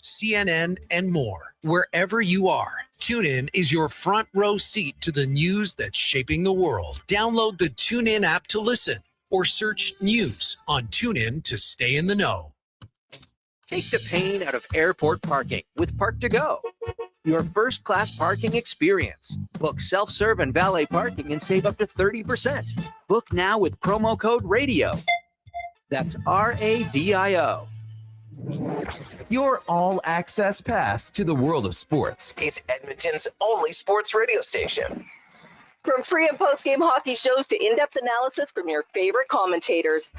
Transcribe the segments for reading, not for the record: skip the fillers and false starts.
CNN, and more. Wherever you are, TuneIn is your front row seat to the news that's shaping the world. Download the TuneIn app to listen or search news on TuneIn to stay in the know. Take the pain out of airport parking with Park to Go. Your first-class parking experience. Book self-serve and valet parking and save up to 30%. Book now with promo code RADIO. That's RADIO. Your all-access pass to the world of sports is Edmonton's only sports radio station. From pre- and post-game hockey shows to in-depth analysis from your favorite commentators,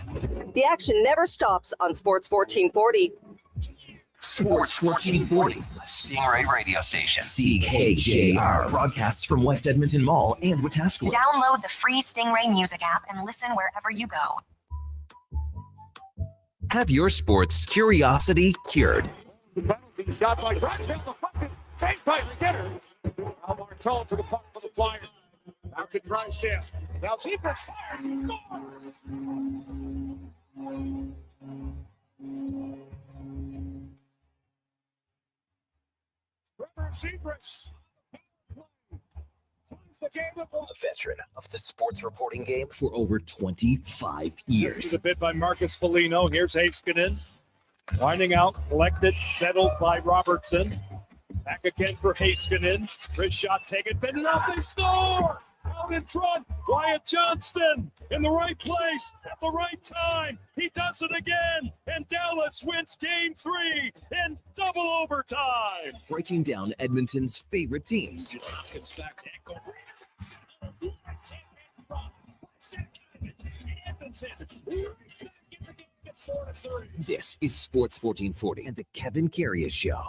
the action never stops on Sports 1440. Sports 1440, Stingray radio station. CKJR broadcasts from West Edmonton Mall and Wetaskiwin. Download the free Stingray music app and listen wherever you go. Have your sports curiosity cured. Penalty shot by Drysdale, the fucking take by Skinner. Now Martel to the puck for the Flyers. Out to Drysdale. Now Zebra's fired. He Zebras. A veteran of the sports reporting game for over 25 years. A bit by Marcus Foligno. Here's Heiskanen. Winding out, collected, settled by Robertson. Back again for Heiskanen. Wrist shot taken, fended up, they score! Out in front, Wyatt Johnston in the right place at the right time. He does it again, and Dallas wins game 3 in double overtime. Breaking down Edmonton's favorite teams. This is Sports 1440 and the Kevin Karius Show.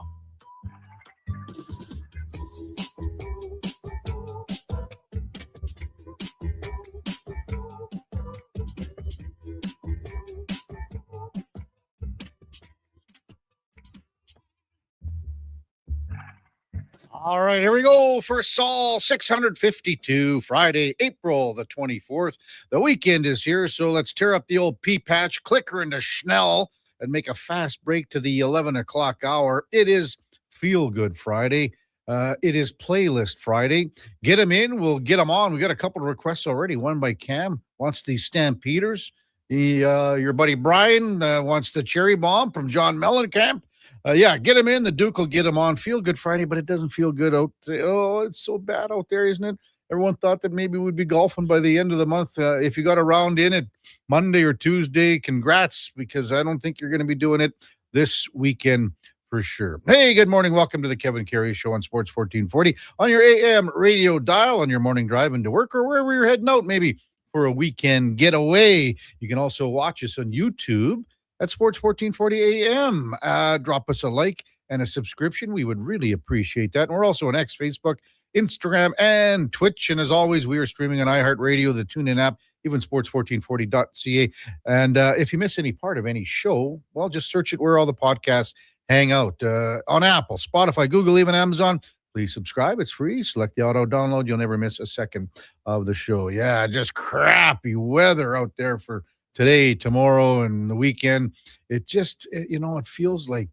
All right, here we go for Saul 652, Friday, April the 24th. The weekend is here, so let's tear up the old pea patch, clicker into Schnell, and make a fast break to the 11 o'clock hour. It is Feel Good Friday. It is Playlist Friday. Get them in, we'll get them on. We got a couple of requests already. One by Cam wants the Stampeders. Your buddy Brian wants the Cherry Bomb from John Mellencamp. Get him in. The Duke will get him on. Feel Good Friday, but it doesn't feel good out there. Oh, it's so bad out there, isn't it? Everyone thought that maybe we'd be golfing by the end of the month. If you got a round in it Monday or Tuesday, congrats, because I don't think you're going to be doing it this weekend for sure. Hey, good morning. Welcome to the Kevin Karius Show on Sports 1440 on your AM radio dial on your morning drive into work or wherever you're heading out, maybe for a weekend getaway. You can also watch us on YouTube at Sports 1440 AM. Drop us a like and a subscription. We would really appreciate that. And we're also on X, Facebook, Instagram, and Twitch. And as always, we are streaming on iHeartRadio, the TuneIn app, even sports1440.ca. And if you miss any part of any show, well, just search it where all the podcasts hang out. On Apple, Spotify, Google, even Amazon. Please subscribe. It's free. Select the auto download. You'll never miss a second of the show. Yeah, just crappy weather out there for today, tomorrow, and the weekend. It just, it feels like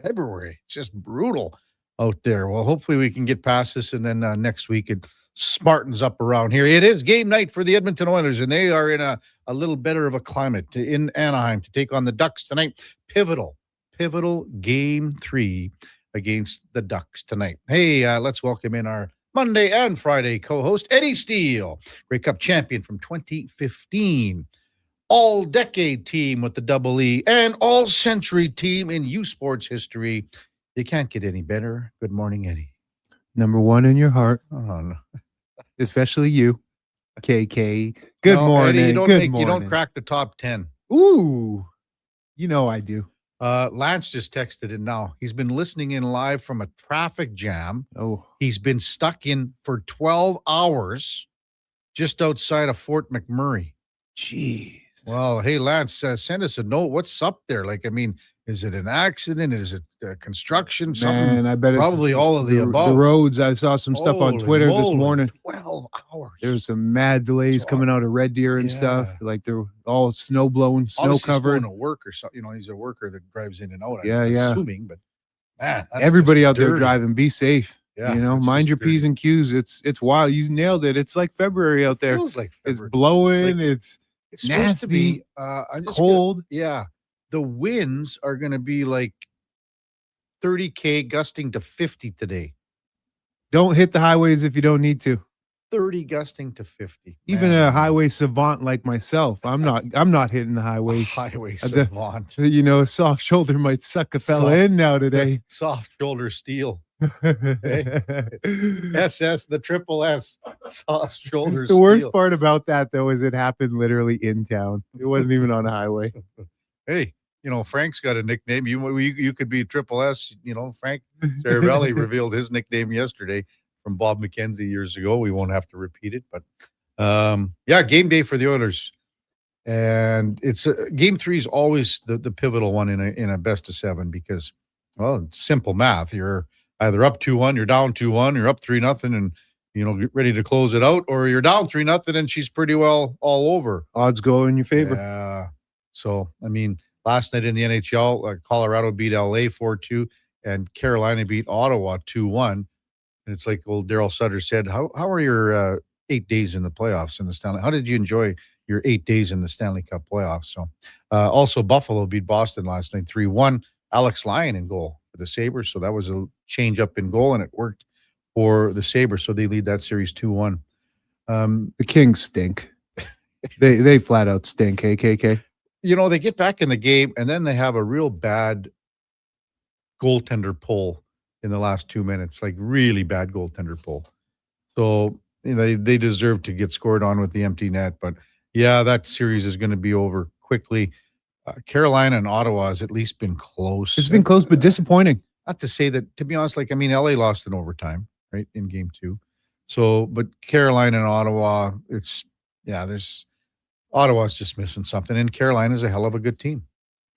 February. It's just brutal out there. Well, hopefully we can get past this, and then next week it smartens up around here. It is game night for the Edmonton Oilers, and they are in a little better of a climate in Anaheim to take on the Ducks tonight. Pivotal game 3 against the Ducks tonight. Hey, let's welcome in our Monday and Friday co-host, Eddie Steele, Grey Cup champion from 2015, all-decade team with the Double E, and all-century team in U Sports history. You can't get any better. Good morning, Eddie. Number one in your heart. Oh, no. Especially you, KK. Good morning. Eddie, you don't crack the top 10. Ooh, I do. Lance just texted it now. He's been listening in live from a traffic jam. Oh, he's been stuck in for 12 hours just outside of Fort McMurray. jeez. Well, hey, Lance, send us a note. What's up there? Is it an accident? Is it construction? Something? Man, I bet probably it's all of the above. The roads. I saw some stuff on Holy Twitter this moly, morning. 12 hours. There's some mad delays So, coming out of Red Deer and stuff. yeah. Like they're all snow blown, snow Obviously he's covered. going to work or something. He's a worker that drives in and out. Yeah, I'm yeah. assuming, but man, that's Everybody just out there dirty. driving, be safe. Yeah, Mind that's your just P's dirty. and Q's. It's wild. You nailed it. It's like February out there. Feels like It's February. blowing. Like, It's It's supposed to nasty, be I'm just cold. yeah. The winds are going to be like 30 gusting to 50 today. Don't hit the highways if you don't need to. 30 gusting to 50. Even Man, a highway savant like myself, I'm not hitting the highways. highway the- savant. A soft shoulder might suck a fella Soft- in now today. Soft shoulder steel. SS, the triple S. Soft shoulder The worst steel. part about that though is it happened literally in town. It wasn't even on a highway. Hey, Frank's got a nickname. You could be triple S. Frank Saravelli revealed his nickname yesterday from Bob McKenzie years ago. We won't have to repeat it, but game day for the Oilers. And it's game 3 is always the pivotal one in a best of 7 because, well, it's simple math. You're either up 2-1, you're down 2-1, you're up 3-0, and get ready to close it out, or you're down 3-0 and she's pretty well all over. Odds go in your favor. Yeah. So last night in the NHL, Colorado beat LA 4-2, and Carolina beat Ottawa 2-1. And it's like old Daryl Sutter said, how are your 8 days in the playoffs in the Stanley? How did you enjoy your 8 days in the Stanley Cup playoffs? So also Buffalo beat Boston last night 3-1. Alex Lyon in goal for the Sabres. So that was a change up in goal, and it worked for the Sabres. So they lead that series 2-1. The Kings stink. they flat out stink, KK. They get back in the game, and then they have a real bad goaltender pull in the last 2 minutes, like really bad goaltender pull. So they deserve to get scored on with the empty net. But yeah, that series is going to be over quickly. Carolina and Ottawa has at least been close. It's been close, but disappointing. Not to say that, to be honest, LA lost in overtime, right, in game 2. So, but Carolina and Ottawa, Ottawa's just missing something. And Carolina's a hell of a good team.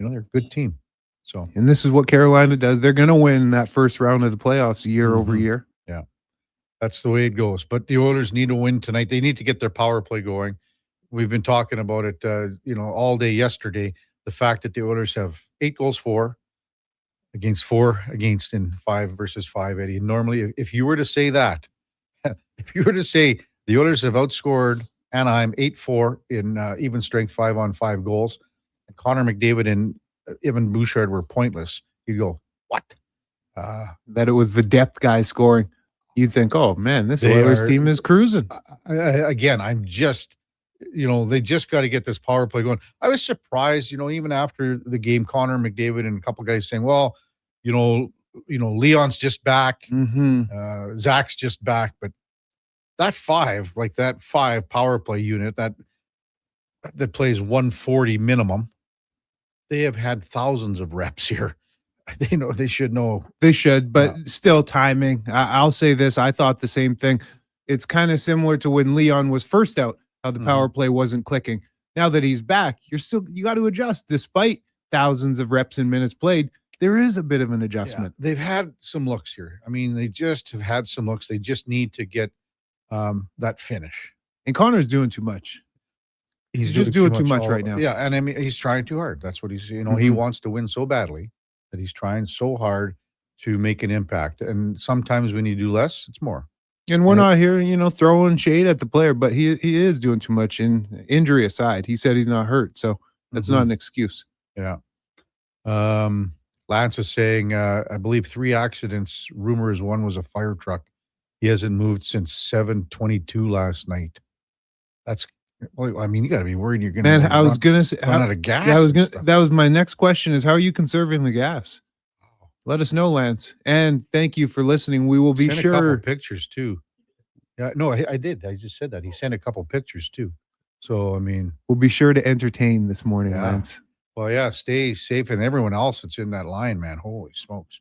They're a good team. So, And this is what Carolina does. They're going to win that first round of the playoffs year over year. Yeah, that's the way it goes. But the Oilers need to win tonight. They need to get their power play going. We've been talking about it, all day yesterday. The fact that the Oilers have 8 goals for against 4 against in 5 versus 5, Eddie. Normally, if you were to say that, if you were to say the Oilers have outscored Anaheim 8-4 in even strength 5-on-5 goals, and Connor McDavid and Evan Bouchard were pointless, you go, what? That it was the depth guys scoring. You'd think, oh man, this They Oilers are- team is cruising. Again, I'm just, they just got to get this power play going. I was surprised, even after the game, Connor McDavid and a couple guys saying, well, Leon's just back, Zach's just back, but that 5 power play unit that plays 140 minimum, they have had thousands of reps here. They should know. They should, but still timing. I'll say this. I thought the same thing. It's kind of similar to when Leon was first out, how the power play wasn't clicking. Now that he's back, you got to adjust. Despite thousands of reps and minutes played, there is a bit of an adjustment. Yeah, they've had some looks here. They just have had some looks. They just need to get that finish. And Connor's doing too much. He's just doing too much right now. Yeah, and he's trying too hard. That's what he's, he wants to win so badly that he's trying so hard to make an impact. And sometimes when you do less, it's more. And we're not here, throwing shade at the player, but he is doing too much. In injury aside, he said he's not hurt, so that's not an excuse. Yeah. Lance is saying, I believe 3 accidents. Rumor is one was a fire truck. He hasn't moved since 7:22 last night. That's, well, you got to be worried you're going to. Man, I was gonna say, run out of gas. that was my next question: is how are you conserving the gas? Let us know, Lance, and thank you for listening. We will be Sent a sure. couple pictures too. Yeah, no, I did. I just said that he sent a couple pictures too. So we'll be sure to entertain this morning, Yeah. Lance. well, yeah, stay safe, and everyone else that's in that line, man. Holy smokes!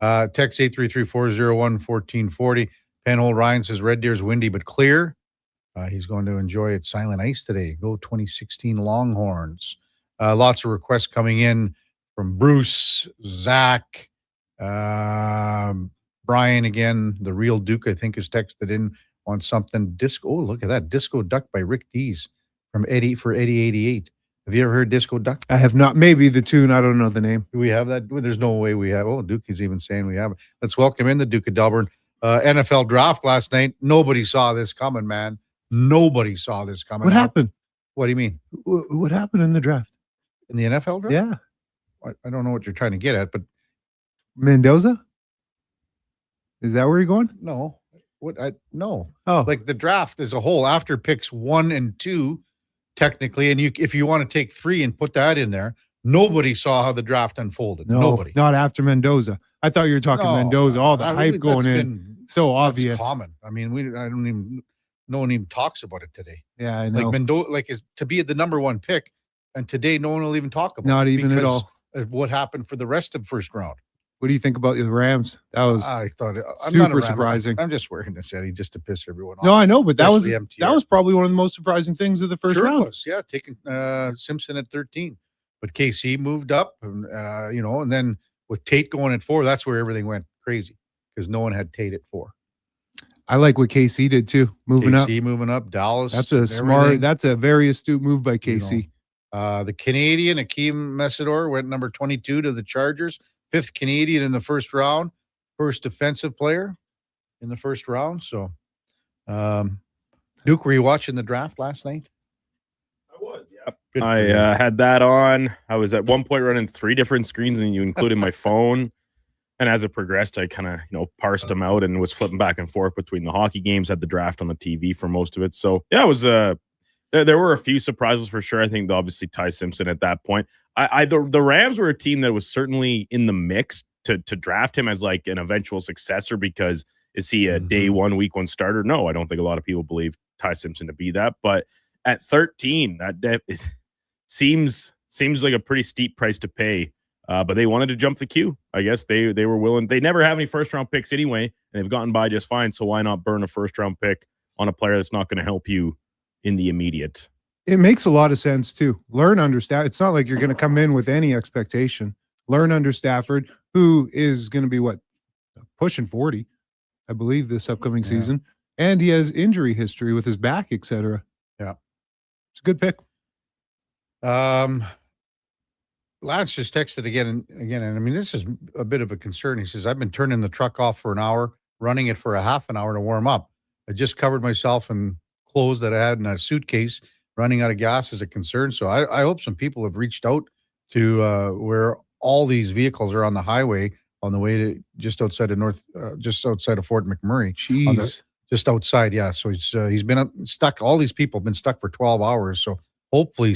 Text 833-401-1440. Penhold Ryan says Red Deer's windy but clear. He's going to enjoy it. Silent ice today. Go 2016 Longhorns. Lots of requests coming in from Bruce, Zach, Brian again, the real Duke, I think, is texted in on something. Disco. Oh, look at that. Disco Duck by Rick Dees from Eddie for Eddie 88. Have you ever heard Disco Duck? I have not. Maybe the tune. I don't know the name. Do we have that? Well, there's no way we have. Oh, Duke is even saying we have it. Let's welcome in the Duke of Delburne. NFL draft last night. Nobody saw this coming, man. Nobody saw this coming. What happened? What do you mean? What happened in the draft? In the NFL draft? Yeah. I don't know what you're trying to get at, but Mendoza? Is that where you're going? no. No. Oh, Like the draft as a whole, after picks 1 and 2, technically, and if you want to take 3 and put that in there, nobody saw how the draft unfolded. no, Nobody. not after Mendoza. I thought you were talking No, Mendoza. All the I hype really- going that's in. been- So That's obvious. common. I mean, no one even talks about it today. Yeah, I know. Like Mendoza, is to be the number 1 pick, and today no one will even talk about Not it even at because all. of what happened for the rest of first round. What do you think about the Rams? That was I thought I'm super not a Ram. surprising. I'm just wearing this Eddie just to piss everyone off. no, I know, but that was especially that MTR. was probably one of the most surprising things of the first Sure it round. was. Yeah, taking Simpson at 13, but KC moved up, and and then with Tate going at 4, that's where everything went crazy because no one had Tate at 4. I like what KC did too, moving up. KC moving up, Dallas. That's a and smart. everything. That's a very astute move by You KC. The Canadian Akeem Messidor went number 22 to the Chargers, 5th Canadian in the first round, first defensive player in the first round. So, Duke, were you watching the draft last night? I was, yeah. Good for I you. had that on. I was at one point running 3 different screens, and you included my phone. And as it progressed, I kind of, parsed them out and was flipping back and forth between the hockey games. Had the draft on the TV for most of it. So yeah, it was there were a few surprises for sure. I think obviously Ty Simpson at that point. The Rams were a team that was certainly in the mix to draft him as like an eventual successor, because is he a day 1, week 1 starter? No, I don't think a lot of people believe Ty Simpson to be that. But at 13, that it seems like a pretty steep price to pay. But they wanted to jump the queue. I guess they were willing. They never have any first round picks anyway, and they've gotten by just fine. So why not burn a first round pick on a player that's not going to help you in the immediate? It makes a lot of sense too. Learn under Stafford. It's not like you're going to come in with any expectation. Learn under Stafford, who is going to be pushing 40, I believe, this upcoming season, and he has injury history with his back, etc. Yeah, it's a good pick. Lance just texted again, and I mean, this is a bit of a concern. He says, I've been turning the truck off for an hour, running it for a half an hour to warm up. I just covered myself in clothes that I had in a suitcase. Running out of gas is a concern. So I hope some people have reached out to where all these vehicles are on the highway on the way to just outside of Fort McMurray. Jeez. Just outside, yeah. So he's been stuck. All these people have been stuck for 12 hours. So hopefully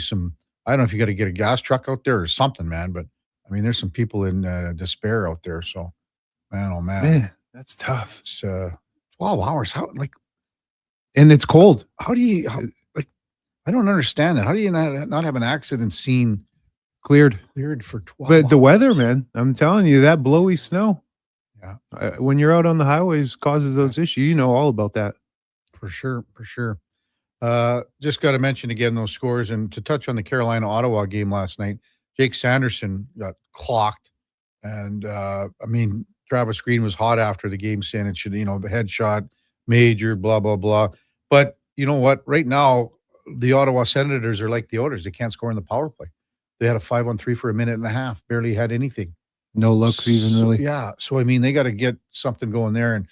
I don't know if you got to get a gas truck out there or something, man. But I mean, there's some people in despair out there. So, man, oh man, that's tough. It's 12 hours. And it's cold. How do you I don't understand that. How do you not have an accident scene cleared for 12 But the hours? weather, man, I'm telling you, that blowy snow. Yeah. When you're out on the highways causes those issues. You know all about that. For sure. Just got to mention again those scores, and to touch on the Carolina-Ottawa game last night, Jake Sanderson got clocked, and I mean, Travis Green was hot after the game, saying it should, the headshot, major, blah, blah, blah. But you know what? Right now, the Ottawa Senators are like the Oilers. They can't score in the power play. They had a 5-on-3 for a minute and a half, barely had anything. No looks even really. Yeah. So, I mean, they got to get something going there, and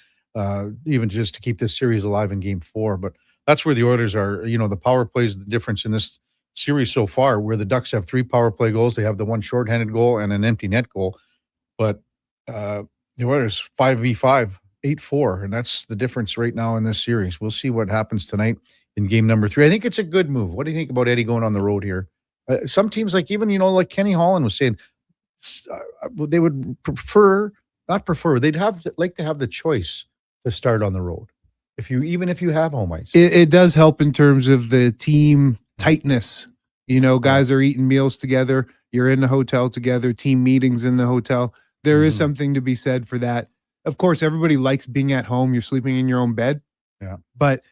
even just to keep this series alive in game 4. But that's where the Oilers are. The power play is the difference in this series so far, where the Ducks have 3 power play goals. They have the 1 shorthanded goal and an empty net goal. But the Oilers 5v5, 8-4. And that's the difference right now in this series. We'll see what happens tonight in game number 3. I think it's a good move. What do you think about Eddie going on the road here? Some teams, like even, like Kenny Holland was saying, they would they'd like to have the choice to start on the road. Even if you have home ice. It does help in terms of the team tightness. Guys are eating meals together. You're in the hotel together, team meetings in the hotel. There is something to be said for that. Of course, everybody likes being at home. You're sleeping in your own bed. Yeah. But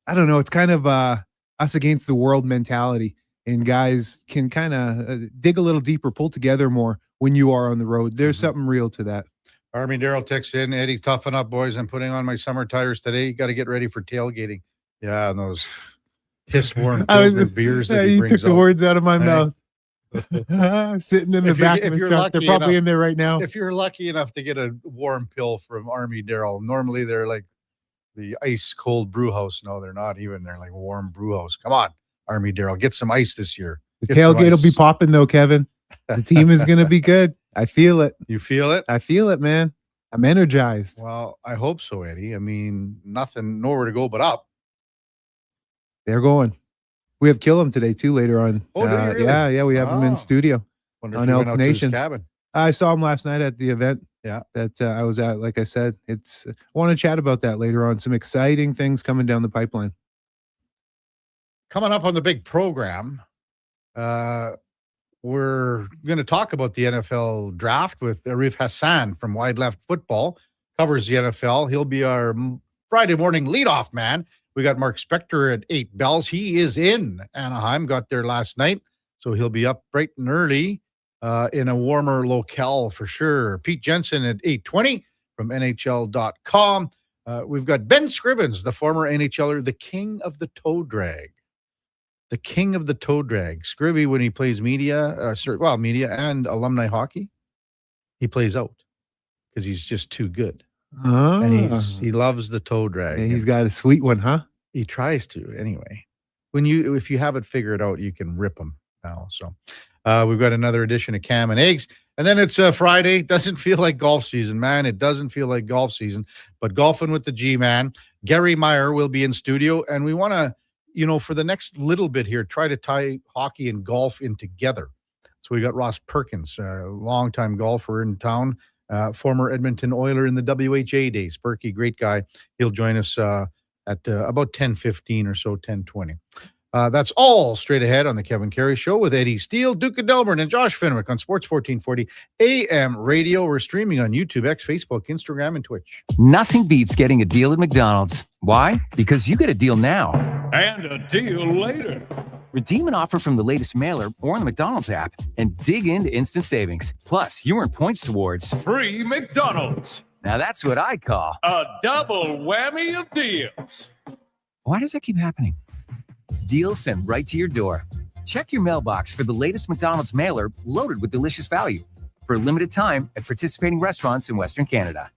I don't know. It's kind of us against the world mentality. and guys can kind of dig a little deeper, pull together more when you are on the road. There's something real to that. Army Daryl texts in, Eddie, toughen up, boys. I'm putting on my summer tires today. You got to get ready for tailgating. Yeah, and those piss-warm beers that he you brings took the out. words out of my Hey. mouth. Sitting in the back of the truck. They're probably in there right now. If you're lucky enough to get a warm pill from Army Daryl, normally they're like the ice cold brew house. No, they're not even. They're like warm brew house. Come on, Army Daryl, get some ice this year. The tailgate will be popping though, Kevin. The team is going to be good. I feel it. You feel it? I feel it, man. I'm energized. Well, I hope so, Eddie. I mean, nowhere to go but up. They're going. We have Kill 'em today too later on. Oh, do you really? Yeah, we have him in studio Wonder on if he went Elks out to his Nation. cabin. I saw him last night at the event. Yeah. That I was at. Like I said, I want to chat about that later on. Some exciting things coming down the pipeline. Coming up on the big program, we're going to talk about the NFL draft with Arif Hassan from Wide Left Football. Covers the NFL. He'll be our Friday morning leadoff man. We got Mark Spector at 8 bells. He is in Anaheim, got there last night. So he'll be up bright and early in a warmer locale for sure. Pete Jensen at 8:20 from NHL.com. We've got Ben Scrivens, the former NHLer, the king of the toe drag. The king of the toe drag. Scrivy, when he plays media and alumni hockey, he plays out because he's just too good. And he loves the toe drag. Yeah, he's got a sweet one, huh? He tries to anyway. If you have it figured out, you can rip him now. So we've got another edition of Cam and Eggs. And then it's Friday. Doesn't feel like golf season, man. It doesn't feel like golf season. But golfing with the G-Man, Gary Meyer will be in studio. And we want to, for the next little bit here, try to tie hockey and golf in together. So we got Ross Perkins, a longtime golfer in town, former Edmonton Oiler in the WHA days. Perky, great guy. He'll join us at about 10:15 or so, 10:20. That's all straight ahead on the Kevin Karius Show with Eddie Steele, Duke of Delburne, and Josh Fenwick on Sports 1440 AM radio. We're streaming on YouTube, X, Facebook, Instagram, and Twitch. Nothing beats getting a deal at McDonald's. Why? Because you get a deal now. And a deal later. Redeem an offer from the latest mailer or on the McDonald's app and dig into instant savings. Plus, you earn points towards Free McDonald's. Now that's what I call a double whammy of deals. Why does that keep happening? Deals sent right to your door. Check your mailbox for the latest McDonald's mailer loaded with delicious value for a limited time at participating restaurants in Western Canada.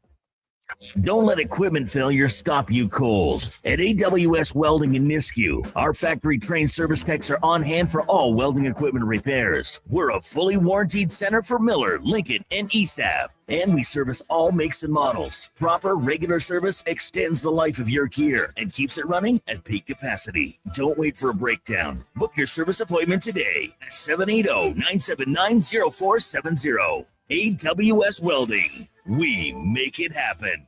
Don't let equipment failure stop you cold. At AWS Welding in Nisku, our factory-trained service techs are on hand for all welding equipment repairs. We're a fully warranted center for Miller, Lincoln, and ESAB. And we service all makes and models. Proper, regular service extends the life of your gear and keeps it running at peak capacity. Don't wait for a breakdown. Book your service appointment today at 780-979-0470. AWS Welding. We make it happen.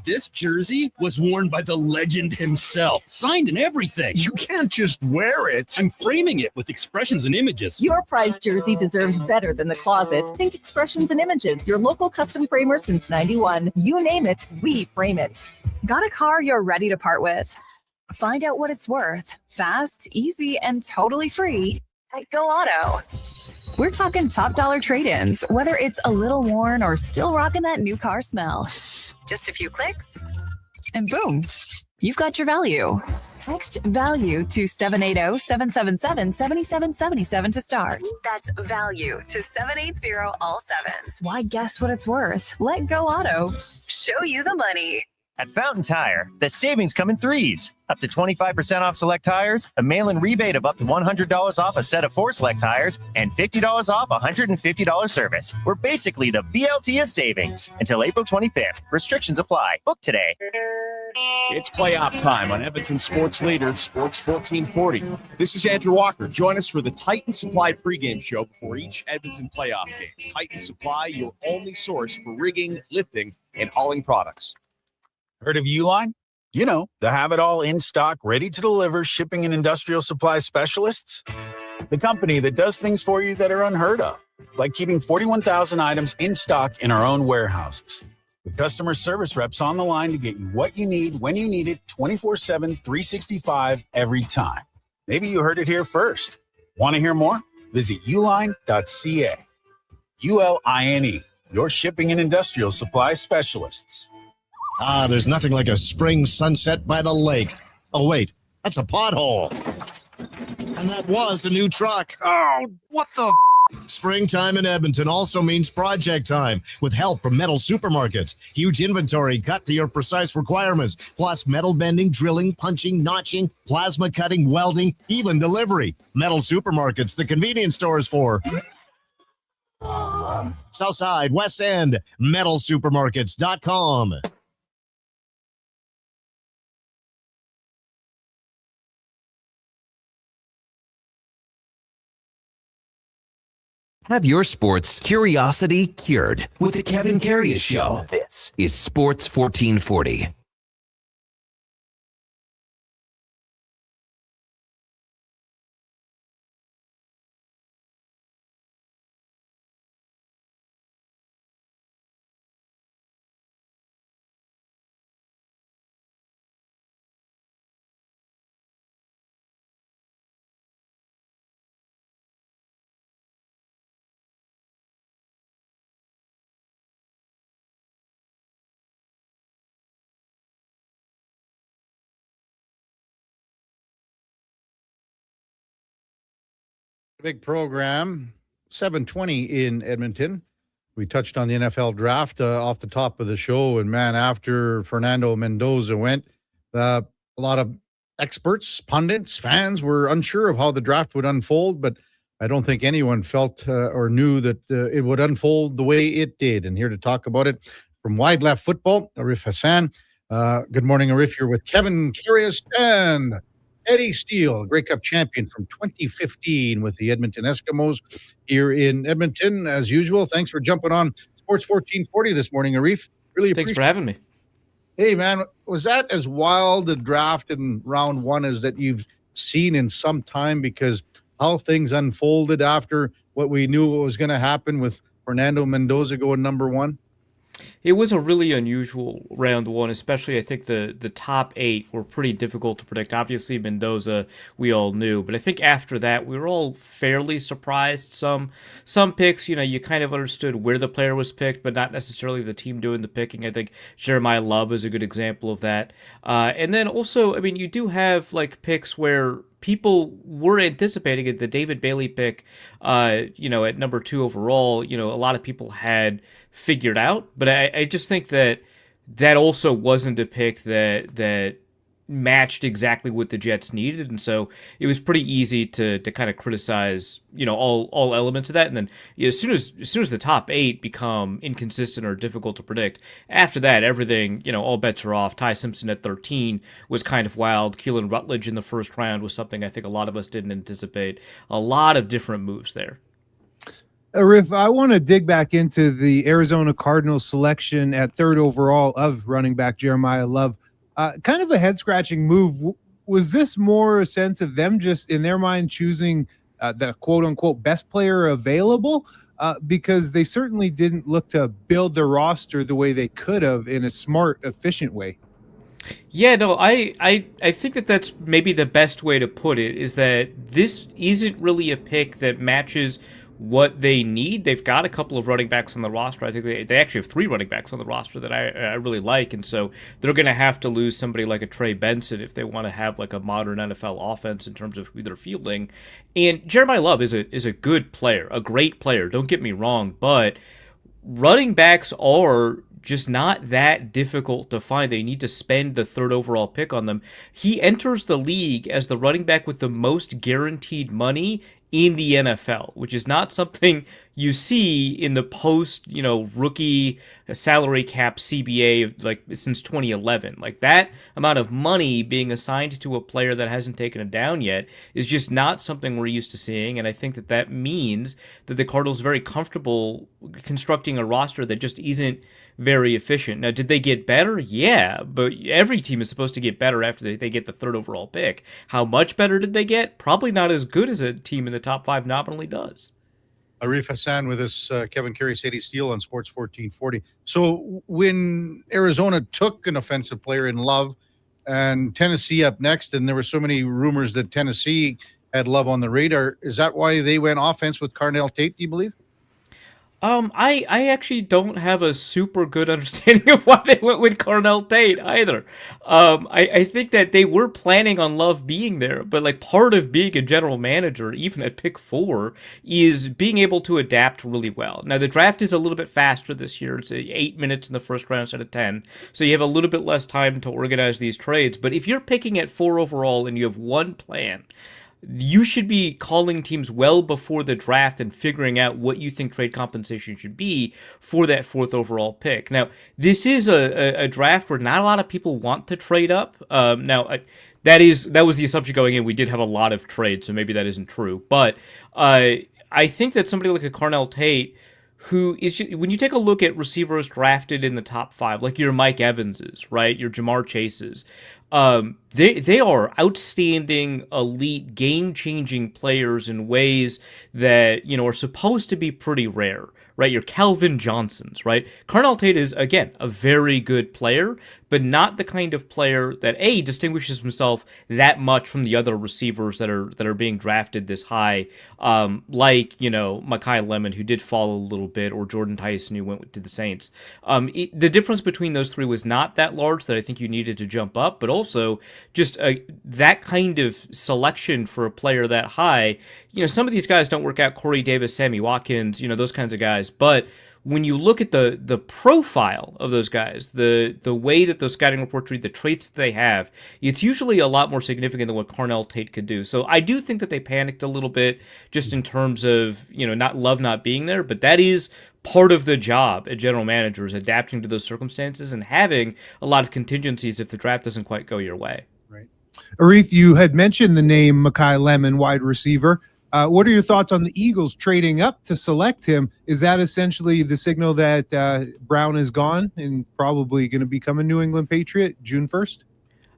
This jersey was worn by the legend himself, signed and everything. You can't just wear it. I'm framing it with expressions and images. Your prized jersey deserves better than the closet. Think Expressions and Images, your local custom framer since 91. You name it, we frame it. Got a car you're ready to part with? Find out what it's worth. Fast, easy, and totally free at Go Auto. We're talking top dollar trade-ins, whether it's a little worn or still rocking that new car smell. Just a few clicks, and boom, you've got your value. Text value to 780-777-7777 to start. That's value to 780 all sevens. Why guess what it's worth? Let Go Auto show you the money. At Fountain Tire, the savings come in threes. Up to 25% off select tires, a mail-in rebate of up to $100 off a set of 4 select tires, and $50 off $150 service. We're basically the VLT of savings. Until April 25th. Restrictions apply. Book today. It's playoff time on Edmonton Sports Leader, Sports 1440. This is Andrew Walker. Join us for the Titan Supply pregame show before each Edmonton playoff game. Titan Supply, your only source for rigging, lifting, and hauling products. Heard of Uline? You know, the have-it-all in-stock, ready-to-deliver shipping and industrial supply specialists. The company that does things for you that are unheard of, like keeping 41,000 items in stock in our own warehouses. With customer service reps on the line to get you what you need, when you need it, 24/7, 365, every time. Maybe you heard it here first. Want to hear more? Visit uline.ca. ULINE, your shipping and industrial supply specialists. There's nothing like a spring sunset by the lake. Oh, wait, that's a pothole. And that was a new truck. Oh, what the Springtime in Edmonton also means project time with help from Metal Supermarkets. Huge inventory cut to your precise requirements, plus metal bending, drilling, punching, notching, plasma cutting, welding, even delivery. Metal Supermarkets, the convenience stores for Southside, West End, metalsupermarkets.com. Have your sports curiosity cured with the Kevin Karius Show. This is Sports 1440. Big program, 7:20 in Edmonton. We touched on the NFL draft off the top of the show, and man, after Fernando Mendoza went, a lot of experts, pundits, fans were unsure of how the draft would unfold, but I don't think anyone felt or knew that it would unfold the way it did. And here to talk about it from Wide Left Football, Arif Hassan. Good morning, Arif. You're with Kevin Karius and Eddie Steele, Grey Cup champion from 2015 with the Edmonton Eskimos here in Edmonton. As usual, thanks for jumping on Sports 1440 this morning, Arif. Really appreciate it. Thanks for having me. Hey, man, was that as wild a draft in round one as that you've seen in some time? Because how things unfolded after what we knew was going to happen with Fernando Mendoza going number one? It was a really unusual round one, especially I think the top 8 were pretty difficult to predict. Obviously, Mendoza, we all knew. But I think after that, we were all fairly surprised. Some picks, you kind of understood where the player was picked, but not necessarily the team doing the picking. I think Jeremiah Love is a good example of that. And then also, I mean, you do have like picks where people were anticipating it. The David Bailey pick, at number 2 overall, a lot of people had figured out. But I just think that also wasn't a pick that matched exactly what the Jets needed. And so it was pretty easy to kind of criticize, all elements of that. And then as soon as the top 8 become inconsistent or difficult to predict, after that, everything, all bets are off. Ty Simpson at 13 was kind of wild. Keelan Rutledge in the first round was something I think a lot of us didn't anticipate. A lot of different moves there. Riff, I want to dig back into the Arizona Cardinals selection at 3rd overall of running back Jeremiah Love. Kind of a head-scratching move. Was this more a sense of them just, in their mind, choosing the quote-unquote best player available? Because they certainly didn't look to build their roster the way they could have in a smart, efficient way. Yeah, no, I think that's maybe the best way to put it, is that this isn't really a pick that matches what they need. They've got a couple of running backs on the roster. I think they actually have 3 running backs on the roster that I really like, and so they're going to have to lose somebody like a Trey Benson if they want to have like a modern NFL offense in terms of who they're fielding. And Jeremiah Love is a good player, a great player, don't get me wrong, but running backs are just not that difficult to find. They need to spend the 3rd overall pick on them. He enters the league as the running back with the most guaranteed money in the NFL, which is not something you see in the post, rookie salary cap CBA like since 2011. Like that amount of money being assigned to a player that hasn't taken it down yet is just not something we're used to seeing. And I think that means that the Cardinals are very comfortable constructing a roster that just isn't very efficient. Now, did they get better? Yeah, but every team is supposed to get better after they get the 3rd overall pick. How much better did they get? Probably not as good as a team in the top 5 nominally does. Arif Hassan with us, Kevin Karius, Eddie Steele on Sports 1440. So when Arizona took an offensive player in Love and Tennessee up next, and there were so many rumors that Tennessee had Love on the radar. Is that why they went offense with Carnell Tate, do you believe? I actually don't have a super good understanding of why they went with Carnell Tate either. I think that they were planning on Love being there, but like part of being a general manager, even at pick 4, is being able to adapt really well. Now the draft is a little bit faster this year. It's 8 minutes in the first round instead of 10, so you have a little bit less time to organize these trades. But if you're picking at 4 overall and you have one plan, you should be calling teams well before the draft and figuring out what you think trade compensation should be for that 4th overall pick. Now, this is a draft where not a lot of people want to trade up. That was the assumption going in. We did have a lot of trades, so maybe that isn't true. But I think that somebody like a Carnell Tate, who is just, when you take a look at receivers drafted in the top 5, like your Mike Evanses, right, your Jamar Chases, they are outstanding, elite, game-changing players in ways that, are supposed to be pretty rare, right? Your Calvin Johnsons, right? Carnell Tate is, again, a very good player, but not the kind of player that, A, distinguishes himself that much from the other receivers that are being drafted this high, like, Mekhi Lemon, who did fall a little bit, or Jordan Tyson, who went to the Saints. The difference between those 3 was not that large that I think you needed to jump up, but also just that kind of selection for a player that high. Some of these guys don't work out. Corey Davis, Sammy Watkins, those kinds of guys. But when you look at the profile of those guys, the way that those scouting reports read, the traits that they have, it's usually a lot more significant than what Carnell Tate could do. So I do think that they panicked a little bit just in terms of, not being there, but that is part of the job at general managers, adapting to those circumstances and having a lot of contingencies if the draft doesn't quite go your way. Arif, you had mentioned the name Mekhi Lemon, wide receiver. What are your thoughts on the Eagles trading up to select him? Is that essentially the signal that Brown is gone and probably going to become a New England Patriot June 1st?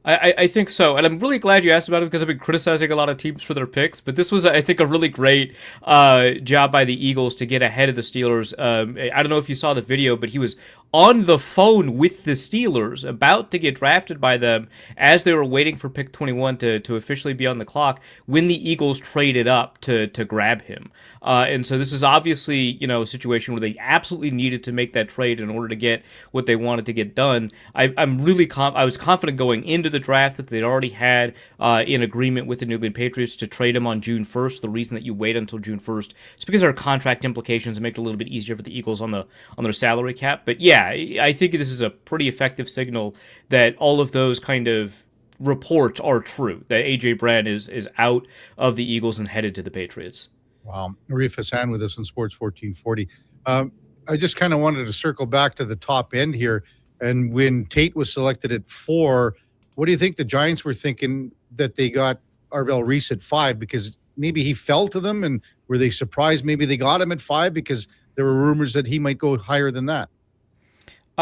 I think so, and I'm really glad you asked about it because I've been criticizing a lot of teams for their picks, but this was, I think, a really great job by the Eagles to get ahead of the Steelers. I don't know if you saw the video, but he was on the phone with the Steelers, about to get drafted by them as they were waiting for pick 21 to officially be on the clock when the Eagles traded up to grab him. And so this is obviously, a situation where they absolutely needed to make that trade in order to get what they wanted to get done. I was confident going into the draft that they'd already had in agreement with the New England Patriots to trade him on June 1st. The reason that you wait until June 1st is because there are contract implications and make it a little bit easier for the Eagles on their salary cap. But yeah, I think this is a pretty effective signal that all of those kind of reports are true, that A.J. Brown is out of the Eagles and headed to the Patriots. Wow. Arif Hassan with us on Sports 1440. I just kind of wanted to circle back to the top end here. And when Tate was selected at 4, what do you think the Giants were thinking that they got Arvell Reese at 5? Because maybe he fell to them, and were they surprised maybe they got him at 5 because there were rumors that he might go higher than that?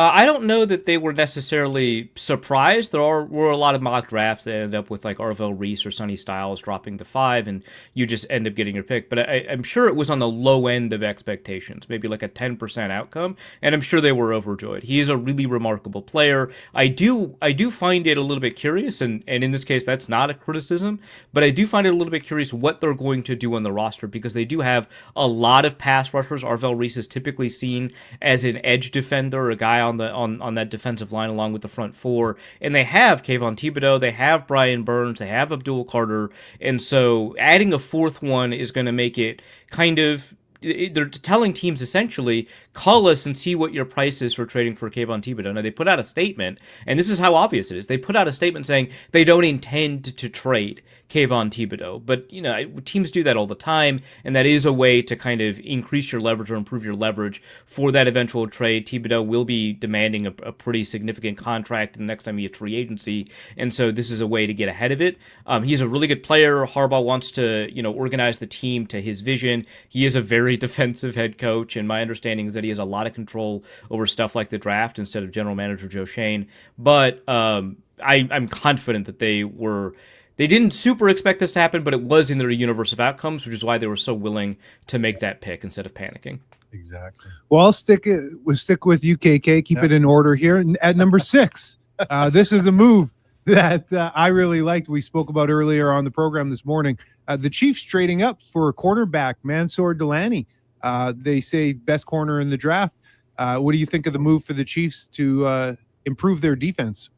I don't know that they were necessarily surprised. There were a lot of mock drafts that ended up with like Arvell Reese or Sonny Styles dropping to 5, and you just end up getting your pick. But I'm sure it was on the low end of expectations, maybe like a 10% outcome, and I'm sure they were overjoyed. He is a really remarkable player. I do find it a little bit curious, and in this case, that's not a criticism, but I do find it a little bit curious what they're going to do on the roster, because they do have a lot of pass rushers. Arvell Reese is typically seen as an edge defender, a guy on that defensive line along with the front 4, and they have Kayvon Thibodeau, they have Brian Burns, they have Abdul Carter, and so adding a 4th one is going to make it kind of, they're telling teams essentially, call us and see what your price is for trading for Kayvon Thibodeau. Now, they put out a statement, and this is how obvious it is. They put out a statement saying they don't intend to trade Kayvon Thibodeau, but teams do that all the time, and that is a way to kind of increase your leverage or improve your leverage for that eventual trade. Thibodeau will be demanding a pretty significant contract the next time he hits free agency, and so this is a way to get ahead of it. He's a really good player. Harbaugh wants to organize the team to his vision. He is a very defensive head coach, and my understanding is that he has a lot of control over stuff like the draft instead of general manager Joe Schoen. But I'm confident that they didn't super expect this to happen, but it was in their universe of outcomes, which is why they were so willing to make that pick instead of panicking. Exactly. Well, I'll stick with you, KK. Keep it in order here. At number 6, this is a move that I really liked. We spoke about earlier on the program this morning. The Chiefs trading up for a cornerback, Mansour Delaney. They say best corner in the draft. What do you think of the move for the Chiefs to improve their defense?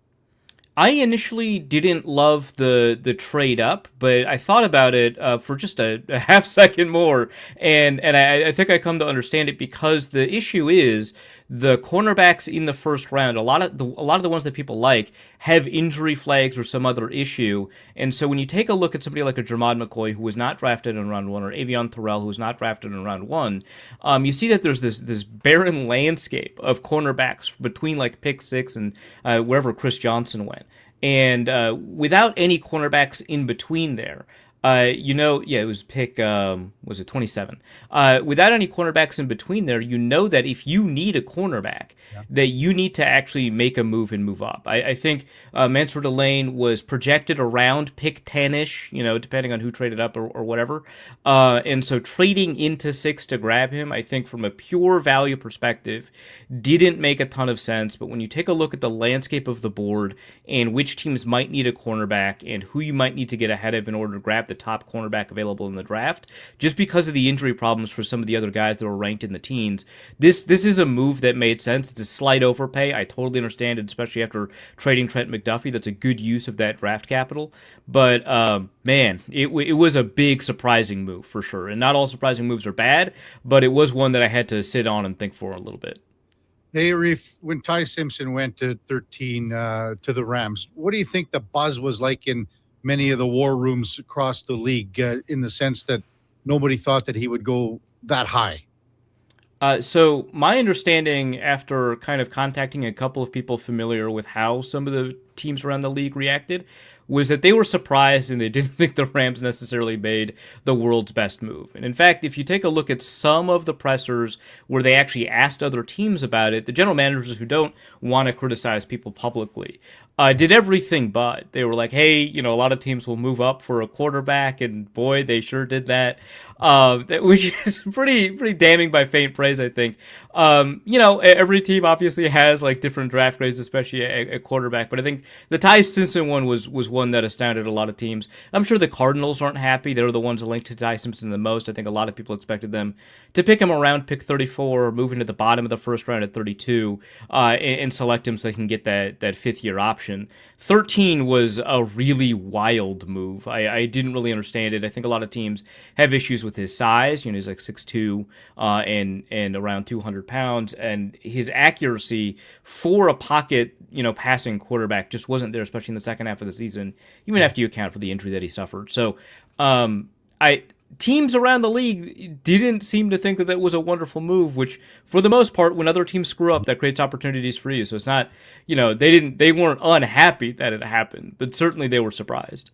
I initially didn't love the trade up, but I thought about it for just a half second more, and I think I come to understand it, because the issue is the cornerbacks in the first round, a lot of the ones that people like have injury flags or some other issue, and so when you take a look at somebody like a Jermod McCoy, who was not drafted in round 1, or Avion Terrell, who was not drafted in round 1, you see that there's this barren landscape of cornerbacks between like pick 6 and wherever Chris Johnson went. And without any cornerbacks in between there, it was pick, was it 27? Without any cornerbacks in between there, that if you need a cornerback, that you need to actually make a move and move up. I think Mansour Delane was projected around pick 10-ish, depending on who traded up or whatever. And so trading into 6 to grab him, I think from a pure value perspective, didn't make a ton of sense. But when you take a look at the landscape of the board and which teams might need a cornerback and who you might need to get ahead of in order to grab the top cornerback available in the draft, just because of the injury problems for some of the other guys that were ranked in the teens, this is a move that made sense. It's a slight overpay. I totally understand it, especially after trading Trent McDuffie. That's a good use of that draft capital. But man, it was a big surprising move for sure. And not all surprising moves are bad, but it was one that I had to sit on and think for a little bit. Hey, Reef, when Ty Simpson went to 13 to the Rams, what do you think the buzz was like in many of the war rooms across the league, in the sense that nobody thought that he would go that high? So my understanding, after kind of contacting a couple of people familiar with how some of the teams around the league reacted, was that they were surprised and they didn't think the Rams necessarily made the world's best move. And in fact, if you take a look at some of the pressers where they actually asked other teams about it, the general managers who don't want to criticize people publicly did everything but. They were like, hey, a lot of teams will move up for a quarterback, and boy, they sure did that. Which is pretty damning by faint praise, I think. Every team obviously has like different draft grades, especially at quarterback, but I think the Ty Simpson one was one that astounded a lot of teams. I'm sure the Cardinals aren't happy. They're the ones that linked to Ty Simpson the most. I think a lot of people expected them to pick him around pick 34, move into the bottom of the first round at 32, and select him so they can get that fifth-year option. 13 was a really wild move. I didn't really understand it. I think a lot of teams have issues with his size. He's like 6'2", and around 200 pounds, and his accuracy for a pocket, passing quarterback just wasn't there, especially in the second half of the season, even after you account for the injury that he suffered. So, teams around the league didn't seem to think that was a wonderful move, which for the most part, when other teams screw up, that creates opportunities for you. So it's not, they weren't unhappy that it happened, but certainly they were surprised.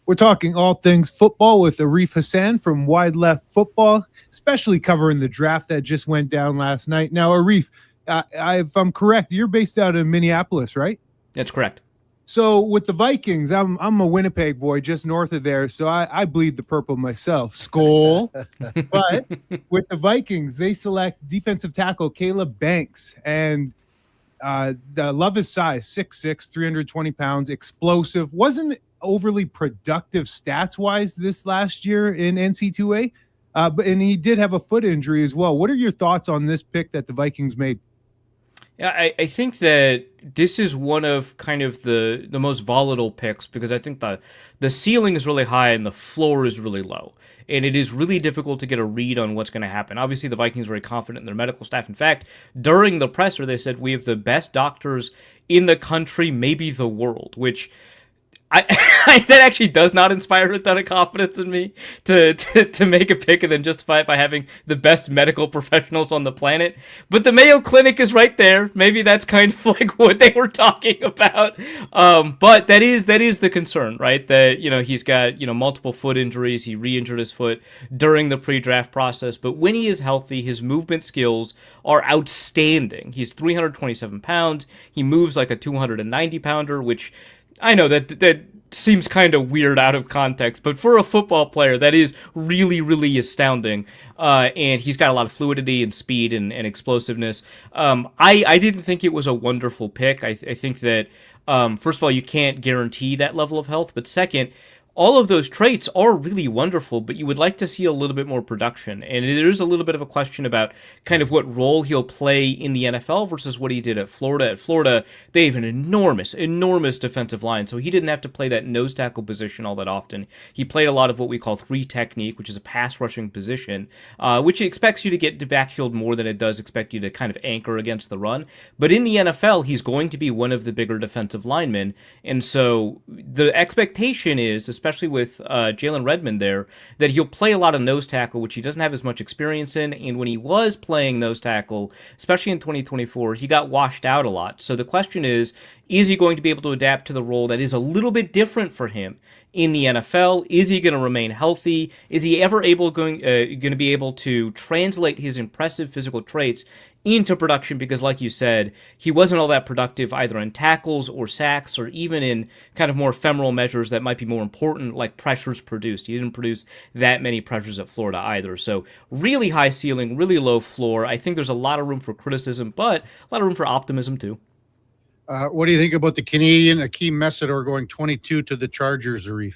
We're talking all things football with Arif Hassan from Wide Left Football, especially covering the draft that just went down last night. Now, Arif, if I'm correct, you're based out in Minneapolis, right? That's correct. So with the Vikings, I'm a Winnipeg boy just north of there, so I bleed the purple myself. Skol. But with the Vikings, they select defensive tackle Caleb Banks, and love his size, 6'6", 320 pounds, explosive. Wasn't overly productive stats-wise this last year in NC2A, and he did have a foot injury as well. What are your thoughts on this pick that the Vikings made? Yeah, I think that this is one of kind of the most volatile picks, because I think the ceiling is really high and the floor is really low. And it is really difficult to get a read on what's going to happen. Obviously, the Vikings are very confident in their medical staff. In fact, during the presser, they said, we have the best doctors in the country, maybe the world, which that actually does not inspire a ton of confidence in me to make a pick and then justify it by having the best medical professionals on the planet. But the Mayo Clinic is right there. Maybe that's kind of like what they were talking about. But that is the concern, right? That, he's got, multiple foot injuries. He re-injured his foot during the pre-draft process. But when he is healthy, his movement skills are outstanding. He's 327 pounds. He moves like a 290-pounder, which I know that seems kind of weird out of context, but for a football player, that is really, really astounding. And he's got a lot of fluidity and speed and explosiveness. I didn't think it was a wonderful pick. I think that, first of all, you can't guarantee that level of health, but second, all of those traits are really wonderful, but you would like to see a little bit more production. And there's a little bit of a question about kind of what role he'll play in the NFL versus what he did at Florida. At Florida, they have an enormous defensive line, so he didn't have to play that nose tackle position all that often. He played a lot of what we call 3 technique, which is a pass rushing position, which expects you to get to backfield more than it does expect you to kind of anchor against the run. But in the NFL, he's going to be one of the bigger defensive linemen, and so the expectation is, especially with Jalen Redmond there, that he'll play a lot of nose tackle, which he doesn't have as much experience in, and when he was playing nose tackle, especially in 2024, he got washed out a lot. So the question is he going to be able to adapt to the role that is a little bit different for him in the NFL? Is he going to remain healthy? Is he ever going to be able to translate his impressive physical traits into production? Because like you said, he wasn't all that productive either in tackles or sacks or even in kind of more ephemeral measures that might be more important, like pressures produced. He didn't produce that many pressures at Florida either. So really high ceiling, really low floor. I think there's a lot of room for criticism, but a lot of room for optimism too. What do you think about the Canadian Akeem Messidor going 22 to the Chargers, Arif?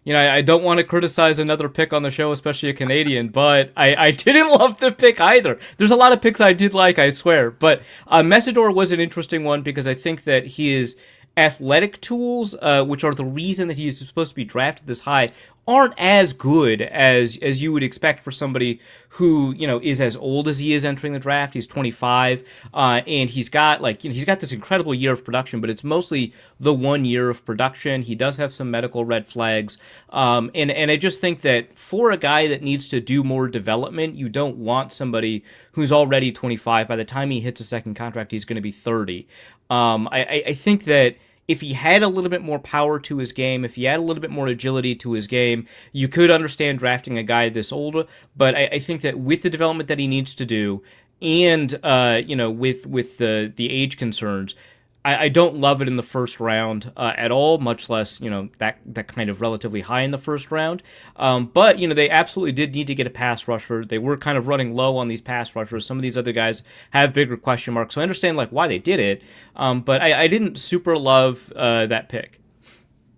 You know, I don't want to criticize another pick on the show, especially a Canadian, but I didn't love the pick either. There's a lot of picks I did like, I swear. But Messidor was an interesting one because I think that his athletic tools, which are the reason that he's supposed to be drafted this high, aren't as good as you would expect for somebody who, you know, is as old as he is entering the draft. He's 25, and he's got he's got this incredible year of production, but it's mostly the 1 year of production. He does have some medical red flags, and I just think that for a guy that needs to do more development, you don't want somebody who's already 25. By the time he hits a second contract, he's going to be 30. I think that if he had a little bit more power to his game, if he had a little bit more agility to his game, you could understand drafting a guy this old. But I think that with the development that he needs to do, and with the age concerns, I don't love it in the first round at all, much less, that kind of relatively high in the first round. But, they absolutely did need to get a pass rusher. They were kind of running low on these pass rushers. Some of these other guys have bigger question marks. So I understand why they did it. But I didn't super love that pick.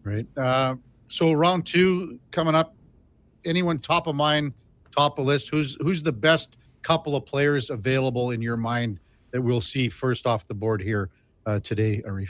Right. So round 2 coming up. Anyone top of mind, top of list? Who's the best couple of players available in your mind that we'll see first off the board here today, Arif?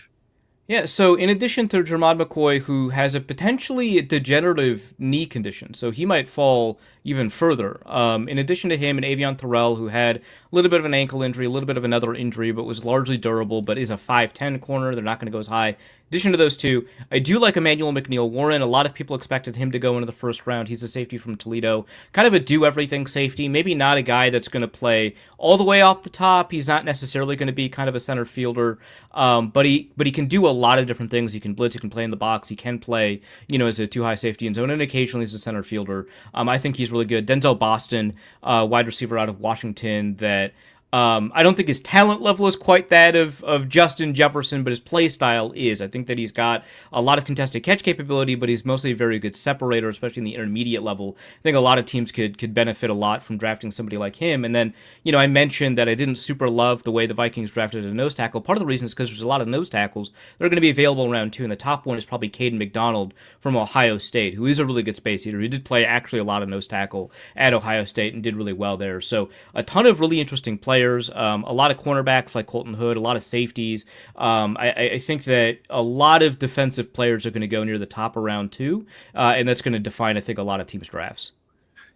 Yeah, so in addition to Jermod McCoy, who has a potentially degenerative knee condition, so he might fall even further. In addition to him, and Avion Terrell, who had a little bit of an ankle injury, a little bit of another injury, but was largely durable, but is a 5'10 corner. They're not going to go as high. In addition to those two, I do like Emmanuel McNeil-Warren. A lot of people expected him to go into the first round. He's a safety from Toledo. Kind of a do-everything safety. Maybe not a guy that's going to play all the way off the top. He's not necessarily going to be kind of a center fielder, but he can do a lot of different things. He can blitz, he can play in the box, he can play, as a too-high safety in zone, and occasionally as a center fielder. I think he's really good. Denzel Boston, wide receiver out of Washington, that I don't think his talent level is quite that of Justin Jefferson, but his play style is. I think that he's got a lot of contested catch capability, but he's mostly a very good separator, especially in the intermediate level. I think a lot of teams could benefit a lot from drafting somebody like him. And then, I mentioned that I didn't super love the way the Vikings drafted a nose tackle. Part of the reason is because there's a lot of nose tackles that are going to be available in round 2, and the top one is probably Caden McDonald from Ohio State, who is a really good space eater. He did play actually a lot of nose tackle at Ohio State and did really well there. So a ton of really interesting players. A lot of cornerbacks like Colton Hood, a lot of safeties. I think that a lot of defensive players are going to go near the top of round 2, and that's going to define, I think, a lot of teams' drafts.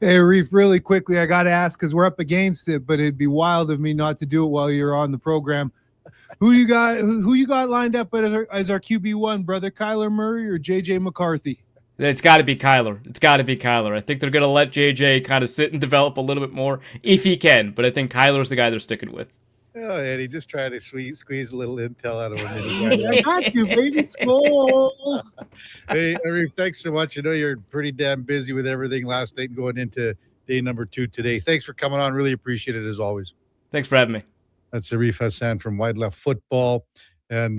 Hey, Reef, really quickly, I got to ask because we're up against it, but it'd be wild of me not to do it while you're on the program. Who you got lined up as our QB1, brother? Kyler Murray or JJ McCarthy? It's got to be Kyler. It's got to be Kyler. I think they're going to let JJ kind of sit and develop a little bit more if he can, but I think Kyler's the guy they're sticking with. Oh, Eddie, just trying to squeeze a little intel out of him. I got you, baby. Skull. Hey, Arif, thanks so much. I know you're pretty damn busy with everything last night and going into day number 2 today. Thanks for coming on. Really appreciate it as always. Thanks for having me. That's Arif Hassan from Wide Left Football. And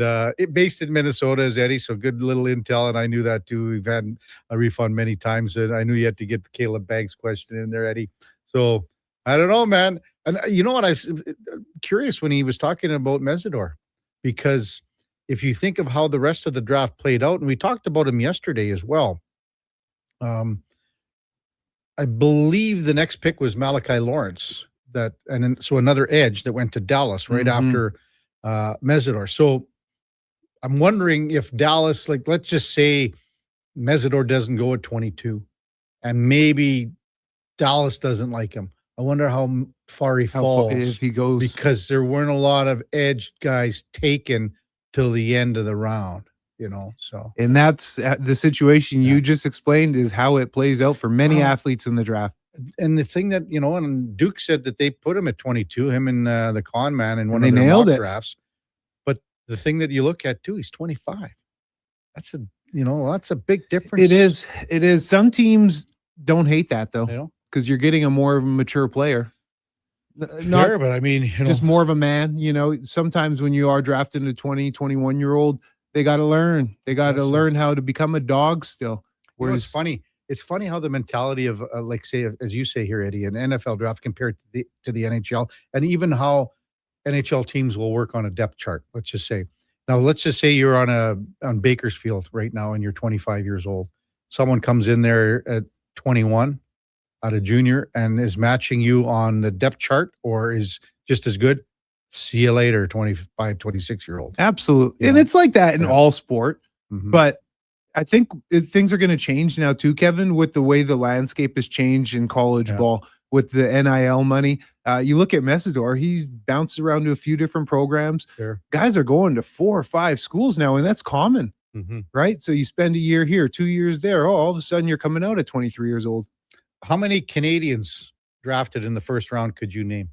based in Minnesota is Eddie, so good little intel, and I knew that too. We've had Arif on many times, and I knew you had to get the Caleb Banks question in there, Eddie. So I don't know, man. And you know what? I was curious when he was talking about Messidor, because if you think of how the rest of the draft played out, and we talked about him yesterday as well, I believe the next pick was Malachi Lawrence. So another edge that went to Dallas right after Mesidor. So I'm wondering if Dallas, like, let's just say Mesidor doesn't go at 22, and maybe Dallas doesn't like him. I wonder how far he falls if he goes, because there weren't a lot of edge guys taken till the end of the round, so. And that's the situation you just explained is how it plays out for many athletes in the draft. And the thing that, and Duke said that they put him at 22, him and the con man in one And of they their nailed mock it. drafts. But the thing that you look at too, he's 25. That's that's a big difference. It is. Some teams don't hate that though, because you're getting a more of a mature player. Sure, but I mean, just more of a man. Sometimes when you are drafting a 20, 21-year-old, they got to learn. They got to learn how to become a dog still. It's funny. It's funny how the mentality of, like, say, as you say here, Eddie, an NFL draft compared to the NHL, and even how NHL teams will work on a depth chart. Let's just say you're on Bakersfield right now, and you're 25 years old. Someone comes in there at 21, out of junior, and is matching you on the depth chart, or is just as good. See you later, 25, 26-year-old. Absolutely, and it's like that in all sport, but. I think things are going to change now too, Kevin, with the way the landscape has changed in college ball with the NIL money. You look at Mesidor, he's bounced around to a few different programs. Sure. Guys are going to 4 or 5 schools now, and that's common, right? So you spend a year here, 2 years there. Oh, all of a sudden you're coming out at 23 years old. How many Canadians drafted in the first round could you name?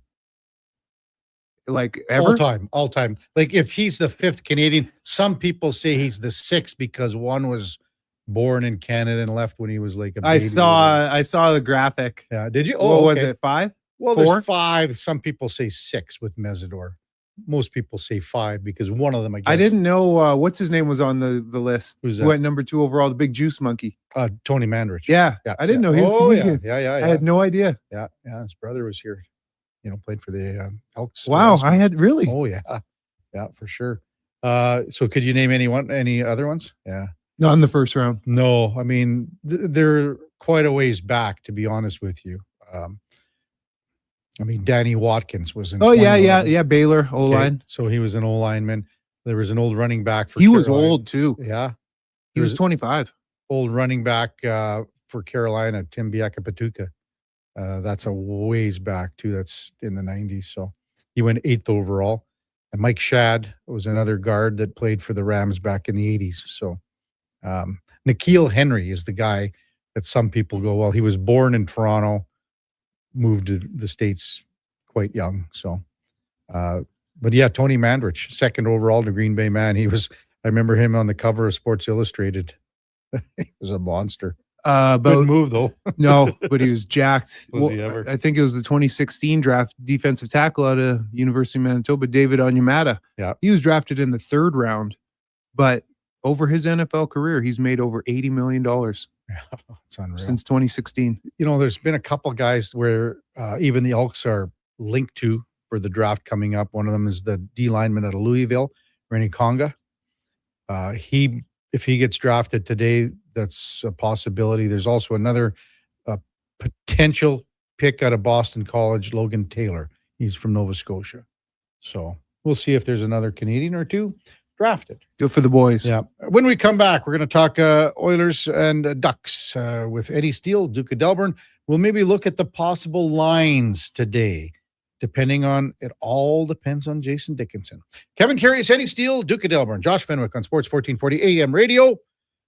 Like ever? All time. Like if he's the 5th Canadian, some people say he's the 6th because one was born in Canada and left when he was like a baby. I saw the graphic. Yeah, did you? What was it? 5? Well, 4? there's 5. Some people say 6 with Mesidor. Most people say 5 because one of them, I guess. I didn't know what's his name was on the list. Who's that? Who went number 2 overall, the big juice monkey. Tony Mandrich. Yeah. I didn't know he was Canadian. Yeah. I had no idea. Yeah. His brother was here. Played for the Elks. Wow, I had really. Oh yeah, for sure. So could you name any other ones? Yeah, not in the first round. No, I mean they're quite a ways back, to be honest with you. I mean Danny Watkins was in. Oh yeah, Baylor O-line. Okay. So he was an O-lineman. There was an old running back for. He was old too. Yeah, he was 25. Old running back for Carolina, Tim Biakapatuka. That's a ways back too. That's in the 90s. So he went 8th overall. And Mike Shad was another guard that played for the Rams back in the 80s. So N'Keal Henry is the guy that some people go, well, he was born in Toronto, moved to the States quite young. So, but yeah, Tony Mandrich, 2nd overall to Green Bay man. I remember him on the cover of Sports Illustrated. He was a monster. Couldn't move though. No, but he was jacked. Was he ever? I think it was the 2016 draft, defensive tackle out of University of Manitoba, David Onyemata. Yeah, he was drafted in the 3rd round, but over his NFL career, he's made over $80 million. Yeah, it's unreal. Since 2016. There's been a couple guys where even the Elks are linked to for the draft coming up. One of them is the D lineman out of Louisville, Rennie Conga. If he gets drafted today, that's a possibility. There's also another potential pick out of Boston College, Logan Taylor. He's from Nova Scotia. So we'll see if there's another Canadian or two drafted. Good for the boys. Yeah. When we come back, we're going to talk Oilers and Ducks with Eddie Steele, Duke of Delburne. We'll maybe look at the possible lines today. It all depends on Jason Dickinson. Kevin Karius, Eddie Steele, Duke of Delburne, Josh Fenwick on Sports 1440 AM radio.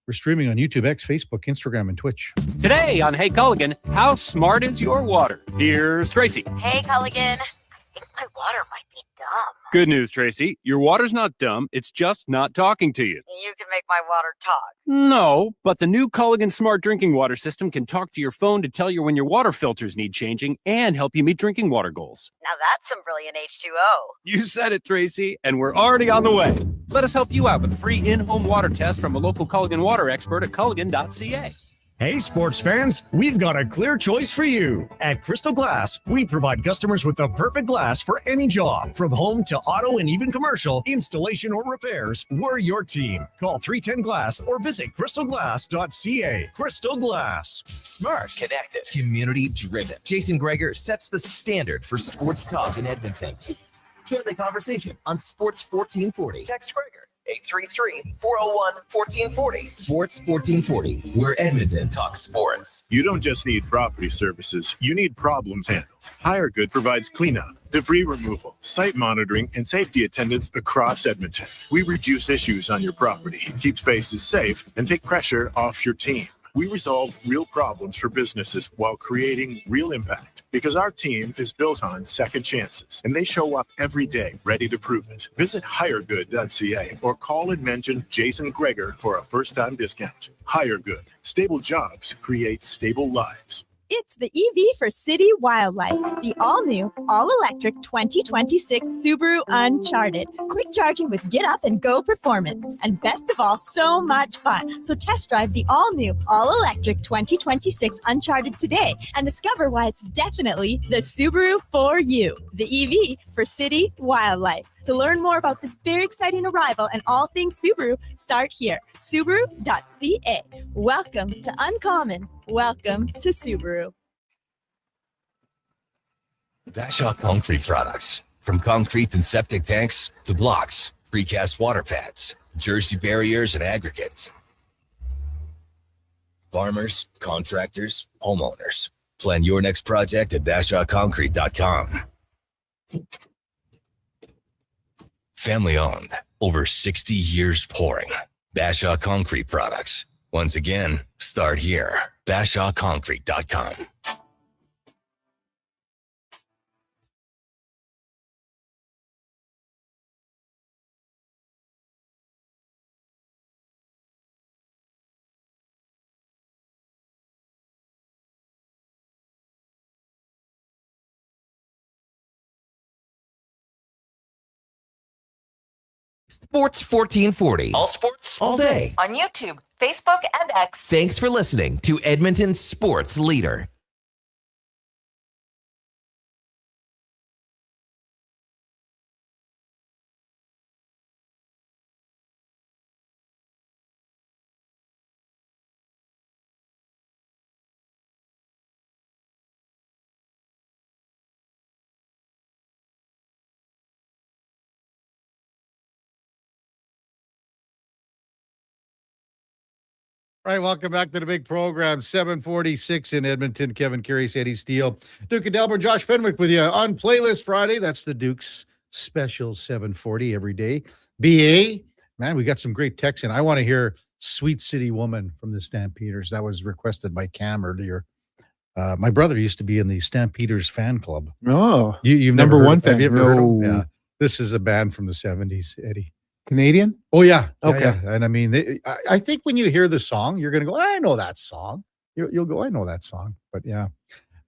We're streaming on YouTube, X, Facebook, Instagram, and Twitch. Today on Hey Culligan, how smart is your water? Here's Tracy. Hey, Culligan. I think my water might be dumb. Good news, Tracy. Your water's not dumb. It's just not talking to you. You can make my water talk. No, but the new Culligan Smart Drinking Water System can talk to your phone to tell you when your water filters need changing and help you meet drinking water goals. Now that's some brilliant H2O. You said it, Tracy, and we're already on the way. Let us help you out with a free in-home water test from a local Culligan water expert at culligan.ca. Hey, sports fans, we've got a clear choice for you. At Crystal Glass, we provide customers with the perfect glass for any job. From home to auto and even commercial, installation or repairs, we're your team. Call 310 Glass or visit crystalglass.ca. Crystal Glass. Smart, connected, community driven. Jason Greger sets the standard for sports talk in Edmonton. Join the conversation on Sports 1440. Text Greger 833-401-1440. Sports 1440, where Edmonton talks sports. You don't just need property services, you need problems handled. HireGood provides cleanup, debris removal, site monitoring, and safety attendance across Edmonton. We reduce issues on your property, keep spaces safe, and take pressure off your team. We resolve real problems for businesses while creating real impact, because our team is built on second chances, and they show up every day ready to prove it. Visit hiregood.ca or call and mention Jason Greger for a first-time discount. HireGood. Stable jobs create stable lives. It's the EV for City Wildlife, the all-new, all-electric 2026 Subaru Uncharted. Quick charging with get-up-and-go performance. And best of all, so much fun. So test drive the all-new, all-electric 2026 Uncharted today and discover why it's definitely the Subaru for you. The EV for City Wildlife. To learn more about this very exciting arrival and all things Subaru, start here. Subaru.ca. Welcome to Uncommon. Welcome to Subaru. Bashaw Concrete Products. From concrete and septic tanks to blocks, precast water pads, jersey barriers, and aggregates. Farmers, contractors, homeowners. Plan your next project at BashawConcrete.com. Family owned, over 60 years pouring. Bashaw Concrete Products. Once again, start here. BashawConcrete.com. Sports 1440. All sports, all day. On YouTube, Facebook, and X. Thanks for listening to Edmonton's sports leader. All right, welcome back to the big program. 746 in Edmonton. Kevin Karius, Eddie Steele, Duke of Delburne, Josh Fenwick with you on Playlist Friday. That's the Duke's special 740 every day. BA, man, we got some great texts in. I want to hear Sweet City Woman from the Stampeders. That was requested by Cam earlier. My brother used to be in the Stampeders fan club. Oh, you've number never one heard, have you fan. ever heard of No. them? Yeah. This is a band from the 70s, Eddie. Canadian? Oh, yeah. Okay. Yeah. And I mean, I think when you hear the song, you're going to go, I know that song. You'll go, I know that song. But yeah.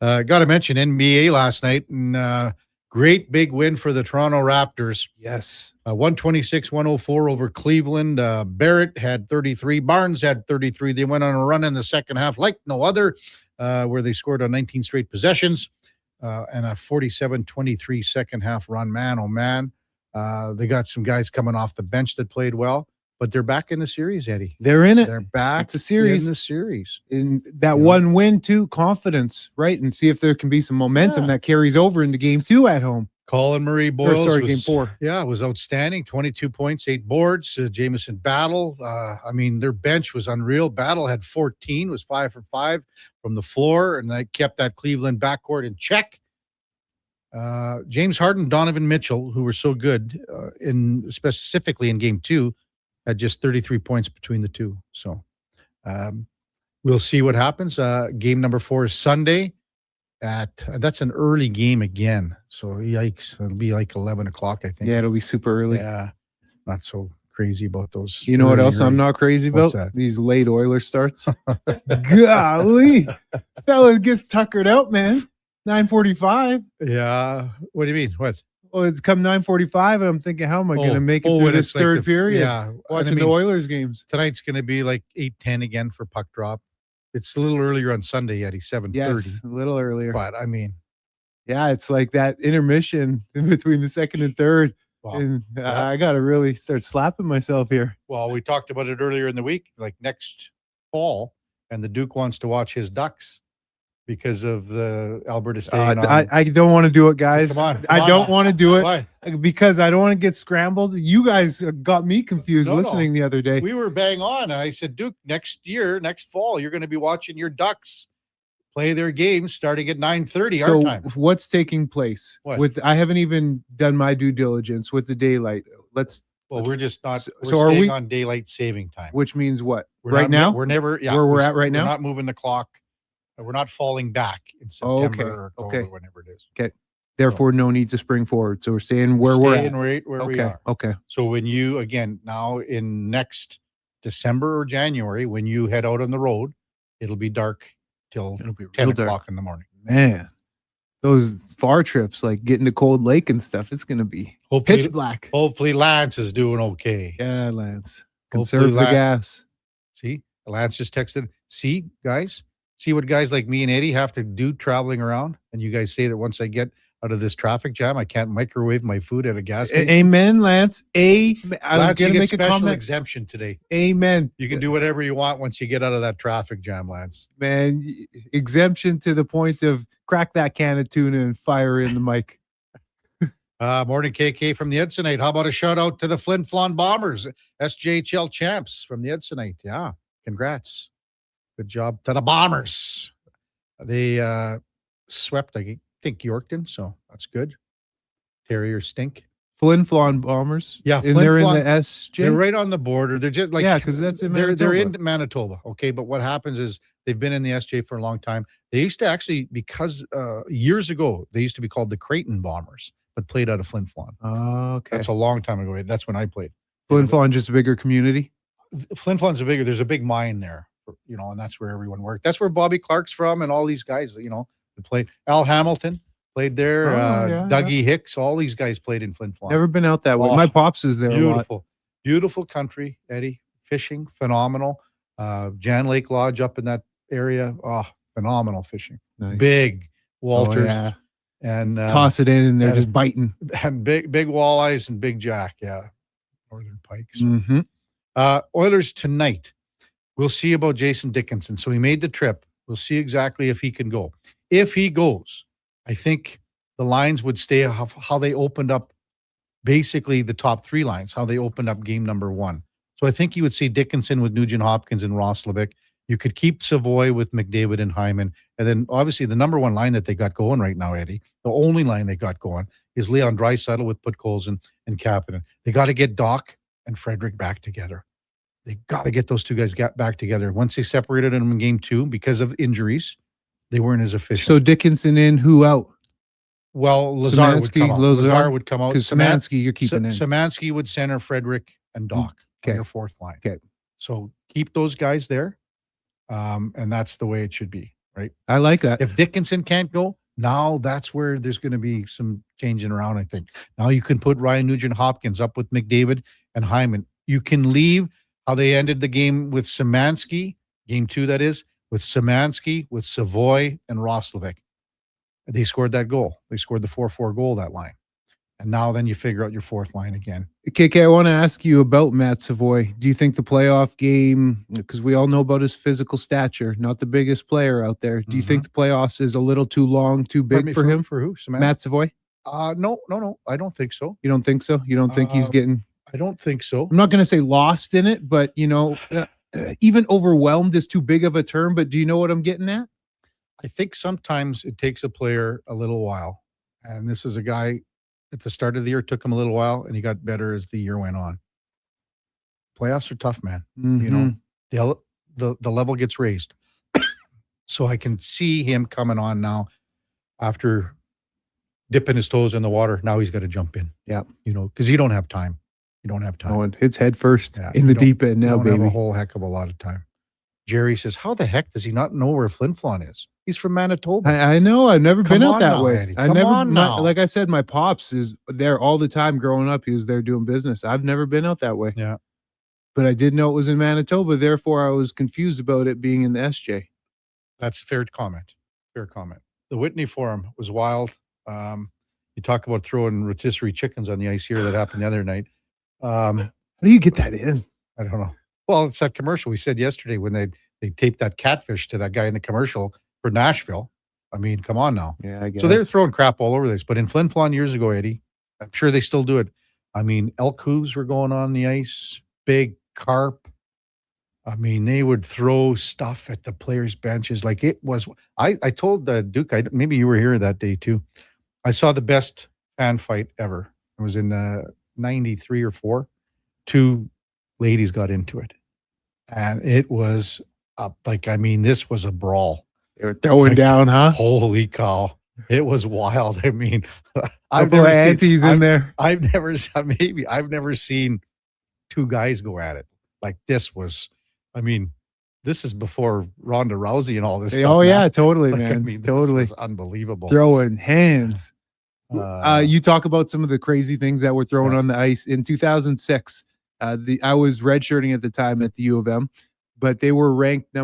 Got to mention NBA last night. And great big win for the Toronto Raptors. Yes. 126-104 over Cleveland. Barrett had 33. Barnes had 33. They went on a run in the second half like no other, where they scored on 19 straight possessions and a 47-23 second half run. Man, oh, man. They got some guys coming off the bench that played well, but they're back in the series, Eddie. They're in it. They're back It's a series. in the series. In that one win, too, confidence, right? And see if there can be some momentum that carries over into game 2 at home. Colin Murray Boyles. game 4. Yeah, it was outstanding. 22 points, 8 boards. Jamison Battle. I mean, their bench was unreal. Battle had 14, was 5 for 5 from the floor, and they kept that Cleveland backcourt in check. James Harden, Donovan Mitchell, who were so good specifically in game 2, had just 33 points between the two. So we'll see what happens. Game number 4 is Sunday that's an early game again. So yikes. It'll be like 11 o'clock, I think. Yeah, it'll be super early. Yeah. Not so crazy about those. You know what else early. I'm not crazy What's about? that? These late Oilers starts. Golly. Fella gets tuckered out, man. 9:45. Yeah. What do you mean? What? Well, it's come 9:45, and I'm thinking, how am I going to make it through when this it's like third period? Yeah. Watching I mean, the Oilers games. Tonight's going to be like 8-10 again for puck drop. It's a little earlier on Sunday, Eddie, 7:30. Yes, a little earlier. But I mean, yeah, it's like that intermission in between the second and third. Wow. And Yeah. I got to really start slapping myself here. well, we talked about it earlier in the week, like next fall, and the Duke wants to watch his Ducks because of the Alberta staying on. I don't want to do it, guys. Come on, I don't want to do it Why? because I don't want to get scrambled. You guys got me confused No, no. listening the other day. We were bang on, and I said, Duke, next fall, you're going to be watching your Ducks play their games starting at 9:30 our So time. what's taking place What? with? I haven't even done my due diligence with the daylight. Well, we're just not. So we're are staying we on daylight saving time. Which means what? We're Right not- now? we're never. Yeah, Where we're at right We're now? not moving the clock. We're not falling back in Oh, September okay. or October, Okay. whenever it is. Okay. Therefore, no need to spring forward. So we're staying where we're Staying at. right where we Okay. are. Okay. So when you again now in next December or January, when you head out on the road, it'll be dark till 10 real dark. o'clock in the morning. Man, those far trips, like getting to Cold Lake and stuff, it's gonna be pitch black. Hopefully Lance is doing okay. Yeah, Lance. Hopefully Conserve the Lance- gas. See, Lance just texted. See, guys, see what guys like me and Eddie have to do traveling around. And you guys say that once I get out of this traffic jam, I can't microwave my food at a gas station. Amen, Lance. I'm Lance, you gonna get make a special comment. exemption today. Amen. You can do whatever you want once you get out of that traffic jam, Lance. Man, exemption to the point of crack that can of tuna and fire in the mic. Morning, KK from the Edsonite. How about a shout out to the Flin Flon Bombers, SJHL champs from the Edsonite? Yeah, congrats. Good job to the Bombers. They swept, I think, Yorkton, so that's good. Terriers stink. Flin Flon Bombers. Yeah, and Flin they're Flon- in the SJ. They're right on the border. They're just like Yeah, 'cause that's in they're Manitoba. in Manitoba. Okay, but what happens is they've been in the SJ for a long time. They used to actually, because years ago, they used to be called the Creighton Bombers, but played out of Flin Flon. Oh, okay. That's a long time ago. That's when I played. Flin Flon, just a bigger community. Flin Flon's there's a big mine there, and that's where everyone worked. That's where Bobby Clark's from, and all these guys, that played. Al Hamilton played there. Oh, yeah, Dougie Hicks, all these guys played in Flin Flon. Never been out that way. Oh, My pops is there a lot. Beautiful, beautiful country, Eddie. Fishing, phenomenal. Jan Lake Lodge up in that area. Oh, phenomenal fishing. Nice. Big Walters. Oh, yeah. And Toss it in and they're and- just biting. and big walleyes and big jack. Yeah, northern pikes. Mm-hmm. Oilers tonight. We'll see about Jason Dickinson. So he made the trip. We'll see exactly if he can go. If he goes, I think the lines would stay how they opened up, basically the top three lines, how they opened up game number one. So I think you would see Dickinson with Nugent Hopkins and Roslovic. You could keep Savoy with McDavid and Hyman. And then obviously the number one line that they got going right now, Eddie, the only line they got going is Leon Draisaitl with Podkolzin and Kapanen. They got to get Doc and Frederick back together. They got to get those two guys back together. Once they separated them in game two because of injuries, they weren't as efficient. So Dickinson in, who out? Well, Lazar would come out. Lazar would come out. Because Szymanski, you're keeping in. Szymanski would center Frederick and Doc on your fourth line. Okay. So keep those guys there. And that's the way it should be, right? I like that. If Dickinson can't go, now that's where there's going to be some changing around, I think. Now you can put Ryan Nugent-Hopkins up with McDavid and Hyman. You can leave how they ended the game with Szymanski, game two, that is, with Szymanski, with Savoy, and Roslovic. They scored that goal. They scored the 4-4 goal, that line. And now then you figure out your fourth line again. KK, I want to ask you about Matt Savoy. Do you think the playoff game, because we all know about his physical stature, not the biggest player out there. Do you think the playoffs is a little too long, too big for him? For who? Matt Savoy? No. I don't think so. You don't think so? You don't think he's getting... I don't think so. I'm not going to say lost in it, but, even overwhelmed is too big of a term, but do you know what I'm getting at? I think sometimes it takes a player a little while. And this is a guy at the start of the year, took him a little while, and he got better as the year went on. Playoffs are tough, man. The level gets raised. So I can see him coming on now after dipping his toes in the water. Now he's got to jump in. Yeah. Because you don't have time. You don't have time. Oh, and it's head first Yeah, in you the don't- deep end you now, don't baby. have a whole heck of a lot of time. Jerry says, how the heck does he not know where Flin Flon is? He's from Manitoba. I know. I've never Come been out on that now, way. Eddie. I Come never, on now. like I said, my pops is there all the time growing up. He was there doing business. I've never been out that way. Yeah. But I did know it was in Manitoba. Therefore, I was confused about it being in the SJ. That's fair comment. Fair comment. The Whitney Forum was wild. You talk about throwing rotisserie chickens on the ice here. That happened the other night. How do you get that in? I don't know. Well, it's that commercial we said yesterday when they taped that catfish to that guy in the commercial for Nashville. I mean, come on now. Yeah, I guess. So they're throwing crap all over this. But in Flin Flon years ago, Eddie, I'm sure they still do it. I mean, elk hooves were going on the ice, big carp. I mean, they would throw stuff at the players' benches. Like it was, I told Duke, maybe you were here that day too. I saw the best fan fight ever. It was in 93 or 4. 2 ladies got into it. And it was this was a brawl. They were throwing down, huh? Holy cow. It was wild. I mean, I've never seen 2 guys go at it. Like this was, I mean, this is before Ronda Rousey and all this stuff. Oh, yeah, man. totally, Like, man. I mean, Totally. This was unbelievable. Throwing hands. You talk about some of the crazy things that were thrown on the ice. In 2006, I was redshirting at the time at the U of M, but they were ranked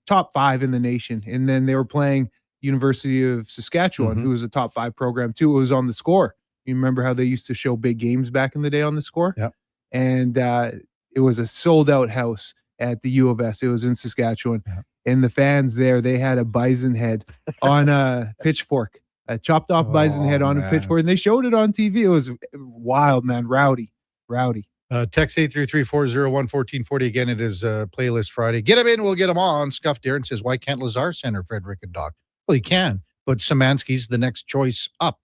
top 5 in the nation. And then they were playing University of Saskatchewan, who was a top 5 program too. It was on the Score. You remember how they used to show big games back in the day on the Score? Yeah. And it was a sold out house at the U of S. It was in Saskatchewan. Yeah. And the fans there, they had a bison head on a pitchfork, a chopped off bison head on a pitchfork. And they showed it on TV. It was wild, man. Rowdy. Text 833-401-1440. Again, it is Playlist Friday. Get them in, we'll get them on. Scuff Darren says, why can't Lazar center Frederick and Doc? Well, he can, but Szymanski's the next choice up.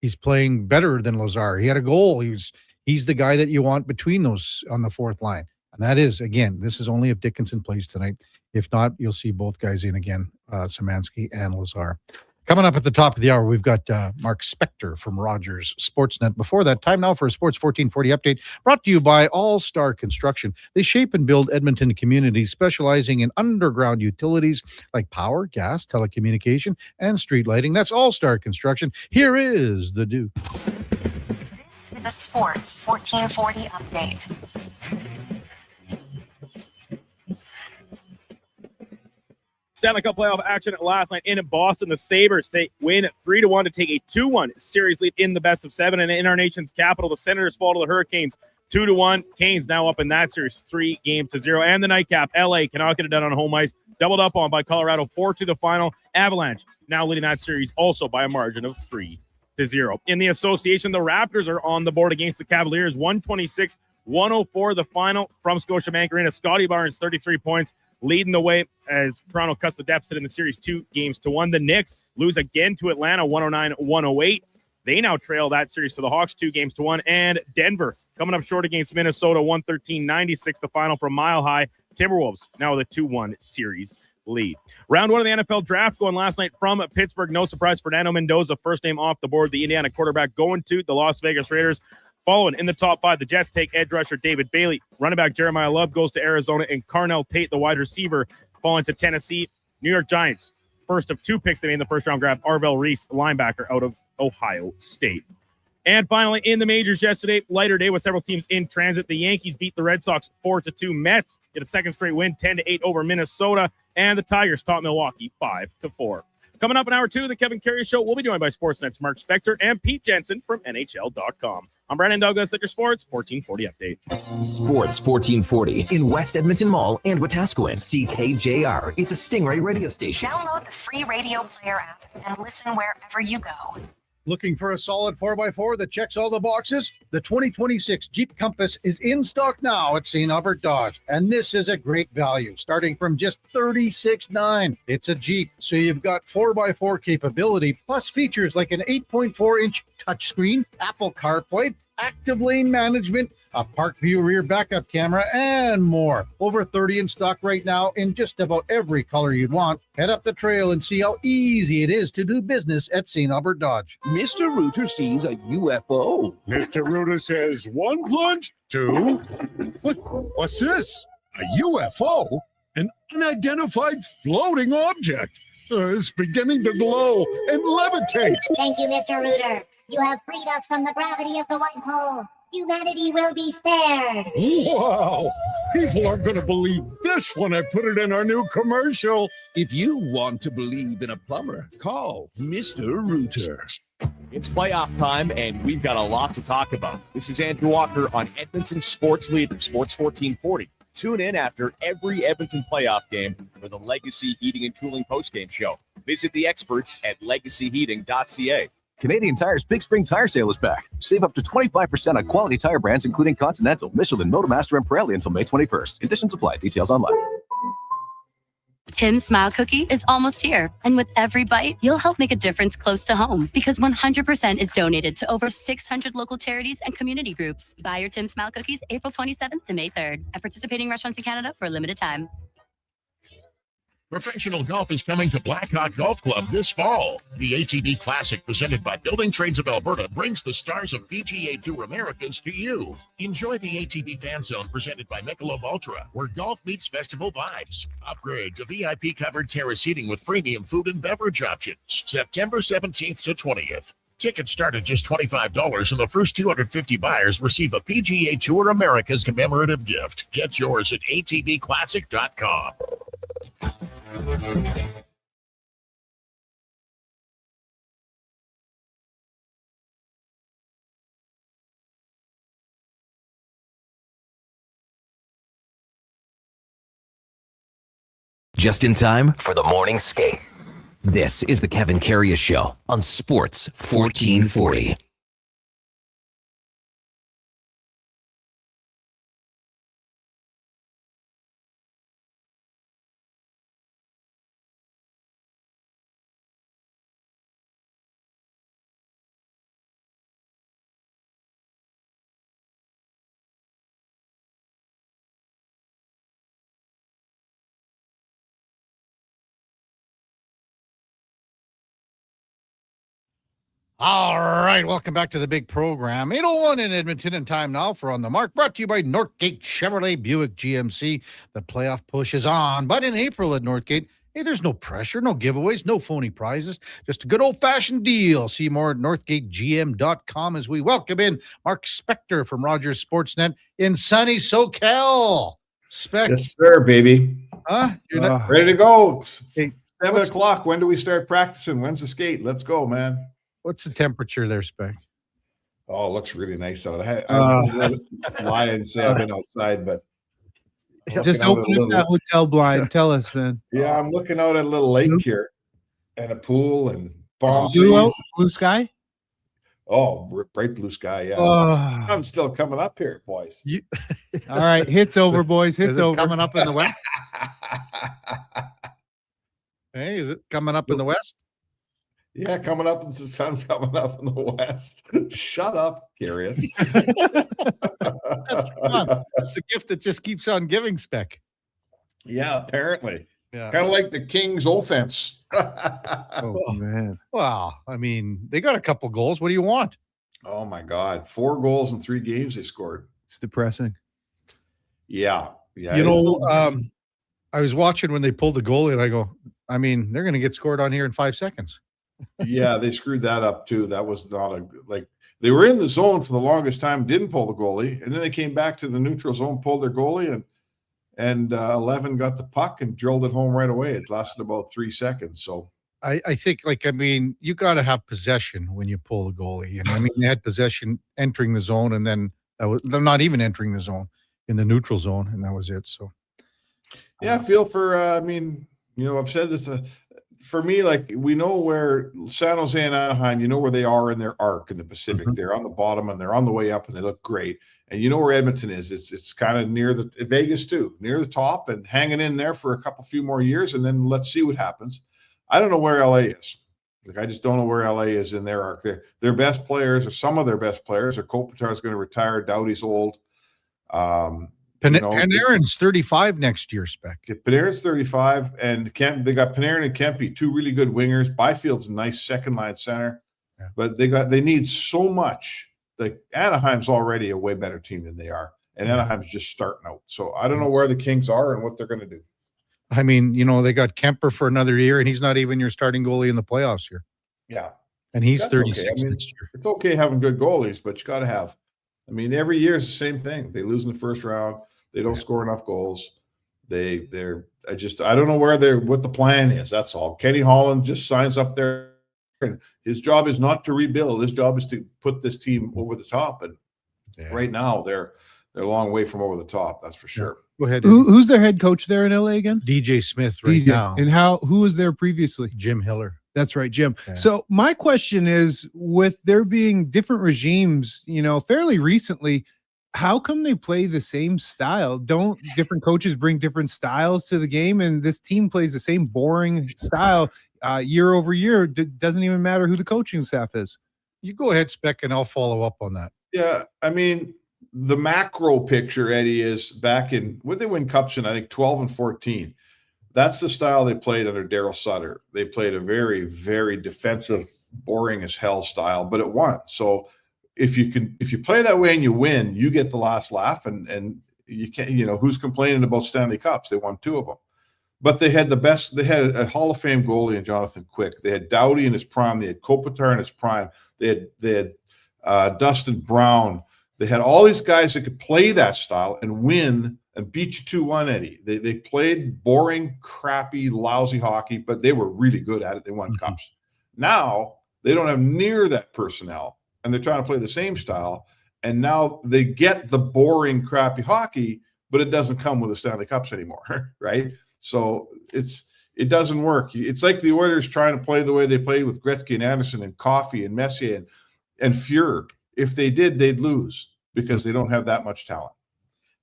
He's playing better than Lazar. He had a goal. He's the guy that you want between those on the fourth line. And that is, again, this is only if Dickinson plays tonight. If not, you'll see both guys in again, Szymanski and Lazar. Coming up at the top of the hour, we've got Mark Spector from Rogers Sportsnet. Before that, time now for a Sports 1440 update brought to you by All Star Construction. They shape and build Edmonton communities, specializing in underground utilities like power, gas, telecommunication, and street lighting. That's All Star Construction. Here is the Duke. This is a Sports 1440 update. Stanley Cup playoff action last night in Boston. The Sabres win 3-1 to take a 2-1 series lead in the best of 7. And in our nation's capital, the Senators fall to the Hurricanes 2-1. Canes now up in that series 3-0. And the nightcap, LA cannot get it done on home ice. Doubled up on by Colorado 4-2 the final. Avalanche now leading that series also by a margin of 3-0. In the association, the Raptors are on the board against the Cavaliers 126-104 the final from Scotiabank Arena. Scotty Barnes 33 points. Leading the way as Toronto cuts the deficit in the series 2-1. The Knicks lose again to Atlanta 109-108. They now trail that series to the Hawks 2-1. And Denver coming up short against Minnesota 113-96 the final from Mile High. Timberwolves now with a 2-1 series lead. Round 1 of the NFL draft going last night from Pittsburgh. No surprise, Fernando Mendoza, first name off the board. The Indiana quarterback going to the Las Vegas Raiders. Following in the top 5, the Jets take edge rusher David Bailey. Running back Jeremiah Love goes to Arizona, and Carnell Tate, the wide receiver, falling to Tennessee. New York Giants, first of 2 picks they made in the first round, grab Arvell Reese, linebacker out of Ohio State. And finally, in the majors yesterday, lighter day with several teams in transit. The Yankees beat the Red Sox 4-2. Mets get a second straight win, 10-8 over Minnesota. And the Tigers top Milwaukee 5-4. Coming up in hour 2 of the Kevin Karius Show, we'll be joined by Sportsnet's Mark Spector and Pete Jensen from NHL.com. I'm Brandon Douglas at your Sports 1440 update. Sports 1440 in West Edmonton Mall and Wetaskiwin. CKJR is a Stingray radio station. Download the free radio player app and listen wherever you go. Looking for a solid 4x4 that checks all the boxes? The 2026 Jeep Compass is in stock now at St. Albert Dodge, and this is a great value, starting from just $36,900. It's a Jeep, so you've got 4x4 capability, plus features like an 8.4-inch touchscreen, Apple CarPlay, active lane management, a park view rear backup camera, and more. Over 30 in stock right now in just about every color you'd want. Head up the trail and see how easy it is to do business at St. Albert Dodge. Mr. Rooter sees a UFO. Mr. Rooter says 1 plunge, 2. What's this? A UFO? An unidentified floating object. It's beginning to glow and levitate. Thank you, Mr. Rooter. You have freed us from the gravity of the white hole. Humanity will be spared. Wow! People aren't going to believe this when I put it in our new commercial. If you want to believe in a plumber, call Mr. Rooter. It's playoff time, and we've got a lot to talk about. This is Andrew Walker on Edmonton Sports Leader, Sports 1440. Tune in after every Edmonton playoff game for the Legacy Heating and Cooling postgame show. Visit the experts at legacyheating.ca. Canadian Tire's Big Spring Tire Sale is back. Save up to 25% on quality tire brands, including Continental, Michelin, Motomaster, and Pirelli until May 21st. Conditions apply. Details online. Tim's Smile Cookie is almost here. And with every bite, you'll help make a difference close to home because 100% is donated to over 600 local charities and community groups. Buy your Tim's Smile Cookies April 27th to May 3rd at participating restaurants in Canada for a limited time. Professional golf is coming to Blackhawk Golf Club this fall. The ATB Classic, presented by Building Trades of Alberta, brings the stars of PGA Tour Americas to you. Enjoy the ATB Fan Zone, presented by Michelob Ultra, where golf meets festival vibes. Upgrade to VIP-covered terrace seating with premium food and beverage options. September 17th to 20th. Tickets start at just $25, and the first 250 buyers receive a PGA Tour Americas commemorative gift. Get yours at atbclassic.com. Just in time for the morning skate. This is the Kevin Karius Show on Sports 1440. All right, welcome back to the big program. 8:01 in Edmonton, and time now for On the Mark, brought to you by Northgate Chevrolet Buick GMC. The playoff push is on, but in April at Northgate, hey, there's no pressure, no giveaways, no phony prizes, just a good old-fashioned deal. See more at northgategm.com as we welcome in Mark Spector from Rogers Sportsnet in sunny SoCal. Spec. Yes, sir, baby. Huh? You're not Ready to go. Hey, 7 o'clock. When do we start practicing? When's the skate? Let's go, man. What's the temperature there, Spec? Oh, it looks really nice out. I lie and say I've been outside, but Just open up that hotel blind. Tell us, man. yeah, I'm looking out at a little lake here and a pool and palm Blue trees. sky? Oh, bright blue sky. Yeah, Oh. sun's still coming up here, boys. All right, hits over, boys. Hits Is it over. coming up in the west? Hey, is it coming up in the west? Yeah, coming up. The sun's coming up in the west. Shut up, Karius. That's fun. That's the gift that just keeps on giving, Spec. Yeah, apparently. Yeah. Kind of like the Kings' offense. Oh, man. Well, I mean, they got a couple goals. What do you want? Oh, my God. 4 goals in 3 games they scored. It's depressing. Yeah. Yeah. You know, I was watching when they pulled the goalie, and I go, I mean, they're going to get scored on here in 5 seconds. Yeah, they screwed that up too. That was not they were in the zone for the longest time, didn't pull the goalie, and then they came back to the neutral zone, pulled their goalie, and 11 got the puck and drilled it home right away. It lasted about 3 seconds. So I think, you got to have possession when you pull the goalie. And I mean, they had possession entering the zone, and then they're not even entering the zone in the neutral zone, and that was it. So, yeah, I feel for, I've said this, for me, we know where San Jose and Anaheim, you know where they are in their arc in the Pacific. Mm-hmm. They're on the bottom and they're on the way up and they look great. And you know where Edmonton is. It's kind of near Vegas too, near the top and hanging in there for a few more years. And then let's see what happens. I don't know where LA is. I just don't know where LA is in their arc. Their best players, or some of their best players, or Kopitar is going to retire. Doughty's old. Panarin's 35 next year, Spec. Panarin's 35, and they got Panarin and Kempy, 2 really good wingers. Byfield's a nice second line center, but they need so much. Like Anaheim's already a way better team than they are, and Anaheim's just starting out. So I don't know where the Kings are and what they're going to do. I mean, they got Kemper for another year, and he's not even your starting goalie in the playoffs here. Yeah, and he's that's 36 okay. next year. It's okay having good goalies, but you got to have I mean, every year is the same thing. They lose in the first round. They don't score enough goals. I don't know what the plan is. That's all. Kenny Holland just signs up there. And his job is not to rebuild. His job is to put this team over the top. And right now they're a long way from over the top. That's for sure. Go ahead. Who's their head coach there in LA again? DJ Smith now. And who was there previously? Jim Hiller. That's right, Jim. Yeah. So my question is, with there being different regimes, fairly recently, how come they play the same style? Don't different coaches bring different styles to the game? And this team plays the same boring style year over year. Doesn't even matter who the coaching staff is. You go ahead, Spec, and I'll follow up on that. Yeah, I mean, the macro picture, Eddie, is back in when they win cups in, I think, 12 and 14. That's the style they played under Daryl Sutter. They played a very, very defensive, boring as hell style, but it won. So if you play that way and you win, you get the last laugh, and you can't, who's complaining about Stanley Cups? They won 2 of them. But they had they had a Hall of Fame goalie in Jonathan Quick. They had Doughty in his prime. They had Kopitar in his prime. They had Dustin Brown. They had all these guys that could play that style and win and beat you 2-1, Eddie. They played boring, crappy, lousy hockey, but they were really good at it. They won cups. Now they don't have near that personnel, and they're trying to play the same style. And now they get the boring, crappy hockey, but it doesn't come with the Stanley Cups anymore, right? So it doesn't work. It's like the Oilers trying to play the way they played with Gretzky and Anderson and Coffey and Messier and Fuhr. If they did, they'd lose because they don't have that much talent.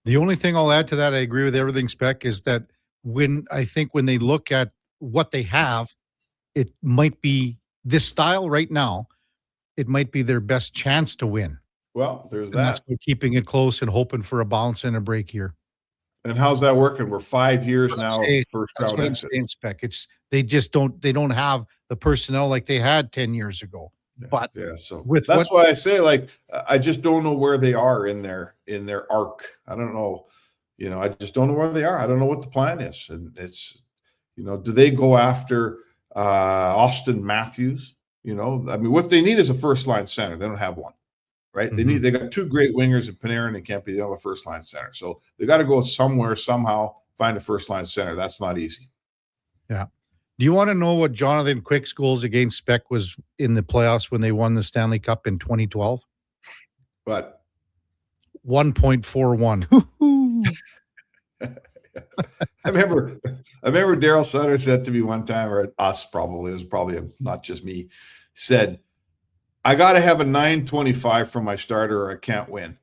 The only thing I'll add to that, I agree with everything, Spec, is that when they look at what they have, it might be this style right now, it might be their best chance to win. Well, there's and that's by keeping it close and hoping for a bounce and a break here. And how's that working? We're 5 years now. First That's round what I'm exit. saying, Spec. They don't have the personnel like they had 10 years ago. But so that's why I say, like, I just don't know where they are in their arc. I don't know. I just don't know where they are. I don't know what the plan is. And it's, do they go after Austin Matthews? I mean, what they need is a first line center. They don't have one, right? They got 2 great wingers in Panarin and Kempe. They don't have a first line center. So they got to go somewhere, somehow find a first line center. That's not easy. Yeah. Do you want to know what Jonathan Quick's goals against Spec was in the playoffs when they won the Stanley Cup in 2012? What? 1.41. I remember Daryl Sutter said to me one time, or us probably, it was probably not just me, said, I got to have a 925 from my starter or I can't win.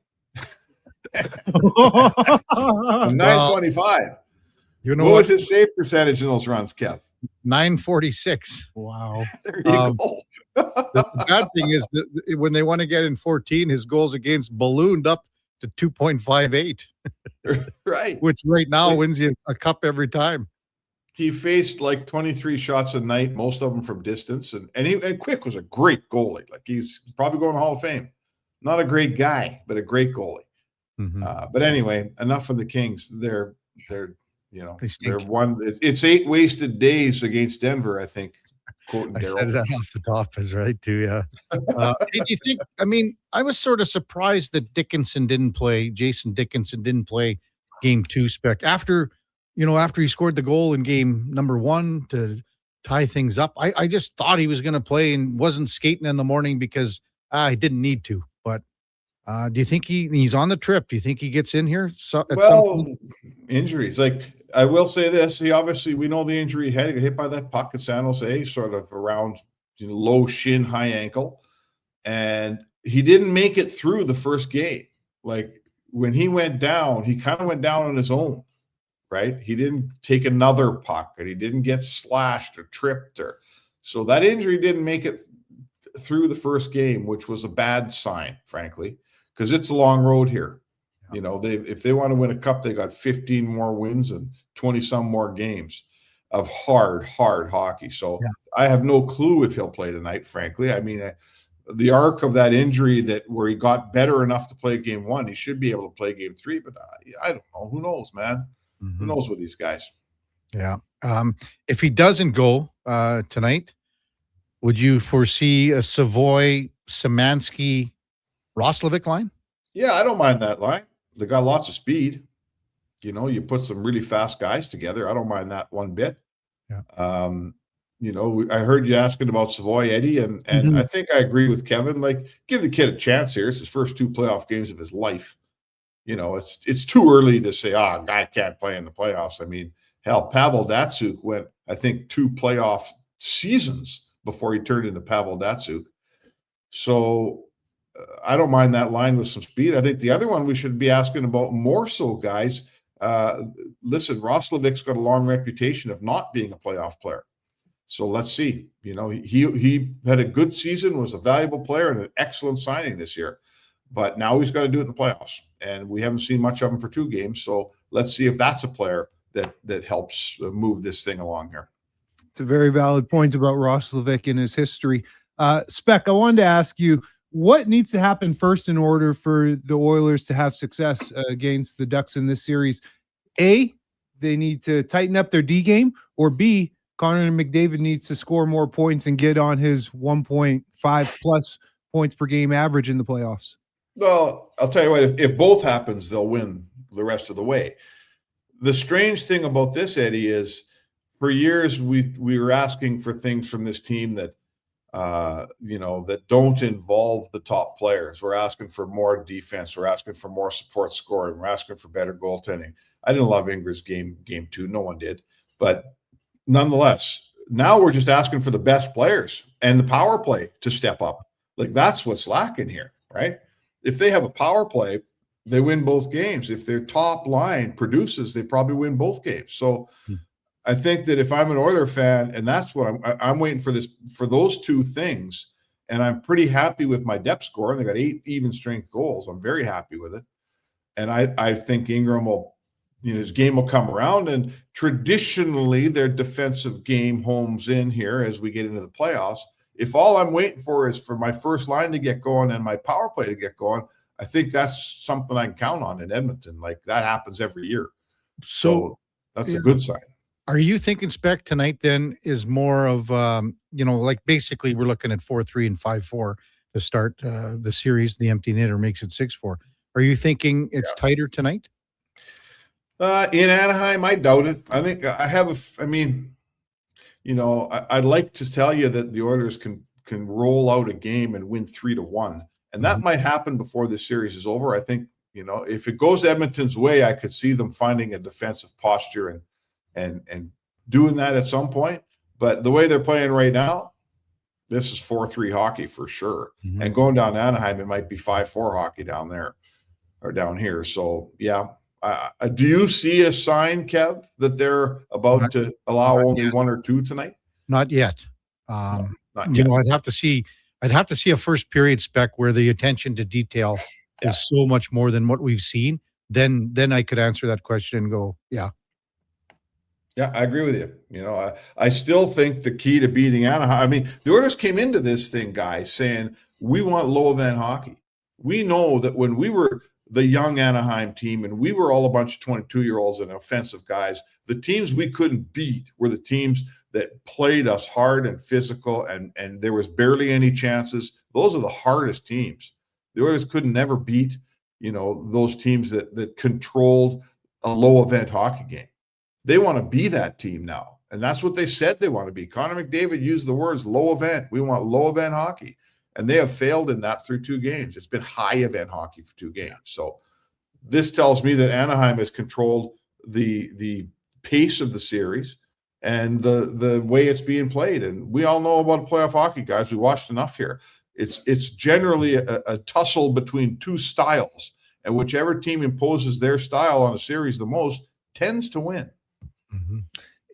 925. You know what was his save percentage in those runs, Kev? 946. Wow. There you go. The bad thing is that when they won again in 14, his goals against ballooned up to 2.58. Right. Which right now wins you a cup every time. He faced like 23 shots a night, most of them from distance. And Quick was a great goalie. Like, he's probably going to Hall of Fame. Not a great guy, but a great goalie. But anyway, enough of the Kings. They're one. It's 8 wasted days against Denver, I think. I said that off the top is right too. Yeah. Do you think? I mean, I was sort of surprised that Jason Dickinson didn't play game 2, Spec, after he scored the goal in game number 1 to tie things up. I just thought he was going to play and wasn't skating in the morning because he didn't need to. But do you think he's on the trip? Do you think he gets in here? Injuries. Like, I will say this: we know the injury he had. He got hit by that puck at San Jose, sort of around low shin, high ankle, and he didn't make it through the first game. Like, when he went down, he kind of went down on his own, right? He didn't take another puck, and he didn't get slashed or tripped, so that injury didn't make it through the first game, which was a bad sign, frankly, because it's a long road here. If they want to win a cup, they got 15 more wins and 20 some more games of hard hockey. So I have no clue if he'll play tonight, frankly. I mean, the arc of that injury where he got better enough to play game 1, he should be able to play game 3, but I don't know. Who knows, man? Who knows with these guys? Yeah. If he doesn't go tonight, would you foresee a Savoy, Szymanski, Roslovic line? Yeah, I don't mind that line. They got lots of speed. You put some really fast guys together. I don't mind that one bit. Yeah. I heard you asking about Savoy Eddie, and I think I agree with Kevin. Like, give the kid a chance here. It's his first 2 playoff games of his life. It's too early to say, guy can't play in the playoffs. I mean, hell, Pavel Datsyuk went, I think, 2 playoff seasons before he turned into Pavel Datsyuk. So I don't mind that line with some speed. I think the other one we should be asking about more so, guys. Listen, Roslovic's got a long reputation of not being a playoff player. So let's see. He had a good season, was a valuable player, and an excellent signing this year. But now he's got to do it in the playoffs. And we haven't seen much of him for 2 games. So let's see if that's a player that helps move this thing along here. It's a very valid point about Roslovic and his history. Spec, I wanted to ask you, what needs to happen first in order for the Oilers to have success against the Ducks in this series? A, they need to tighten up their D game, or B, Connor McDavid needs to score more points and get on his 1.5 plus points per game average in the playoffs. Well, I'll tell you what, if both happens, they'll win the rest of the way. The strange thing about this, Eddie, is for years we were asking for things from this team that that don't involve the top players. We're asking for more defense. We're asking for more support scoring. We're asking for better goaltending. I didn't love Ingram's game 2. No one did. But nonetheless, now we're just asking for the best players and the power play to step up. Like, that's what's lacking here, right? If they have a power play, they win both games. If their top line produces, they probably win both games. So I think that if I'm an Oiler fan, and that's what I'm waiting for those 2 things, and I'm pretty happy with my depth score, and they got 8 even strength goals. I'm very happy with it. And I think Ingram will, his game will come around, and traditionally their defensive game homes in here as we get into the playoffs. If all I'm waiting for is for my first line to get going and my power play to get going, I think that's something I can count on in Edmonton. Like, that happens every year. So that's a good sign. Are you thinking, Spec, tonight then is more of, like basically we're looking at 4-3 and 5-4 to start the series. The empty netter makes it 6-4. Are you thinking it's tighter tonight? In Anaheim, I doubt it. I think I'd like to tell you that the Oilers can roll out a game and win 3-1. And that might happen before this series is over. I think, if it goes Edmonton's way, I could see them finding a defensive posture and doing that at some point. But the way they're playing right now, this is 4-3 hockey for sure. And going down to Anaheim, it might be 5-4 hockey down there or down here. So, yeah. Do you see a sign, Kev, that they're about to allow only yet. 1 or 2 tonight? Not yet. Not yet. I'd have to see a first period, Spec, where the attention to detail is so much more than what we've seen. Then I could answer that question and go, yeah. Yeah, I agree with you. I still think the key to beating Anaheim, I mean, the Oilers came into this thing, guys, saying we want low event hockey. We know that when we were the young Anaheim team and we were all a bunch of 22-year-olds and offensive guys, the teams we couldn't beat were the teams that played us hard and physical, and there was barely any chances. Those are the hardest teams. The Oilers could never beat, those teams that controlled a low event hockey game. They want to be that team now. And that's what they said they want to be. Connor McDavid used the words low event. We want low event hockey. And they have failed in that through 2 games. It's been high event hockey for 2 games. So this tells me that Anaheim has controlled the pace of the series and the way it's being played. And we all know about playoff hockey, guys. We watched enough here. It's generally a tussle between 2 styles. And whichever team imposes their style on a series the most tends to win.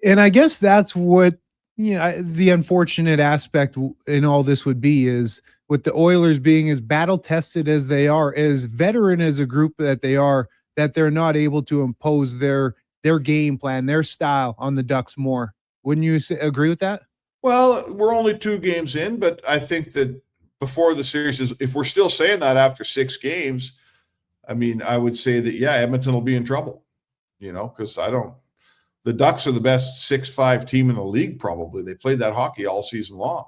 And I guess that's what, the unfortunate aspect in all this would be, is with the Oilers being as battle tested as they are, as veteran as a group that they are, that they're not able to impose their game plan, their style on the Ducks more. Wouldn't you agree with that? Well, we're only 2 games in, but I think that before the series if we're still saying that after 6 games, I mean, I would say that, Edmonton will be in trouble, because the Ducks are the best 6-5 team in the league, probably. They played that hockey all season long.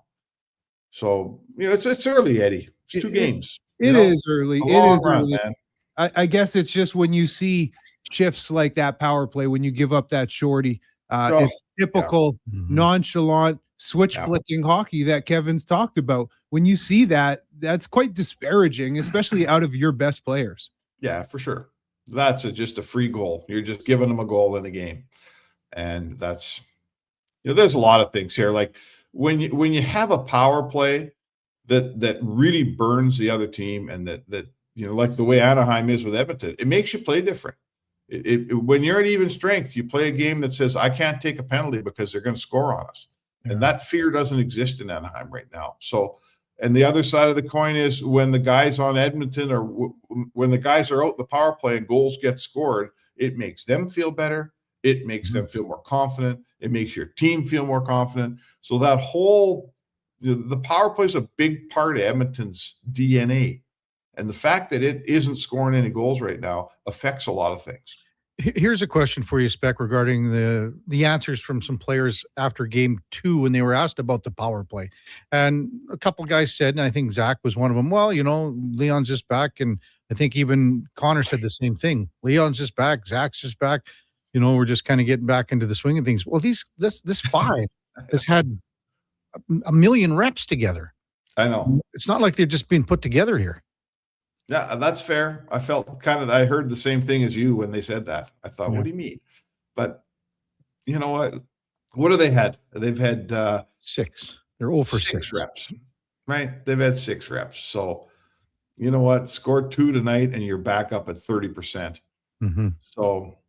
So, it's early, Eddie. It's 2 games. It is early. A It long is run, early. man. I guess it's just when you see shifts like that power play, when you give up that shorty, it's typical nonchalant switch flicking hockey that Kevin's talked about. When you see that, that's quite disparaging, especially out of your best players. Yeah, for sure. That's just a free goal. You're just giving them a goal in the game. And that's, there's a lot of things here. Like when you have a power play that really burns the other team, and that like the way Anaheim is with Edmonton, it makes you play different. When you're at even strength, you play a game that says, I can't take a penalty because they're going to score on us. Yeah. And that fear doesn't exist in Anaheim right now. So, and the other side of the coin is when the guys on Edmonton, or when the guys are out in the power play and goals get scored, it makes them feel better. It makes them feel more confident. It makes your team feel more confident. So that whole, the power play is a big part of Edmonton's DNA. And the fact that it isn't scoring any goals right now affects a lot of things. Here's a question for you, Spec, regarding the answers from some players after game 2 when they were asked about the power play. And a couple guys said, and I think Zach was one of them, well, Leon's just back. And I think even Connor said the same thing. Leon's just back. Zach's just back. We're just kind of getting back into the swing of things. Well, this 5 has had a million reps together. I know. It's not like they're just being put together here. Yeah, that's fair. I felt I heard the same thing as you when they said that. I thought, what do you mean? But you know what? What have they had? They've had 6. They're 0 for 6 reps, right? They've had 6 reps. So you know what? Score 2 tonight and you're back up at 30%. Mm-hmm. So,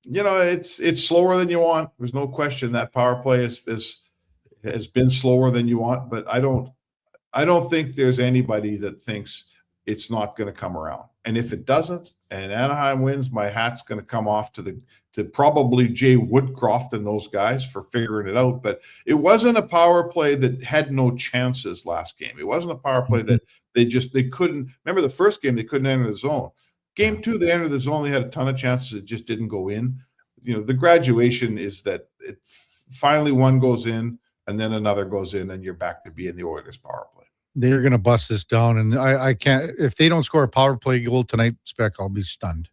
it's slower than you want. There's no question that power play has been slower than you want, but I don't think there's anybody that thinks it's not going to come around. And if it doesn't, and Anaheim wins, my hat's going to come off to probably Jay Woodcroft and those guys for figuring it out. But it wasn't a power play that had no chances last game. It wasn't a power play that they couldn't. Remember the first game, they couldn't enter the zone. Game 2, they entered the zone. They had a ton of chances. It just didn't go in. The graduation is that finally one goes in and then another goes in, and you're back to being the Oilers power play. They're going to bust this down, and I can't. If they don't score a power play goal tonight, Spec, I'll be stunned.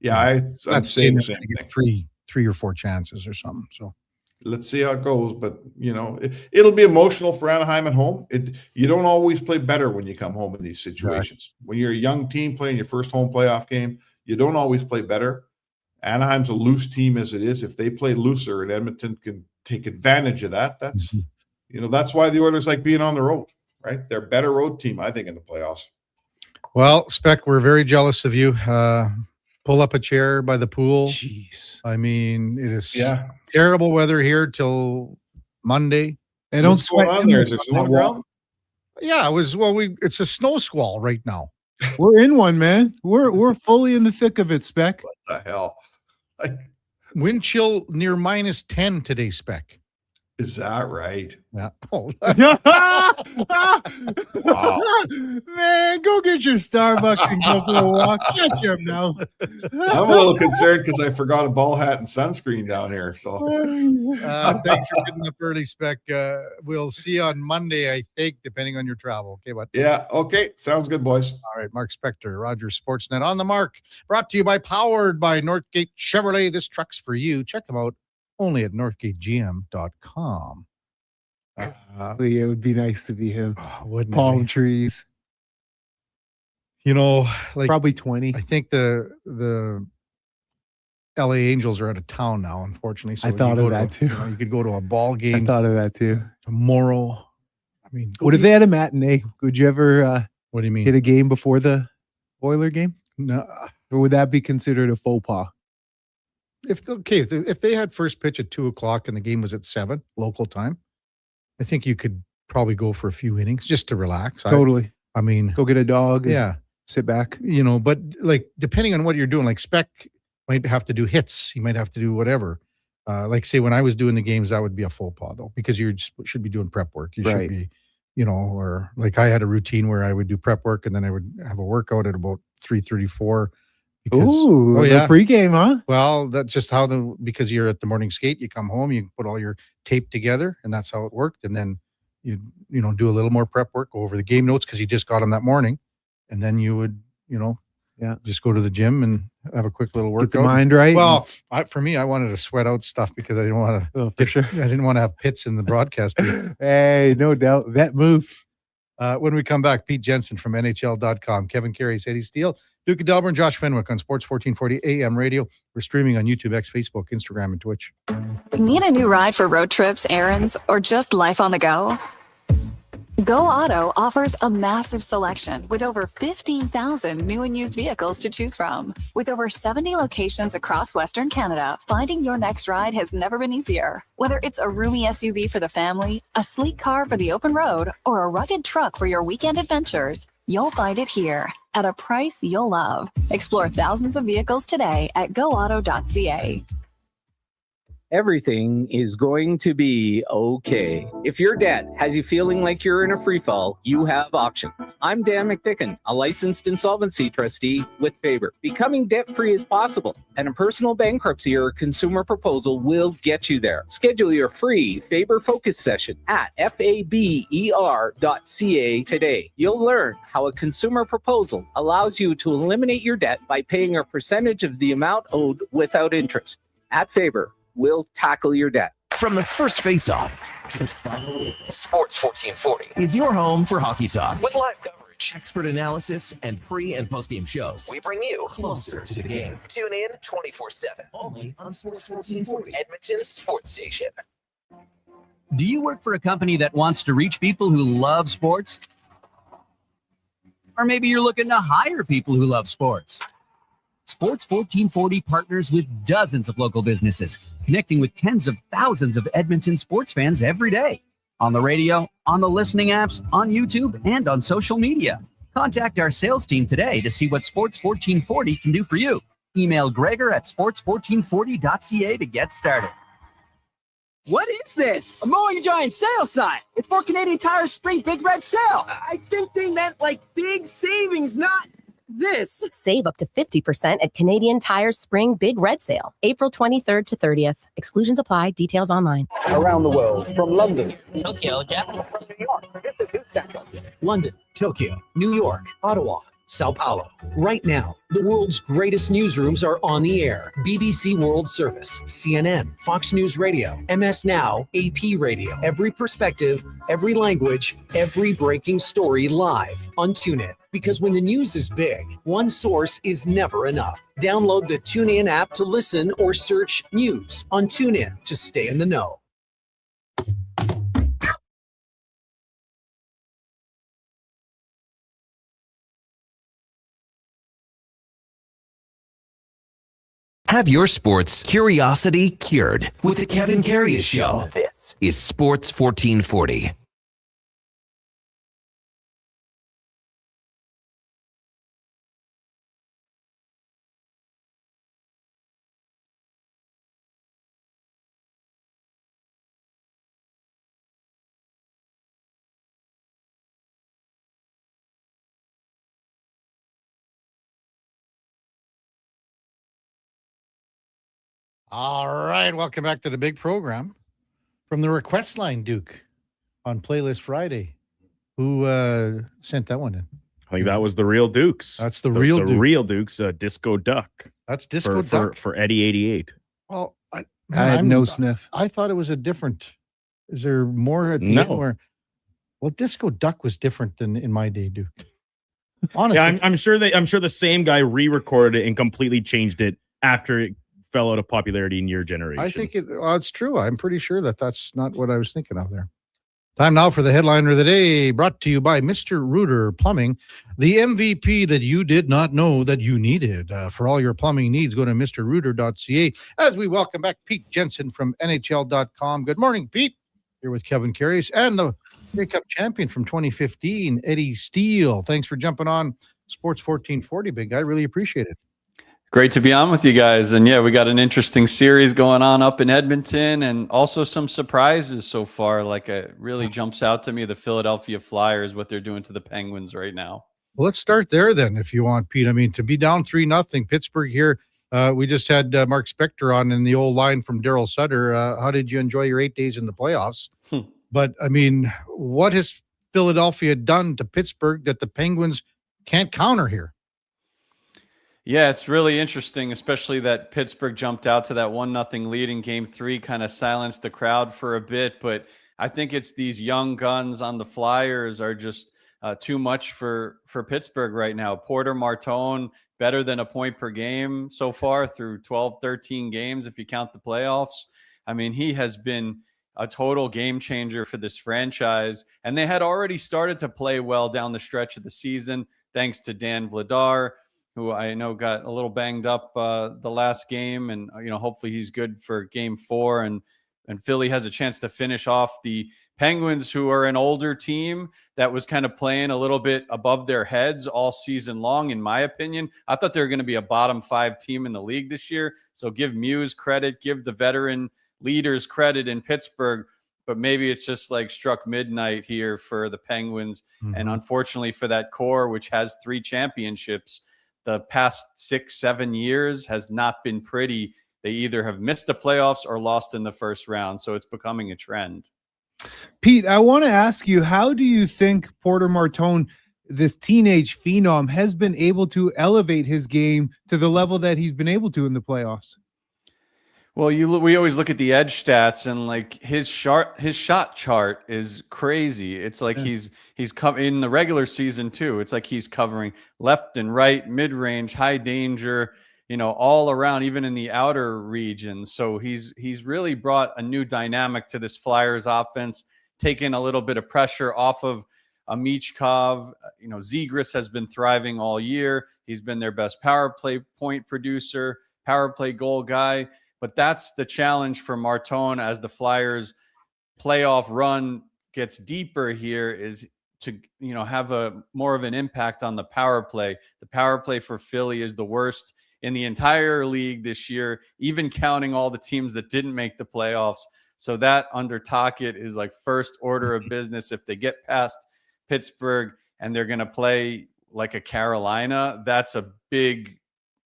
Yeah, I'm saying the same thing. 3 or 4 chances or something. So let's see how it goes. But it'll be emotional for Anaheim at home. You don't always play better when you come home in these situations. Right. When you're a young team playing your first home playoff game, you don't always play better. Anaheim's a loose team as it is. If they play looser and Edmonton can take advantage of that, that's that's why the Oilers like being on the road. Right? They're a better road team, I think, in the playoffs. Well, Spec, we're very jealous of you. Pull up a chair by the pool. Jeez. I mean, it is terrible weather here till Monday. And don't sweat on there. Is there snow on the ground? Yeah, it was. Well, it's a snow squall right now. We're in one, man. We're fully in the thick of it, Spec. What the hell? Wind chill near -10 today, Spec. Is that right? Yeah. Oh. Wow. Man, go get your Starbucks and go for a walk. Shut your mouth. I'm a little concerned because I forgot a ball hat and sunscreen down here. So thanks for getting up early, Spec. We'll see you on Monday, I think, depending on your travel. Okay, bud? Yeah. Okay. Sounds good, boys. All right. Mark Spector, Rogers Sportsnet on the mark. Brought to you powered by Northgate Chevrolet. This truck's for you. Check them out. Only at northgategm.com. It would be nice to be him. Wouldn't Palm trees. Probably 20. I think the LA Angels are out of town now, unfortunately. So I thought of that too. You could go to a ball game. I thought of that too. Tomorrow. I mean, what if they had a matinee? Would you ever what do you mean? Hit a game before the Oiler game? No. Or would that be considered a faux pas? If they had first pitch at 2:00 and the game was at 7 local time, I think you could probably go for a few innings just to relax. Totally. I mean, go get a dog. Yeah. Sit back. But depending on what you're doing, Spec might have to do hits. He might have to do whatever. Say when I was doing the games, that would be a faux pas though, because you should be doing prep work. You should be, or I had a routine where I would do prep work and then I would have a workout at about 3:34. The pregame, huh? Well, that's just because you're at the morning skate, you come home, you put all your tape together, and that's how it worked. And then you do a little more prep work, go over the game notes because you just got them that morning, and then you would, just go to the gym and have a quick little workout. Get the mind right. Well, for me, I wanted to sweat out stuff because I didn't want to. For sure. I didn't want to have pits in the broadcast booth. Hey, no doubt. That move. When we come back, Pete Jensen from NHL.com, Kevin Karius, Eddie Steele, Duke of Delburne, Josh Fenwick on Sports 1440 AM radio. We're streaming on YouTube, X, Facebook, Instagram, and Twitch. Need a new ride for road trips, errands, or just life on the go? Go Auto offers a massive selection with over 15,000 new and used vehicles to choose from. With over 70 locations across Western Canada, finding your next ride has never been easier. Whether it's a roomy SUV for the family, a sleek car for the open road, or a rugged truck for your weekend adventures, you'll find it here at a price you'll love. Explore thousands of vehicles today at goauto.ca. Everything is going to be okay. If your debt has you feeling like you're in a free fall, you have options. I'm Dan McDicken, a licensed insolvency trustee with Faber. Becoming debt-free is possible, and a personal bankruptcy or consumer proposal will get you there. Schedule your free Faber Focus session at faber.ca today. You'll learn how a consumer proposal allows you to eliminate your debt by paying a percentage of the amount owed without interest. At Faber, we'll tackle your debt. From the first face-off to Sports 1440 is your home for hockey talk. With live coverage, expert analysis, and pre- and post-game shows, we bring you closer to the game. Tune in 24/7, only on Sports 1440, Edmonton Sports Station. Do you work for a company that wants to reach people who love sports? Or maybe you're looking to hire people who love sports. Sports 1440 partners with dozens of local businesses, connecting with tens of thousands of Edmonton sports fans every day. On the radio, on the listening apps, on YouTube, and on social media. Contact our sales team today to see what Sports 1440 can do for you. Email Gregor at sports1440.ca to get started. What is this? A Mowing Giant sale sign. It's for Canadian Tire Spring Big Red Sale. I think they meant like big savings, not this. Save up to 50% at Canadian Tire's Spring Big Red Sale, April 23rd to 30th. Exclusions apply. Details online. Around the world, from London, Tokyo, Japan, from New York. This is News Central. London, Tokyo, New York, Ottawa, Sao Paulo. Right now, the world's greatest newsrooms are on the air. BBC World Service, CNN, Fox News Radio, MS Now, AP Radio. Every perspective, every language, every breaking story live on TuneIn. Because when the news is big, one source is never enough. Download the TuneIn app to listen or search news on TuneIn to stay in the know. Have your sports curiosity cured with the Kevin Karius Show. This is Sports 1440. All right, welcome back to the big program from the request line, Duke, on Playlist Friday. Who sent that one in? I think that was the real Dukes. That's the real Duke. Real Dukes, Disco Duck. That's Disco Duck for Eddie 88. Well, I had no sniff. I thought it was a different. Is there more at the No. end where? Well, Disco Duck was different than in my day, Duke. Honestly, Yeah, I'm sure the same guy re-recorded it and completely changed it after it fell out of popularity in your generation. I think it's true. I'm pretty sure that's not what I was thinking of there. Time now for the headliner of the day, brought to you by Mr. Reuter Plumbing, the MVP that you did not know that you needed. For all your plumbing needs, go to mrreuter.ca. As we welcome back Pete Jensen from NHL.com. Good morning, Pete. Here with Kevin Karius and the Grey Cup champion from 2015, Eddie Steele. Thanks for jumping on Sports 1440, big guy. Really appreciate it. Great to be on with you guys. And yeah, we got an interesting series going on up in Edmonton and also some surprises so far. Like it really jumps out to me, the Philadelphia Flyers, what they're doing to the Penguins right now. Well, let's start there then, if you want, Pete. I mean, to be down 3-0, Pittsburgh here. We just had Mark Spector on in the old line from Daryl Sutter. How did you enjoy your 8 days in the playoffs? But I mean, what has Philadelphia done to Pittsburgh that the Penguins can't counter here. Yeah, it's really interesting, especially that Pittsburgh jumped out to that 1-0 lead in game 3, kind of silenced the crowd for a bit. But I think it's these young guns on the Flyers are just too much for Pittsburgh right now. Porter Martone, better than a point per game so far through 12, 13 games, if you count the playoffs. I mean, he has been a total game changer for this franchise. And they had already started to play well down the stretch of the season, thanks to Dan Vladar, who I know got a little banged up the last game. And, hopefully he's good for game 4. And Philly has a chance to finish off the Penguins, who are an older team that was kind of playing a little bit above their heads all season long, in my opinion. I thought they were going to be a bottom 5 team in the league this year. So give Muse credit, give the veteran leaders credit in Pittsburgh, but maybe it's just like struck midnight here for the Penguins. Mm-hmm. And unfortunately for that core, which has 3 championships, the past 6-7 years has not been pretty. They either have missed the playoffs or lost in the first round. So it's becoming a trend. Pete, I want to ask you, how do you think Porter Martone, this teenage phenom, has been able to elevate his game to the level that he's been able to in the playoffs? Well, we always look at the edge stats, and like his shot chart is crazy. It's like he's in the regular season too. It's like he's covering left and right, mid range, high danger, all around, even in the outer regions. So he's really brought a new dynamic to this Flyers offense, taking a little bit of pressure off of Michkov. Zegras has been thriving all year. He's been their best power play point producer, power play goal guy. But that's the challenge for Martone as the Flyers playoff run gets deeper here, is to have a more of an impact on the power play. The power play for Philly is the worst in the entire league this year, even counting all the teams that didn't make the playoffs. So that under Tocchet is like first order of business. If they get past Pittsburgh and they're going to play like a Carolina, that's a big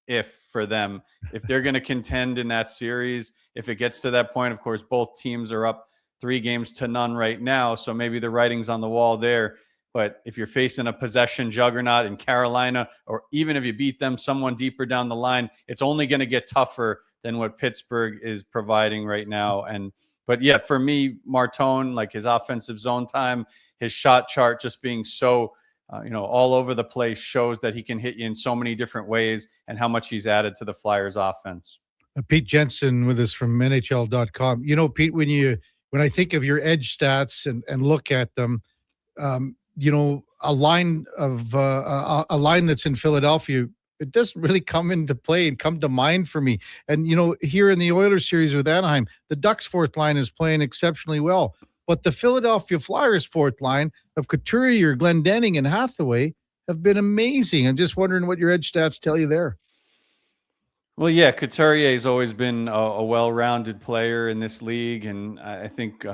if for them. If they're going to contend in that series, if it gets to that point, of course, both teams are up 3-0 right now. So maybe the writing's on the wall there. But if you're facing a possession juggernaut in Carolina, or even if you beat them someone deeper down the line, it's only going to get tougher than what Pittsburgh is providing right now. But yeah, for me, Martone, like his offensive zone time, his shot chart just being so all over the place, shows that he can hit you in so many different ways and how much he's added to the Flyers offense. Pete Jensen with us from NHL.com. Pete, when I think of your edge stats and look at them, a line that's in Philadelphia, it doesn't really come into play and come to mind for me. And, here in the Oilers series with Anaheim, the Ducks' fourth line is playing exceptionally well. But the Philadelphia Flyers' fourth line of Couturier, Glendening, and Hathaway have been amazing. I'm just wondering what your edge stats tell you there. Well, yeah, Couturier has always been a well-rounded player in this league. And I think,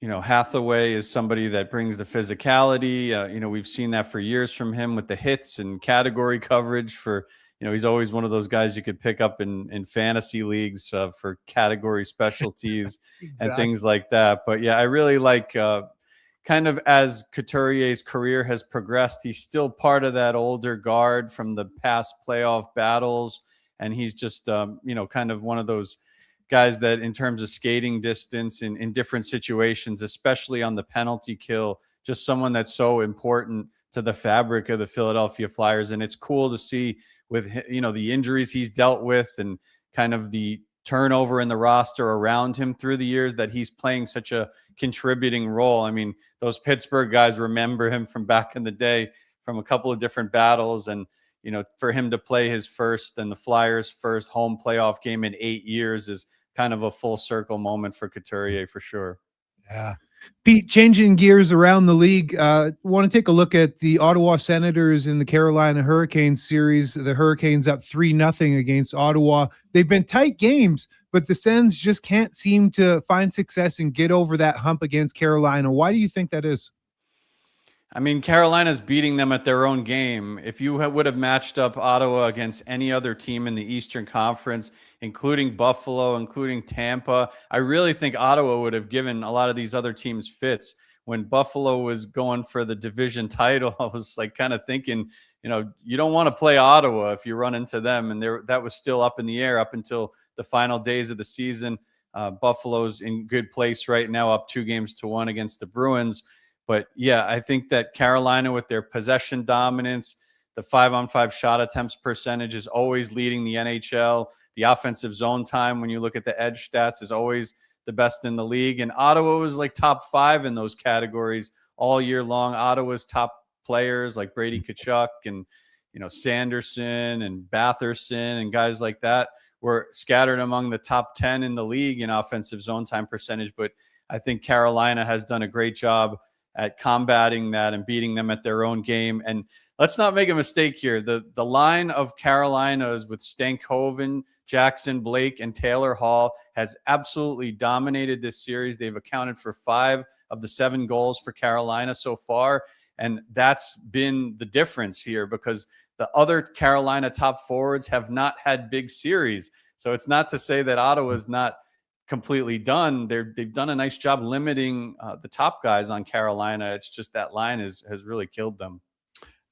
Hathaway is somebody that brings the physicality. We've seen that for years from him with the hits and category coverage for, he's always one of those guys you could pick up in fantasy leagues for category specialties and things like that. But yeah, I really like kind of as Couturier's career has progressed, he's still part of that older guard from the past playoff battles. And he's just, kind of one of those guys that in terms of skating distance in different situations, especially on the penalty kill, just someone that's so important to the fabric of the Philadelphia Flyers. And it's cool to see with, the injuries he's dealt with and kind of the turnover in the roster around him through the years, that he's playing such a contributing role. I mean, those Pittsburgh guys remember him from back in the day from a couple of different battles. And, for him to play his first and the Flyers' first home playoff game in 8 years is kind of a full circle moment for Couturier for sure. Yeah. Pete, changing gears around the league, want to take a look at the Ottawa Senators in the Carolina Hurricanes series. The Hurricanes up 3-0 against Ottawa. They've been tight games, but the Sens just can't seem to find success and get over that hump against Carolina. Why do you think that is? I mean, Carolina's beating them at their own game. If you would have matched up Ottawa against any other team in the Eastern Conference, including Buffalo, including Tampa, I really think Ottawa would have given a lot of these other teams fits. When Buffalo was going for the division title, I was like kind of thinking, you don't want to play Ottawa if you run into them. And that was still up in the air up until the final days of the season. Buffalo's in good place right now, up 2-1 against the Bruins. But yeah, I think that Carolina, with their possession dominance, the 5-on-5 shot attempts percentage is always leading the NHL. The offensive zone time, when you look at the edge stats, is always the best in the league. And Ottawa was like top 5 in those categories all year long. Ottawa's top players like Brady Tkachuk and Sanderson and Batherson and guys like that were scattered among the top 10 in the league in offensive zone time percentage. But I think Carolina has done a great job at combating that and beating them at their own game. And let's not make a mistake here. The line of Carolina's with Stankoven, Jackson, Blake, and Taylor Hall has absolutely dominated this series. They've accounted for 5 of the 7 goals for Carolina so far. And that's been the difference here, because the other Carolina top forwards have not had big series. So it's not to say that Ottawa's not completely done. They've done a nice job limiting the top guys on Carolina. It's just that line has really killed them.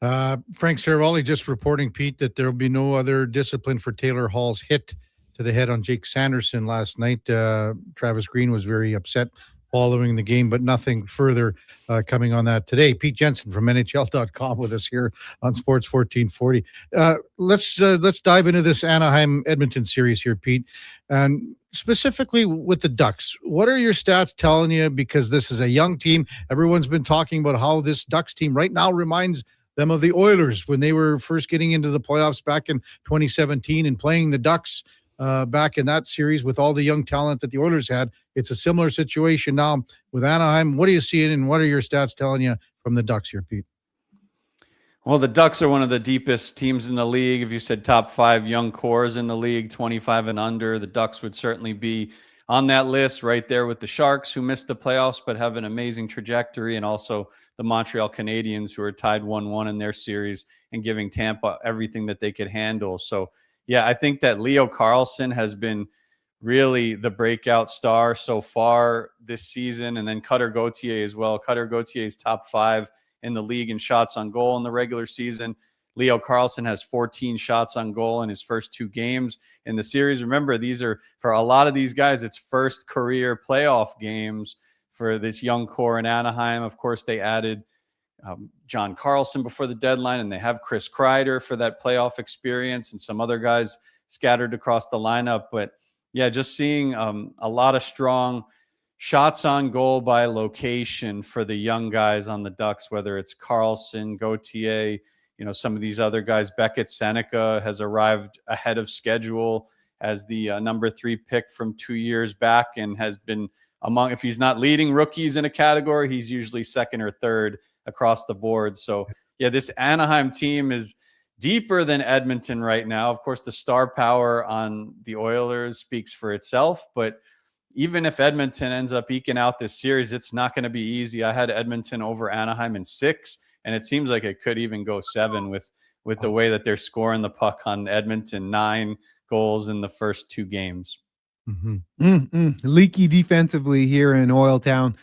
Frank Saravalli just reporting, Pete, that there will be no other discipline for Taylor Hall's hit to the head on Jake Sanderson last night. Travis Green was very upset following the game, but nothing further coming on that today. Pete Jensen from NHL.com with us here on Sports 1440. Let's dive into this Anaheim Edmonton series here, Pete, and specifically with the Ducks. What are your stats telling you? Because this is a young team. Everyone's been talking about how this Ducks team right now reminds them of the Oilers when they were first getting into the playoffs back in 2017 and playing the Ducks back in that series with all the young talent that the Oilers had. It's a similar situation now with Anaheim. What are you seeing, and what are your stats telling you from the Ducks here, Pete? Well, the Ducks are one of the deepest teams in the league. If you said top 5 young cores in the league, 25 and under, the Ducks would certainly be on that list, right there with the Sharks, who missed the playoffs but have an amazing trajectory, and also the Montreal Canadiens, who are tied 1-1 in their series and giving Tampa everything that they could handle. So yeah, I think that Leo Carlsson has been really the breakout star so far this season. And then Cutter Gauthier as well. Cutter Gauthier is top 5 in the league in shots on goal in the regular season. Leo Carlsson has 14 shots on goal in his first 2 games in the series. Remember, these are, for a lot of these guys, it's first career playoff games for this young core in Anaheim. Of course, they added John Carlson before the deadline, and they have Chris Kreider for that playoff experience and some other guys scattered across the lineup. But yeah, just seeing a lot of strong shots on goal by location for the young guys on the Ducks, whether it's Carlson, Gauthier, some of these other guys. Beckett Seneca has arrived ahead of schedule as the number 3 pick from 2 years back, and has been among, if he's not leading rookies in a category, he's usually second or third across the board. So yeah, this Anaheim team is deeper than Edmonton right now. Of course, the star power on the Oilers speaks for itself, but even if Edmonton ends up eking out this series, it's not going to be easy. I had Edmonton over Anaheim in 6, and it seems like it could even go 7 with the way that they're scoring the puck on Edmonton. 9 goals in the first 2 games. Leaky defensively here in Oiltown.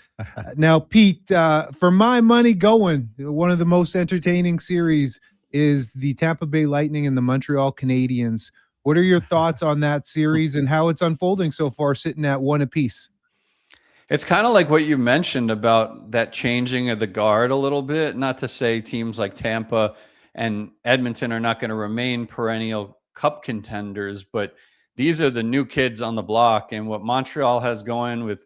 Now, Pete, for my money going, one of the most entertaining series is the Tampa Bay Lightning and the Montreal Canadiens. What are your thoughts on that series and how it's unfolding so far, sitting at 1 apiece? It's kind of like what you mentioned about that changing of the guard a little bit. Not to say teams like Tampa and Edmonton are not going to remain perennial cup contenders, but these are the new kids on the block. And what Montreal has going with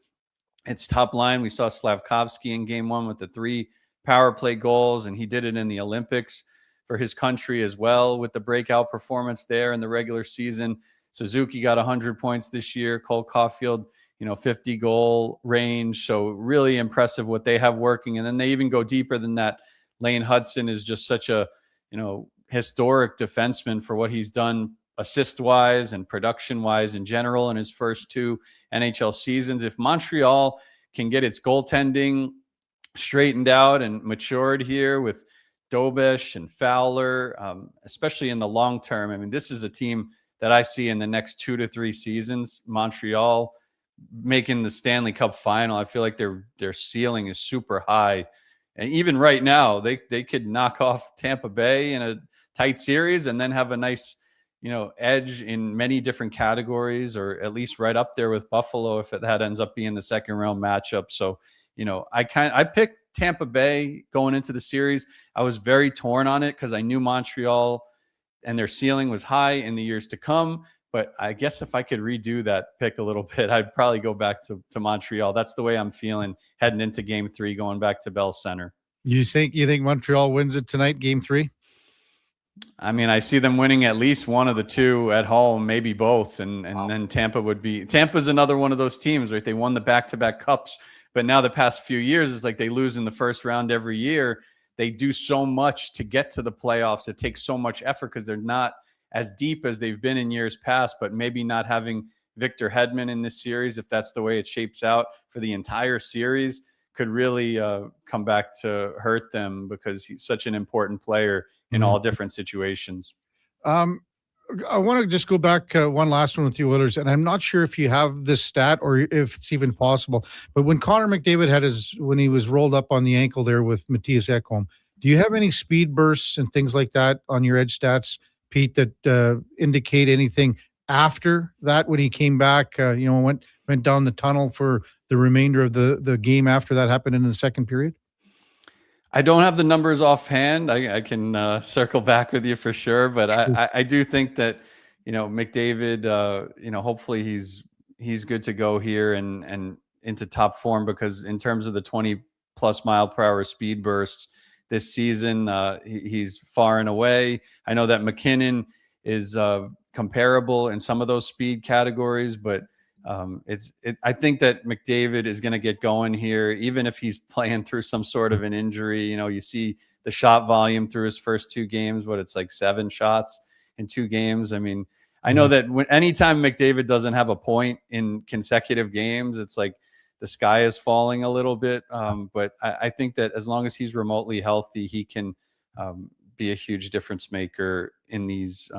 its top line, we saw Slavkovsky in game 1 with the 3 power play goals, and he did it in the Olympics for his country as well with the breakout performance there in the regular season. Suzuki got 100 points this year. Cole Caulfield, 50 goal range. So really impressive what they have working. And then they even go deeper than that. Lane Hudson is just such a, historic defenseman for what he's done assist-wise and production-wise in general in his first 2 NHL seasons. If Montreal can get its goaltending straightened out and matured here with Dobish and Fowler, especially in the long term, I mean, this is a team that I see in the next 2 to 3 seasons, Montreal making the Stanley Cup final. I feel like their ceiling is super high. And even right now, they could knock off Tampa Bay in tight series and then have a nice, edge in many different categories, or at least right up there with Buffalo if that ends up being the second round matchup. So, I picked Tampa Bay going into the series. I was very torn on it because I knew Montreal and their ceiling was high in the years to come. But I guess if I could redo that pick a little bit, I'd probably go back to Montreal. That's the way I'm feeling heading into Game 3, going back to Bell Center. You think Montreal wins it tonight, Game 3? I mean, I see them winning at least one of the two at home, maybe both. And then Tampa's another one of those teams, right? They won the back-to-back cups, but now the past few years, it's like they lose in the first round every year. They do so much to get to the playoffs. It takes so much effort because they're not as deep as they've been in years past, but maybe not having Victor Hedman in this series, if that's the way it shapes out for the entire series, could really come back to hurt them because he's such an important player in all different situations. I want to just go back one last one with you, Oilers, and I'm not sure if you have this stat or if it's even possible, but when Connor McDavid when he was rolled up on the ankle there with Matthias Ekholm, do you have any speed bursts and things like that on your edge stats, Pete, that indicate anything after that when he came back, went down the tunnel for the remainder of the game after that happened in the second period? I don't have the numbers offhand. I can circle back with you for sure, but I do think that McDavid, hopefully he's good to go here and into top form, because in terms of the 20+ mile per hour speed bursts this season, he's far and away. I know that McKinnon is comparable in some of those speed categories, but I think that McDavid is going to get going here, even if he's playing through some sort of an injury. You see the shot volume through his first 2 games, it's like 7 shots in 2 games. I mean, I know that anytime McDavid doesn't have a point in consecutive games, it's like the sky is falling a little bit. But I think that as long as he's remotely healthy, he can be a huge difference maker in these,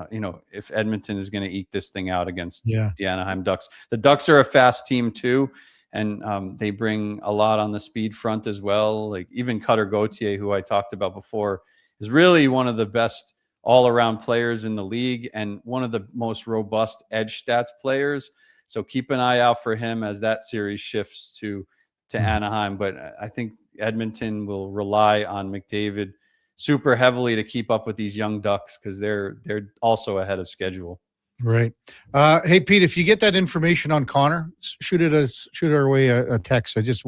if Edmonton is going to eke this thing out against the Anaheim Ducks. The Ducks are a fast team too, and they bring a lot on the speed front as well. Like even Cutter Gauthier, who I talked about before, is really one of the best all-around players in the league and one of the most robust edge stats players. So keep an eye out for him as that series shifts to Anaheim. But I think Edmonton will rely on McDavid super heavily to keep up with these young Ducks because they're also ahead of schedule. Right. Hey, Pete, if you get that information on Connor, shoot our way a text. I just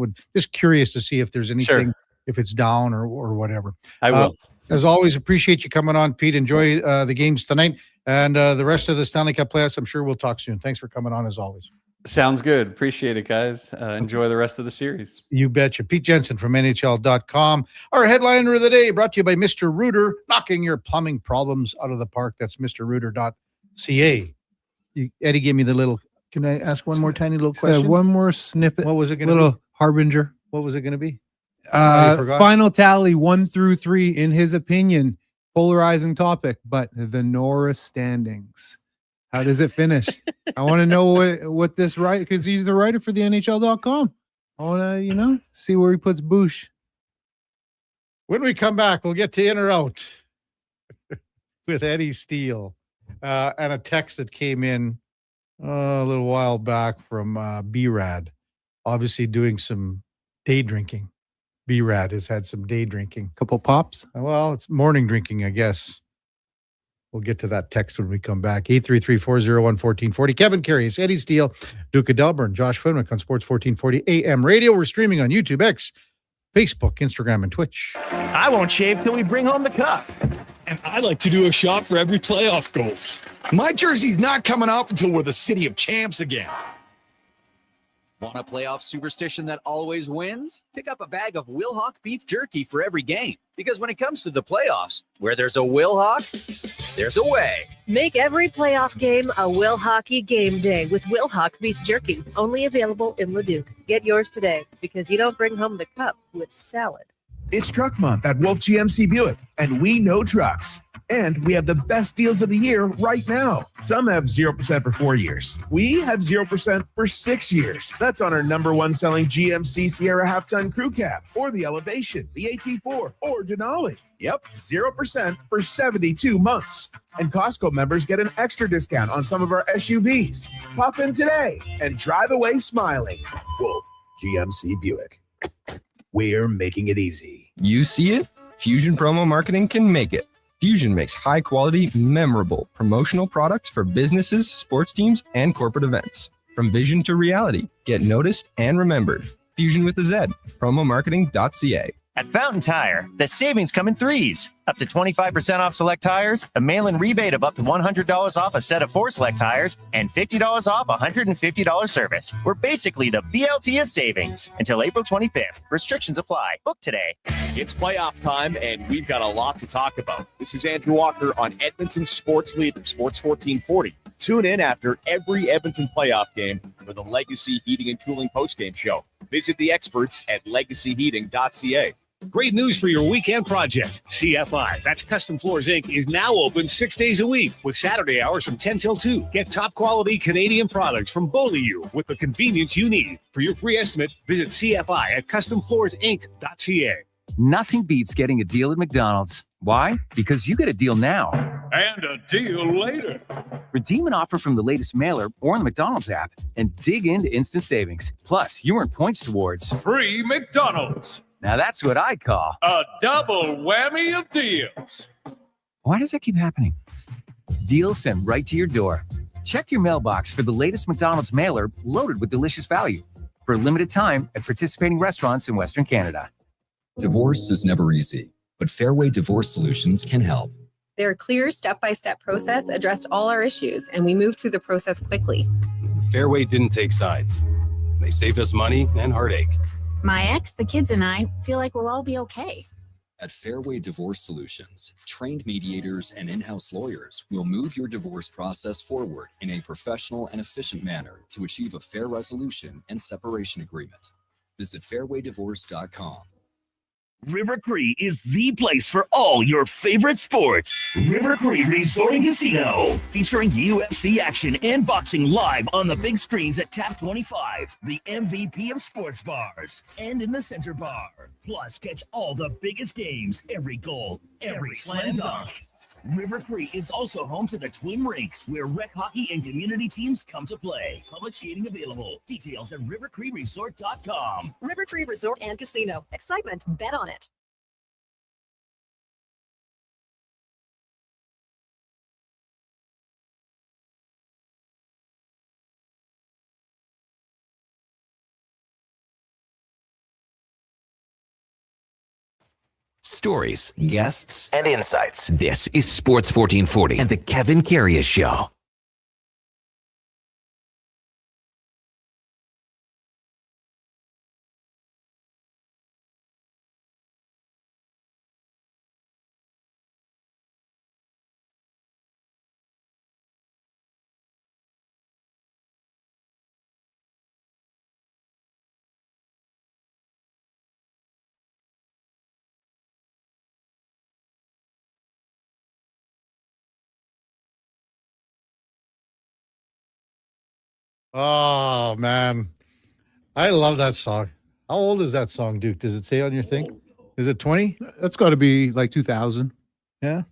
curious to see if there's anything, if it's down or whatever. I will. As always, appreciate you coming on, Pete. Enjoy the games tonight and the rest of the Stanley Cup playoffs. I'm sure we'll talk soon. Thanks for coming on as always. Sounds good. Appreciate it, guys. Enjoy the rest of the series. You betcha. Pete Jensen from NHL.com. Our headliner of the day brought to you by Mr. Rooter, knocking your plumbing problems out of the park. That's MrRooter.ca. Eddie gave me the little, can I ask one more tiny little question? One more snippet. What was it going to be? Little harbinger. What was it going to be? Final tally 1 through 3, in his opinion, polarizing topic, but the Norris standings. How does it finish? I want to know what this right, because he's the writer for the NHL.com. I want to, see where he puts Boosh. When we come back, we'll get to In or Out with Eddie Steele and a text that came in a little while back from B-Rad, obviously doing some day drinking. B-Rad has had some day drinking. Couple pops? Well, it's morning drinking, I guess. We'll get to that text when we come back. 833-401-1440. Kevin Karius, Eddie Steele, Duke of Delburne, Josh Fenwick on Sports 1440 AM Radio. We're streaming on YouTube, X, Facebook, Instagram, and Twitch. I won't shave till we bring home the cup. And I like to do a shot for every playoff goal. My jersey's not coming off until we're the city of champs again. Want a playoff superstition that always wins? Pick up a bag of Wilhock beef jerky for every game. Because when it comes to the playoffs, where there's a Wilhock, there's a way. Make every playoff game a Wilhockey game day with Wilhock beef jerky. Only available in Leduc. Get yours today because you don't bring home the cup with salad. It's Truck Month at Wolf GMC Buick, and we know trucks. And we have the best deals of the year right now. Some have 0% for 4 years. We have 0% for 6 years. That's on our #1 selling GMC Sierra half-ton crew cab, or the Elevation, the AT4, or Denali. Yep, 0% for 72 months. And Costco members get an extra discount on some of our SUVs. Pop in today and drive away smiling. Wolf, GMC Buick. We're making it easy. You see it? Fusion Promo Marketing can make it. Fusion makes high-quality, memorable promotional products for businesses, sports teams, and corporate events. From vision to reality, get noticed and remembered. Fusion with a Z. Promomarketing.ca. At Fountain Tire, the savings come in threes. Up to 25% off select tires, a mail-in rebate of up to $100 off a set of 4 select tires, and $50 off a $150 service. We're basically the BLT of savings. Until April 25th. Restrictions apply. Book today. It's playoff time, and we've got a lot to talk about. This is Andrew Walker on Edmonton Sports Leader, Sports 1440. Tune in after every Edmonton playoff game for the Legacy Heating and Cooling postgame show. Visit the experts at legacyheating.ca. Great news for your weekend project. CFI, that's Custom Floors Inc., is now open 6 days a week with Saturday hours from 10 till 2. Get top quality Canadian products from Beaulieu with the convenience you need. For your free estimate, visit CFI at customfloorsinc.ca. Nothing beats getting a deal at McDonald's. Why? Because you get a deal now. And a deal later. Redeem an offer from the latest mailer or in the McDonald's app and dig into instant savings. Plus, you earn points towards Free McDonald's. Now that's what I call a double whammy of deals. Why does that keep happening? Deals sent right to your door. Check your mailbox for the latest McDonald's mailer loaded with delicious value. For a limited time at participating restaurants in Western Canada. Divorce is never easy, but Fairway Divorce Solutions can help. Their clear step-by-step process addressed all our issues, and we moved through the process quickly. Fairway didn't take sides. They saved us money and heartache. My ex, the kids, and I feel like we'll all be okay. At Fairway Divorce Solutions, trained mediators and in-house lawyers will move your divorce process forward in a professional and efficient manner to achieve a fair resolution and separation agreement. Visit fairwaydivorce.com. River Cree is the place for all your favorite sports. River Cree Resort and Casino, featuring UFC action and boxing live on the big screens at Tap 25, the MVP of sports bars, and in the center bar. Plus, catch all the biggest games, every goal, every slam dunk. River Cree is also home to the Twin Rinks, where rec hockey and community teams come to play. Public skating available. Details at rivercreeresort.com. River Cree Resort and Casino. Excitement. Bet on it. Stories, guests, and insights. This is Sports 1440 and the Kevin Karius Show. Oh, man. I love that song. How old is that song, Duke? Does it say on your thing? Is it 20? That's got to be like 2000. Yeah.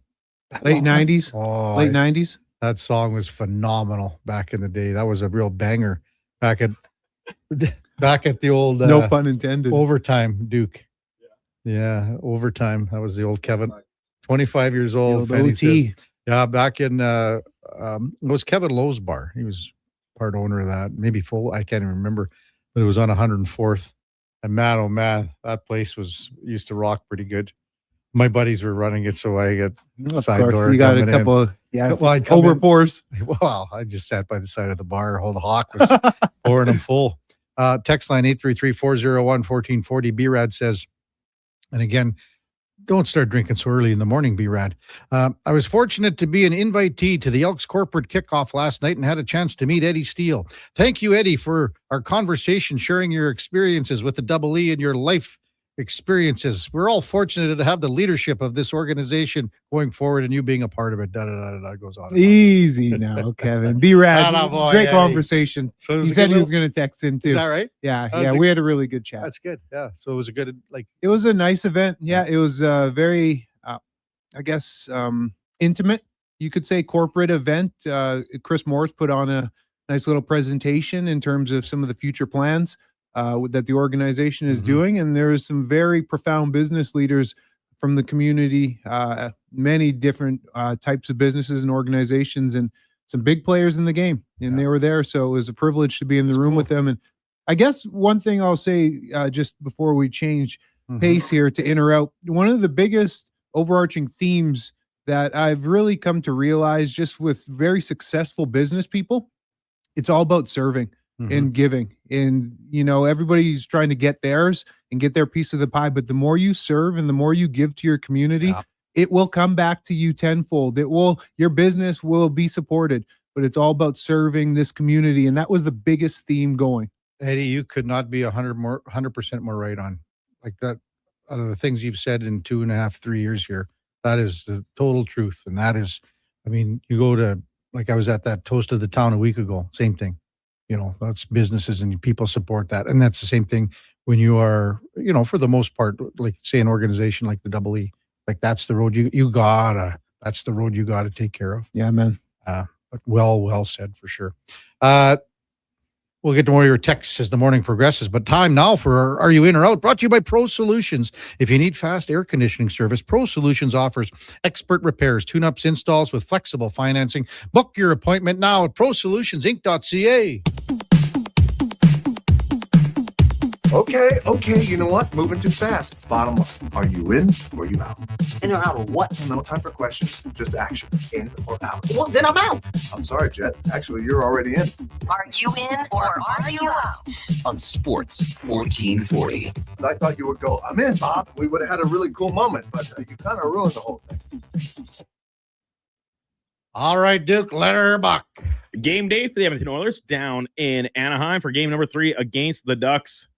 Late 90s. Oh, Late 90s. That song was phenomenal back in the day. That was a real banger back at the old No pun intended. Overtime, Duke. Yeah, overtime. That was the old Kevin. 25 years old. The old OT. Says, yeah, back in it was Kevin Lowe's bar. He was part owner of that, maybe full. I can't even remember, but it was on 104th. And man, oh man, that place used to rock pretty good. My buddies were running it, so I get side door. You got a couple of over pours. Well, I just sat by the side of the bar. Whole the Hawk was pouring them full. Text line 833-401-1440. B-Rad says, and again, don't start drinking so early in the morning, B-Rad. I was fortunate to be an invitee to the Elks corporate kickoff last night and had a chance to meet Eddie Steele. Thank you, Eddie, for our conversation, sharing your experiences with the Double E and your life experiences. We're all fortunate to have the leadership of this organization going forward and you being a part of it. Goes on. Easy now, Kevin. B-Rad. Great Eddie. Conversation. So he said he was going to text in too. Is that right? Yeah. We had a really good chat. That's good. Yeah. So it was a good, it was a nice event. Yeah. It was very I guess, intimate, you could say, corporate event. Chris Morris put on a nice little presentation in terms of some of the future plans that the organization is doing. And there's some very profound business leaders from the community, many different types of businesses and organizations, and some big players in the game. And they were there. So it was a privilege to be in the room with them. And I guess one thing I'll say just before we change pace here to in or out, one of the biggest overarching themes that I've really come to realize just with very successful business people, it's all about serving and giving. And, you know, everybody's trying to get theirs and get their piece of the pie. But the more you serve and the more you give to your community, it will come back to you tenfold. Your business will be supported, but it's all about serving this community. And that was the biggest theme going. Eddie, you could not be 100% more right on like that. Out of the things you've said in 2.5, 3 years here, that is the total truth. And that is, I mean, you go to, like I was at that Toast of the Town a week ago, same thing. You know, that's businesses and people support that. And that's the same thing when you are, you know, for the most part, like say an organization like the Double E, like that's the road that's the road you gotta take care of. Yeah, man. Well said for sure. We'll get to more of your texts as the morning progresses, but time now for Are You In or Out? Brought to you by Pro Solutions. If you need fast air conditioning service, Pro Solutions offers expert repairs, tune-ups, installs with flexible financing. Book your appointment now at prosolutionsinc.ca. Okay, you know what? Moving too fast. Bottom line, are you in or you out? In or out of what? No time for questions, just action. In or out? Well, then I'm out. I'm sorry, Jet. Actually, you're already in. Are you in or are you out? On Sports 1440. I thought you would go, I'm in, Bob. We would have had a really cool moment, but you kind of ruined the whole thing. All right, Duke, let her buck. Game day for the Edmonton Oilers down in Anaheim for game number 3 against the Ducks.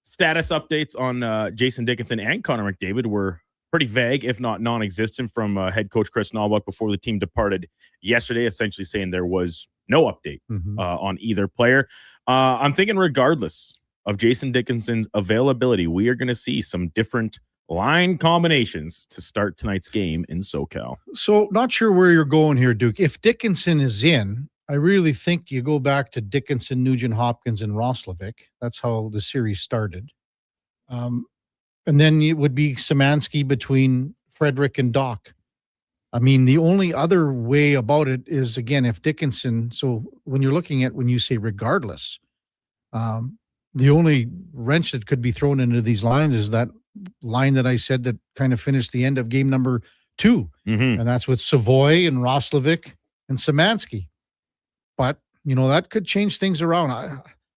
Status updates on Jason Dickinson and Connor McDavid were pretty vague, if not non-existent, from head coach Chris Nalbuck before the team departed yesterday, essentially saying there was no update on either player. I'm thinking regardless of Jason Dickinson's availability, we are going to see some different line combinations to start tonight's game in SoCal. So not sure where you're going here, Duke. If Dickinson is in, I really think you go back to Dickinson, Nugent Hopkins, and Roslovic. That's how the series started. And then it would be Szymanski between Frederick and Doc. I mean, the only other way about it is, again, if Dickinson, so when you're looking at when you say regardless, the only wrench that could be thrown into these lines is that line that I said that kind of finished the end of game number 2. And that's with Savoy and Roslovic and Szymanski. But, you know, that could change things around.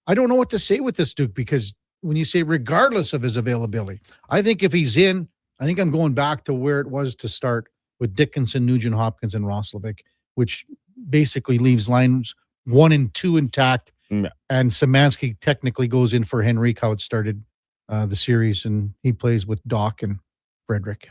I don't know what to say with this, Duke, because when you say regardless of his availability, I think if he's in, I think I'm going back to where it was to start with Dickinson, Nugent Hopkins, and Roslovic, which basically leaves lines 1 and 2 intact. And Szymanski technically goes in for Henrique, how it started the series, and he plays with Doc and Frederick.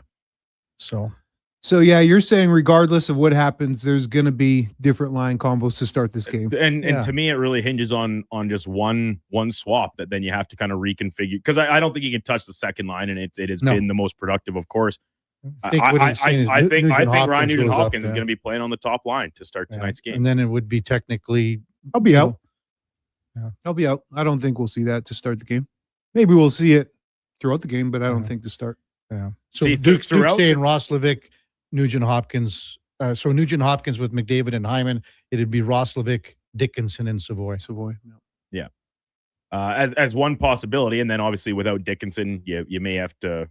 So yeah, you're saying regardless of what happens, there's going to be different line combos to start this game. And to me, it really hinges on just one swap that then you have to kind of reconfigure. Because I don't think you can touch the second line, and it has been the most productive, of course. I think Ryan Nugent Hopkins is going to be playing on the top line to start tonight's game. And then it would be technically... I'll be out. I'll be out. I don't think we'll see that to start the game. Maybe we'll see it throughout the game, but I don't think to start. Yeah. So Duke staying Roslovic, Nugent Hopkins. So Nugent Hopkins with McDavid and Hyman. It'd be Roslovic, Dickinson, and Savoy. Yeah. As one possibility, and then obviously without Dickinson, you may have to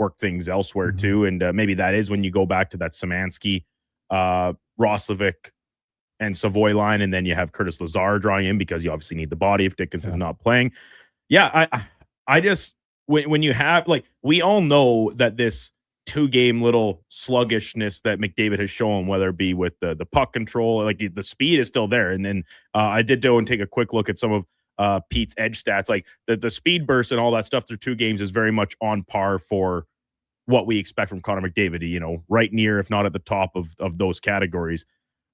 work things elsewhere too, and maybe that is when you go back to that Szymanski, Roslovic, and Savoy line, and then you have Curtis Lazar drawing in because you obviously need the body if Dickinson's not playing. Yeah, I just when you have, like, we all know that this 2-game little sluggishness that McDavid has shown, whether it be with the puck control, like the speed is still there. And then I did go and take a quick look at some of Pete's edge stats, like the speed burst and all that stuff through 2 games is very much on par for what we expect from Connor McDavid, you know, right near, if not at the top of those categories.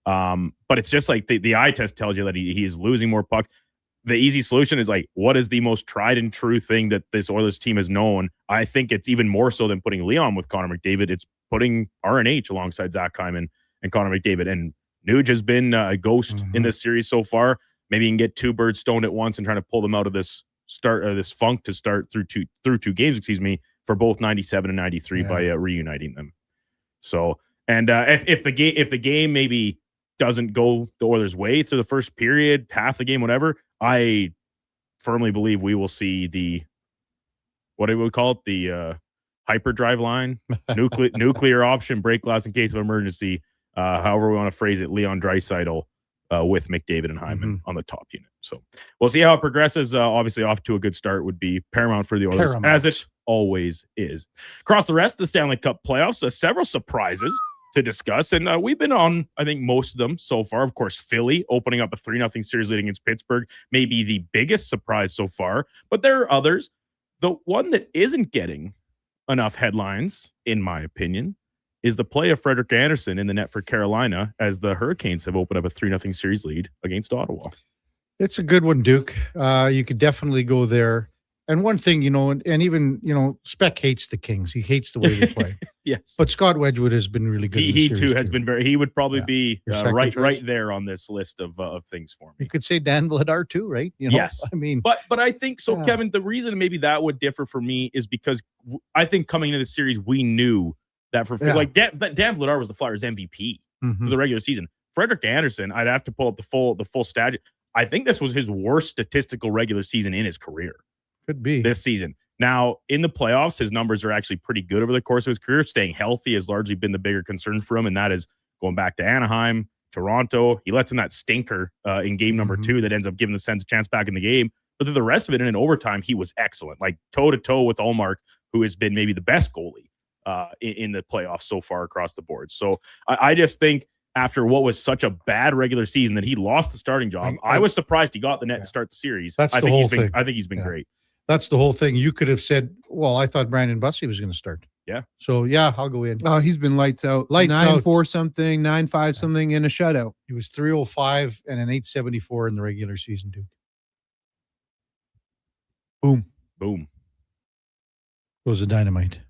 But it's just like the eye test tells you that he is losing more pucks. the easy solution is like, what is the most tried and true thing that this Oilers team has known? I think it's even more so than putting Leon with Connor McDavid. It's putting RNH alongside Zach Hyman and Connor McDavid. And Nuge has been a ghost in this series so far. Maybe you can get two birds stoned at once and trying to pull them out of this this funk to start through two games, for both 97 and 93 by reuniting them. So, and if the game maybe doesn't go the Oilers' way through the first period, half the game, whatever, I firmly believe we will see the, what do we call it? The hyperdrive line, nuclear option, break glass in case of emergency, however we want to phrase it, Leon Draisaitl with McDavid and Hyman on the top unit. So we'll see how it progresses. Obviously, off to a good start would be paramount for the Oilers, as it always is. Across the rest of the Stanley Cup playoffs, several surprises to discuss, and we've been on, I think, most of them so far. Of course, Philly opening up a 3-0 series lead against Pittsburgh may be the biggest surprise so far, but there are others. The one that isn't getting enough headlines, in my opinion, is the play of Frederik Andersen in the net for Carolina as the Hurricanes have opened up a 3-0 series lead against Ottawa. It's a good one, Duke. You could definitely go there. And one thing, and even, Speck hates the Kings. He hates the way they play. Yes. But Scott Wedgwood has been really good. He too has been he would probably be right choice. there on this list of things for me. You could say Dan Vladar too, right? Yes. I mean, but I think so, Kevin, the reason maybe that would differ for me is because I think coming into the series, we knew that like Dan Vladar was the Flyers MVP for the regular season. Frederik Andersen, I'd have to pull up the full stat. I think this was his worst statistical regular season in his career. Could be this season. Now, in the playoffs, his numbers are actually pretty good over the course of his career. Staying healthy has largely been the bigger concern for him, and that is going back to Anaheim, Toronto. He lets in that stinker in game number 2 that ends up giving the Sens a chance back in the game. But through the rest of it, and in overtime, he was excellent, like toe-to-toe with Ullmark, who has been maybe the best goalie in the playoffs so far across the board. So I just think after what was such a bad regular season that he lost the starting job, I was surprised he got the net to start the series. That's I the think whole he's been thing. I think he's been great. That's the whole thing. You could have said, well, I thought Brandon Bussey was going to start. Yeah. So, I'll go in. Oh, he's been lights out. Lights out. 9-4 something, 9-5 something in a shutout. He was 305 and an 874 in the regular season, Duke. Boom. Was a dynamite.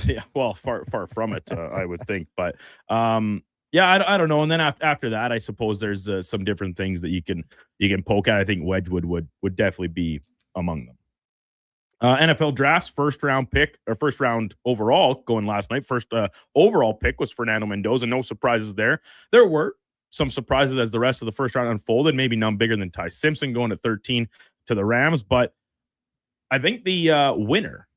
Yeah, well, far from it, I would think. But I don't know. And then after that, I suppose there's some different things that you can poke at. I think Wedgwood would definitely be among them. NFL drafts, first round overall going last night. First overall pick was Fernando Mendoza. No surprises there. There were some surprises as the rest of the first round unfolded. Maybe none bigger than Ty Simpson going at 13 to the Rams. But I think the winner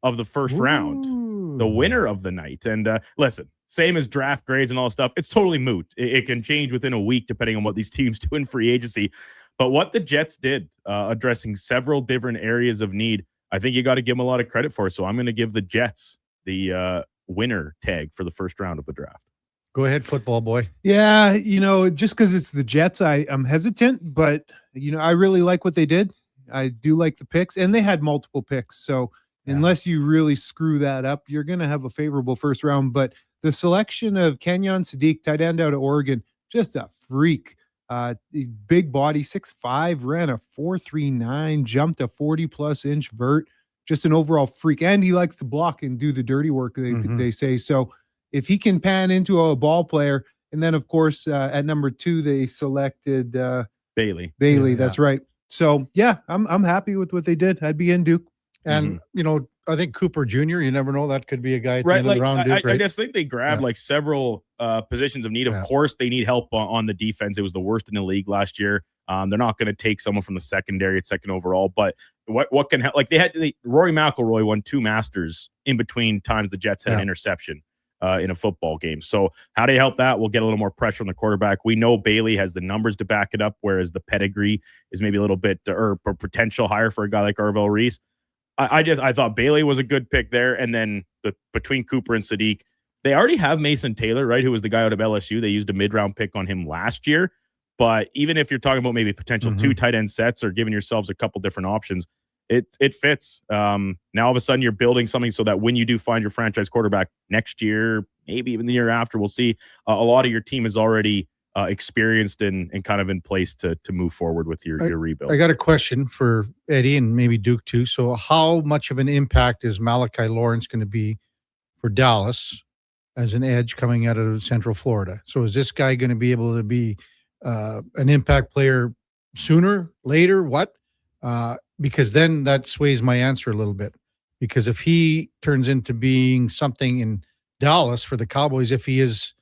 of the first round, the winner of the night. And listen, same as draft grades and all stuff, it's totally moot. It can change within a week depending on what these teams do in free agency. But what the Jets did, addressing several different areas of need, I think you got to give them a lot of credit for. So I'm going to give the Jets the winner tag for the first round of the draft. Go ahead, football boy. Yeah, just because it's the Jets, I'm hesitant, but, I really like what they did. I do like the picks, and they had multiple picks. So unless you really screw that up, you're going to have a favorable first round. But the selection of Kenyon Sadiq, tight end out of Oregon, just a freak. Big body, 6'5", ran a 4.39, jumped a 40-plus inch vert. Just an overall freak. And he likes to block and do the dirty work, they say. So if he can pan into a ball player, and then, of course, at number 2, they selected Bailey. That's right. So, I'm happy with what they did. I'd be in, Duke. And, I think Cooper Jr., you never know, that could be a guy at the Right, end of the round, Duke, I just think they grabbed several positions of need. Of course, they need help on the defense. It was the worst in the league last year. They're not going to take someone from the secondary at second overall. But what can help? Like Rory McIlroy won 2 Masters in between times the Jets had an interception in a football game. So how do you help that? We'll get a little more pressure on the quarterback. We know Bailey has the numbers to back it up, whereas the pedigree is maybe a little bit or potential higher for a guy like Arvell Reese. I thought Bailey was a good pick there. And then between Cooper and Sadiq, they already have Mason Taylor, right? Who was the guy out of LSU. They used a mid-round pick on him last year. But even if you're talking about maybe potential 2 tight end sets or giving yourselves a couple different options, it fits. Now all of a sudden you're building something so that when you do find your franchise quarterback next year, maybe even the year after, we'll see a lot of your team is already experienced and kind of in place to move forward with your rebuild. I got a question for Eddie and maybe Duke too. So how much of an impact is Malachi Lawrence going to be for Dallas as an edge coming out of Central Florida? So is this guy going to be able to be an impact player sooner, later, what? Because then that sways my answer a little bit. Because if he turns into being something in Dallas for the Cowboys, if he is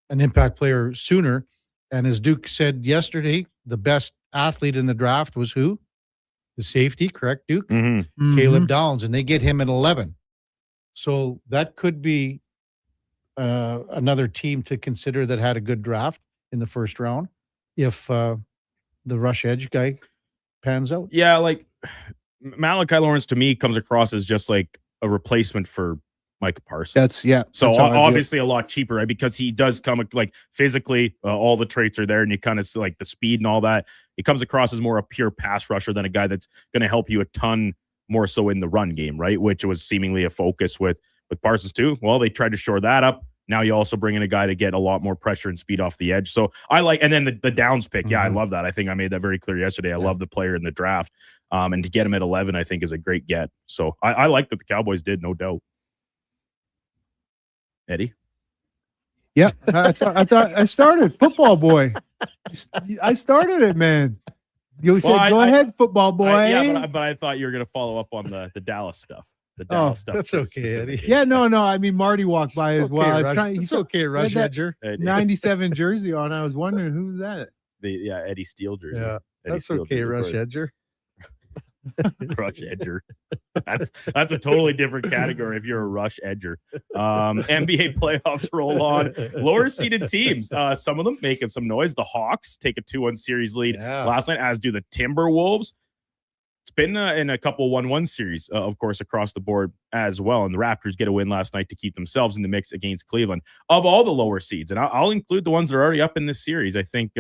an impact player sooner, and as Duke said yesterday, the best athlete in the draft was who? The safety, correct, Duke? Mm-hmm. Caleb Downs, and they get him at 11. So that could be another team to consider that had a good draft in the first round if the rush edge guy pans out. Yeah, like Malachi Lawrence to me comes across as just like a replacement for Micah Parsons. So obviously a lot cheaper, right? Because he does come like physically, all the traits are there, and you kind of like the speed and all that. He comes across as more a pure pass rusher than a guy that's going to help you a ton more so in the run game, right? Which was seemingly a focus with Parsons too. Well, they tried to shore that up. Now you also bring in a guy to get a lot more pressure and speed off the edge. So I like, and then the Downs pick. Yeah, I love that. I think I made that very clear yesterday. I love the player in the draft. And to get him at 11, I think is a great get. So I like that the Cowboys did, no doubt. Eddie? Yeah, I thought I started football boy. I started it, man. You said, go ahead, football boy. But I thought you were going to follow up on the Dallas stuff. The Dallas stuff. That's okay, Eddie. Yeah, no. I mean, Marty walked by as well. It's okay, Rush Edger. 97 jersey on. I was wondering who's that. Eddie Steele jersey. Yeah, that's okay, Rush Edger. Rush edger. That's a totally different category if you're a rush edger. NBA playoffs roll on. Lower seeded teams, some of them making some noise. The Hawks take a 2-1 series lead last night, as do the Timberwolves. It's been in a couple 1-1 series, of course, across the board as well. And the Raptors get a win last night to keep themselves in the mix against Cleveland. Of all the lower seeds, and I'll include the ones that are already up in this series, I think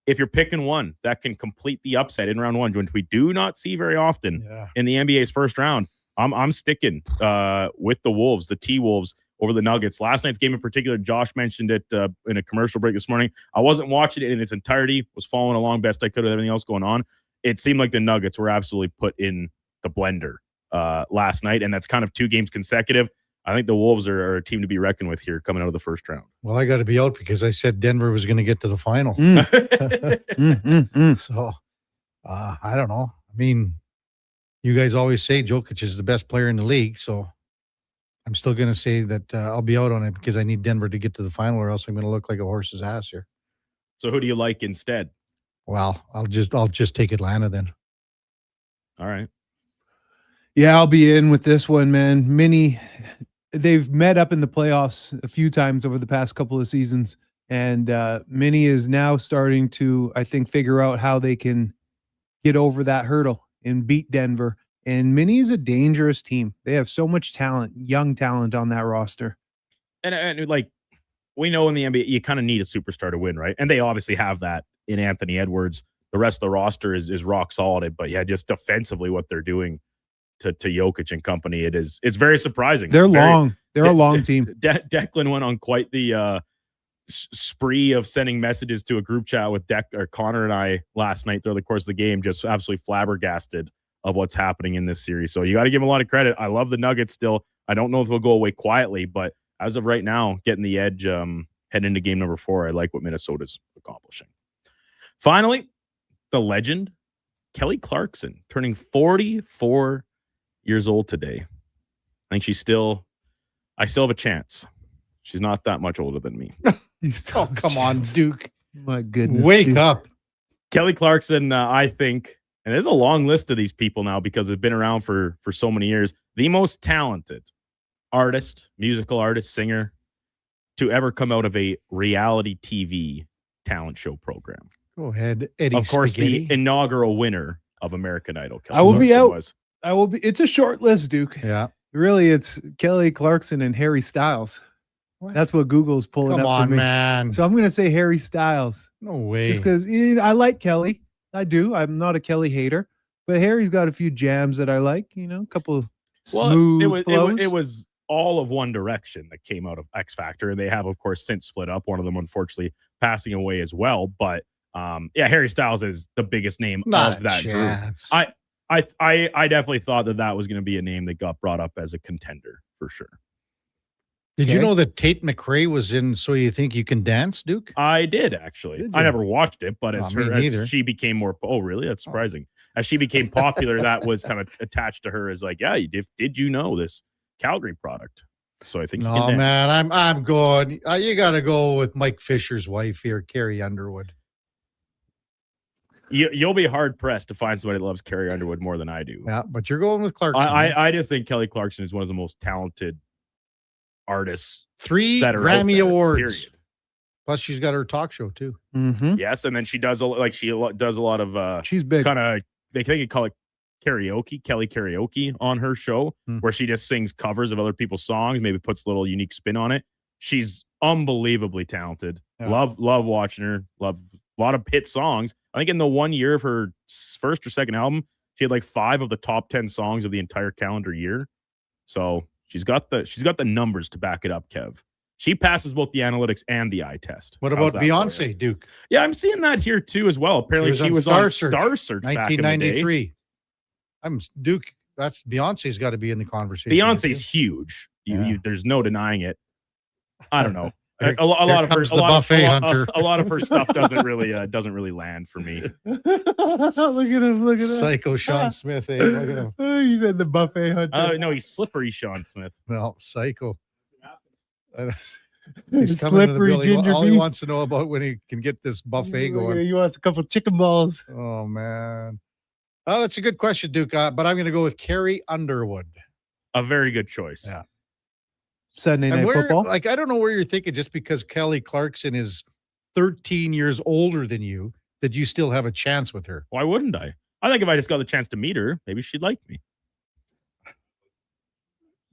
if you're picking one that can complete the upset in round one, which we do not see very often in the NBA's first round, I'm sticking with the Wolves, the T-Wolves, over the Nuggets. Last night's game in particular, Josh mentioned it in a commercial break this morning. I wasn't watching it in its entirety, was following along best I could with everything else going on. It seemed like the Nuggets were absolutely put in the blender last night, and that's kind of 2 games consecutive. I think the Wolves are a team to be reckoned with here coming out of the first round. Well, I got to be out because I said Denver was going to get to the final. So, I don't know. I mean, you guys always say Jokic is the best player in the league, so I'm still going to say that I'll be out on it because I need Denver to get to the final, or else I'm going to look like a horse's ass here. So who do you like instead? Well, I'll just take Atlanta then. All right. Yeah, I'll be in with this one, man. They've met up in the playoffs a few times over the past couple of seasons, and Minnie is now starting to, I think, figure out how they can get over that hurdle and beat Denver. And Minnie is a dangerous team. They have so much talent, young talent on that roster. And like we know in the NBA, you kind of need a superstar to win, right? And they obviously have that in Anthony Edwards. The rest of the roster is rock solid, but yeah, just defensively what they're doing to Jokic and company, it's very surprising. They're a long team. Declan went on quite the spree of sending messages to a group chat with Connor and I last night throughout the course of the game, just absolutely flabbergasted of what's happening in this series. So you got to give him a lot of credit. I love the Nuggets still. I don't know if they'll go away quietly, but as of right now, getting the edge heading into game number 4, I like what Minnesota's accomplishing. Finally, the legend, Kelly Clarkson, turning 44 years old today. I think I still have a chance. She's not that much older than me. Oh, come on, Duke. My goodness. Wake up. Kelly Clarkson, I think, and there's a long list of these people now because it's been around for so many years, the most talented artist, musical artist, singer to ever come out of a reality TV talent show program. Go ahead, Eddie. Of course, Spaghetti. the inaugural winner of American Idol. Kelly I will be Clarkson out. I will be. It's a short list, Duke. Yeah. Really, it's Kelly Clarkson and Harry Styles. What? That's what Google's pulling Come up on, for me. man. So I'm going to say Harry Styles. No way. Just because I like Kelly. I do. I'm not a Kelly hater. But Harry's got a few jams that I like. A couple smooth flows. It was all of One Direction that came out of X Factor, and they have, of course, since split up. One of them, unfortunately, passing away as well. But Harry Styles is the biggest name Not of a that chance. group. I definitely thought that was going to be a name that got brought up as a contender for sure. Did you Okay. know that Tate McRae was in So You Think You Can Dance, Duke? I did actually. Did I you? never watched it, but Me neither. as she became more. Oh, really? That's surprising. As she became popular, that was kind of attached to her as like, yeah, did you know this Calgary product? So I think. you No, can dance. man, I'm going. You got to go with Mike Fisher's wife here, Carrie Underwood. You'll be hard pressed to find somebody that loves Carrie Underwood more than I do. Yeah, but you're going with Clarkson. I just think Kelly Clarkson is one of the most talented artists. 3 that are out Grammy there, Awards. period. Plus, she's got her talk show too. Mm-hmm. Yes, and then she does does a lot of She's big. kind of they think you call it karaoke, Kelly karaoke on her show, where she just sings covers of other people's songs, maybe puts a little unique spin on it. She's unbelievably talented. Yeah. Love watching her. Love a lot of hit songs. I think in the 1 year of her first or second album, she had like 5 of the top 10 songs of the entire calendar year. So she's got the numbers to back it up, Kev. She passes both the analytics and the eye test. What How's about that for you? Beyonce, Duke? Yeah, I'm seeing that here too as well. Apparently, she was on Star Search back in the day. 1993. I'm Duke. That's Beyonce's got to be in the conversation. Beyonce's huge. There's no denying it. I don't know. Here- a lot here of her, comes the buffet hunter. a lot of her stuff doesn't really land for me. Look at him. Look at him. Psycho Sean Smith. Eh? Look at him. Oh, he said the buffet hunter. Oh no, he's slippery, Sean Smith. Well, psycho. He's coming to the Slippery building. ginger All he beef. wants to know about when he can get this buffet going. He wants a couple chicken balls. Oh man. Oh, that's a good question, Duke. But I'm going to go with Carrie Underwood. A very good choice. Yeah. Sunday And night where, football. like, I don't know where you're thinking just because Kelly Clarkson is 13 years older than you, that you still have a chance with her. Why wouldn't I? I think if I just got the chance to meet her, maybe she'd like me.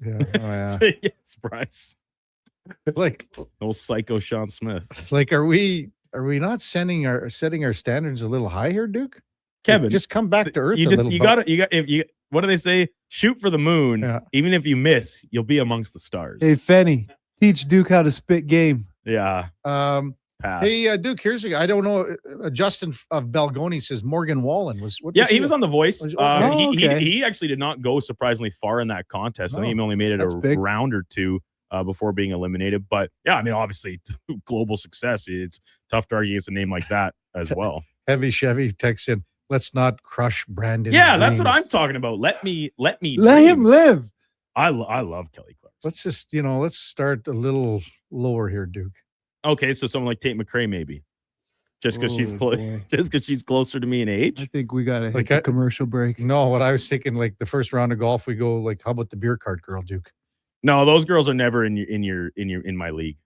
Yeah. Oh, yeah. Yes, Bryce. Like, Old psycho Sean Smith. like, are we not setting our standards a little high here, Duke? Kevin, just come back to earth You a little bit. if you what do they say? Shoot for the moon. Yeah. Even if you miss, you'll be amongst the stars. Hey, Fenny, teach Duke how to spit game. Yeah. Pass. Hey, Duke, here's a guy. I don't know. Justin of Belgoni says Morgan Wallen was. What Yeah, he was on The Voice. Was- He actually did not go surprisingly far in that contest. I think he only made it that's a big. round or two before being eliminated. But yeah, I mean, obviously, global success. It's tough to argue against a name like that as well. Heavy Chevy texts in. Let's not crush Brandon. Yeah, that's what I'm talking about. Let me Let dream. him live. I love Kelly Clarkson. Let's just let's start a little lower here, Duke. Okay, so someone like Tate McRae, maybe. Just because she's Oh, close, boy. just because she's closer to me in I age. think we got to hit Like, the commercial break. No, what I was thinking, like the first round of golf, we go like, how about the beer cart girl, Duke? No, those girls are never in my league.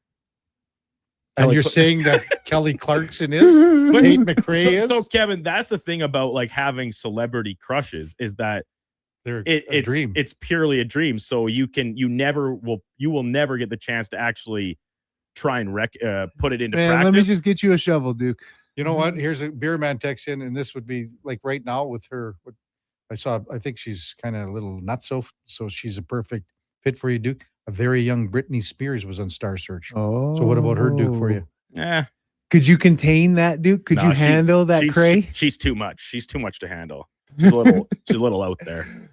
And Kelly you're Cl- saying that Kelly Clarkson is, Tate McRae is. So Kevin, that's the thing about like having celebrity crushes is that They're it's a dream. It's purely a dream. So you will never get the chance to actually try and put it into Man, practice. let me just get you a shovel, Duke. You know what? Here's a beer man text in, and this would be like right now with her. What I saw, I think she's kind of a little not so she's a perfect fit for you, Duke. A very young Britney Spears was on Star Search. Oh. So what about her, Duke, for you? Yeah. Could you contain that, Duke? Could No, you she's- handle that she's- cray? She's too much. She's too much to handle. She's a little out there.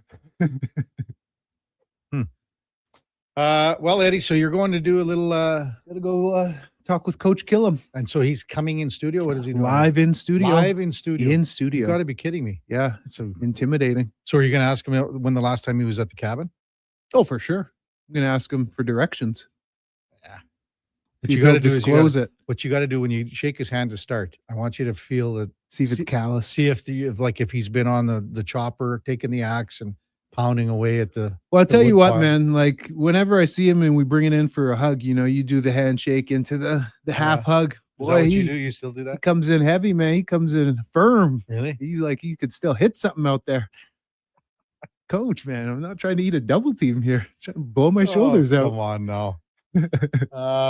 Well, Eddie, so you're going to do a little Gotta go talk with Coach Killam. and so he's coming in studio. What is he doing? Live in studio. Live in studio. In You studio. got to be kidding me. Yeah, So, intimidating. so are you going to ask him when the last time he was at the cabin? Oh, for sure. I'm gonna ask him for directions. What See you if got to he'll do is disclose it. What you got to do when you shake his hand to start. I want you to feel that. See if it's callous. See if he's been on the chopper, taking the axe and pounding away at the. Well, I'll the tell you wood what, pile. man. Like whenever I see him and we bring it in for a hug, you do the handshake into the half hug. Is that Boy, what you he, do? You still do he that? comes in heavy, man. He comes in firm. Really? He's like he could still hit something out there. Coach, man, I'm not trying to eat a double team here. Trying to blow my shoulders out. Come on now.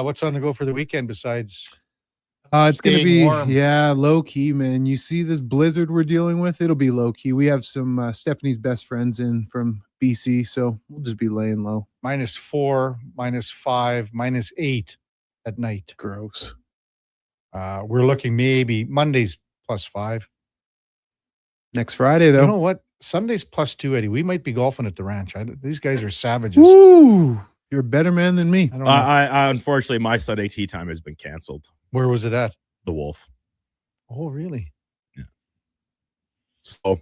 What's on the go for the weekend besides? It's gonna Staying be warm. low key, man. You see this blizzard we're dealing with? It'll be low key. We have some Stephanie's best friends in from BC, so we'll just be laying low. -4, -5, -8 at night. Gross. We're looking maybe Monday's +5. Next Friday, though. You know what? Sunday's +2, Eddie. We might be golfing at the ranch. These guys are savages. Woo! You're a better man than me. I don't know. I unfortunately, my Sunday tea time has been canceled. Where was it at? The Wolf. Oh, really? So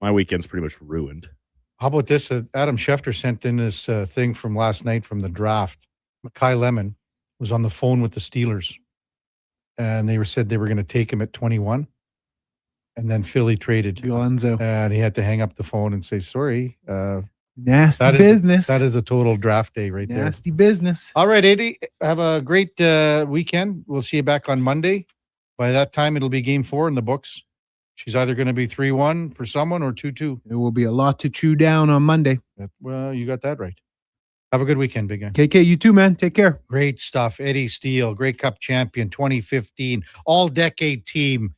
my weekend's pretty much ruined. How about this? Adam Schefter sent in this thing from last night from the draft. Kai Lemon was on the phone with the Steelers, and they said they were going to take him at 21, and then Philly traded Gonzo, and he had to hang up the phone and say, sorry. Nasty business. That is a total draft day right there. Nasty business. All right, Eddie, have a great weekend. We'll see you back on Monday. By that time, it'll be game 4 in the books. She's either going to be 3-1 for someone or 2-2. There will be a lot to chew down on Monday. Well, you got that right. Have a good weekend, big guy. KK, you too, man. Take care. Great stuff. Eddie Steele, Grey Cup champion, 2015, all-decade team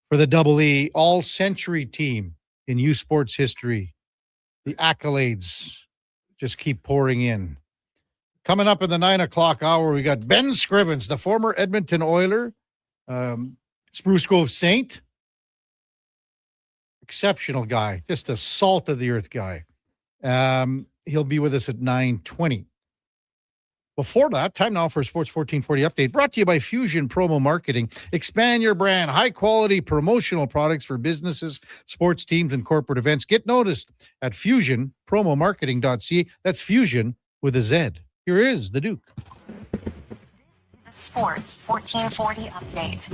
for the Double E, all-century team in U Sports history. The accolades just keep pouring in. Coming up in the 9 o'clock hour, we got Ben Scrivens, the former Edmonton Oiler, Spruce Grove Saint. Exceptional guy, just a salt-of-the-earth guy. He'll be with us at 9:20. Before that, time now for a Sports 1440 update brought to you by Fusion Promo Marketing. Expand your brand, high-quality promotional products for businesses, sports teams, and corporate events. Get noticed at fusionpromomarketing.ca. That's Fusion with a Z. Here is the Duke. The Sports 1440 update.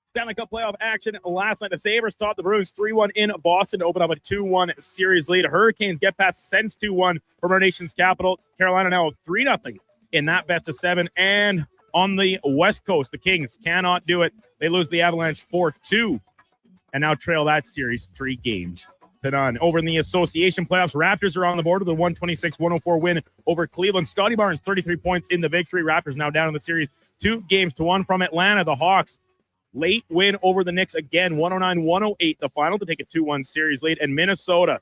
Stanley Cup playoff action last night. The Sabres topped the Bruins 3-1 in Boston to open up a 2-1 series lead. Hurricanes get past Sens 2-1 from our nation's capital. Carolina now 3-0 in that best of 7. And on the West Coast, the Kings cannot do it. They lose the Avalanche 4-2 and now trail that series 3-0. Over in the association playoffs, Raptors are on the board with a 126-104 win over Cleveland. Scotty Barnes, 33 points in the victory. Raptors now down in the series 2-1 from Atlanta. The Hawks, late win over the Knicks again, 109-108, the final to take a 2-1 series lead. And Minnesota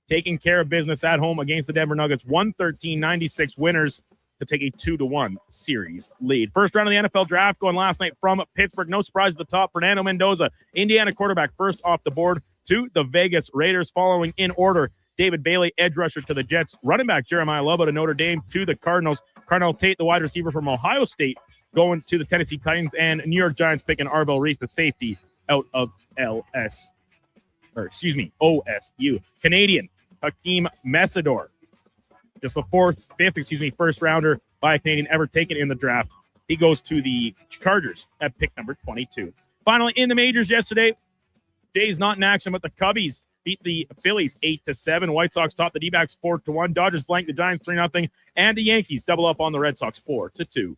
taking care of business at home against the Denver Nuggets, 113-96 winners to take a 2-1 series lead. First round of the NFL draft going last night from Pittsburgh. No surprise at the top. Fernando Mendoza, Indiana quarterback, first off the board to the Vegas Raiders. Following in order, David Bailey, edge rusher to the Jets. Running back Jeremiah Lobo to Notre Dame to the Cardinals. Cardinal Tate, the wide receiver from Ohio State, going to the Tennessee Titans, and New York Giants picking Arvell Reese, the safety out of OSU. Canadian Hakeem Messidor, just the first rounder by a Canadian ever taken in the draft. He goes to the Chargers at pick number 22. Finally, in the majors yesterday, Jays not in action, but the Cubbies beat the Phillies 8-7. White Sox topped the D-backs 4-1. Dodgers blanked the Giants 3-0, and the Yankees double up on the Red Sox 4-2.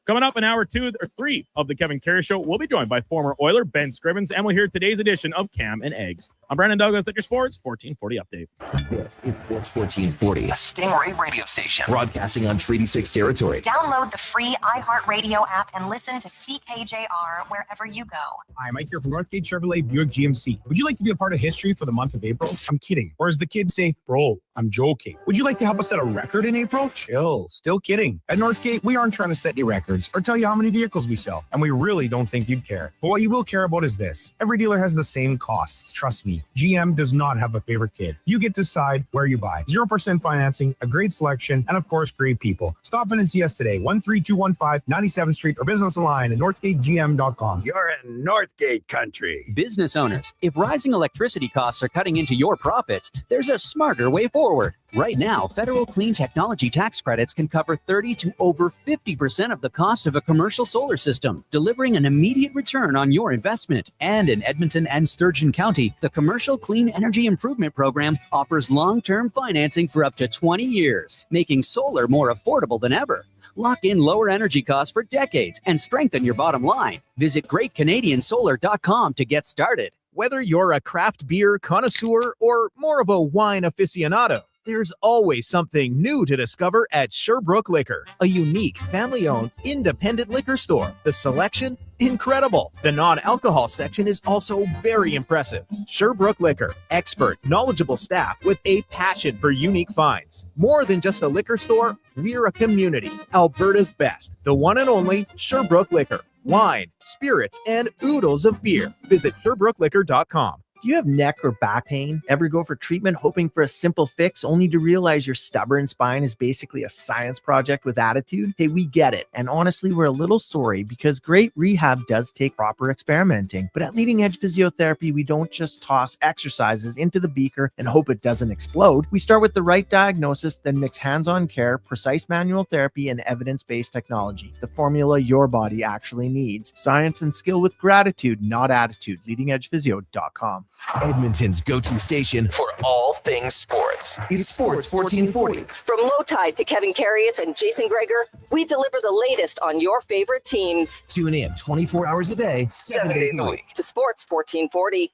Coming up in hour 2 or 3 of the Kevin Karius Show, we'll be joined by former Oiler Ben Scrivens, and we'll hear today's edition of Cam and Eggs. I'm Brandon Douglas at your Sports 1440 update. This is Sports 1440, a Stingray radio station broadcasting on Treaty 6 territory. Download the free iHeartRadio app and listen to CKJR wherever you go. Hi, Mike here from Northgate Chevrolet Buick GMC. Would you like to be a part of history for the month of April? I'm kidding. Or as the kids say, bro, I'm joking. Would you like to help us set a record in April? Chill. Still kidding. At Northgate, we aren't trying to set any records or tell you how many vehicles we sell, and we really don't think you'd care. But what you will care about is this. Every dealer has the same costs. Trust me, GM does not have a favorite kid. You get to decide where you buy. 0% financing, a great selection, and of course, great people. Stop in and see us today, 13215 97th Street, or business online at northgategm.com. You're in Northgate country. Business owners, if rising electricity costs are cutting into your profits, there's a smarter way forward. Right now, federal clean technology tax credits can cover 30 to over 50% of the cost of a commercial solar system, delivering an immediate return on your investment. And in Edmonton and Sturgeon County, the Commercial Clean Energy Improvement Program offers long-term financing for up to 20 years, making solar more affordable than ever. Lock in lower energy costs for decades and strengthen your bottom line. Visit GreatCanadianSolar.com to get started. Whether you're a craft beer connoisseur or more of a wine aficionado, There's always something new to discover at Sherbrooke Liquor, a unique, family-owned, independent liquor store. The selection? Incredible. The non-alcohol section is also very impressive. Sherbrooke Liquor, expert, knowledgeable staff with a passion for unique finds. More than just a liquor store, we're a community. Alberta's best, the one and only Sherbrooke Liquor. Wine, spirits, and oodles of beer. Visit SherbrookeLiquor.com. Do you have neck or back pain? Ever go for treatment hoping for a simple fix only to realize your stubborn spine is basically a science project with attitude? Hey, we get it. And honestly, we're a little sorry because great rehab does take proper experimenting. But at Leading Edge Physiotherapy, we don't just toss exercises into the beaker and hope it doesn't explode. We start with the right diagnosis, then mix hands-on care, precise manual therapy, and evidence-based technology. The formula your body actually needs. Science and skill with gratitude, not attitude. LeadingEdgePhysio.com. Edmonton's go-to station for all things sports is Sports 1440. From Low Tide to Kevin Karius and Jason Greger, we deliver the latest on your favorite teams. Tune in 24 hours a day, 7 days a week to Sports 1440.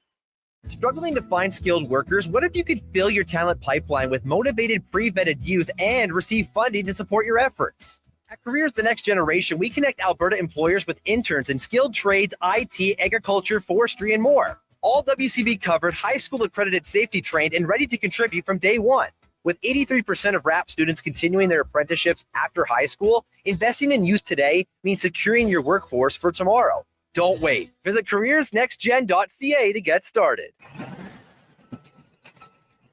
Struggling to find skilled workers? What if you could fill your talent pipeline with motivated, pre-vetted youth and receive funding to support your efforts? At Careers The Next Generation, we connect Alberta employers with interns in skilled trades, IT, agriculture, forestry, and more. All WCB covered, high school accredited, safety trained, and ready to contribute from day one. With 83% of RAP students continuing their apprenticeships after high school, investing in youth today means securing your workforce for tomorrow. Don't wait. Visit careersnextgen.ca to get started.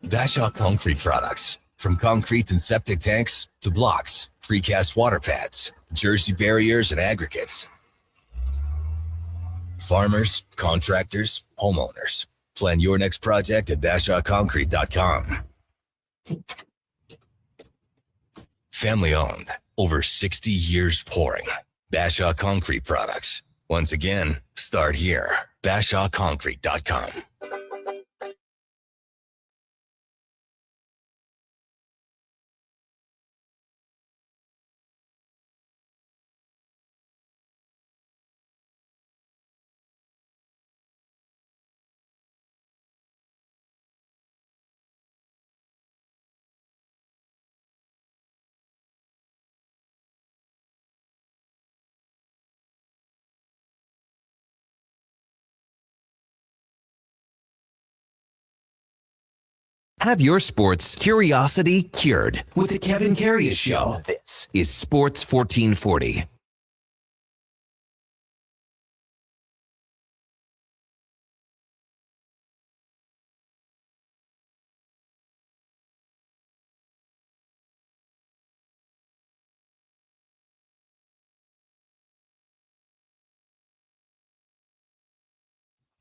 Bashaw Concrete Products. From concrete and septic tanks to blocks, precast water pads, jersey barriers, and aggregates. Farmers, contractors, homeowners. Plan your next project at BashawConcrete.com. Family owned, over 60 years pouring. Bashaw Concrete Products. Once again, start here. BashawConcrete.com. Have your sports curiosity cured with the Kevin Karius Show. This is Sports 1440.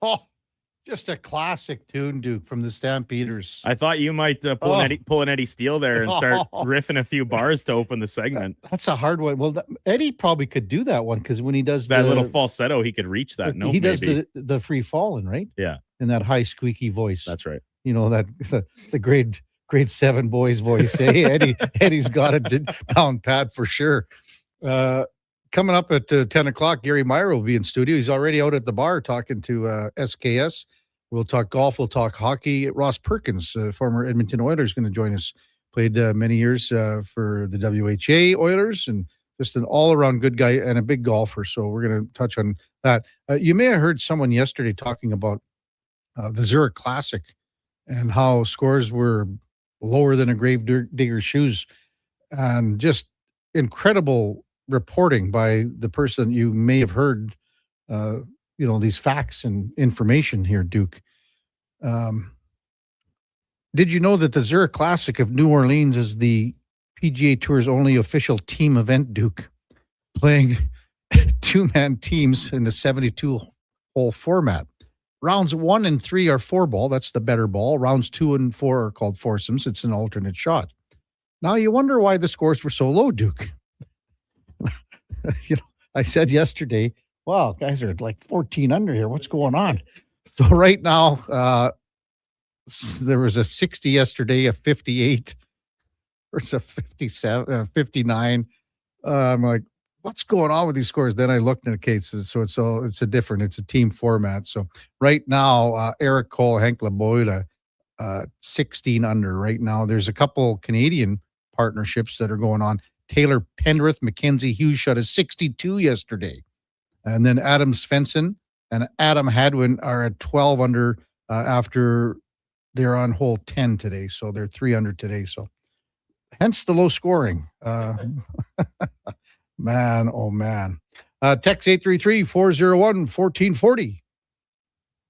Oh, just a classic tune, Duke, from the Stampeders. I thought you might pull an Eddie Steele there and start riffing a few bars to open the segment. That's a hard one. Well, Eddie probably could do that one because when he does that little falsetto, he could reach that note. He does the free falling, right? Yeah. In that high squeaky voice. That's right. You know, that the grade 7 boys voice. Hey, Eddie's got it down pat for sure. Coming up at 10 o'clock, Gary Meyer will be in studio. He's already out at the bar talking to SKS. We'll talk golf. We'll talk hockey. Ross Perkins, former Edmonton Oilers, is going to join us. Played many years for the WHA Oilers and just an all-around good guy and a big golfer. So we're going to touch on that. You may have heard someone yesterday talking about the Zurich Classic and how scores were lower than a grave digger's shoes, and just incredible reporting by the person. You may have heard, these facts and information here, Duke. Did you know that the Zurich Classic of New Orleans is the PGA Tour's only official team event, Duke, playing two-man teams in the 72-hole format? Rounds 1 and 3 are 4-ball. That's the better ball. Rounds 2 and 4 are called foursomes. It's an alternate shot. Now you wonder why the scores were so low, Duke. I said yesterday, wow, guys are like 14 under here. What's going on? So right now, there was a 60 yesterday, a 58, there's a 57, 59. I'm like, what's going on with these scores? Then I looked in the cases. So it's a team format. So right now, Eric Cole, Hank LaBoida 16 under right now. There's a couple Canadian partnerships that are going on. Taylor Pendrith, Mackenzie Hughes shot a 62 yesterday. And then Adam Svensson and Adam Hadwin are at 12 under after they're on hole 10 today. So they're 3 under today. So hence the low scoring. Man, oh man. Text 833-401-1440.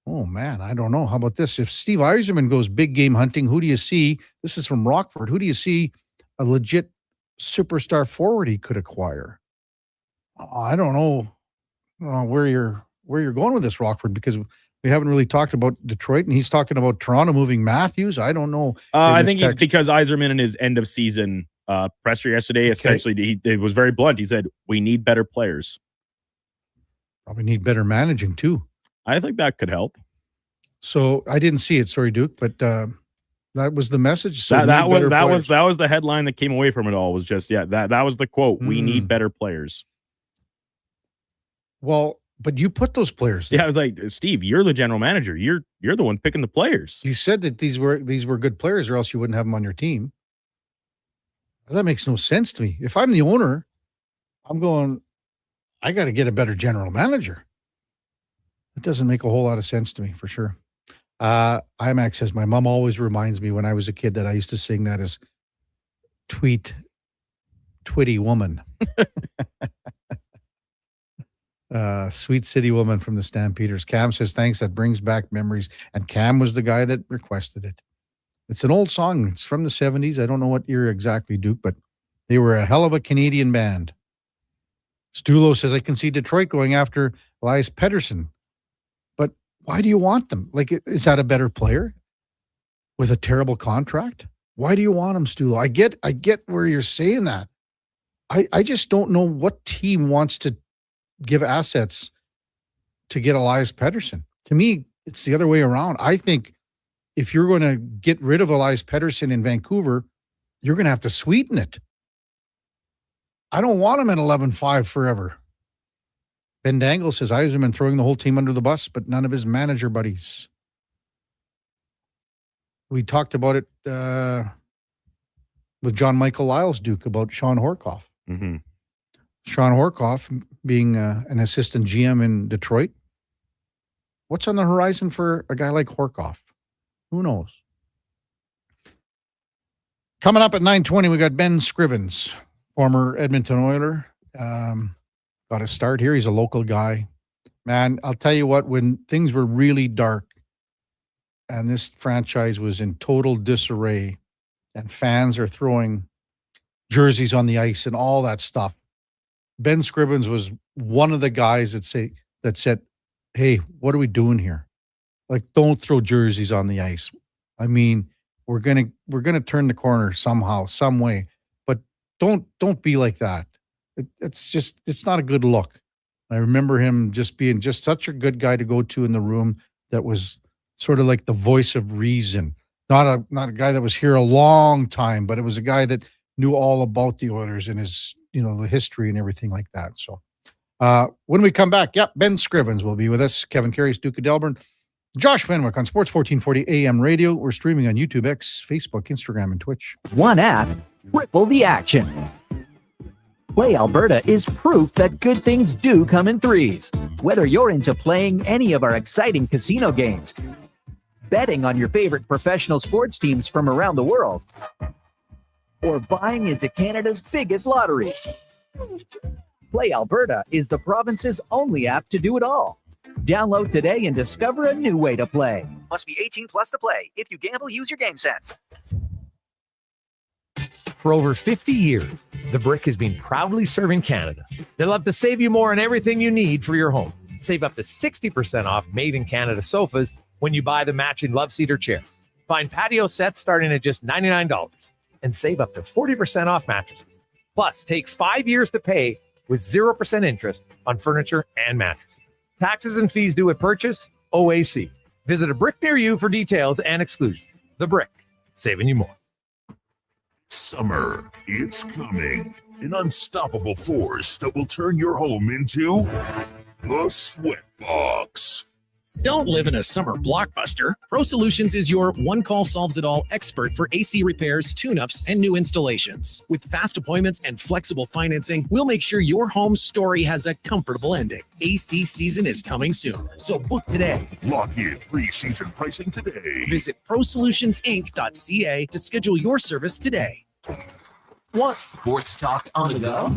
Oh man, I don't know. How about this? If Steve Yzerman goes big game hunting, who do you see? This is from Rockford. Who do you see a legit superstar forward he could acquire? I don't know where you're going with this, Rockford, because we haven't really talked about Detroit, and he's talking about Toronto moving Matthews. I don't know. I think it's because Yzerman in his end of season presser yesterday, essentially, it was very blunt. He said, we need better players. Probably need better managing too. I think that could help. So I didn't see it, sorry, Duke, but that was the message. So that was the headline that came away from it all. Was just that was the quote. We need better players. Well, but you put those players there. Yeah, I was like, Steve, you're the general manager. You're the one picking the players. You said that these were good players, or else you wouldn't have them on your team. That makes no sense to me. If I'm the owner, I'm going, I got to get a better general manager. It doesn't make a whole lot of sense to me, for sure. IMAX says, my mom always reminds me when I was a kid that I used to sing that as Twitty Woman. Sweet City Woman from the Stampeders. Cam says, thanks. That brings back memories. And Cam was the guy that requested it. It's an old song. It's from the 70s. I don't know what year exactly, Duke, but they were a hell of a Canadian band. Stulo says, I can see Detroit going after Elias Pettersson. But why do you want them? Like, is that a better player with a terrible contract? Why do you want him, Stulo? I get where you're saying that. I just don't know what team wants to give assets to get Elias Pettersson. To me, it's the other way around. I think if you're going to get rid of Elias Pettersson in Vancouver, you're going to have to sweeten it. I don't want him at 11-5 forever. Ben Dangle says Yzerman throwing the whole team under the bus, but none of his manager buddies. We talked about it with John Michael Lyles, Duke, about Sean Horkoff. Mm-hmm. Sean Horkoff being an assistant GM in Detroit. What's on the horizon for a guy like Horkoff? Who knows? Coming up at 9:20, we got Ben Scrivens, former Edmonton Oiler. Got a start here. He's a local guy. Man, I'll tell you what, when things were really dark and this franchise was in total disarray and fans are throwing jerseys on the ice and all that stuff, Ben Scrivens was one of the guys that said, hey, what are we doing here? Like, don't throw jerseys on the ice. I mean, we're gonna turn the corner somehow, some way, but don't be like that. It's not a good look. I remember him just being just such a good guy to go to in the room that was sort of like the voice of reason. Not a guy that was here a long time, but it was a guy that knew all about the Oilers and his, the history and everything like that. So when we come back, Ben Scrivens will be with us. Kevin Karius, Duke of Delburne, Josh Fenwick on Sports 1440 AM radio. We're streaming on YouTube, X, Facebook, Instagram, and Twitch. One app, triple the action. Play Alberta is proof that good things do come in threes. Whether you're into playing any of our exciting casino games, betting on your favorite professional sports teams from around the world, or buying into Canada's biggest lotteries, Play Alberta is the province's only app to do it all. Download today and discover a new way to play. Must be 18 plus to play. If you gamble, use your game sense. For over 50 years, The Brick has been proudly serving Canada. They love to save you more on everything you need for your home. Save up to 60% off made-in-Canada sofas when you buy the matching love seat or chair. Find patio sets starting at just $99 and save up to 40% off mattresses. Plus, take 5 years to pay with 0% interest on furniture and mattresses. Taxes and fees due at purchase, OAC. Visit a Brick near you for details and exclusions. The Brick, saving you more. Summer, it's coming. An unstoppable force that will turn your home into the Sweatbox. Don't live in a summer blockbuster. Pro Solutions is your one-call solves-it-all expert for AC repairs, tune-ups, and new installations. With fast appointments and flexible financing, we'll make sure your home story has a comfortable ending. AC season is coming soon, so book today. Lock in pre-season pricing today. Visit prosolutionsinc.ca to schedule your service today. Want sports talk on the go?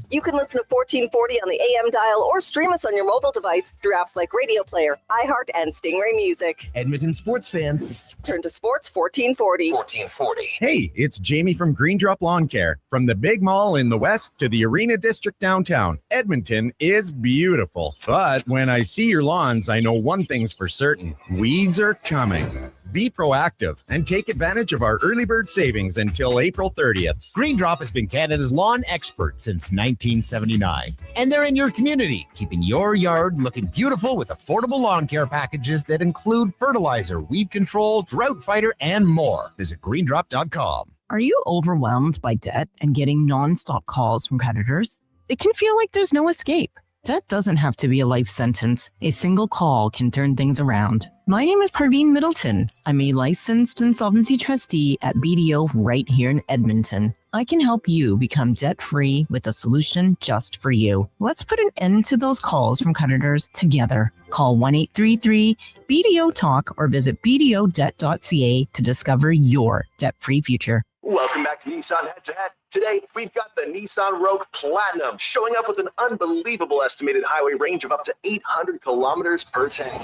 You can listen to 1440 on the AM dial or stream us on your mobile device through apps like Radio Player, iHeart, and Stingray Music. Edmonton sports fans, turn to Sports 1440. 1440. Hey, it's Jamie from Green Drop Lawn Care. From the big mall in the west to the Arena District downtown, Edmonton is beautiful. But when I see your lawns, I know one thing's for certain. Weeds are coming. Be proactive and take advantage of our early bird savings until April 30th. Green Drop has been Canada's lawn expert since 1979. And they're in your community, keeping your yard looking beautiful with affordable lawn care packages that include fertilizer, weed control, drought fighter, and more. Visit greendrop.com. Are you overwhelmed by debt and getting nonstop calls from creditors? It can feel like there's no escape. Debt doesn't have to be a life sentence. A single call can turn things around. My name is Parveen Middleton. I'm a licensed insolvency trustee at BDO right here in Edmonton. I can help you become debt-free with a solution just for you. Let's put an end to those calls from creditors together. Call 1-833-BDO-TALK or visit bdodebt.ca to discover your debt-free future. Welcome back to Nissan Head to Head. Today, we've got the Nissan Rogue Platinum showing up with an unbelievable estimated highway range of up to 800 kilometers per tank.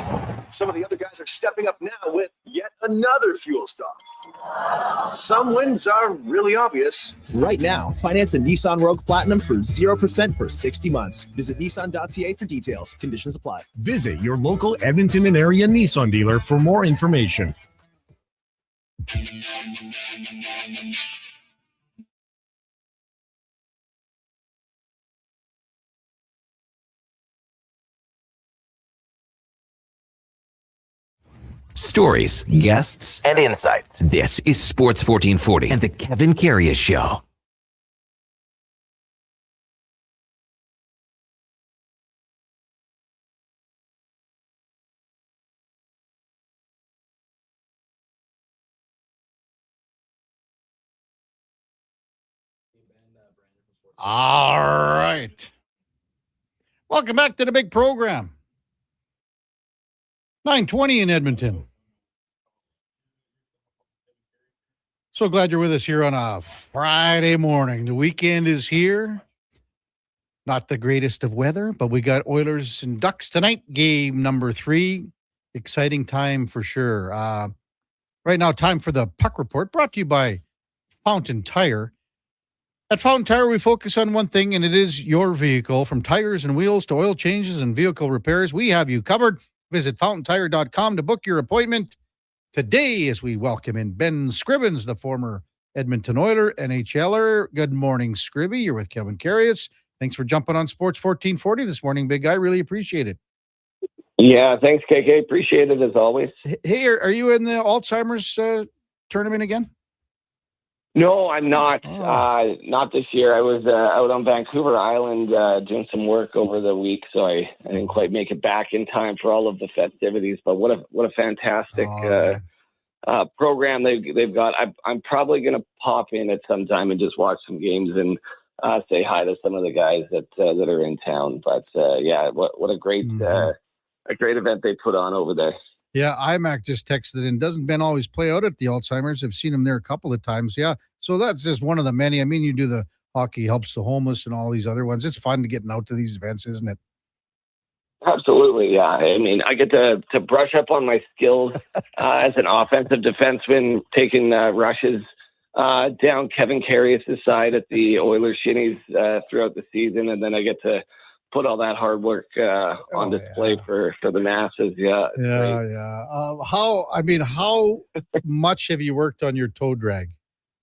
Some of the other guys are stepping up now with yet another fuel stop. Some wins are really obvious. Right now, finance a Nissan Rogue Platinum for 0% for 60 months. Visit nissan.ca for details. Conditions apply. Visit your local Edmonton and area Nissan dealer for more information. Stories, guests, and insights. This is Sports 1440 and the Kevin Karius Show. All right. Welcome back to the big program. 9:20 in Edmonton. So glad you're with us here on a Friday morning. The weekend is here. Not the greatest of weather, but we got Oilers and Ducks tonight. Game number 3. Exciting time for sure. Right now, time for the Puck Report, brought to you by Fountain Tire. At Fountain Tire, we focus on one thing, and it is your vehicle. From tires and wheels to oil changes and vehicle repairs, we have you covered. Visit fountaintire.com to book your appointment today as we welcome in Ben Scribbins, the former Edmonton Oiler, NHLer. Good morning, Scribby. You're with Kevin Karius. Thanks for jumping on Sports 1440 this morning, big guy. Really appreciate it. Yeah, thanks, KK. Appreciate it as always. Hey, are you in the Alzheimer's tournament again? No, I'm not. Not this year. I was out on Vancouver Island doing some work over the week, so I didn't quite make it back in time for all of the festivities. But what a fantastic program they've got. I'm probably going to pop in at some time and just watch some games and say hi to some of the guys that are in town. But yeah, what a great event they put on over there. Yeah, IMAC just texted in. Doesn't Ben always play out at the Alzheimer's? I've seen him there a couple of times. Yeah, so that's just one of the many. I mean, you do the Hockey Helps the Homeless and all these other ones. It's fun to getting out to these events, isn't it? Absolutely, yeah. I mean, I get to brush up on my skills as an offensive defenseman, taking rushes down Kevin Karius' side at the Oilers shinnies throughout the season, and then I get to put all that hard work on display for the masses. Yeah. How much have you worked on your toe drag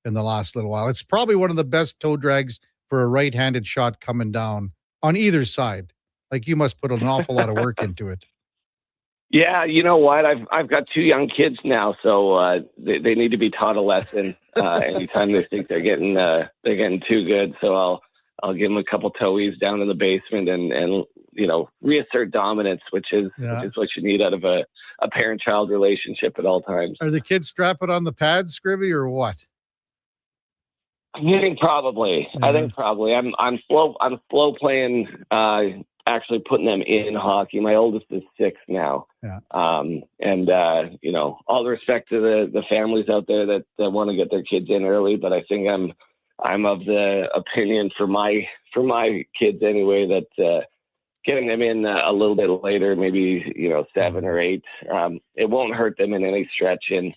in the last little while? It's probably one of the best toe drags for a right-handed shot coming down on either side. Like, you must put an awful lot of work into it. Yeah, you know what? I've got 2 young kids now, so they need to be taught a lesson anytime they think they're getting too good. So I'll give them a couple toe weaves down in the basement and reassert dominance, which is what you need out of a parent-child relationship at all times. Are the kids strapping on the pads, Scrivy, or what? I think probably. I'm slow playing. Actually putting them in hockey. My oldest is 6 now. Yeah. All the respect to the families out there that want to get their kids in early, but I think I'm of the opinion for my kids anyway that getting them in a little bit later, maybe 7 or 8, it won't hurt them in any stretch. And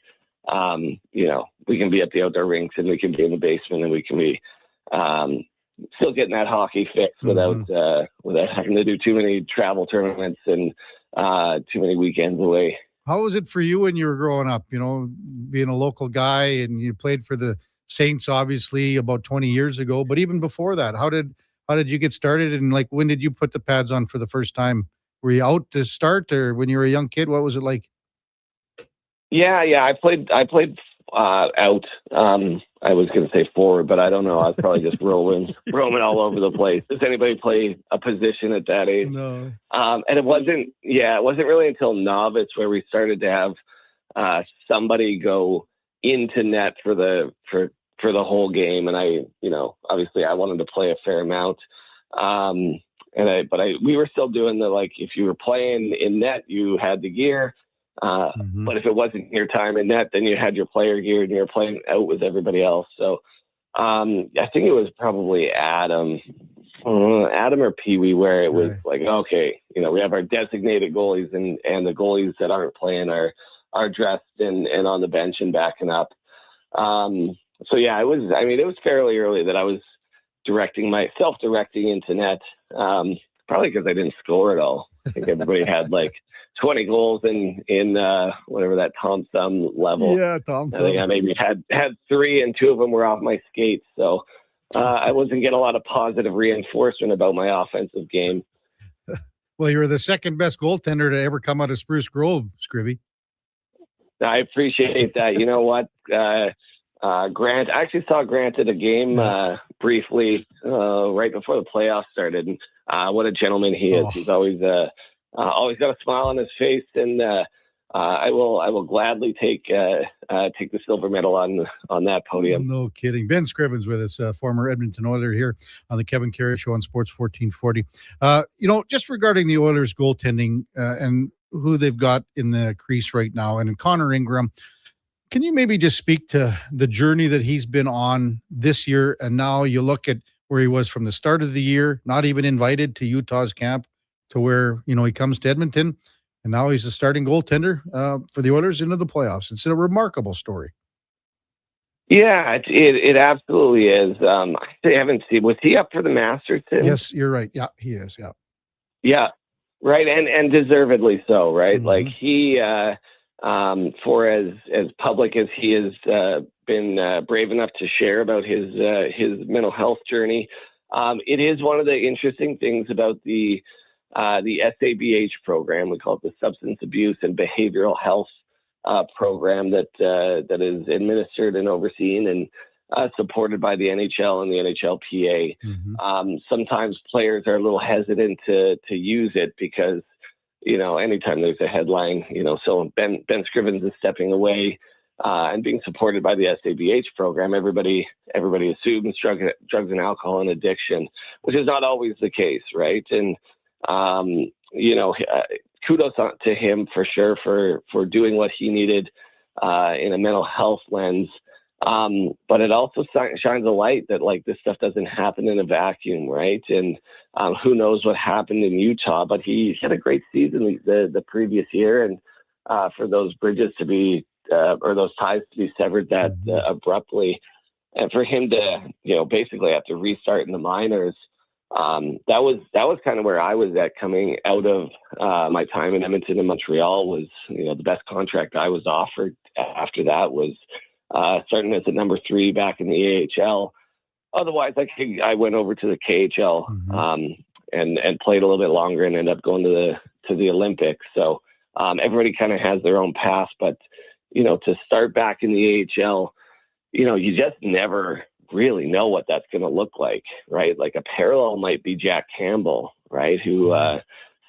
we can be at the outdoor rinks and we can be in the basement and we can be still getting that hockey fix without having to do too many travel tournaments and too many weekends away. How was it for you when you were growing up? Being a local guy, and you played for the Saints, obviously, about 20 years ago. But even before that, how did you get started? And when did you put the pads on for the first time? Were you out to start, or when you were a young kid? What was it like? Yeah. I played out. I was going to say forward, but I don't know. I was probably just roaming all over the place. Does anybody play a position at that age? No. And it wasn't really until novice where we started to have somebody go into net for the whole game. And obviously I wanted to play a fair amount. We were still doing if you were playing in net, you had the gear. But if it wasn't your time in net, then you had your player gear and you were playing out with everybody else. So I think it was probably Adam or Pee Wee, where it was okay, we have our designated goalies and the goalies that aren't playing are dressed and on the bench and backing up. So yeah, it was fairly early that I was self-directing into net. Probably because I didn't score at all. I think everybody had 20 goals in whatever that Tom Thumb level. Yeah, Tom Thumb. I think I maybe had 3, and 2 of them were off my skates. So I wasn't getting a lot of positive reinforcement about my offensive game. Well, you were the second best goaltender to ever come out of Spruce Grove, Scrivy. I appreciate that. You know what? Grant, I actually saw Grant at a game briefly right before the playoffs started. And what a gentleman he is. He's always got a smile on his face, and I will gladly take the silver medal on that podium. No kidding. Ben Scrivens with us, former Edmonton Oiler, here on the Kevin Karius Show on Sports 1440. Just regarding the Oilers goaltending and who they've got in the crease right now, and Connor Ingram, can you maybe just speak to the journey that he's been on this year? And now you look at where he was from the start of the year, not even invited to Utah's camp, to where, he comes to Edmonton, and now he's a starting goaltender for the Oilers into the playoffs. It's a remarkable story. Yeah, it absolutely is. I haven't seen, was he up for the Masterton? Yes, you're right. Yeah, he is. Yeah. Yeah. Right. And deservedly so. Right. Mm-hmm. He, for as public as he has been brave enough to share about his mental health journey. It is one of the interesting things about the SABH program. We call it the Substance Abuse and Behavioral Health program that is administered and overseen and supported by the NHL and the NHLPA. Mm-hmm. Sometimes players are a little hesitant to use it because, anytime there's a headline, so Ben Scrivens is stepping away and being supported by the SABH program, everybody assumes drugs and alcohol and addiction, which is not always the case, right? And kudos to him for sure for doing what he needed in a mental health lens. But it also shines a light that this stuff doesn't happen in a vacuum, right? And who knows what happened in Utah, but he had a great season the previous year, and for those bridges to be or those ties to be severed that abruptly, and for him to basically have to restart in the minors. That was kind of where I was at coming out of my time in Edmonton and Montreal. Was the best contract I was offered after that was starting as a number 3 back in the AHL. Otherwise, I went over to the KHL and played a little bit longer and ended up going to the Olympics. So everybody kind of has their own path, but to start back in the AHL, you just never really know what that's going to look like, right? Like a parallel might be Jack Campbell, right? Who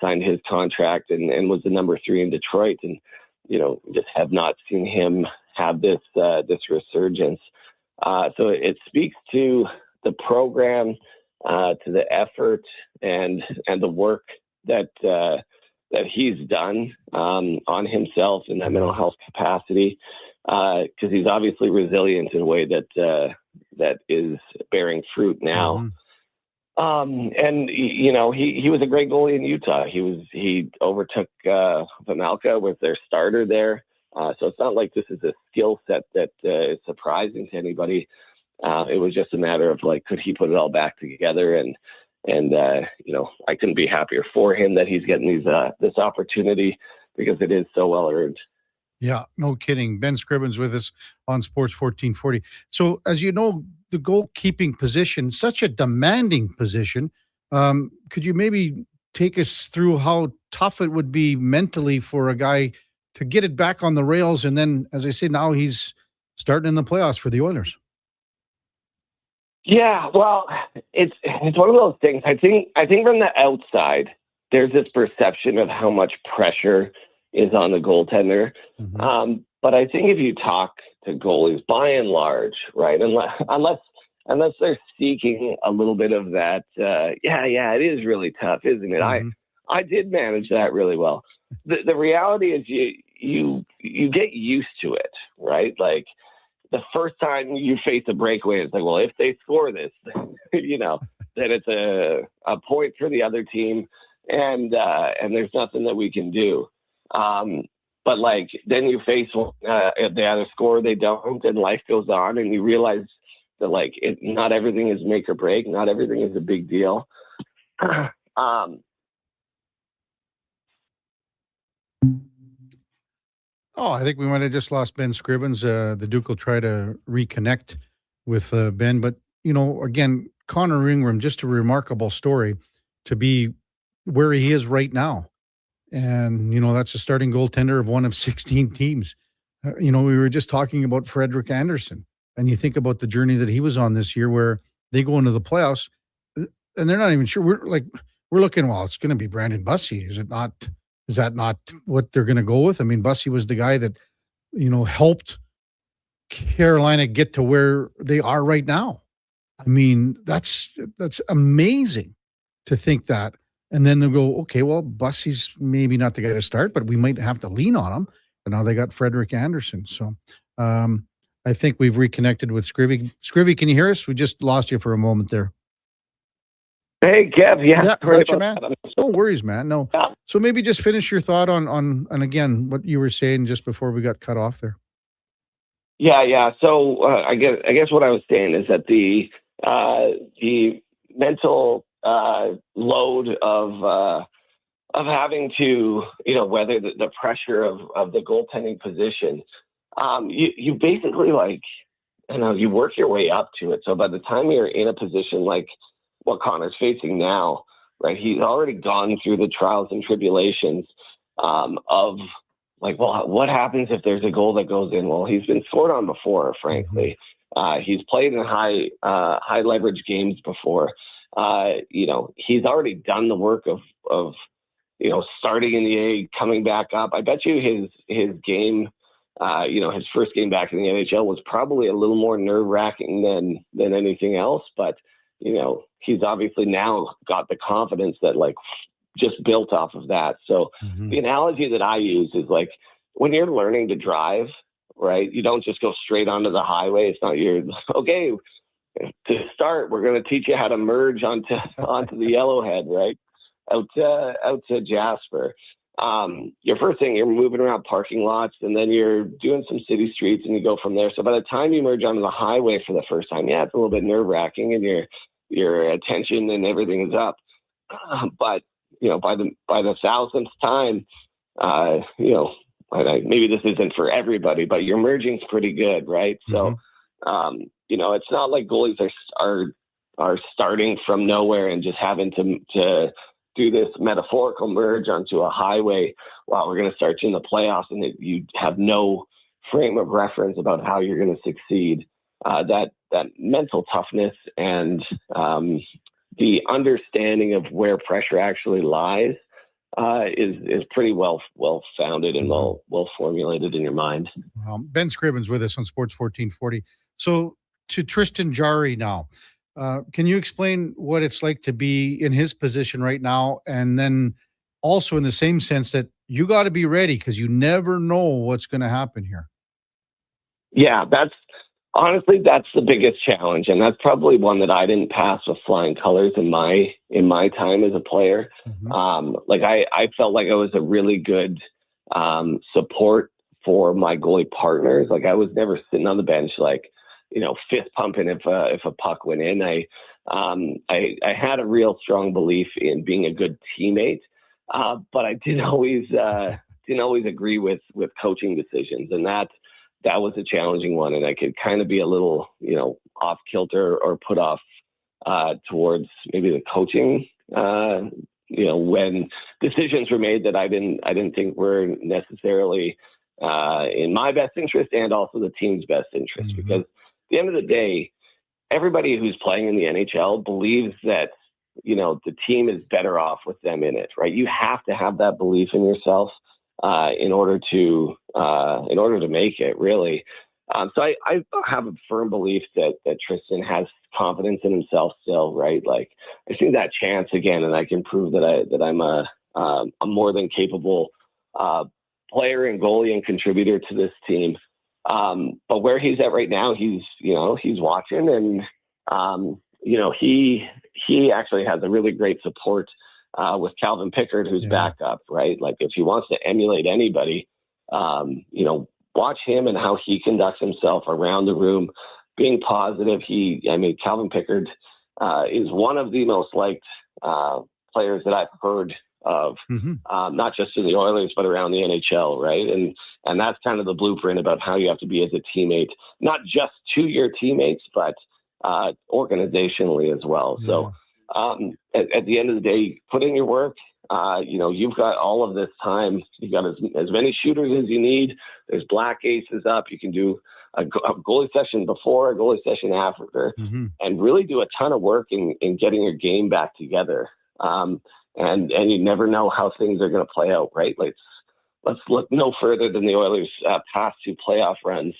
signed his contract and was the number 3 in Detroit, and just have not seen him have this resurgence. So it speaks to the program, to the effort and the work that he's done on himself in that mental health capacity, because he's obviously resilient in a way that is bearing fruit now. And he was a great goalie in Utah. He overtook Vejmelka, was their starter there. So it's not like this is a skill set that is surprising to anybody. It was just a matter of could he put it all back together? And I couldn't be happier for him that he's getting this opportunity, because it is so well earned. Yeah, no kidding. Ben Scribbins with us on Sports 1440. So, as you know, the goalkeeping position, such a demanding position. Could you maybe take us through how tough it would be mentally for a guy to get it back on the rails? And then, as I say, now he's starting in the playoffs for the Oilers. Yeah, well, it's one of those things. I think from the outside, there's this perception of how much pressure is on the goaltender. But I think if you talk to goalies, by and large, right, unless they're seeking a little bit of that, it is really tough, isn't it? I did manage that really well. The reality is you get used to it, right? Like the first time you face a breakaway, it's like, well, if they score this, then it's a point for the other team, and there's nothing that we can do. But then you face if they either score or they don't, and life goes on, and you realize that not everything is make or break, not everything is a big deal. I think we might have just lost Ben Scribbins. The Duke will try to reconnect with Ben. But, again, Connor Ingram, just a remarkable story to be where he is right now. And, that's a starting goaltender of one of 16 teams. We were just talking about Frederick Anderson. And you think about the journey that he was on this year where they go into the playoffs and they're not even sure. We're looking, well, it's going to be Brandon Bussey. Is that not what they're going to go with? I mean, Bussey was the guy that, helped Carolina get to where they are right now. I mean, that's amazing to think that. And then they'll go, okay, well, Bussey's maybe not the guy to start, but we might have to lean on him. But now they got Frederick Anderson. So I think we've reconnected with Scrivy. Scrivy, can you hear us? We just lost you for a moment there. Hey, Kev. Yeah, gotcha, man. No worries, man. No. Yeah. So maybe just finish your thought on again, what you were saying just before we got cut off there. Yeah. So I guess what I was saying is that the mental load of having to weather the pressure of the goaltending position, you basically you work your way up to it. So by the time you're in a position like what Connor's facing now, right, he's already gone through the trials and tribulations of what happens if there's a goal that goes in? Well, he's been scored on before, frankly. He's played in high leverage games before. He's already done the work of starting in the A, coming back up. I bet you his game, his first game back in the NHL was probably a little more nerve-wracking than anything else. But, he's obviously now got the confidence that just built off of that. So the analogy that I use is when you're learning to drive, right, you don't just go straight onto the highway. It's not okay, to start, we're going to teach you how to merge onto the Yellowhead, right? Out to Jasper. Your first thing, you're moving around parking lots, and then you're doing some city streets, and you go from there. So by the time you merge onto the highway for the first time, it's a little bit nerve-wracking, and your attention and everything is up. But by the thousandth time, maybe this isn't for everybody, but your merging's pretty good, right? So, it's not like goalies are starting from nowhere and just having to do this metaphorical merge onto a highway while we're going to start in the playoffs, and you have no frame of reference about how you're going to succeed. That mental toughness and the understanding of where pressure actually lies is pretty well founded and well formulated in your mind. Ben Scribbins with us on Sports 1440. So to Tristan Jarry now, can you explain what it's like to be in his position right now, and then also in the same sense that you got to be ready because you never know what's going to happen here? Yeah, that's the biggest challenge, and that's probably one that I didn't pass with flying colors in my time as a player. I felt like I was a really good support for my goalie partners. Like I was never sitting on the bench, fist pumping if a puck went in. I had a real strong belief in being a good teammate, but I didn't always agree with coaching decisions, and that was a challenging one. And I could kind of be a little, off kilter or put off towards maybe the coaching, when decisions were made that I didn't think were necessarily in my best interest and also the team's best interest. Because at the end of the day, everybody who's playing in the NHL believes that, the team is better off with them in it, right? You have to have that belief in yourself in order to make it, really. So I have a firm belief that Tristan has confidence in himself still, right? Like I see that chance again, and I can prove that I'm a more than capable player and goalie and contributor to this team. But where he's at right now, he's watching, and he actually has a really great support with Calvin Pickard, who's back up, right? Like if he wants to emulate anybody, watch him and how he conducts himself around the room, being positive. Calvin Pickard is one of the most liked players that I've heard of, not just in the Oilers, but around the NHL, right? And that's kind of the blueprint about how you have to be as a teammate, not just to your teammates, but organizationally as well. So at the end of the day, put in your work. You've got all of this time. You've got as many shooters as you need. There's black aces up. You can do a goalie session before, a goalie session after, and really do a ton of work in getting your game back together. And you never know how things are going to play out, right? Let's look no further than the Oilers' past two playoff runs,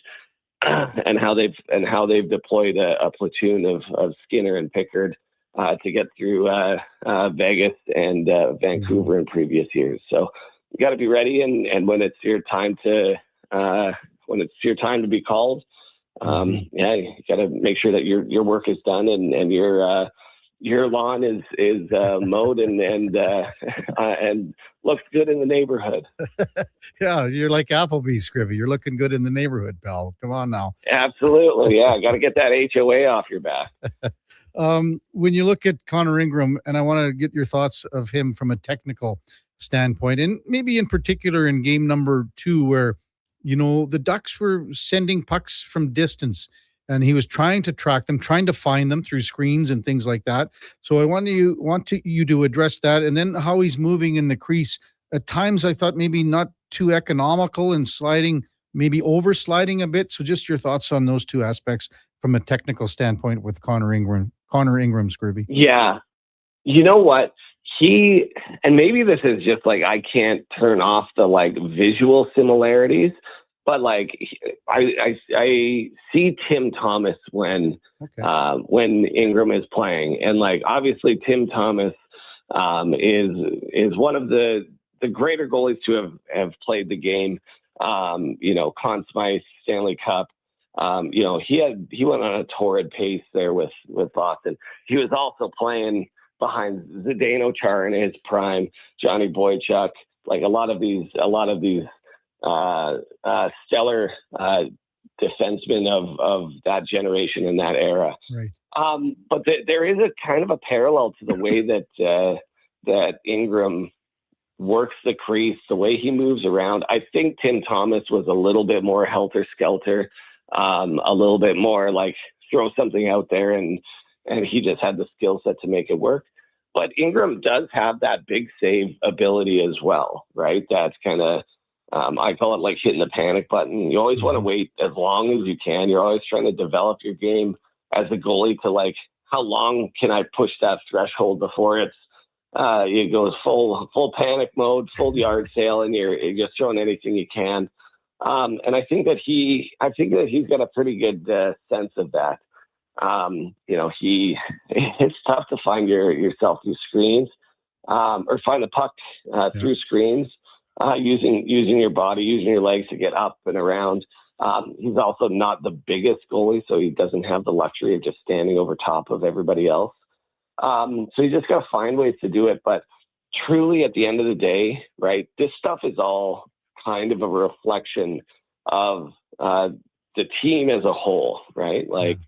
and how they've deployed a platoon of Skinner and Pickard to get through Vegas and Vancouver in previous years. So you got to be ready, and when it's your time to be called, you got to make sure that your work is done and your lawn is mowed and looks good in the neighborhood. Yeah, you're like Applebee's, Scrivy. You're looking good in the neighborhood, pal. Come on now. Absolutely, yeah. Got to get that HOA off your back. When you look at Connor Ingram, and I want to get your thoughts of him from a technical standpoint, and maybe in particular in game number 2, where the Ducks were sending pucks from distance, and he was trying to track them, trying to find them through screens and things like that. So I want you to address that, and then how he's moving in the crease. At times, I thought maybe not too economical and sliding, maybe over sliding a bit. So just your thoughts on those two aspects from a technical standpoint with Connor Ingram, Scrooby. Yeah. You know what? And maybe this is just like, I can't turn off the visual similarities, but I see Tim Thomas when Ingram is playing, and obviously Tim Thomas is one of the greater goalies to have played the game. Conn Smythe, Stanley Cup. He went on a torrid pace there with Boston. He was also playing behind Zdeno Chara in his prime, Johnny Boychuk, a lot of these stellar defensemen of that generation in that era. Right. But there is a kind of a parallel to the way that Ingram works the crease, the way he moves around. I think Tim Thomas was a little bit more helter-skelter, a little bit more throw something out there, and he just had the skill set to make it work. But Ingram does have that big save ability as well, right? That's kind of, I call it hitting the panic button. You always want to wait as long as you can. You're always trying to develop your game as a goalie to how long can I push that threshold before it's it goes full panic mode, full yard sale, and you're just throwing anything you can. And I think that he's got a pretty good sense of that. It's tough to find yourself through screens, or find the puck through screens, using your body, using your legs to get up and around. He's also not the biggest goalie, so he doesn't have the luxury of just standing over top of everybody else. So you just got to find ways to do it. But truly, at the end of the day, right, this stuff is all kind of a reflection of the team as a whole, right? Like,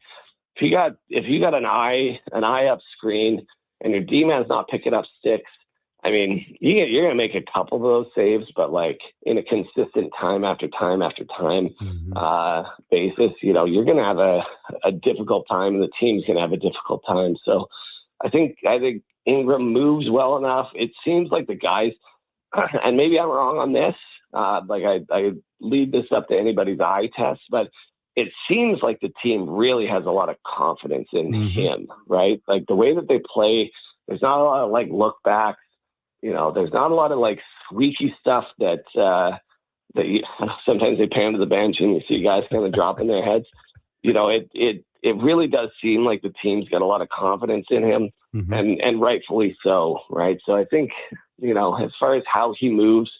if you got an eye up screen and your D-man's not picking up sticks, I mean, you're going to make a couple of those saves, but like in a consistent time after time after time basis, you're going to have a difficult time, and the team's going to have a difficult time. So I think Ingram moves well enough. It seems like the guys, and maybe I'm wrong on this, like I lead this up to anybody's eye test, but it seems like the team really has a lot of confidence in him, right? Like the way that they play, there's not a lot of like look backs. There's not a lot of like squeaky stuff that sometimes they pan to the bench and you see guys kind of dropping their heads. It really does seem like the team's got a lot of confidence in him, and rightfully so, right? So I think, as far as how he moves,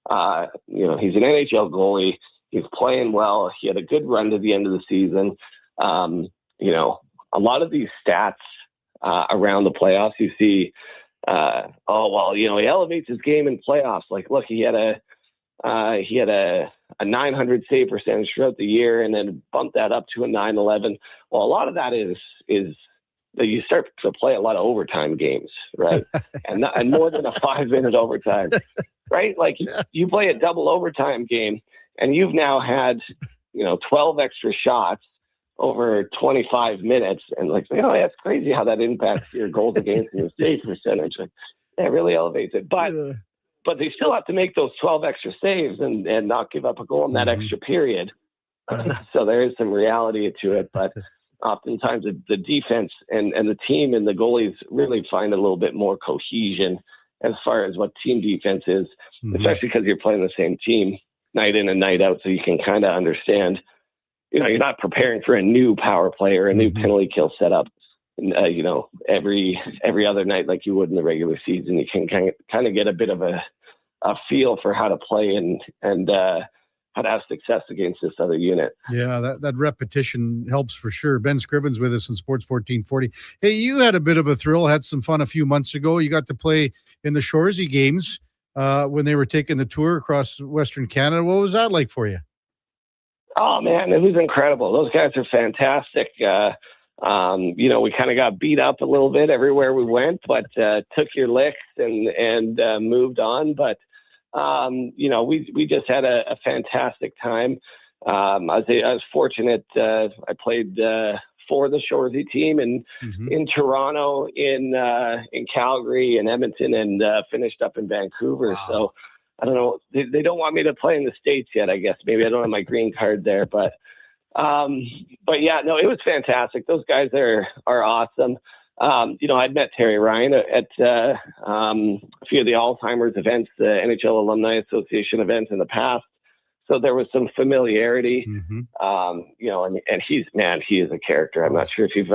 he's an NHL goalie. He's playing well. He had a good run to the end of the season. A lot of these stats around the playoffs, you see, he elevates his game in playoffs. Like, look, he had a 900 save percentage throughout the year, and then bumped that up to a 911. Well, a lot of that is that you start to play a lot of overtime games, right? and more than a 5-minute overtime, right? Like you play a double overtime game, and you've now had 12 extra shots over 25 minutes, and that's crazy how that impacts your goals against and your save percentage. Like, that really elevates it. But they still have to make those 12 extra saves and not give up a goal in that extra period. So there is some reality to it, but oftentimes the defense and the team and the goalies really find a little bit more cohesion as far as what team defense is, especially because you're playing the same team night in and night out, so you can kind of understand. You're not preparing for a new power play or a new penalty kill setup, every other night like you would in the regular season. You can kind of get a bit of a feel for how to play and how to have success against this other unit. Yeah, that repetition helps for sure. Ben Scriven's with us on Sports 1440. Hey, you had a bit of a thrill, had some fun a few months ago. You got to play in the Shoresy games when they were taking the tour across Western Canada. What was that like for you? Oh, man, it was incredible. Those guys are fantastic. We kind of got beat up a little bit everywhere we went, but took your licks and moved on. But, we just had a fantastic time. I was fortunate. I played for the Shoresy team in Toronto, in Calgary, and Edmonton, and finished up in Vancouver. Wow. So I don't know. They don't want me to play in the States yet, I guess. Maybe I don't have my green card there, but yeah, no, it was fantastic. Those guys are awesome. I'd met Terry Ryan at a few of the Alzheimer's events, the NHL Alumni Association events in the past. So there was some familiarity, and he is a character. I'm not sure if you've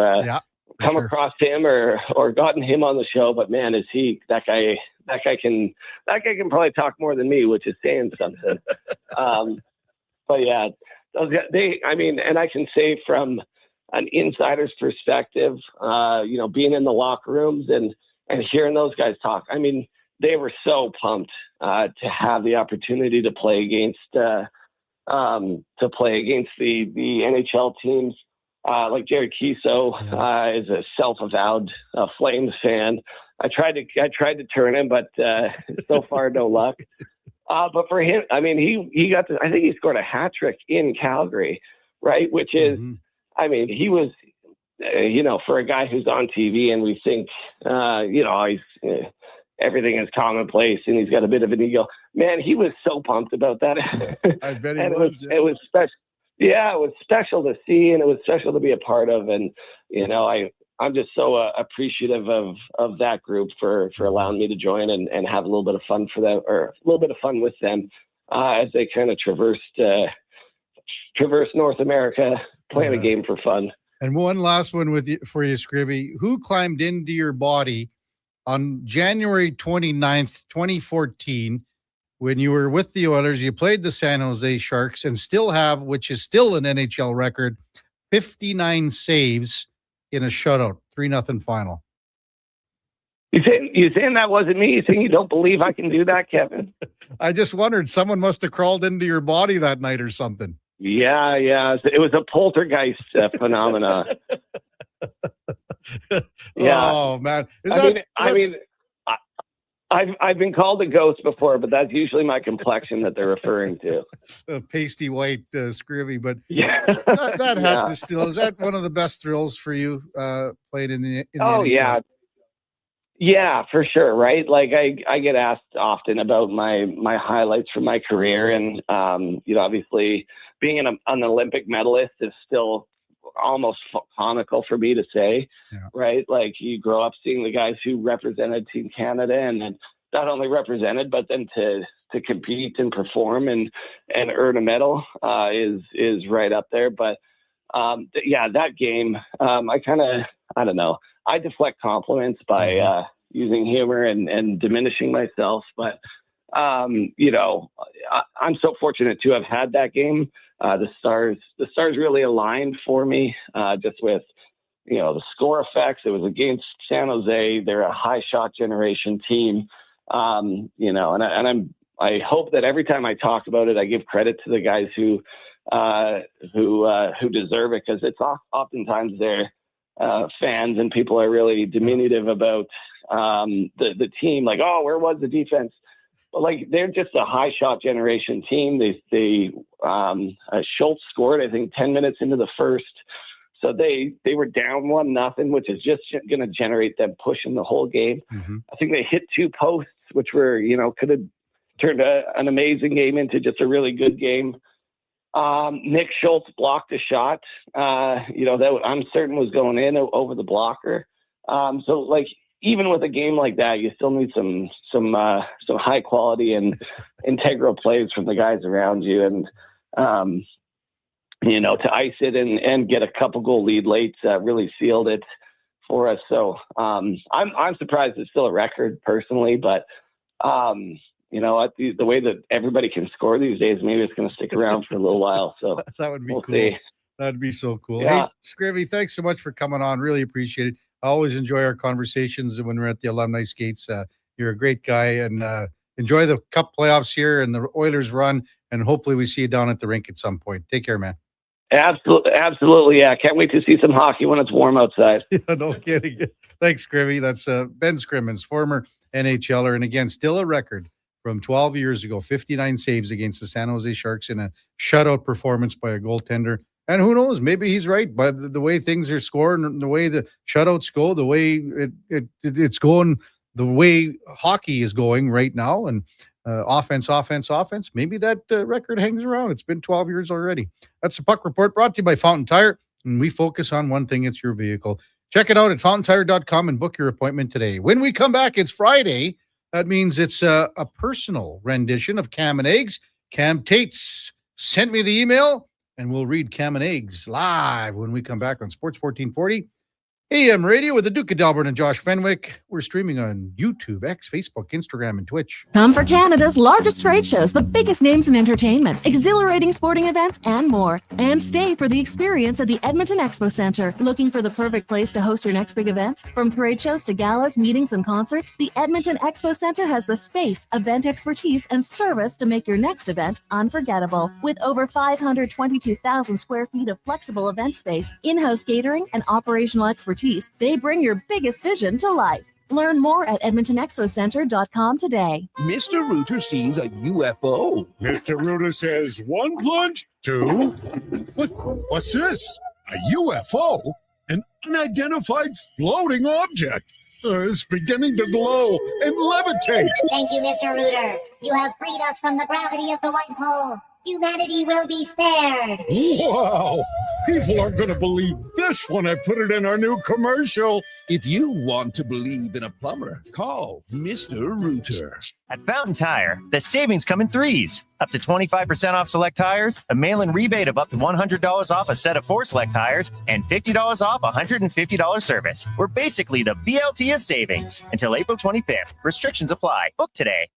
come across him or gotten him on the show, but man, is he that guy? That guy can probably talk more than me, which is saying something. But yeah, and I can say from an insider's perspective, being in the locker rooms and hearing those guys talk, I mean, they were so pumped to have the opportunity to play against the NHL teams. Like Jared Kiso is a self-avowed Flames fan. I tried to turn him, but so far no luck. But for him, I mean, he got to, I think he scored a hat trick in Calgary, right? Which is, I mean, he was, for a guy who's on TV and we think, he's everything is commonplace and he's got a bit of an ego. Man, he was so pumped about that. I bet he was. It was special. Yeah, it was special to see, and it was special to be a part of. And I'm just so appreciative of that group for allowing me to join and have a little bit of fun for them, or a little bit of fun with them as they kind of traverse North America, playing a game for fun. And one last one for you, Scrivy. Who climbed into your body on January 29th, 2014, when you were with the Oilers? You played the San Jose Sharks and still have, which is still an NHL record, 59 saves in a shutout, 3-0 final. You saying that wasn't me? You saying you don't believe I can do that, Kevin? I just wondered, someone must have crawled into your body that night or something. Yeah. It was a poltergeist phenomena. Yeah. Oh man. I've been called a ghost before, but that's usually my complexion that they're referring to. Pasty white Scrivy, but yeah, that had to still. Is that one of the best thrills for you? Played in the NHL? Yeah. Yeah, for sure. Right. Like I get asked often about my highlights from my career, and obviously being an Olympic medalist is still almost comical for me to say, right? Like you grow up seeing the guys who represented Team Canada, and then not only represented, but then to compete and perform and earn a medal is right up there. But that game, I don't know. I deflect compliments by using humor and diminishing myself. But, I'm so fortunate to have had that game. The stars really aligned for me, just with, the score effects. It was against San Jose. They're a high shot generation team. I hope that every time I talk about it, I give credit to the guys who deserve it, because it's oftentimes their fans and people are really diminutive about the team. Like, oh, where was the defense? But like, they're just a high shot generation team. Schultz scored, I think, 10 minutes into the first. So they were down 1-0, which is just going to generate them pushing the whole game. Mm-hmm. I think they hit 2 posts, which were, could have turned an amazing game into just a really good game. Nick Schultz blocked a shot, that I'm certain was going in over the blocker. So like, even with a game like that, you still need some high quality and integral plays from the guys around you. And, to ice it and get a couple goal lead late really sealed it for us. So I'm surprised it's still a record personally, but the way that everybody can score these days, maybe it's going to stick around for a little while. So that would be we'll cool. See. That'd be so cool. Yeah. Hey, Scrivy, thanks so much for coming on. Really appreciate it. I always enjoy our conversations when we're at the alumni skates. You're a great guy, and enjoy the Cup playoffs here and the Oilers run, and hopefully we see you down at the rink at some point. Take care, man. Absolutely. Yeah. Can't wait to see some hockey when it's warm outside. Yeah, no kidding. Thanks, Scrivy. That's Ben Scrimmins, former NHLer, and again, still a record from 12 years ago, 59 saves against the San Jose Sharks in a shutout performance by a goaltender. And who knows, maybe he's right, but the way things are scored and the way the shutouts go, the way it's going, the way hockey is going right now, and offense, maybe that record hangs around. It's been 12 years already. That's the Puck Report, brought to you by Fountain Tire, and we focus on one thing: it's your vehicle. Check it out at fountaintire.com and book your appointment today. When we come back, it's Friday. That means it's a personal rendition of Cam and Eggs. Cam Tates sent me the email, and we'll read Cam and Eggs live when we come back on Sports 1440 AM radio with the Duke of Delburne and Josh Fenwick. We're streaming on YouTube, X, Facebook, Instagram, and Twitch. Come for Canada's largest trade shows, the biggest names in entertainment, exhilarating sporting events, and more. And stay for the experience at the Edmonton Expo Centre. Looking for the perfect place to host your next big event? From trade shows to galas, meetings, and concerts, the Edmonton Expo Centre has the space, event expertise, and service to make your next event unforgettable. With over 522,000 square feet of flexible event space, in-house catering, and operational expertise, they bring your biggest vision to life. Learn more at EdmontonExpoCenter.com today. Mr. Rooter sees a UFO. Mr. Rooter says 1 plunge, 2. What's this? A UFO? An unidentified floating object. It's beginning to glow and levitate. Thank you, Mr. Rooter. You have freed us from the gravity of the white hole. Humanity will be spared. Wow! People aren't going to believe this when I put it in our new commercial. If you want to believe in a plumber, call Mr. Rooter. At Fountain Tire, the savings come in threes. Up to 25% off select tires, a mail-in rebate of up to $100 off a set of 4 select tires, and $50 off a $150 service. We're basically the BLT of savings. Until April 25th. Restrictions apply. Book today.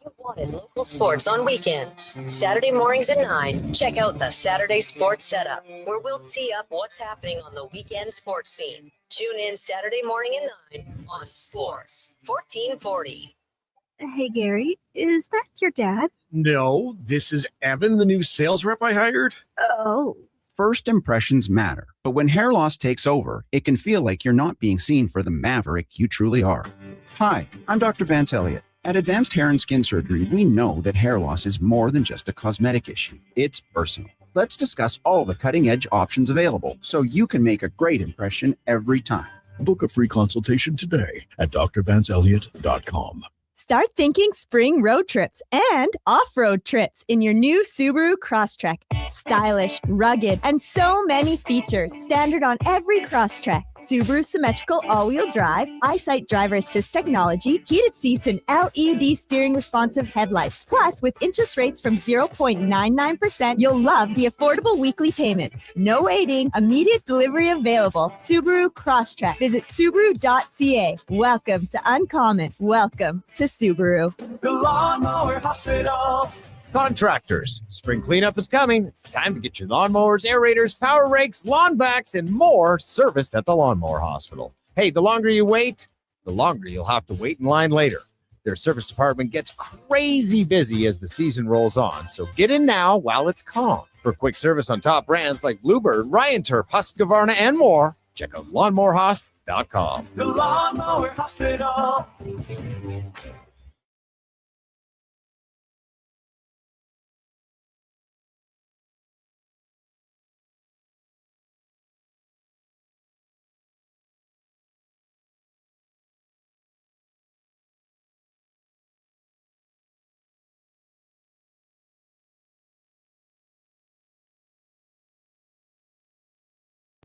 You wanted local sports on weekends. Saturday mornings at 9, check out the Saturday Sports Setup, where we'll tee up what's happening on the weekend sports scene. Tune in Saturday morning at 9 on Sports 1440. Hey, Gary, is that your dad? No, this is Evan, the new sales rep I hired. Oh. First impressions matter, but when hair loss takes over, it can feel like you're not being seen for the maverick you truly are. Hi, I'm Dr. Vance Elliott. At Advanced Hair and Skin Surgery, we know that hair loss is more than just a cosmetic issue. It's personal. Let's discuss all the cutting-edge options available so you can make a great impression every time. Book a free consultation today at drvanceelliott.com. Start thinking spring road trips and off-road trips in your new Subaru Crosstrek. Stylish, rugged, and so many features. Standard on every Crosstrek. Subaru symmetrical all-wheel drive, EyeSight driver assist technology, heated seats, and LED steering responsive headlights. Plus, with interest rates from 0.99%, you'll love the affordable weekly payments. No waiting, immediate delivery available. Subaru Crosstrek. Visit Subaru.ca. Welcome to Uncommon. Welcome to Subaru. The Lawnmower Hospital. Contractors, spring cleanup is coming. It's time to get your lawnmowers, aerators, power rakes, lawn vacs, and more serviced at the Lawnmower Hospital. Hey, the longer you wait, the longer you'll have to wait in line later. Their service department gets crazy busy as the season rolls on, so get in now while it's calm. For quick service on top brands like Bluebird, Ryan Turf, Husqvarna, and more, check out lawnmowerhosp.com. The Lawnmower Hospital.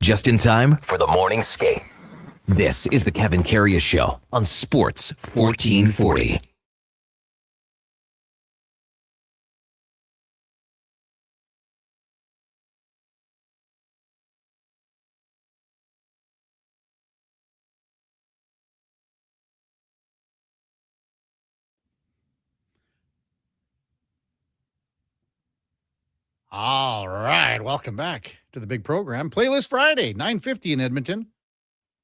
Just in time for the morning skate. This is the Kevin Karius Show on Sports 1440. All right, welcome back to the big program. Playlist Friday, 9:50 in Edmonton.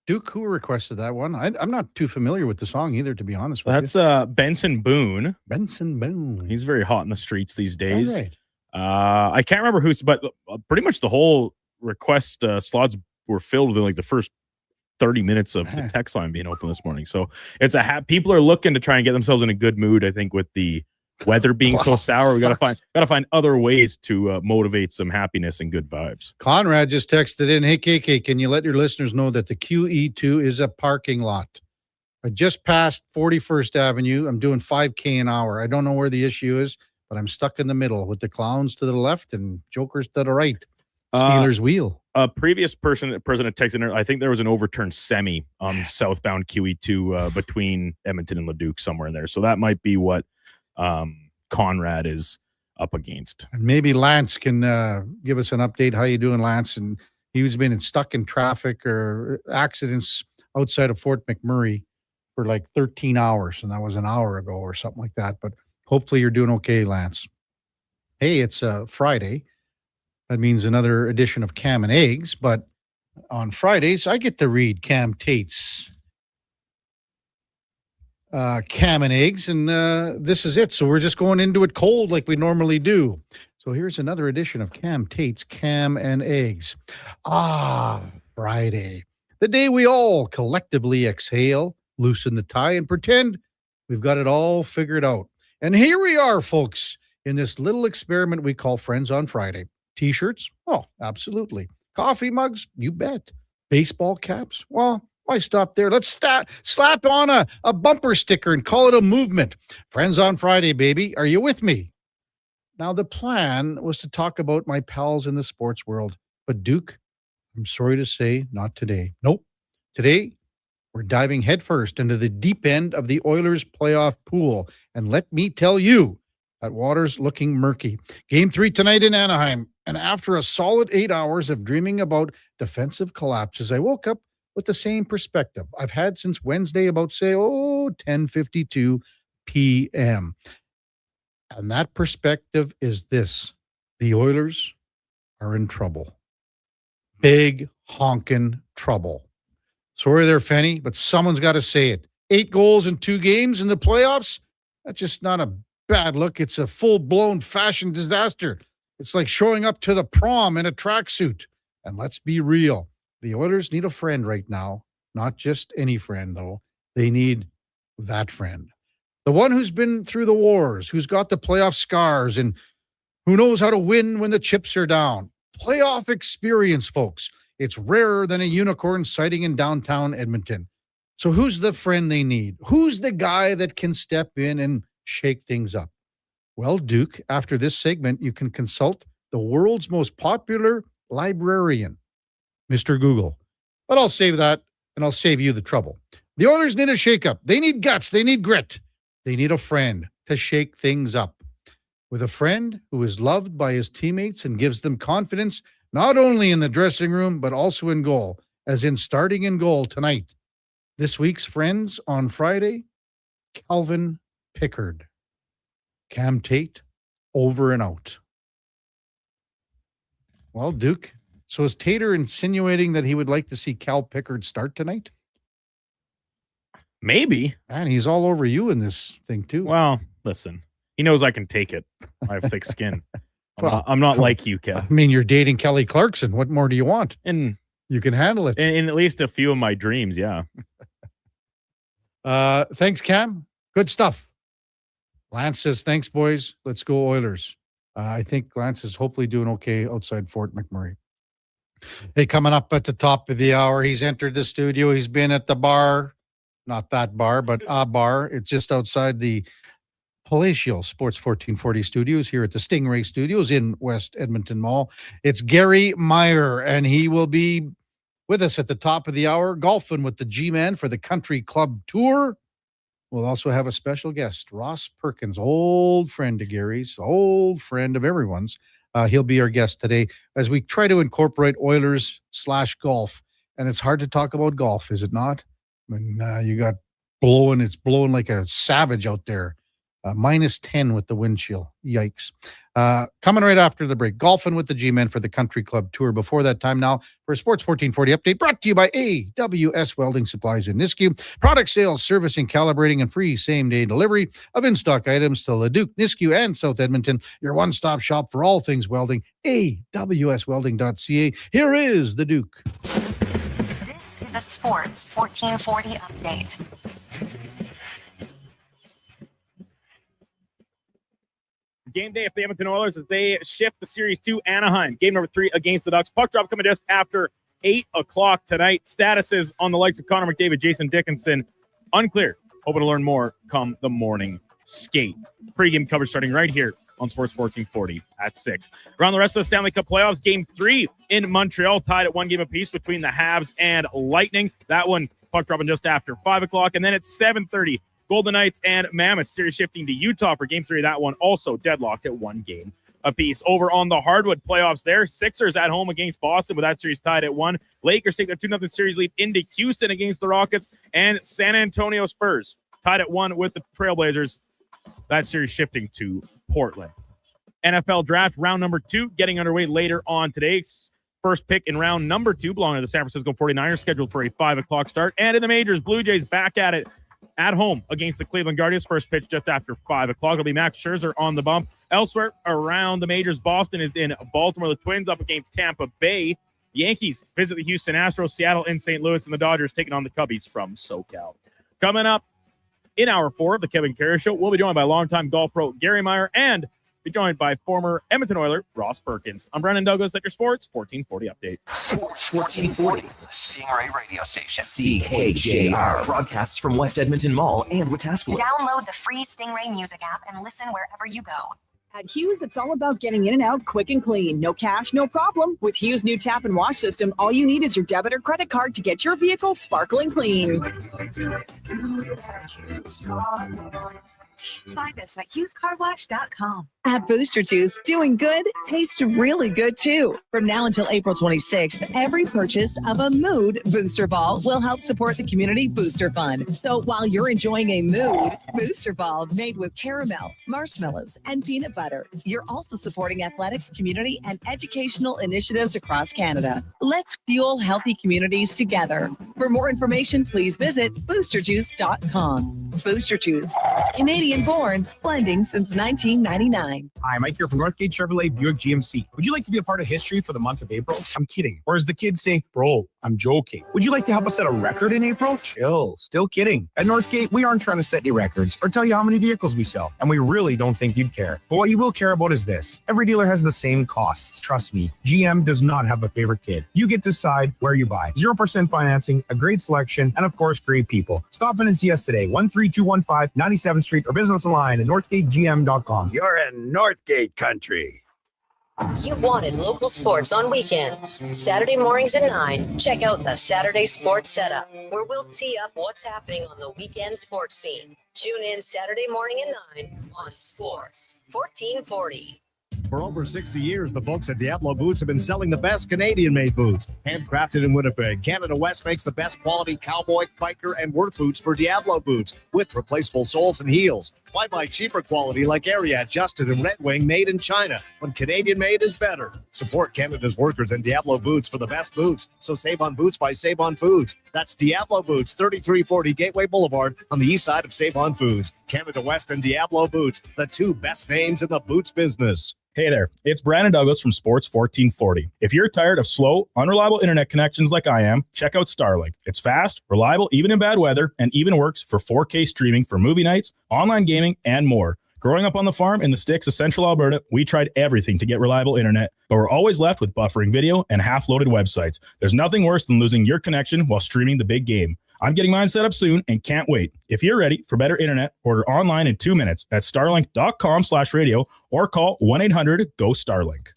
Duke, who requested that one? I'm not too familiar with the song either, to be honest with you. That's Benson Boone. Benson Boone. He's very hot in the streets these days. All right. I can't remember who's, but pretty much the whole request slots were filled within like the first 30 minutes of the text line being open this morning. So it's people are looking to try and get themselves in a good mood. I think with the weather being so sour, we gotta find other ways to motivate some happiness and good vibes. Conrad just texted in, "Hey KK, can you let your listeners know that the QE2 is a parking lot? I just passed 41st Avenue. I'm doing 5K an hour. I don't know where the issue is, but I'm stuck in the middle with the clowns to the left and jokers to the right. Steelers wheel." A previous president texted, I think there was an overturned semi on southbound QE2 between Edmonton and Leduc, somewhere in there. So that might be what Conrad is up against. And maybe Lance can give us an update. How you doing, Lance? And he's been stuck in traffic or accidents outside of Fort McMurray for like 13 hours, and that was an hour ago or something like that. But hopefully you're doing okay, Lance. Hey, it's Friday. That means another edition of Cam and Eggs, but on Fridays I get to read Cam Tate's Cam and Eggs, and this is it. So we're just going into it cold like we normally do. So here's another edition of Cam Tate's Cam and Eggs. Friday, the day we all collectively exhale, loosen the tie, and pretend we've got it all figured out. And here we are, folks, in this little experiment we call Friends on Friday. T-shirts? Oh, absolutely. Coffee mugs? You bet. Baseball caps? Well, why stop there? Let's slap on a bumper sticker and call it a movement. Friends on Friday, baby. Are you with me? Now, the plan was to talk about my pals in the sports world, But Duke, I'm sorry to say, not today. Nope. Today, we're diving headfirst into the deep end of the Oilers playoff pool. And let me tell you, that water's looking murky. Game 3 tonight in Anaheim. And after a solid 8 hours of dreaming about defensive collapses, I woke up with the same perspective I've had since Wednesday about, say, 10:52 p.m. And that perspective is this. The Oilers are in trouble. Big honkin' trouble. Sorry there, Fenny, but someone's got to say it. 8 goals in 2 games in the playoffs? That's just not a bad look. It's a full-blown fashion disaster. It's like showing up to the prom in a tracksuit. And let's be real. The Oilers need a friend right now. Not just any friend, though. They need that friend. The one who's been through the wars, who's got the playoff scars, and who knows how to win when the chips are down. Playoff experience, folks. It's rarer than a unicorn sighting in downtown Edmonton. So who's the friend they need? Who's the guy that can step in and shake things up? Well, Duke, after this segment, you can consult the world's most popular librarian, Mr. Google. But I'll save that, and I'll save you the trouble. The Oilers need a shakeup. They need guts. They need grit. They need a friend to shake things up. With a friend who is loved by his teammates and gives them confidence, not only in the dressing room, but also in goal, as in starting in goal tonight. This week's friends on Friday, Calvin Pickard. Cam Tate, over and out. Well, Duke, so is Tater insinuating that he would like to see Cal Pickard start tonight? Maybe. Man, he's all over you in this thing, too. Well, listen, he knows I can take it. I have thick skin. I'm not like you, Kev. I mean, you're dating Kelly Clarkson. What more do you want? And you can handle it. In at least a few of my dreams, yeah. Thanks, Cam. Good stuff. Lance says, thanks, boys. Let's go Oilers. I think Lance is hopefully doing okay outside Fort McMurray. Hey, coming up at the top of the hour, he's entered the studio. He's been at the bar. Not that bar, but a bar. It's just outside the Palatial Sports 1440 studios here at the Stingray Studios in West Edmonton Mall. It's Gary Meyer, and he will be with us at the top of the hour, golfing with the G-Man for the Country Club Tour. We'll also have a special guest, Ross Perkins, old friend of Gary's, old friend of everyone's. He'll be our guest today as we try to incorporate Oilers/golf. And it's hard to talk about golf, is it not? When you got blowing, it's blowing like a savage out there. -10 with the wind chill. Yikes. Coming right after the break, golfing with the G-Men for the Country Club Tour. Before that time now, for a Sports 1440 update brought to you by AWS Welding Supplies in Nisku. Product sales, servicing, calibrating, and free same-day delivery of in-stock items to Leduc, Nisku, and South Edmonton. Your one-stop shop for all things welding. AWSwelding.ca. Here is the Duke. This is a Sports 1440 update. Game day for the Edmonton Oilers as they shift the series to Anaheim. Game number 3 against the Ducks. Puck drop coming just after 8 o'clock tonight. Statuses on the likes of Connor McDavid, Jason Dickinson, unclear. Hoping to learn more come the morning skate. Pre-game coverage starting right here on Sports 1440 at 6. Around the rest of the Stanley Cup playoffs, Game 3 in Montreal, tied at 1 game apiece between the Habs and Lightning. That one puck dropping just after 5 o'clock. And then at 7:30, Golden Knights and Mammoth series shifting to Utah for Game 3 of that one, also deadlocked at 1 game apiece. Over on the hardwood playoffs there, Sixers at home against Boston with that series tied at 1. Lakers take their 2-0 series lead into Houston against the Rockets, and San Antonio Spurs tied at 1 with the Trailblazers. That series shifting to Portland. NFL draft round number 2 getting underway later on today. First pick in round number 2 belonging to the San Francisco 49ers, scheduled for a 5 o'clock start. And in the majors, Blue Jays back at it at home against the Cleveland Guardians. First pitch just after 5 o'clock. It'll be Max Scherzer on the bump. Elsewhere around the majors, Boston is in Baltimore. The Twins up against Tampa Bay. The Yankees visit the Houston Astros. Seattle in St. Louis, and the Dodgers taking on the Cubbies from SoCal. Coming up in hour 4 of the Kevin Karius Show, we'll be joined by longtime golf pro Gary Meyer and be joined by former Edmonton Oiler Ross Perkins. I'm Brendan Douglas at your Sports 1440 update. Sports 1440, the Stingray radio station. CKJR broadcasts from West Edmonton Mall and Wetaskiwin. Download the free Stingray music app and listen wherever you go. At Hughes, it's all about getting in and out quick and clean. No cash, no problem. With Hughes' new tap and wash system, all you need is your debit or credit card to get your vehicle sparkling clean. Find us at HughesCarWash.com. At Booster Juice, doing good tastes really good too. From now until April 26th, every purchase of a Mood Booster Ball will help support the Community Booster Fund. So while you're enjoying a Mood Booster Ball made with caramel, marshmallows, and peanut butter, you're also supporting athletics, community, and educational initiatives across Canada. Let's fuel healthy communities together. For more information, please visit boosterjuice.com. Booster Juice, Canadian born, blending since 1999. Hi, Mike here from Northgate Chevrolet Buick GMC. Would you like to be a part of history for the month of April? I'm kidding. Or as the kids say, bro, I'm joking. Would you like to help us set a record in April? Chill, still kidding. At Northgate, we aren't trying to set any records or tell you how many vehicles we sell, and we really don't think you'd care. But what you will care about is this. Every dealer has the same costs. Trust me, GM does not have a favorite kid. You get to decide where you buy. 0% financing, a great selection, and of course, great people. Stop in and see us today, 13215 97th Street, or business online at northgategm.com. You're in Northgate country. You wanted local sports on weekends. Saturday mornings at 9, check out the Saturday Sports Setup, where we'll tee up what's happening on the weekend sports scene. Tune in Saturday morning at 9 on Sports 1440. For over 60 years, the folks at Diablo Boots have been selling the best Canadian-made boots. Handcrafted in Winnipeg, Canada West makes the best quality cowboy, biker, and work boots for Diablo Boots with replaceable soles and heels. Why buy cheaper quality like Ariat, Justin, and Red Wing made in China when Canadian-made is better? Support Canada's workers and Diablo Boots for the best boots. So save on boots by Save On Foods. That's Diablo Boots, 3340 Gateway Boulevard on the east side of Save On Foods. Canada West and Diablo Boots, the two best names in the boots business. Hey there, it's Brandon Douglas from Sports 1440. If you're tired of slow, unreliable internet connections like I am, check out Starlink. It's fast, reliable, even in bad weather, and even works for 4K streaming for movie nights, online gaming, and more. Growing up on the farm in the sticks of central Alberta, we tried everything to get reliable internet, but we're always left with buffering video and half-loaded websites. There's nothing worse than losing your connection while streaming the big game. I'm getting mine set up soon and can't wait. If you're ready for better internet, order online in 2 minutes at starlink.com/radio or call 1-800-GO-STARLINK.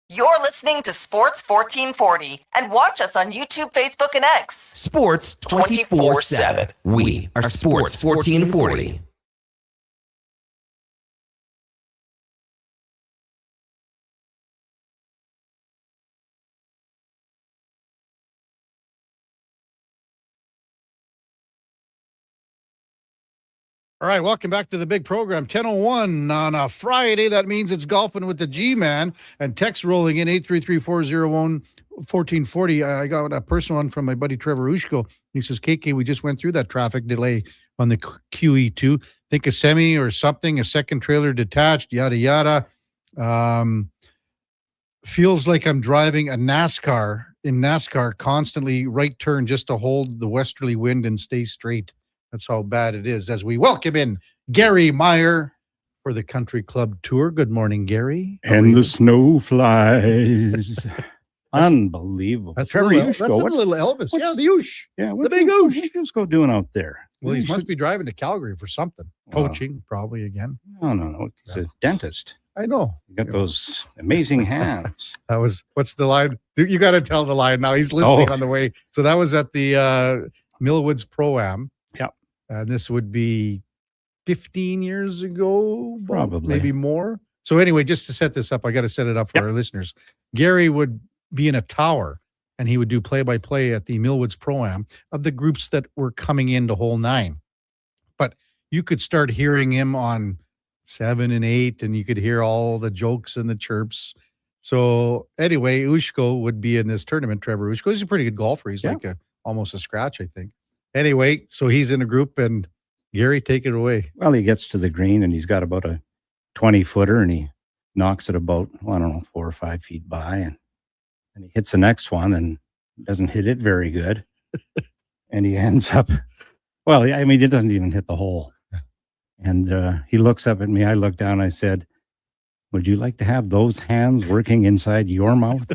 You're listening to Sports 1440 and watch us on YouTube, Facebook, and X. Sports 24/7. We are Sports 1440. All right, welcome back to the big program. 10:01 on a Friday. That means it's golfing with the G-Man. And text rolling in 833-401-1440. I got a personal one from my buddy Trevor Ushko. He says, KK, we just went through that traffic delay on the QE2. Think a semi or something, a second trailer detached, yada, yada. Feels like I'm driving a NASCAR constantly right turn just to hold the westerly wind and stay straight. That's how bad it is. As we welcome in Gary Meyer for the Country Club Tour. Good morning, Gary. And the snow flies. Unbelievable. That's Trevor Ushko. That's a little Elvis. Yeah, the Ush. Yeah, the big Ush. What's Ushko doing out there? Well, he must be driving to Calgary for something. Coaching, probably again. No. He's a dentist. I know. You got those amazing hands. That was, what's the line? You got to tell the line now. He's listening on the way. So that was at the Millwoods Pro-Am. Yeah. And this would be 15 years ago, probably, maybe more. So anyway, just to set this up, I got to set it up for our listeners. Gary would be in a tower and he would do play-by-play at the Millwoods Pro-Am of the groups that were coming into hole 9. But you could start hearing him on 7 and 8 and you could hear all the jokes and the chirps. So anyway, Ushko would be in this tournament. Trevor Ushko, he's a pretty good golfer. He's like almost a scratch, I think. Anyway, so he's in a group and Gary, take it away. Well, he gets to the green and he's got about a 20-footer and he knocks it about, 4 or 5 feet by and he hits the next one and doesn't hit it very good. and he ends up, well, I mean, it doesn't even hit the hole. And he looks up at me. I look down. I said, would you like to have those hands working inside your mouth?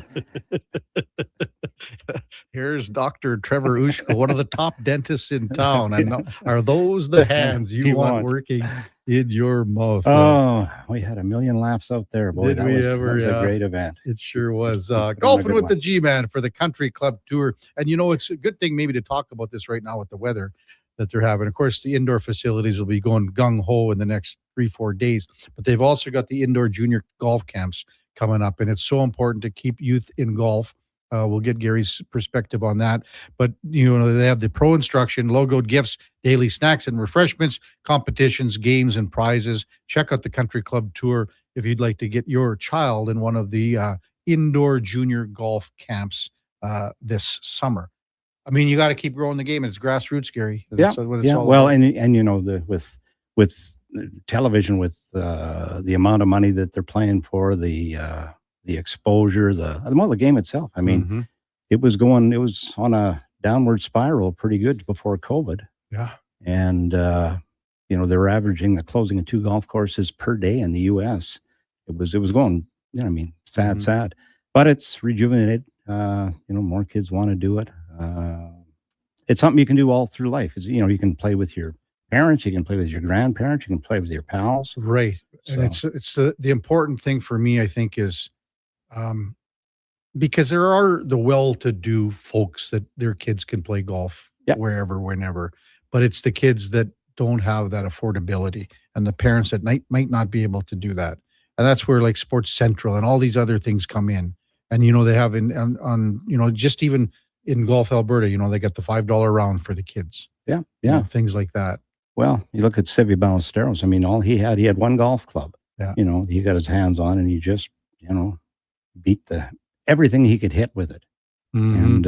Here's Dr. Trevor Ushko, one of the top dentists in town. And are those the hands you want working in your mouth? Oh, we had a million laughs out there. Boy, Did that we was, ever? that was Yeah. a great event. It sure was. Put on a Golfing good with one. the G-Man for the Country Club Tour. And, it's a good thing maybe to talk about this right now with the weather that they're having. Of course, the indoor facilities will be going gung-ho in the next 3-4 days. But they've also got the indoor junior golf camps coming up. And it's so important to keep youth in golf. We'll get Gary's perspective on that. But, they have the pro instruction, logoed gifts, daily snacks and refreshments, competitions, games, and prizes. Check out the Country Club Tour if you'd like to get your child in one of the indoor junior golf camps this summer. I mean, you got to keep growing the game. It's grassroots, Gary. That's what it's all well, about. and with television, with the amount of money that they're playing for, the exposure, the game itself. I mean, it was on a downward spiral pretty good before COVID. Yeah. And they were averaging the closing of 2 golf courses per day in the US. It was going, sad, but it's rejuvenated. More kids want to do it. It's something you can do all through life. You can play with your parents, you can play with your grandparents, you can play with your pals. Right. So. And it's the important thing for me, I think, is because there are the well-to-do folks that their kids can play golf wherever, whenever, but it's the kids that don't have that affordability and the parents that might not be able to do that. And that's where like Sports Central and all these other things come in. And, they have just even in Golf Alberta, they got the $5 round for the kids. Yeah. Things like that. Well, you look at Sevi Ballesteros. I mean, he had one golf club. Yeah. He got his hands on and he just, beat everything he could hit with it. And,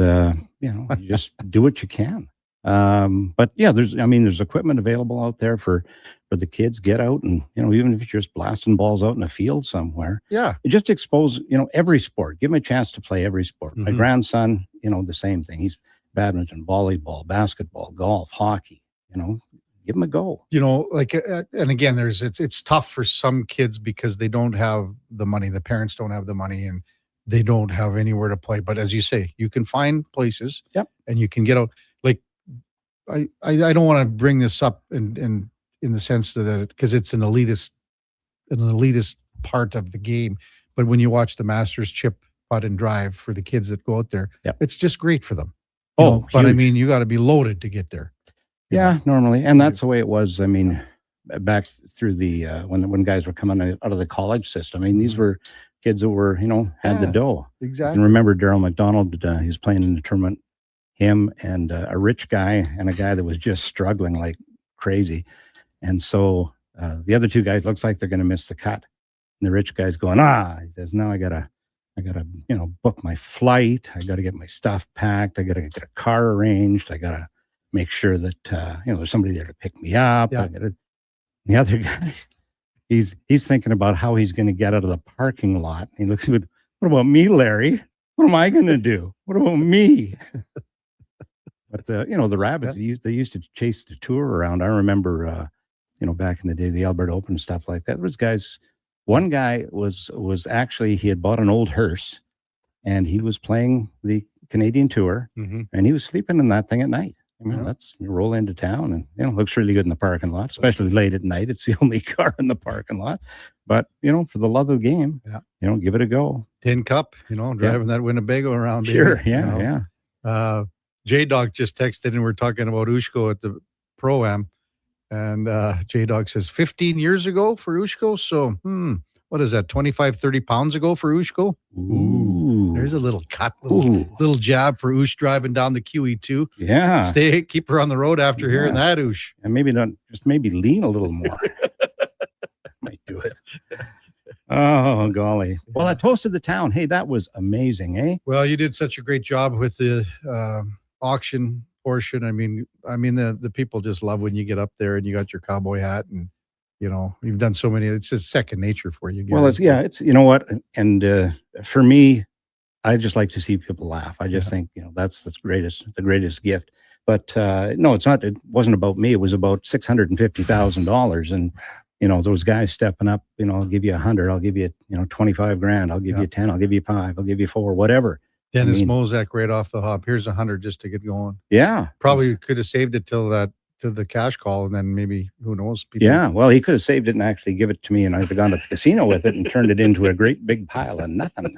you just do what you can. But yeah, there's equipment available out there for the kids. Get out and, even if you're just blasting balls out in a field somewhere. Yeah. You just expose, every sport. Give him a chance to play every sport. My grandson, the same thing. He's badminton, volleyball, basketball, golf, hockey, give him a go. And again, it's tough for some kids because they don't have the money. The parents don't have the money and they don't have anywhere to play. But as you say, you can find places and you can get out. Like, I don't want to bring this up in the sense that because it's an elitist part of the game. But when you watch the Masters chip, putt, and drive for the kids that go out there, it's just great for them. But I mean, you got to be loaded to get there. Yeah, normally. And that's the way it was. I mean, back through the, when guys were coming out of the college system, I mean, these were kids that were, had the dough. Exactly. And remember Daryl McDonald, he was playing in the tournament, him and a rich guy and a guy that was just struggling like crazy. And so the other 2 guys looks like they're going to miss the cut. And the rich guy's going, he says, no, I gotta, book my flight. I got to get my stuff packed. I got to get a car arranged. I got to make sure that, there's somebody there to pick me up. Yeah. The other guy, he's thinking about how he's going to get out of the parking lot. He looks at, what about me, Larry? What am I going to do? What about me? But the rabbits, they used to chase the tour around. I remember, back in the day, the Alberta Open and stuff like that. There was guys, one guy was actually, he had bought an old hearse and he was playing the Canadian tour and he was sleeping in that thing at night. I mean, you roll into town and, looks really good in the parking lot, especially late at night. It's the only car in the parking lot. But, for the love of the game, give it a go. Tin Cup, driving that Winnebago around. Sure, here, J-Dog just texted and we're talking about Ushko at the Pro-Am. And J-Dog says 15 years ago for Ushko. So, what is that, 25, 30 pounds ago for Ushko? Ooh. There's a little cut, little jab for Ush driving down the QE2. Yeah. Keep her on the road after hearing that, Ush. And maybe lean a little more. Might do it. Oh, golly. Well, I toasted the town. Hey, that was amazing, eh? Well, you did such a great job with the auction portion. I mean, the people just love when you get up there and you got your cowboy hat and, you've done so many. It's just second nature for you. Well, it's you know what? And for me, I just like to see people laugh. I just think, that's the greatest gift. But no, it's not. It wasn't about me. It was about $650,000, and those guys stepping up. I'll give you 100. I'll give you 25 grand. I'll give you 10. I'll give you 5. I'll give you 4. Whatever. Dennis Mozak right off the hop. Here's 100 just to get going. Yeah, probably could have saved it till the cash call, and then maybe who knows? Yeah, well, he could have saved it and actually give it to me, and I'd have gone to the casino with it and turned it into a great big pile of nothing.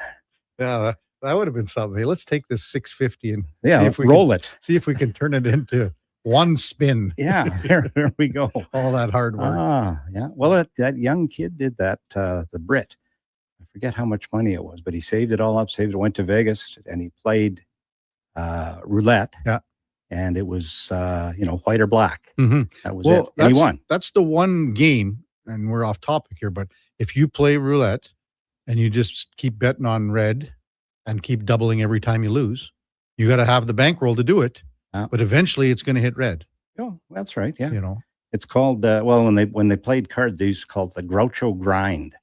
Yeah, that would have been something. Hey, let's take this 650 and see if we roll it. See if we can turn it into one spin. Yeah, there we go. All that hard work. Yeah. Well, that young kid did that. The Brit. I forget how much money it was, but he saved it all up. Went to Vegas, and he played roulette. Yeah. And it was, white or black. Mm-hmm. That was it. And he won. That's the one game, and we're off topic here, but if you play roulette and you just keep betting on red and keep doubling every time you lose, you got to have the bankroll to do it. But eventually it's going to hit red. Oh, that's right. Yeah. It's called, when they played cards, they used to call it the Groucho grind.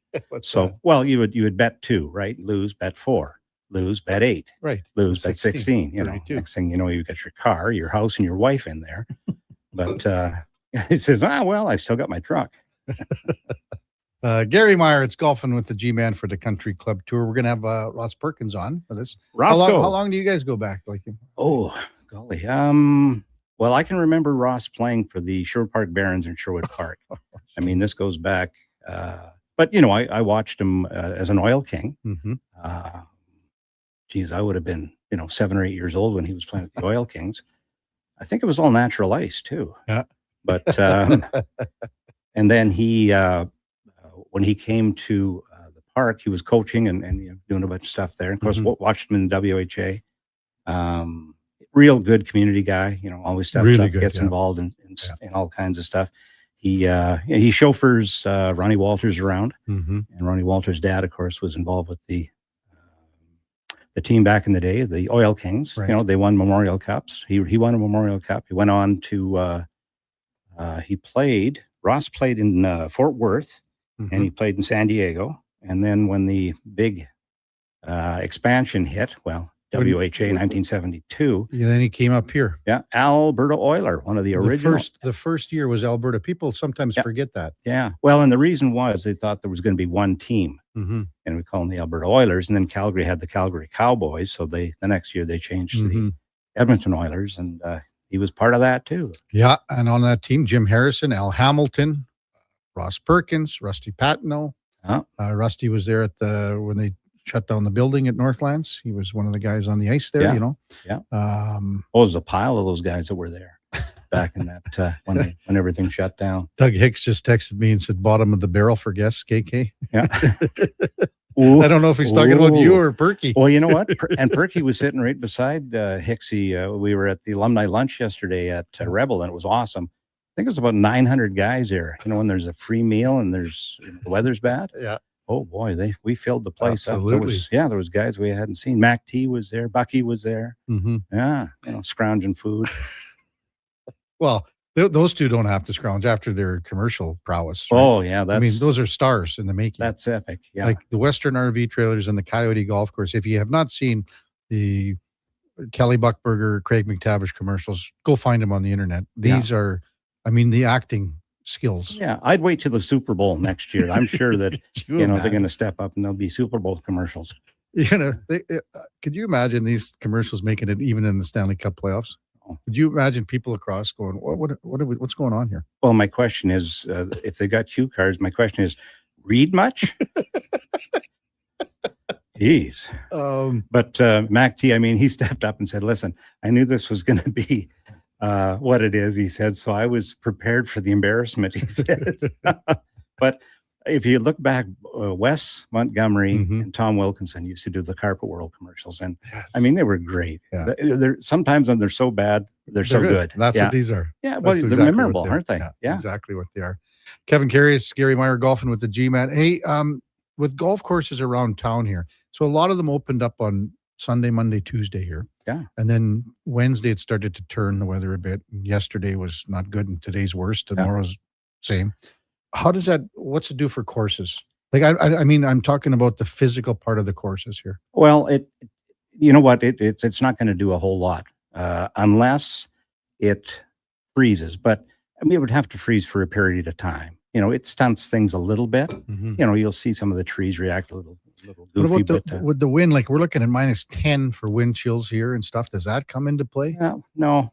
Well, you would bet 2, right? Lose, bet 4. Lose, bet 8. Right. Lose, bet 16. Next thing you know, you got your car, your house, and your wife in there. But he says, I still got my truck. Gary Meyer, it's golfing with the G-Man for the Country Club Tour. We're going to have Ross Perkins on for this. How long do you guys go back? Oh, golly. Well, I can remember Ross playing for the Sherwood Park Barons in Sherwood Park. I mean, this goes back. But, I watched him as an Oil King. Mm-hmm. I would have been, 7 or 8 years old when he was playing with the Oil Kings. I think it was all natural ice too. Yeah. But, and then he, when he came to the park, he was coaching and doing a bunch of stuff there. And of course, watched him in the WHA. Real good community guy, always steps up, gets involved in all kinds of stuff. He chauffeurs Ronnie Walters around. Mm-hmm. And Ronnie Walters' dad, of course, was involved with the team back in the day, the Oil Kings. Right. They won Memorial Cups. He won a Memorial Cup. He went on to Ross played in Fort Worth, and he played in San Diego. And then when the big expansion hit, WHA 1972. Yeah, then he came up here. Yeah, Alberta Oiler, one of the original. The first year was Alberta. People sometimes forget that. Yeah. Well, and the reason was they thought there was going to be one team, and we call them the Alberta Oilers. And then Calgary had the Calgary Cowboys, so the next year they changed to the Edmonton Oilers, and he was part of that too. Yeah, and on that team, Jim Harrison, Al Hamilton, Ross Perkins, Rusty Patino. Rusty was there when they shut down the building at Northlands. He was one of the guys on the ice there, Yeah. There's a pile of those guys that were there back in that when everything shut down. Doug Hicks just texted me and said, bottom of the barrel for guests, KK. Yeah. I don't know if he's talking about you or Perky. Well, you know what? And Perky was sitting right beside Hicksy. We were at the alumni lunch yesterday at Rebel, and it was awesome. I think it was about 900 guys there. When there's a free meal and the weather's bad. Yeah. Oh boy, we filled the place Absolutely. up. There was guys we hadn't seen. Mac T was there. Bucky was there. Mm-hmm. Yeah, scrounging food. Well, those two don't have to scrounge after their commercial prowess. Right? Oh yeah, those are stars in the making. That's epic. Yeah, like the Western RV trailers and the Coyote Golf Course. If you have not seen the Kelly Buckberger, Craig McTavish commercials, go find them on the internet. These are, the acting skills. Yeah, I'd wait till the Super Bowl next year. I'm sure that they're going to step up and there'll be Super Bowl commercials. Could you imagine these commercials making it even in the Stanley Cup playoffs? Could you imagine people across going, what's going on here? Well, my question is, if they got cue cards, my question is, read much? Jeez. But Mac T, he stepped up and said, listen, I knew this was going to be what it is, he said. So I was prepared for the embarrassment, he said. But if you look back, Wes Montgomery and Tom Wilkinson used to do the Carpet World commercials. And they were great. Yeah. They're sometimes when they're so bad, they're so good. That's what these are. Yeah. Well, they're memorable, aren't they? Yeah, exactly what they are. Kevin Karius, Gary Meyer, golfing with the G-Man. Hey, with golf courses around town here. So a lot of them opened up on Sunday, Monday, Tuesday here. Yeah. And then Wednesday, it started to turn the weather a bit. And yesterday was not good, and today's worse. Tomorrow's same. What's it do for courses? Like, I'm talking about the physical part of the courses here. Well, you know what? It's not going to do a whole lot unless it freezes. But I mean, it would have to freeze for a period of time. It stunts things a little bit. Mhm. You'll see some of the trees react a little What goofy. about with the wind? Like we're looking at -10 for wind chills here and stuff. Does that come into play? No.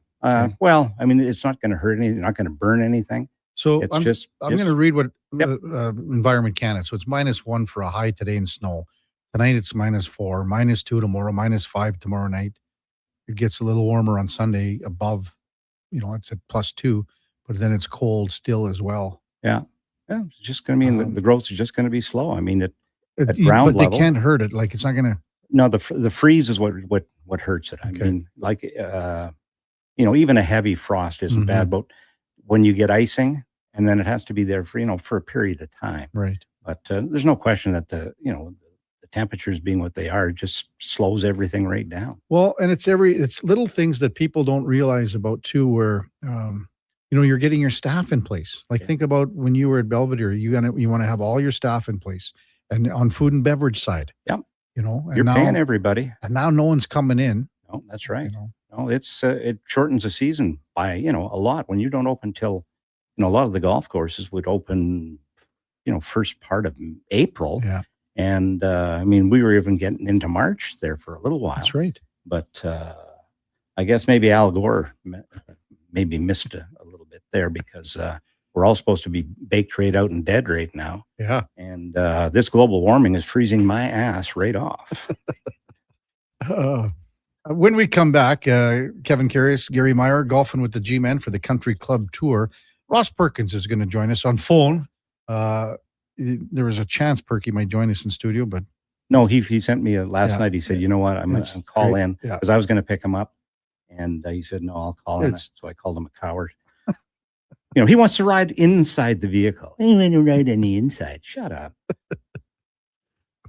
Well, I mean, it's not going to hurt anything. Not going to burn anything. So it's I'm just going to read what Environment Canada. So it's -1 for a high today in snow. Tonight it's -4, -2 tomorrow, -5 tomorrow night. It gets a little warmer on Sunday above, it's at +2, but then it's cold still as well. Yeah. It's just going to be the growth is just going to be slow. I mean, at ground but level, they can't hurt it. Like it's not going to. No, the freeze is what hurts it. I mean, like even a heavy frost isn't bad, but when you get icing, and then it has to be there for a period of time. Right. But there's no question that the temperatures being what they are just slows everything right down. Well, and it's little things that people don't realize about too, where you're getting your staff in place. Like think about when you were at Belvedere, you want to have all your staff in place, and on food and beverage side. Yep. And you're now, paying everybody, and now no one's coming in. No, that's right. No, it shortens the season by a lot. When you don't open till a lot of the golf courses would open first part of April. Yeah. And I mean, we were even getting into March there for a little while. That's right. But I guess maybe Al Gore maybe missed a little bit there, because we're all supposed to be baked right out and dead right now. Yeah. And this global warming is freezing my ass right off. When we come back, Kevin Karius, Gary Meyer, golfing with the G-Men for the Country Club Tour. Ross Perkins is going to join us on phone. There was a chance Perky might join us in studio, but no, he sent me last night. He said, "You know what? I'm going to call in," because I was going to pick him up, and he said, "No, I'll call in." So I called him a coward. He wants to ride inside the vehicle. I want to ride on the inside. Shut up.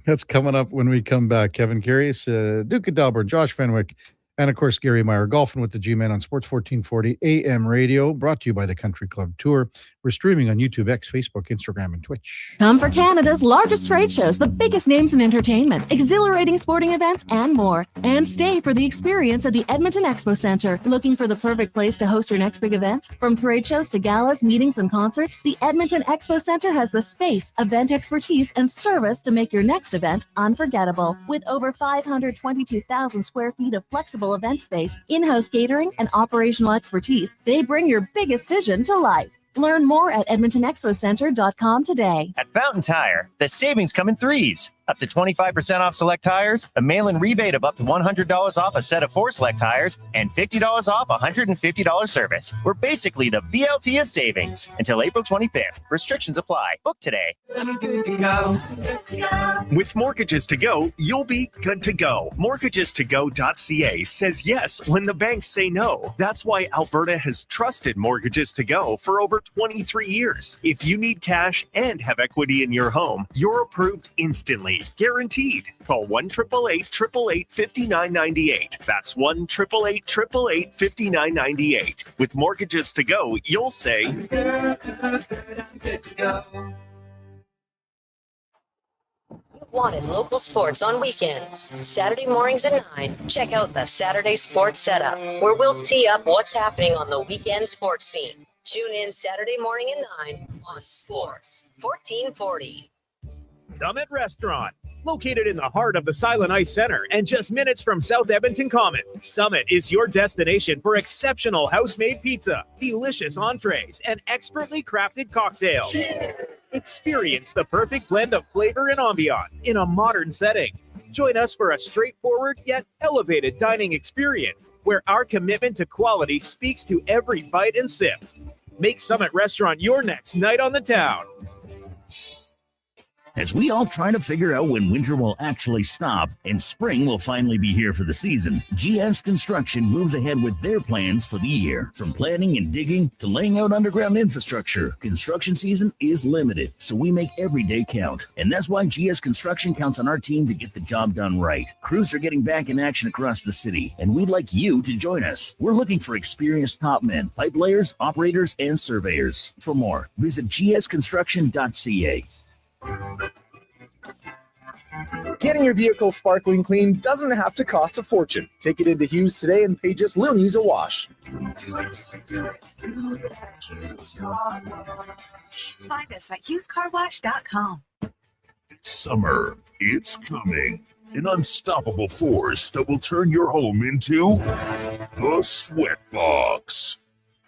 That's coming up when we come back. Kevin Karius, Duke of Delburne, Josh Fenwick, and of course, Gary Meyer, golfing with the G-Men on Sports 1440 AM radio, brought to you by the Country Club Tour. We're streaming on YouTube, X, Facebook, Instagram, and Twitch. Come for Canada's largest trade shows, the biggest names in entertainment, exhilarating sporting events, and more. And stay for the experience at the Edmonton Expo Centre. Looking for the perfect place to host your next big event? From trade shows to galas, meetings, and concerts, the Edmonton Expo Centre has the space, event expertise, and service to make your next event unforgettable. With over 522,000 square feet of flexible event space, in-house catering, and operational expertise, they bring your biggest vision to life. Learn more at EdmontonExpoCenter.com today. At Fountain Tire, the savings come in threes. Up to 25% off select tires, a mail-in rebate of up to $100 off a set of 4 select tires, and $50 off a $150 service. We're basically the VLT of savings. Until April 25th. Restrictions apply. Book today. Good to go. Good to go. With Mortgages to Go, you'll be good to go. MortgagesToGo.ca says yes when the banks say no. That's why Alberta has trusted Mortgages to Go for over 23 years. If you need cash and have equity in your home, you're approved instantly. Guaranteed. Call 1-888-888-5998. That's 1-888-888-5998. With Mortgages to Go, you'll say, I'm good to go. You wanted local sports on weekends. Saturday mornings at 9, check out the Saturday Sports Setup, where we'll tee up what's happening on the weekend sports scene. Tune in Saturday morning at 9 on Sports 1440. Summit Restaurant, located in the heart of the Silent Ice Center and just minutes from South Edmonton Common. Summit is your destination for exceptional house-made pizza, delicious entrees, and expertly crafted cocktails. Experience the perfect blend of flavor and ambiance in a modern setting. Join us for a straightforward yet elevated dining experience where our commitment to quality speaks to every bite and sip. Make Summit Restaurant your next night on the town. As we all try to figure out when winter will actually stop and spring will finally be here for the season, GS Construction moves ahead with their plans for the year. From planning and digging to laying out underground infrastructure, construction season is limited, so we make every day count. And that's why GS Construction counts on our team to get the job done right. Crews are getting back in action across the city, and we'd like you to join us. We're looking for experienced top men, pipe layers, operators, and surveyors. For more, visit gsconstruction.ca. Getting your vehicle sparkling clean doesn't have to cost a fortune. Take it into Hughes today and pay just loonies a wash. Find us at hughescarwash.com. Summer, it's coming. An unstoppable force that will turn your home into the Sweatbox.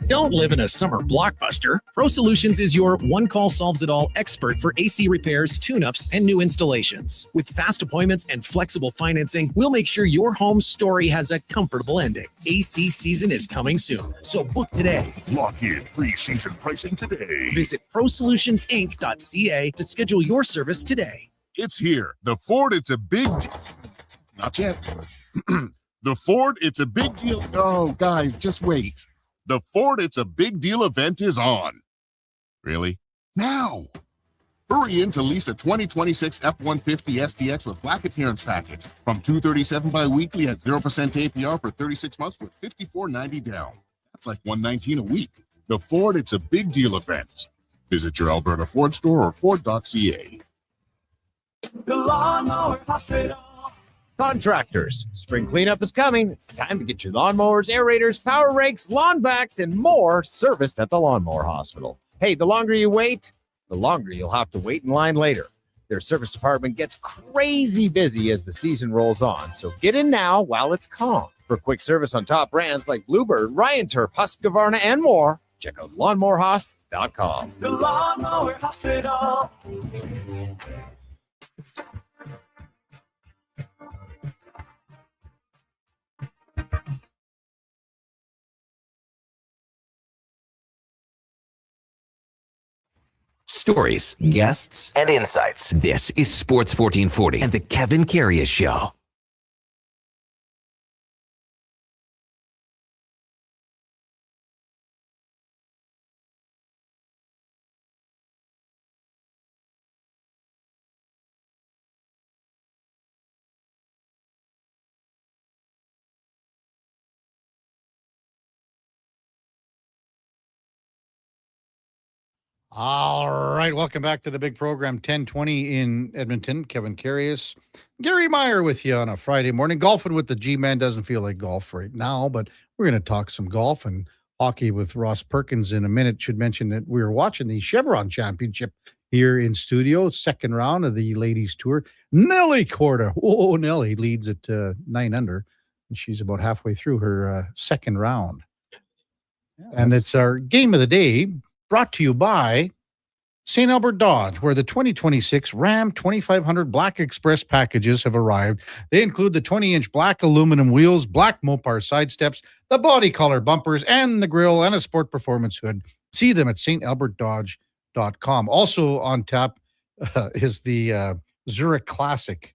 Don't live in a summer blockbuster. Pro Solutions is your one-call solves-it-all expert for AC repairs, tune-ups, and new installations. With fast appointments and flexible financing, we'll make sure your home story has a comfortable ending. AC season is coming soon, so book today. Lock in pre-season pricing today. Visit prosolutionsinc.ca to schedule your service today. It's here. The Ford, it's a big Not yet. The Ford, it's a big deal. Oh, guys, just wait. The Ford, it's a big deal event is on. Really? Now! Hurry in to lease a 2026 F-150 STX with black appearance package from $237 bi-weekly at 0% APR for 36 months with $54.90 down. That's like $119 a week. The Ford, it's a big deal event. Visit your Alberta Ford store or Ford.ca. The Lawnmower Hospital. Contractors, spring cleanup is coming. It's time to get your lawnmowers, aerators, power rakes, lawn vacs, and more serviced at the Lawnmower Hospital. Hey, the longer you wait, the longer you'll have to wait in line later. Their service department gets crazy busy as the season rolls on, so get in now while it's calm. For quick service on top brands like Bluebird, Ryan Turf, Husqvarna, and more, check out lawnmowerhosp.com. The Lawnmower Hospital. Stories, guests, and insights. This is Sports 1440 and the Kevin Karius Show. All right, welcome back to the big program, 1020 in Edmonton. Kevin Karius, Gary Meyer with you on a Friday morning. Golfing with the G-Man doesn't feel like golf right now, but we're going to talk some golf and hockey with Ross Perkins in a minute. Should mention that we were watching the Chevron Championship here in studio, second round of the ladies tour. Nelly Corda, oh, Nelly leads at 9 under, and she's about halfway through her second round. And it's our game of the day, brought to you by St. Albert Dodge, where the 2026 Ram 2500 Black Express packages have arrived. They include the 20-inch black aluminum wheels, black Mopar side steps, the body color bumpers, and the grille, and a sport performance hood. See them at stalbertdodge.com. Also on tap is the Zurich Classic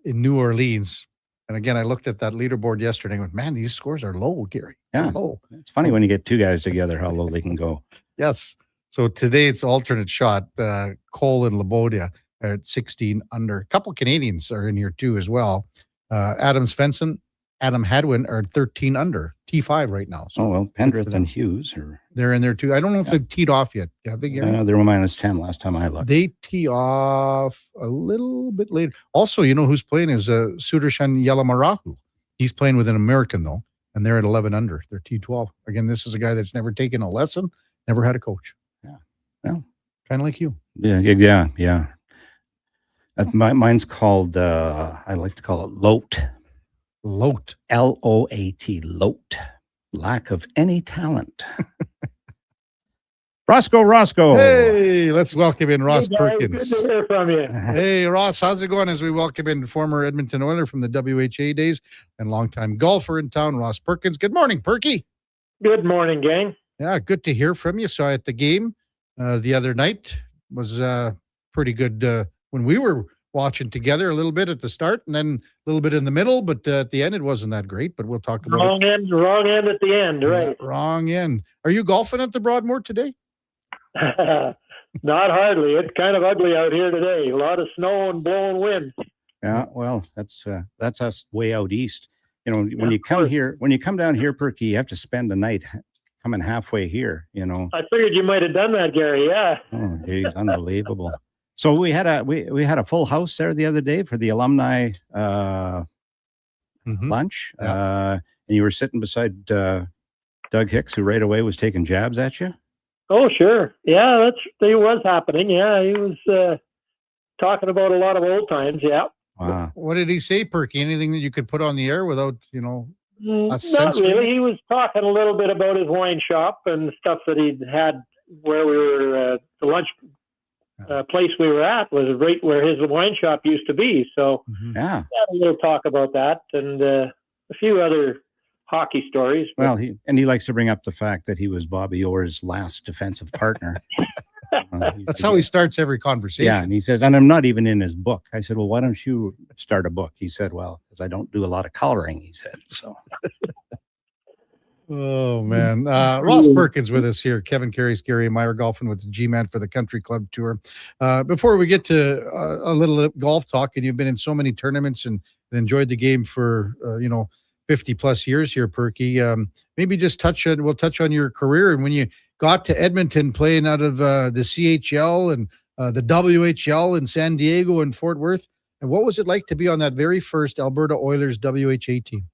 in New Orleans. And again, I looked at that leaderboard yesterday and went, man, these scores are low, Gary. Yeah. Low. It's funny when you get two guys together, how low they can go. Yes. So today it's alternate shot. Cole and Labodia are at 16 under. A couple Canadians are in here too as well. Adam Svensson, Adam Hadwin are 13 under. T5 right now. So well, Pendrith and Hughes they're in there too. I don't know if they've teed off yet. Have they, Gary? They were minus 10 last time I looked. They tee off a little bit later. Also, you know who's playing is Sudarshan Yalamarahu. He's playing with an American though, and they're at 11 under. They're T12. Again, this is a guy that's never taken a lesson, never had a coach. Yeah. Kind of like you. Yeah. Mine's called, I like to call it LOAT. LOAT. L-O-A-T. LOAT. Lack of any talent. Roscoe. Hey, let's welcome in Ross Perkins. Good to hear from you. Hey, Ross, how's it going as we welcome in former Edmonton Oiler from the WHA days and longtime golfer in town, Ross Perkins. Good morning, Perky. Good morning, gang. Yeah, good to hear from you. Saw at the game the other night. Was pretty good when we were watching together a little bit at the start and then a little bit in the middle, but at the end it wasn't that great, but we'll talk about wrong end at the end, right? Yeah, wrong end. Are you golfing at the Broadmoor today? Not hardly. It's kind of ugly out here today. A lot of snow and blowing wind. Yeah, well, that's us way out east. You know, when you come down here, Perky, you have to spend the night coming halfway here, you know. I figured you might have done that, Gary. Yeah. Oh, geez, unbelievable. So we had a full house there the other day for the alumni lunch. Yeah. And you were sitting beside Doug Doug Hicks, who right away was taking jabs at you? Oh, sure. Yeah, it was happening. Yeah, he was talking about a lot of old times. Yeah. Wow. What did he say, Perky? Anything that you could put on the air without, Not really. He was talking a little bit about his wine shop and stuff that he'd had where we were, the lunch place we were at was right where his wine shop used to be. So yeah, had a little talk about that and a few other hockey stories. Well, he likes to bring up the fact that he was Bobby Orr's last defensive partner. That's how he starts every conversation. Yeah, and he says, and I'm not even in his book. I said, well, why don't you start a book? He said, well, because I don't do a lot of coloring, he said. So. Oh, man. Ross Perkins with us here. Kevin Karius, Gary Meyer golfing with the G-Man for the Country Club Tour. Before we get to a little golf talk, and you've been in so many tournaments and enjoyed the game for, 50 plus years here, Perky. Maybe just we'll touch on your career. And when you got to Edmonton playing out of the CHL and the WHL in San Diego and Fort Worth, and what was it like to be on that very first Alberta Oilers WHA team?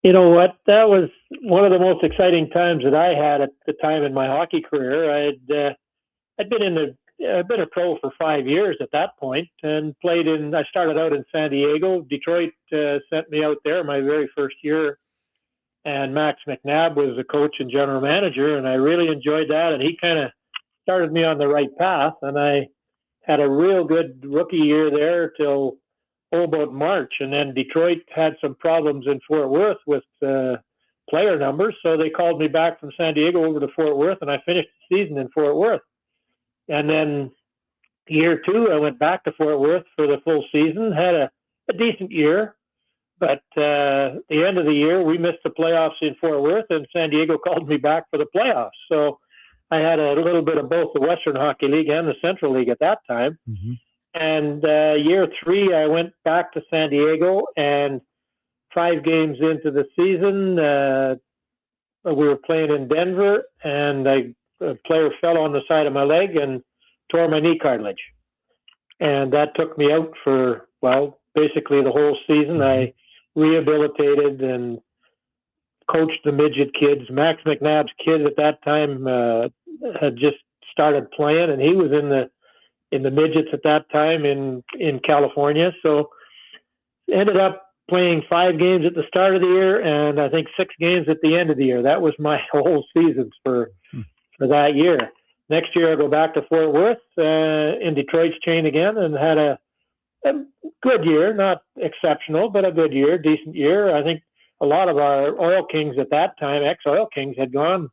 You know what? That was one of the most exciting times that I had at the time in my hockey career. I'd been a pro for 5 years at that point and I started out in San Diego. Detroit sent me out there my very first year. And Max McNabb was the coach and general manager, and I really enjoyed that. And he kind of started me on the right path. And I had a real good rookie year there till about March. And then Detroit had some problems in Fort Worth with player numbers. So they called me back from San Diego over to Fort Worth, and I finished the season in Fort Worth. And then year 2, I went back to Fort Worth for the full season, had a decent year. But the end of the year, we missed the playoffs in Fort Worth, and San Diego called me back for the playoffs. So I had a little bit of both the Western Hockey League and the Central League at that time. Mm-hmm. And year 3, I went back to San Diego, and 5 games into the season, we were playing in Denver, and a player fell on the side of my leg and tore my knee cartilage. And that took me out for, basically the whole season. I rehabilitated and coached the midget kids. Max McNabb's kid at that time had just started playing, and he was in the midgets at that time in California. So ended up playing 5 games at the start of the year, and I think 6 games at the end of the year. That was my whole seasons for that year. Next year, I go back to Fort Worth in Detroit's chain again, and had a good year, not exceptional, but a good year, decent year. I think a lot of our Oil Kings at that time, ex-Oil Kings, had gone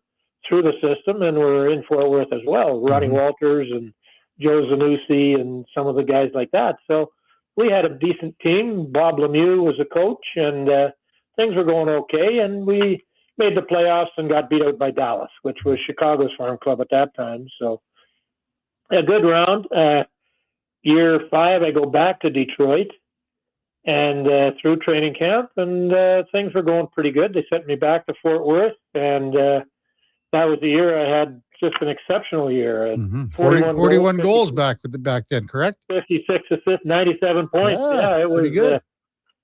through the system and were in Fort Worth as well. Ronnie Walters and Joe Zanussi and some of the guys like that. So we had a decent team. Bob Lemieux was a coach, and things were going okay. And we made the playoffs and got beat out by Dallas, which was Chicago's farm club at that time. So a good round. Year 5, I go back to Detroit and through training camp, and things were going pretty good. They sent me back to Fort Worth, and that was the year I had just an exceptional year. 41 goals back then, correct? 56 assists, 97 points. Yeah, it was good.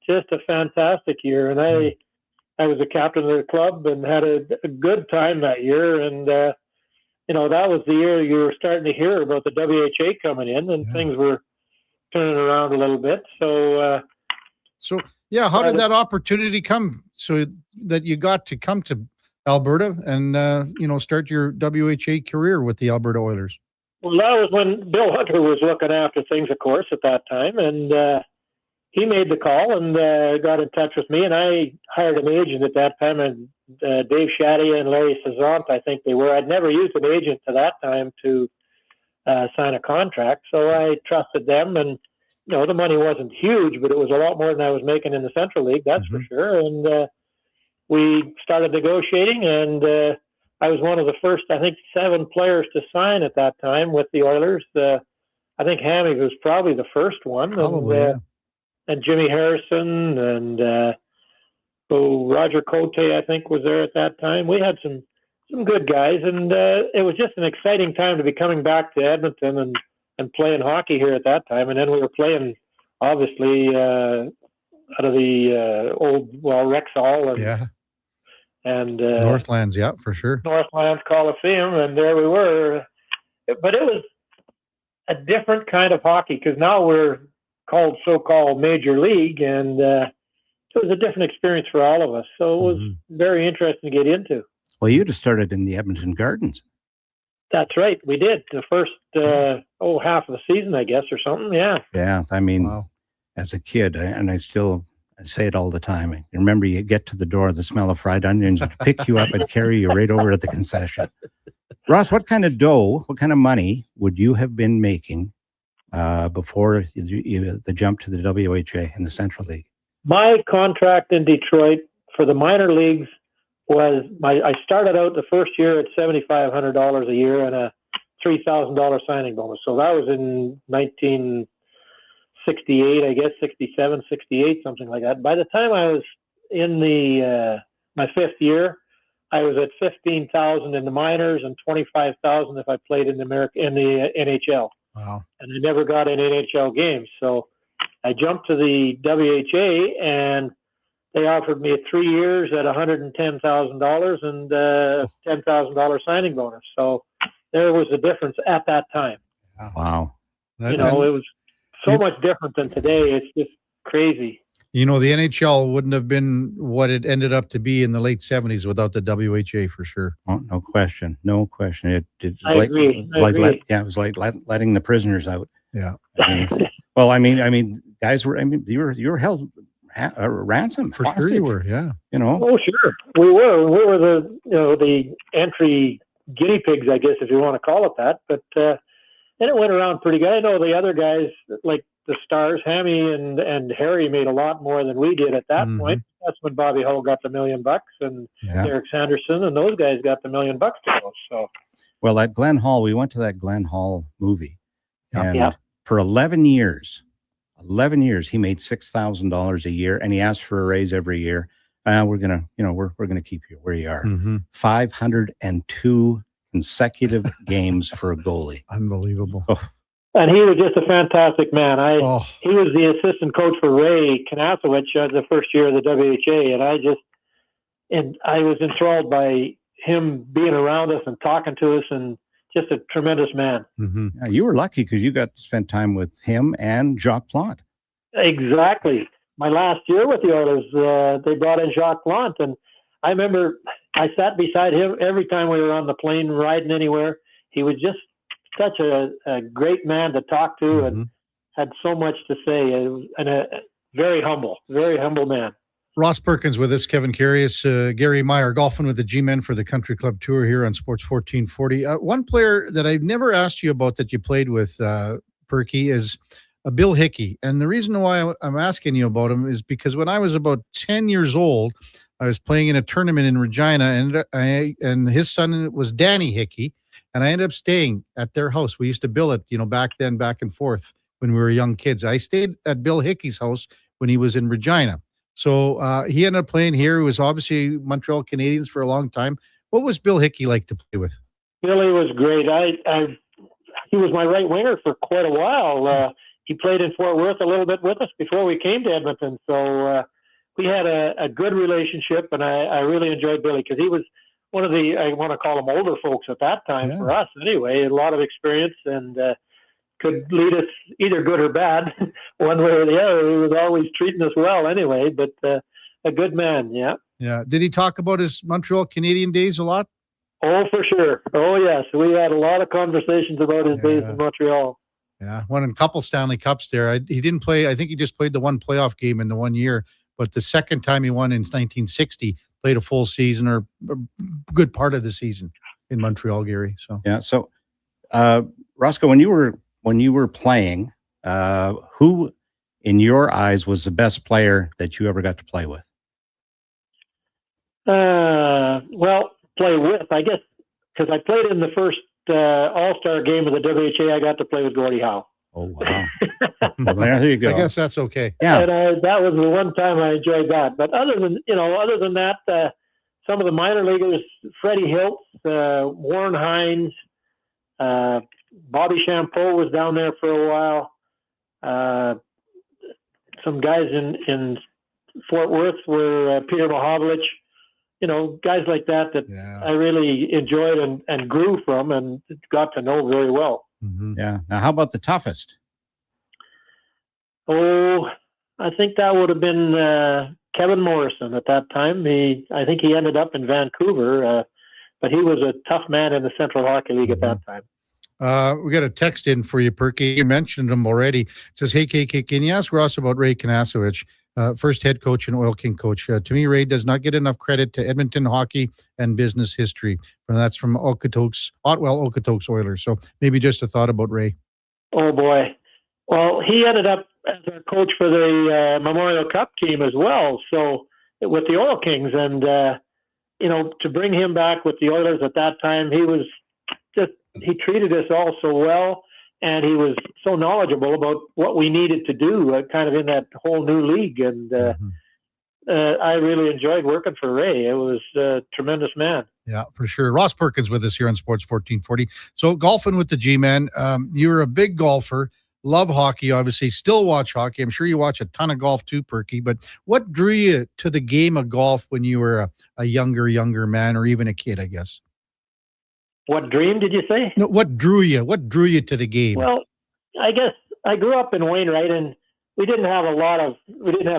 Just a fantastic year. And I was a captain of the club and had a good time that year. And, that was the year you were starting to hear about the WHA coming in, and things were turning around a little bit. So how did that opportunity come so that you got to come to Alberta and, start your WHA career with the Alberta Oilers? Well, that was when Bill Hunter was looking after things, of course, at that time. And he made the call and got in touch with me. And I hired an agent at that time, and Dave Shadia and Larry Cezant, I think they were. I'd never used an agent to that time to sign a contract. So I trusted them. And, the money wasn't huge, but it was a lot more than I was making in the Central League, that's for sure. And we started negotiating, and I was one of the first, I think, 7 players to sign at that time with the Oilers. I think Hammy was probably the first one. Probably, and Jimmy Harrison and Roger Cote, I think, was there at that time. We had some good guys, and it was just an exciting time to be coming back to Edmonton and playing hockey here at that time. And then we were playing, obviously, out of the old Rexall and Northlands, yeah, for sure. Northlands Coliseum, and there we were. But it was a different kind of hockey because now we're called so-called Major League, and it was a different experience for all of us. So it was very interesting to get into. Well, you'd have started in the Edmonton Gardens. That's right. We did the first, half of the season, I guess, or something. Yeah. Yeah. I mean, as a kid, I say it all the time. I remember you get to the door, the smell of fried onions would pick you up and carry you right over to the concession. Ross, what kind of dough, what kind of money would you have been making before the jump to the WHA in the Central League? My contract in Detroit for the minor leagues was I started out the first year at $7,500 a year and a $3,000 signing bonus. So that was in 1968, I guess, 67, 68, something like that. By the time I was in my fifth year, I was at $15,000 in the minors and $25,000 if I played in the NHL. Wow! And I never got an NHL game, so I jumped to the WHA, and they offered me 3 years at $110,000 and $10,000 signing bonus. So there was a difference at that time. Wow! It was so much different than today. It's just crazy. The NHL wouldn't have been what it ended up to be in the late 70s without the WHA for sure. Oh, no question. No question. I agree. It was like letting the prisoners out. Yeah. I mean, guys you were held ransom for hostage. Sure you were. Yeah. Oh, sure. We were. We were the entry guinea pigs, I guess, if you want to call it that. But and it went around pretty good. I know the other guys, like the Stars, Hammy and Harry, made a lot more than we did at that point. That's when Bobby Hull got the $1 million and Eric Sanderson and those guys got the $1 million to go. So, well, at Glen Hall, we went to that Glen Hall movie, and for 11 years, he made $6,000 a year, and he asked for a raise every year. We're gonna keep you where you are. 502 consecutive games for a goalie. Unbelievable. Oh. And he was just a fantastic man. He was the assistant coach for Ray Kanasowicz the first year of the WHA, and I was enthralled by him being around us and talking to us, and just a tremendous man. Yeah, you were lucky because you got to spend time with him and Jacques Plante. Exactly. My last year with the Oilers, they brought in Jacques Plante, and I remember I sat beside him every time we were on the plane riding anywhere. He was just such a great man to talk to and had so much to say, and a very humble man. Ross Perkins with us, Kevin Karius, Gary Meyer, golfing with the G-Men for the Country Club Tour here on Sports 1440. One player that I've never asked you about that you played with, Perky, is Bill Hickey. And the reason why I'm asking you about him is because when I was about 10 years old, I was playing in a tournament in Regina, and his son was Danny Hickey, and I ended up staying at their house. We used to bill it, back then, back and forth when we were young kids. I stayed at Bill Hickey's house when he was in Regina. So he ended up playing here. He was obviously Montreal Canadiens for a long time. What was Bill Hickey like to play with? Billy was great. He was my right winger for quite a while. He played in Fort Worth a little bit with us before we came to Edmonton. So we had a good relationship, and I really enjoyed Billy because he was one of the, I want to call them older folks at that time for us anyway, a lot of experience and could lead us either good or bad, one way or the other. He was always treating us well anyway, but a good man, yeah. Yeah. Did he talk about his Montreal Canadian days a lot? Oh, for sure. Oh, yes. We had a lot of conversations about his days in Montreal. Yeah. Won a couple Stanley Cups there. He didn't play. I think he just played the one playoff game in the 1 year, but the second time he won in 1960, played a full season or a good part of the season in Montreal, Gary. So yeah. So, Roscoe, when you were playing, who in your eyes was the best player that you ever got to play with? Well, play with, I guess, because I played in the first All-Star game of the WHA. I got to play with Gordie Howe. Oh, wow. Well, there you go. I guess that's okay. Yeah. And that was the one time I enjoyed that. But other than that, some of the minor leaguers, Freddie Hiltz, Warren Hines, Bobby Champeau was down there for a while. Some guys in Fort Worth were Peter Mahovlich, guys like that I really enjoyed and grew from and got to know very well. Yeah. Now, how about the toughest? Oh, I think that would have been Kevin Morrison at that time. I think he ended up in Vancouver, but he was a tough man in the Central Hockey League at that time. We got a text in for you, Perky. You mentioned him already. It says, hey, KK, can you ask Ross about Ray Kanasowicz, first head coach and Oil King coach? To me, Ray does not get enough credit to Edmonton hockey and business history. And that's from Okotoks Oilers. So maybe just a thought about Ray. Oh, boy. Well, he ended up as a coach for the Memorial Cup team as well, so with the Oil Kings. And, to bring him back with the Oilers at that time, he treated us all so well, and he was so knowledgeable about what we needed to do kind of in that whole new league. And I really enjoyed working for Ray. It was a tremendous man. Yeah, for sure. Ross Perkins with us here on Sports 1440. So golfing with the G-Man, you're a big golfer. Love hockey, obviously. Still watch hockey. I'm sure you watch a ton of golf too, Perky. But what drew you to the game of golf when you were a younger man, or even a kid, I guess? What dream did you say? No, what drew you? What drew you to the game? Well, I guess I grew up in Wainwright, and we didn't have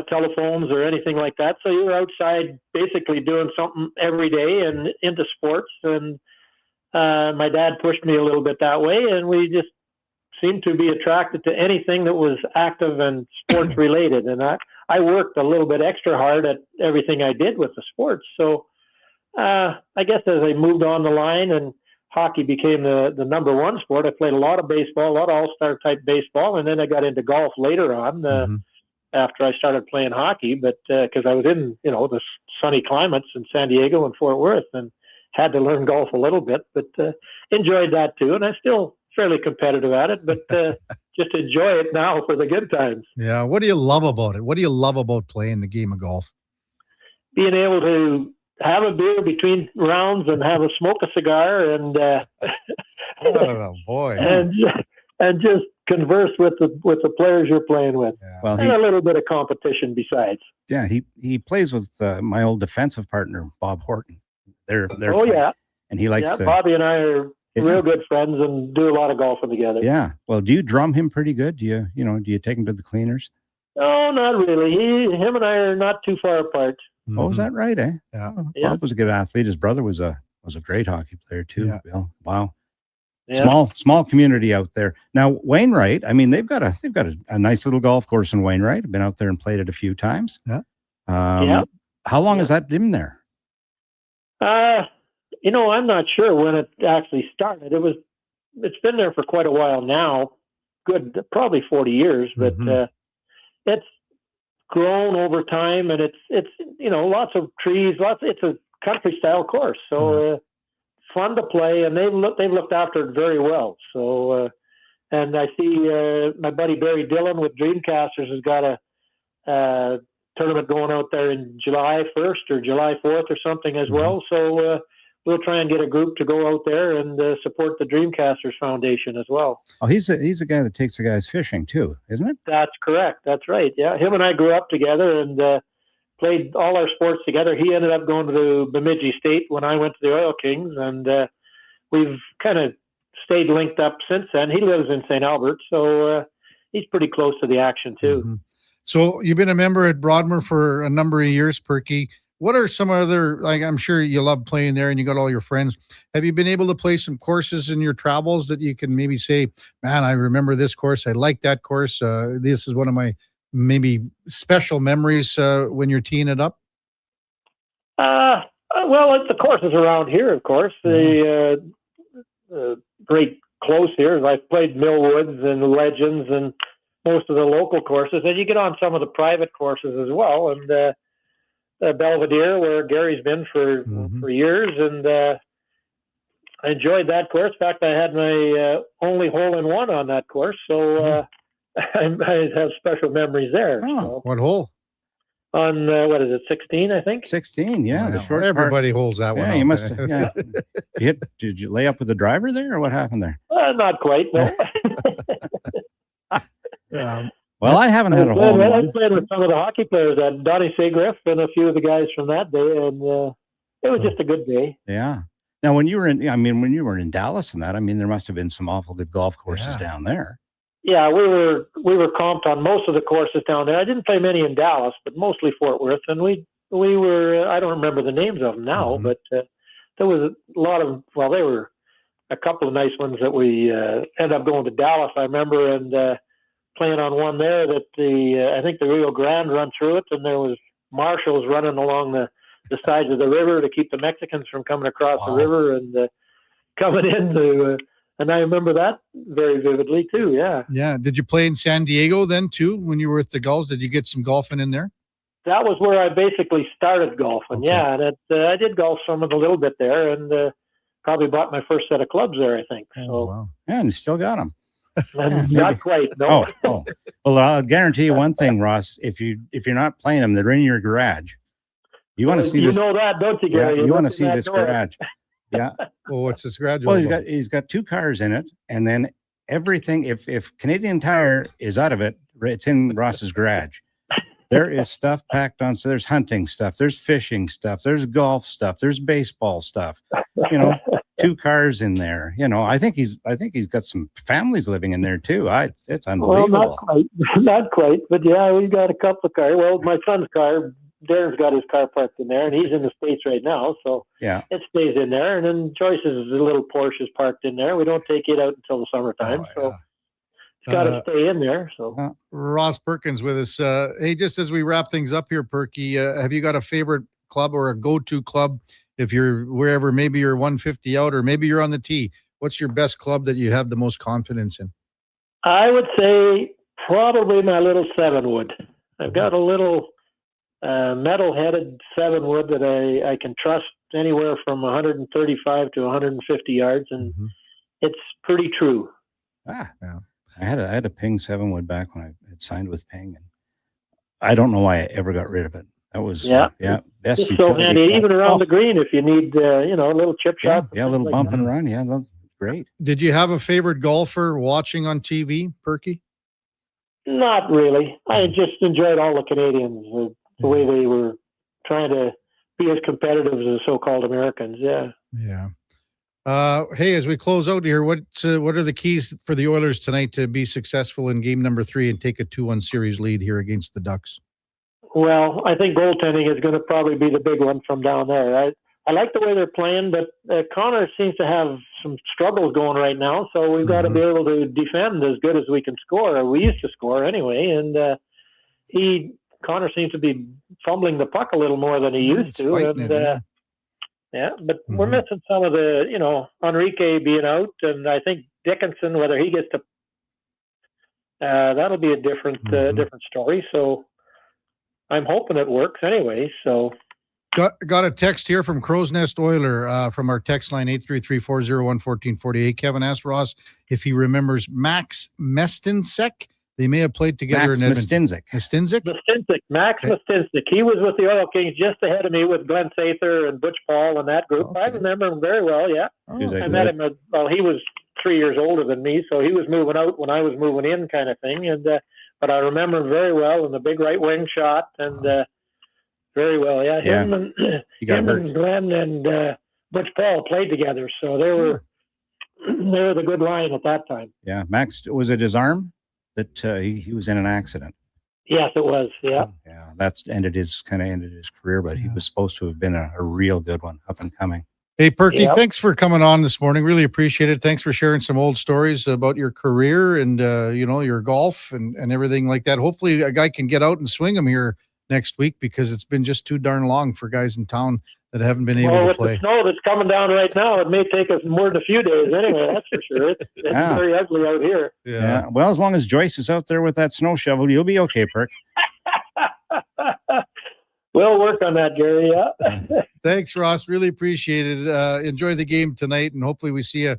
telephones or anything like that. So you were outside basically doing something every day and into sports. And my dad pushed me a little bit that way, and we just seemed to be attracted to anything that was active and sports related. And I worked a little bit extra hard at everything I did with the sports. So I guess as I moved on the line and hockey became the number one sport, I played a lot of baseball, a lot of all-star type baseball. And then I got into golf later on after I started playing hockey, but because I was in, the sunny climates in San Diego and Fort Worth and had to learn golf a little bit, but enjoyed that too. And I still fairly competitive at it, but just enjoy it now for the good times. Yeah. What do you love about it? What do you love about playing the game of golf? Being able to have a beer between rounds and have a smoke a cigar and oh boy, and just converse with the players you're playing with. Yeah. Well, and a little bit of competition besides. Yeah, he plays with my old defensive partner Bob Horton. They're yeah, and he likes to, Bobby and I are real good friends and do a lot of golfing together. Yeah. Well, do you drum him pretty good? Do you take him to the cleaners? No, not really. Him and I are not too far apart. Oh, is that right? Eh? Yeah. Bob was a good athlete. His brother was a great hockey player too. Yeah. Bill. Wow. Yeah. Small community out there. Now, Wainwright, I mean, they've got a nice little golf course in Wainwright. I've been out there and played it a few times. Yeah. How long has that been there? I'm not sure when it actually started. It's been there for quite a while now. Good, probably 40 years, but it's grown over time, and it's lots of trees, it's a country style course, so fun to play, and they've looked after it very well. So and I see my buddy Barry Dillon with Dreamcasters has got a tournament going out there in July 1st or July 4th or something as well. So we'll try and get a group to go out there and support the Dreamcasters Foundation as well. Oh, he's the guy that takes the guys fishing too, isn't it? That's correct. That's right. Yeah, him and I grew up together and played all our sports together. He ended up going to Bemidji State when I went to the Oil Kings, and we've kind of stayed linked up since then. He lives in St. Albert, so he's pretty close to the action too. So you've been a member at Broadmoor for a number of years, Perky. What are some other, like, I'm sure you love playing there and you got all your friends. Have you been able to play some courses in your travels that you can maybe say, man, I remember this course. I like that course. This is one of my maybe special memories when you're teeing it up? Well, the courses around here, of course. The great close here. I've played Millwoods and Legends and most of the local courses. And you get on some of the private courses as well. And Belvedere, where Gary's been for years, and I enjoyed that course. In fact, I had my only hole-in-one on that course, so I have special memories there. Oh, what hole? On what is it, 16? I think 16. Yeah, the short everybody holds that one. Yeah, you must. Yeah. Did you lay up with the driver there, or what happened there? Not quite. No. Well, I haven't had a hole-in-one. I played with some of the hockey players, Donnie Seagriff and a few of the guys from that day, and it was just a good day. Yeah. Now, when you were in Dallas and that, I mean, there must have been some awful good golf courses down there. Yeah, we were comped on most of the courses down there. I didn't play many in Dallas, but mostly Fort Worth. And we were, I don't remember the names of them now, but there was a lot of, well, there were a couple of nice ones that we ended up going to Dallas, I remember, and playing on one there that I think the Rio Grande run through it, and there was marshals running along the sides of the river to keep the Mexicans from coming across the river and coming into and I remember that very vividly too. Yeah. Yeah. Did you play in San Diego then too when you were with the Gulls? Did you get some golfing in there? That was where I basically started golfing. Okay. Yeah, and I did golf some of a little bit there, and probably bought my first set of clubs there, I think. So. Oh, wow. Yeah, and you still got them. Not quite, no. Oh. Well, I'll guarantee you one thing, Ross. If you're not playing them, they're in your garage. You want to see this? You know that, don't you, Gary? Yeah, you want to see this garage. Yeah. Well, what's this garage? Well, he's got 2 cars in it, and then everything. If Canadian Tire is out of it, it's in Ross's garage. There is stuff packed on. So there's hunting stuff, there's fishing stuff, there's golf stuff, there's baseball stuff. 2 cars in there. I think he's got some families living in there too. It's unbelievable. Well, not quite, but yeah, we got a couple of cars. Well, my son's car, Darren's got his car parked in there, and he's in the States right now, so yeah, it stays in there. And then Joyce's little Porsche is parked in there. We don't take it out until the summertime, so it's got to stay in there. So Ross Perkins with us. Hey, just as we wrap things up here, Perky, have you got a favorite club or a go-to club? If you're wherever, maybe you're 150 out, or maybe you're on the tee. What's your best club that you have the most confidence in? I would say probably my little 7-wood. I've got a little metal-headed 7-wood that I can trust anywhere from 135 to 150 yards, and it's pretty true. Yeah. I had a Ping 7-wood back when I had signed with Ping, and I don't know why I ever got rid of it. That was best. It's so handy, even around the green if you need a little chip shot. Yeah, a little bump and run. Yeah, that's great. Did you have a favorite golfer watching on TV, Perky? Not really. I just enjoyed all the Canadians, the way they were trying to be as competitive as the so-called Americans. Yeah. Yeah. Hey, as we close out here, what are the keys for the Oilers tonight to be successful in game number 3 and take a 2-1 series lead here against the Ducks? Well, I think goaltending is going to probably be the big one from down there. I like the way they're playing, but Connor seems to have some struggles going right now, so we've got to be able to defend as good as we can score, or we used to score anyway, and Connor seems to be fumbling the puck a little more than he used to. And, but we're missing some of the, Enrique being out, and I think Dickinson, whether he gets to, that'll be a different story. So I'm hoping it works anyway. So got a text here from Crow's Nest Oiler from our text line 833-401-1448. Kevin asked Ross if he remembers Max Mestinsek. They may have played together in Edmonton. Mestinsek. Max Mestinsek. He was with the Oil Kings just ahead of me with Glenn Sather and Butch Paul and that group. Okay. I remember him very well, yeah. I met him, he was 3 years older than me, so he was moving out when I was moving in kind of thing. And but I remember him very well in the big right wing shot and very well, yeah. Him and Glenn and Butch Paul played together, so they were the good line at that time. Yeah, Max, was it his arm that he was in an accident? Yes, it was. Yeah. Yeah, that's ended his career, but he was supposed to have been a real good one, up and coming. Hey, Perky, thanks for coming on this morning. Really appreciate it. Thanks for sharing some old stories about your career and, your golf and everything like that. Hopefully a guy can get out and swing them here next week because it's been just too darn long for guys in town that haven't been able to play. With the snow that's coming down right now, it may take us more than a few days anyway, that's for sure. It's very ugly out here. Yeah. Well, as long as Joyce is out there with that snow shovel, you'll be okay, Perk. We'll work on that, Gary. Yeah. Thanks, Ross. Really appreciate it. Enjoy the game tonight, and hopefully we see you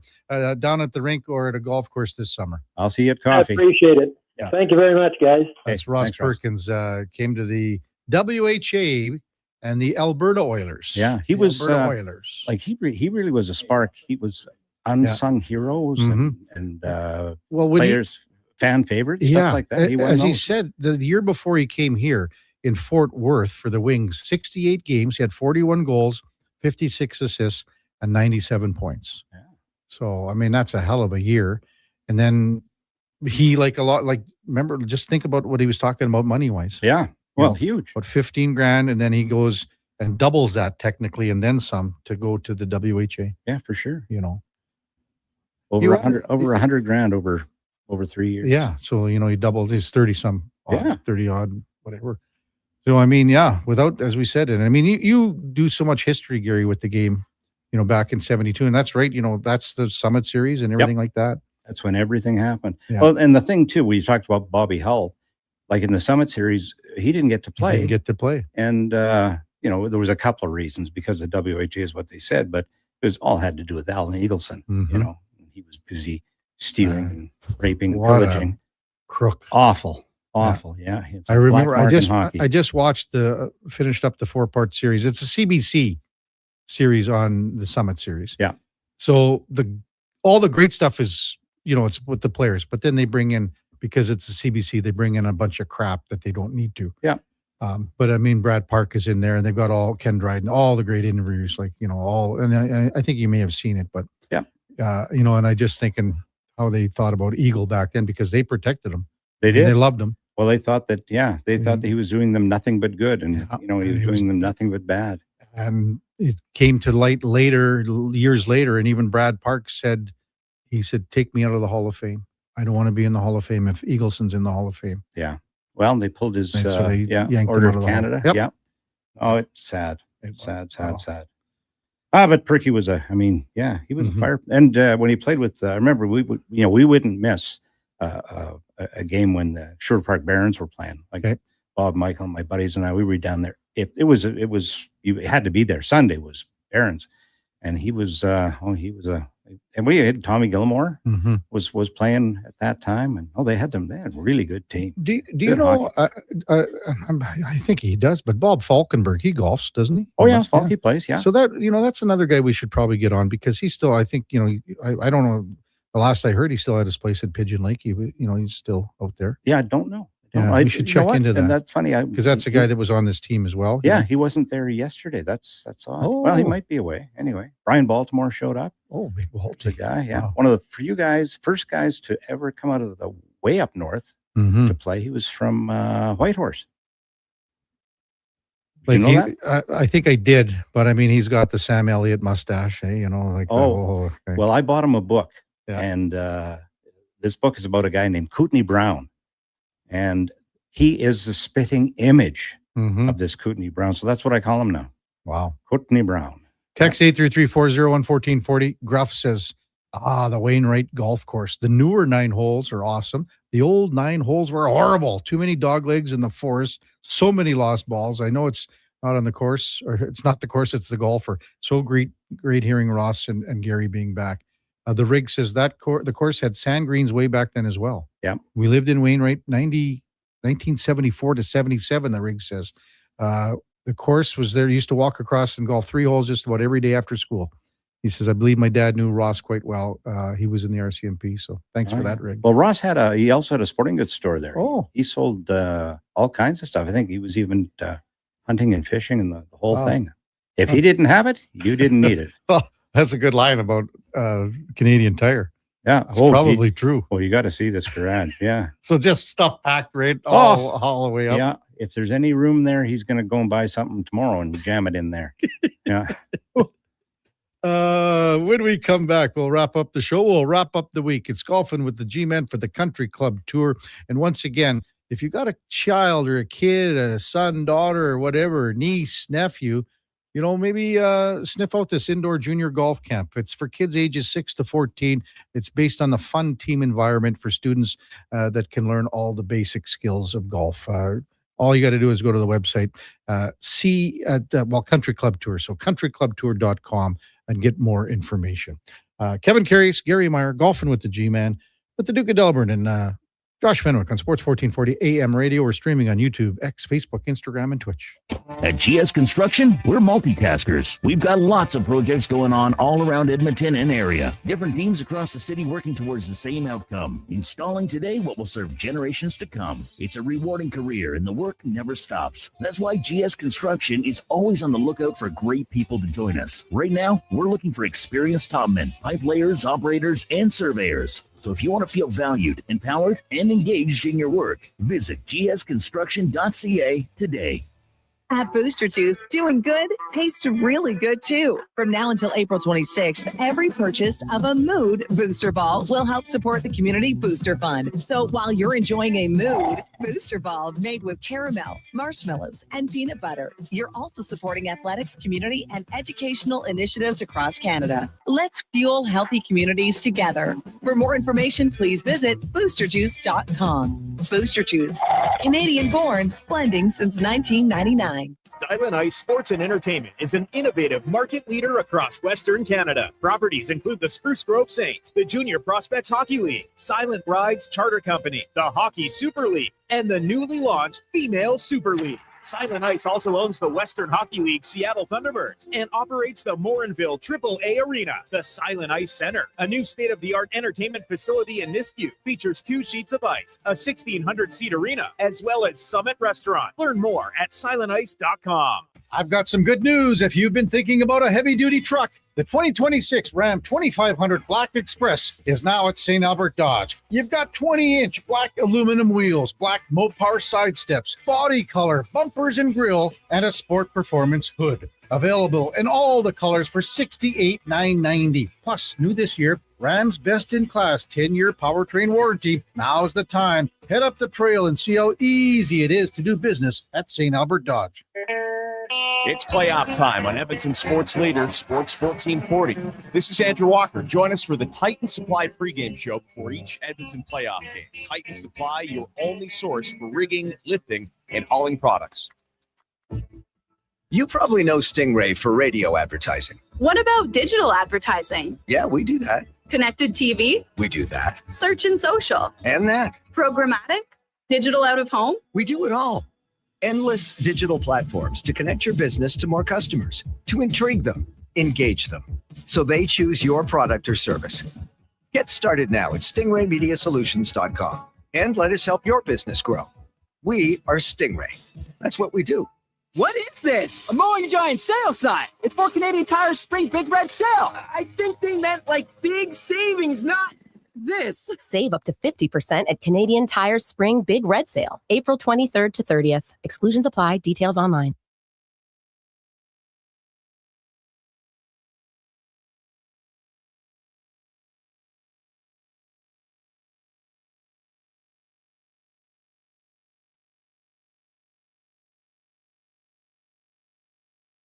down at the rink or at a golf course this summer. I'll see you at coffee. I appreciate it. Yeah. Thank you very much, guys. That's Ross Perkins. Came to the WHA and the Alberta Oilers. Yeah, he was Oilers. Like he really was a spark. He was unsung heroes and players, fan favorites, stuff like that. He said, the year before he came here in Fort Worth for the Wings, 68 games, he had 41 goals, 56 assists, and 97 points. Yeah. So, I mean, that's a hell of a year. And then he, remember, just think about what he was talking about money-wise. Yeah. Well, huge. About 15 grand, and then he goes and doubles that technically, and then some to go to the WHA. Yeah, for sure. Over 100 grand over 3 years. Yeah. So, he doubled his 30 odd, whatever. So, I mean, without, as we said, and I mean, you do so much history, Gary, with the game, back in 72. And that's right. That's the Summit Series and everything like that. That's when everything happened. Yeah. Well, and the thing too, we talked about Bobby Hull, like in the Summit Series, he didn't get to play. And, there was a couple of reasons because the WHA is what they said, but it was all had to do with Alan Eagleson. Mhm. He was busy stealing and raping and What a pillaging. crook. Awful. Yeah. It's I a black remember mark in hockey. I just watched finished up the 4-part series. It's a CBC series on the Summit Series. Yeah. So all the great stuff is, it's with the players, but then they bring in, because it's a CBC, they bring in a bunch of crap that they don't need to. Yeah. But I mean, Brad Park is in there, and they've got all Ken Dryden, all the great interviews, and I think you may have seen it, but yeah. And I just thinking how they thought about Eagle back then, because they protected him. They did. They loved him. Well, they thought that, that he was doing them nothing but good. And, he was doing them nothing but bad. And it came to light years later. And even Brad Park said, take me out of the Hall of Fame. I don't want to be in the Hall of Fame if Eagleson's in the Hall of Fame. Yeah. Well, they pulled his yanked Order him out of of the Canada. Hall. Yep. Yeah. Oh, it's sad. It's sad. But Perky was he was a fire. And when he played with, I remember we wouldn't miss a game when the Sherwood Park Barons were playing. Bob, Michael, and my buddies and I, we were down there. It was you had to be there. Sunday was Barons, and he was and we had Tommy Gilmore was playing at that time, and they had a really good team. Do you know? I think he does, but Bob Falkenberg, he golfs, doesn't he? Oh yeah, Falky plays. Yeah. So that's another guy we should probably get on, because he's still, I think, I don't know. The last I heard, he still had his place at Pigeon Lake. He's still out there. Yeah, I don't know. We should check into that. And that's funny, because that's a guy that was on this team as well. Yeah, he wasn't there yesterday. That's odd. Well, he might be away anyway. Brian Baltimore showed up. Oh, big the guy. Yeah, wow. One of the first guys to ever come out of the way up north to play. He was from Whitehorse. Did you know that? I think I did, but I mean, he's got the Sam Elliott mustache, Well, I bought him a book, and this book is about a guy named Kootenai Brown. And he is the spitting image of this Kootenai Brown. So that's what I call him now. Wow. Kootenai Brown. Text 833-401-1440. Gruff says, the Wainwright golf course. The newer 9 holes are awesome. The old 9 holes were horrible. Too many dog legs in the forest. So many lost balls. I know it's not on the course, or it's not the course, it's the golfer. So great hearing Ross and Gary being back. The rig says that the course had sand greens way back then as well. Yeah. We lived in Wainwright 1974 to 77, the rig says. The course was there. Used to walk across and golf 3 holes just about every day after school. He says, I believe my dad knew Ross quite well. He was in the RCMP, so thanks for that, rig. Well, Ross he also had a sporting goods store there. Oh. He sold all kinds of stuff. I think he was even hunting and fishing and the whole thing. If he didn't have it, you didn't need it. Well, that's a good line about Canadian Tire. Yeah, it's probably true. Well, you got to see this garage. Yeah. So just stuff packed right all the way up. Yeah. If there's any room there, he's going to go and buy something tomorrow and jam it in there. Yeah. When we come back, we'll wrap up the show. We'll wrap up the week. It's Golfing with the G-Men for the Country Club Tour. And once again, if you got a child or a kid, a son, daughter, or whatever, niece, nephew, maybe sniff out this indoor junior golf camp. It's for kids ages 6 to 14. It's based on the fun team environment for students that can learn all the basic skills of golf. All you got to do is go to the website, Country Club Tour. So countryclubtour.com and get more information. Kevin Karius, Gary Meyer, Golfing with the G-Man with the Duke of Delburne. And Josh Fenwick on Sports 1440 AM radio. We're streaming on YouTube, X, Facebook, Instagram, and Twitch. At GS Construction, we're multitaskers. We've got lots of projects going on all around Edmonton and area. Different teams across the city working towards the same outcome. Installing today what will serve generations to come. It's a rewarding career and the work never stops. That's why GS Construction is always on the lookout for great people to join us. Right now, we're looking for experienced topmen, pipe layers, operators, and surveyors. So if you want to feel valued, empowered, and engaged in your work, visit gsconstruction.ca today. At Booster Juice, doing good tastes really good too. From now until April 26th, every purchase of a Mood Booster Ball will help support the Community Booster Fund. So while you're enjoying a Mood Booster Ball made with caramel, marshmallows, and peanut butter, you're also supporting athletics, community, and educational initiatives across Canada. Let's fuel healthy communities together. For more information, please visit boosterjuice.com. Booster Juice, Canadian born, blending since 1999. Silent Ice Sports and Entertainment is an innovative market leader across Western Canada. Properties include the Spruce Grove Saints, the Junior Prospects Hockey League, Silent Rides Charter Company, the Hockey Super League, and the newly launched Female Super League. Silent Ice also owns the Western Hockey League Seattle Thunderbirds and operates the Morinville AAA Arena. The Silent Ice Center, a new state-of-the-art entertainment facility in Nisku, features 2 sheets of ice, a 1,600-seat arena, as well as Summit Restaurant. Learn more at silentice.com. I've got some good news. If you've been thinking about a heavy-duty truck, the 2026 Ram 2500 Black Express is now at St. Albert Dodge. You've got 20-inch black aluminum wheels, black Mopar side steps, body color, bumpers and grille, and a sport performance hood. Available in all the colors for $68,990. Plus, new this year, Ram's best-in-class 10-year powertrain warranty. Now's the time. Head up the trail and see how easy it is to do business at St. Albert Dodge. It's playoff time on Edmonton Sports Leader, Sports 1440. This is Andrew Walker. Join us for the Titan Supply pregame show before each Edmonton playoff game. Titan Supply, your only source for rigging, lifting, and hauling products. You probably know Stingray for radio advertising. What about digital advertising? Yeah, we do that. Connected TV? We do that. Search and social? And that. Programmatic? Digital out of home? We do it all. Endless digital platforms to connect your business to more customers, to intrigue them, engage them, so they choose your product or service. Get started now at stingraymediasolutions.com and let us help your business grow. We are Stingray. That's what we do. What is this? A mowing giant sale sign. It's for Canadian Tire's spring big red sale. I think they meant like big savings, not this. Save up to 50% at Canadian Tire's spring big red sale, April 23rd to 30th. Exclusions apply. Details online.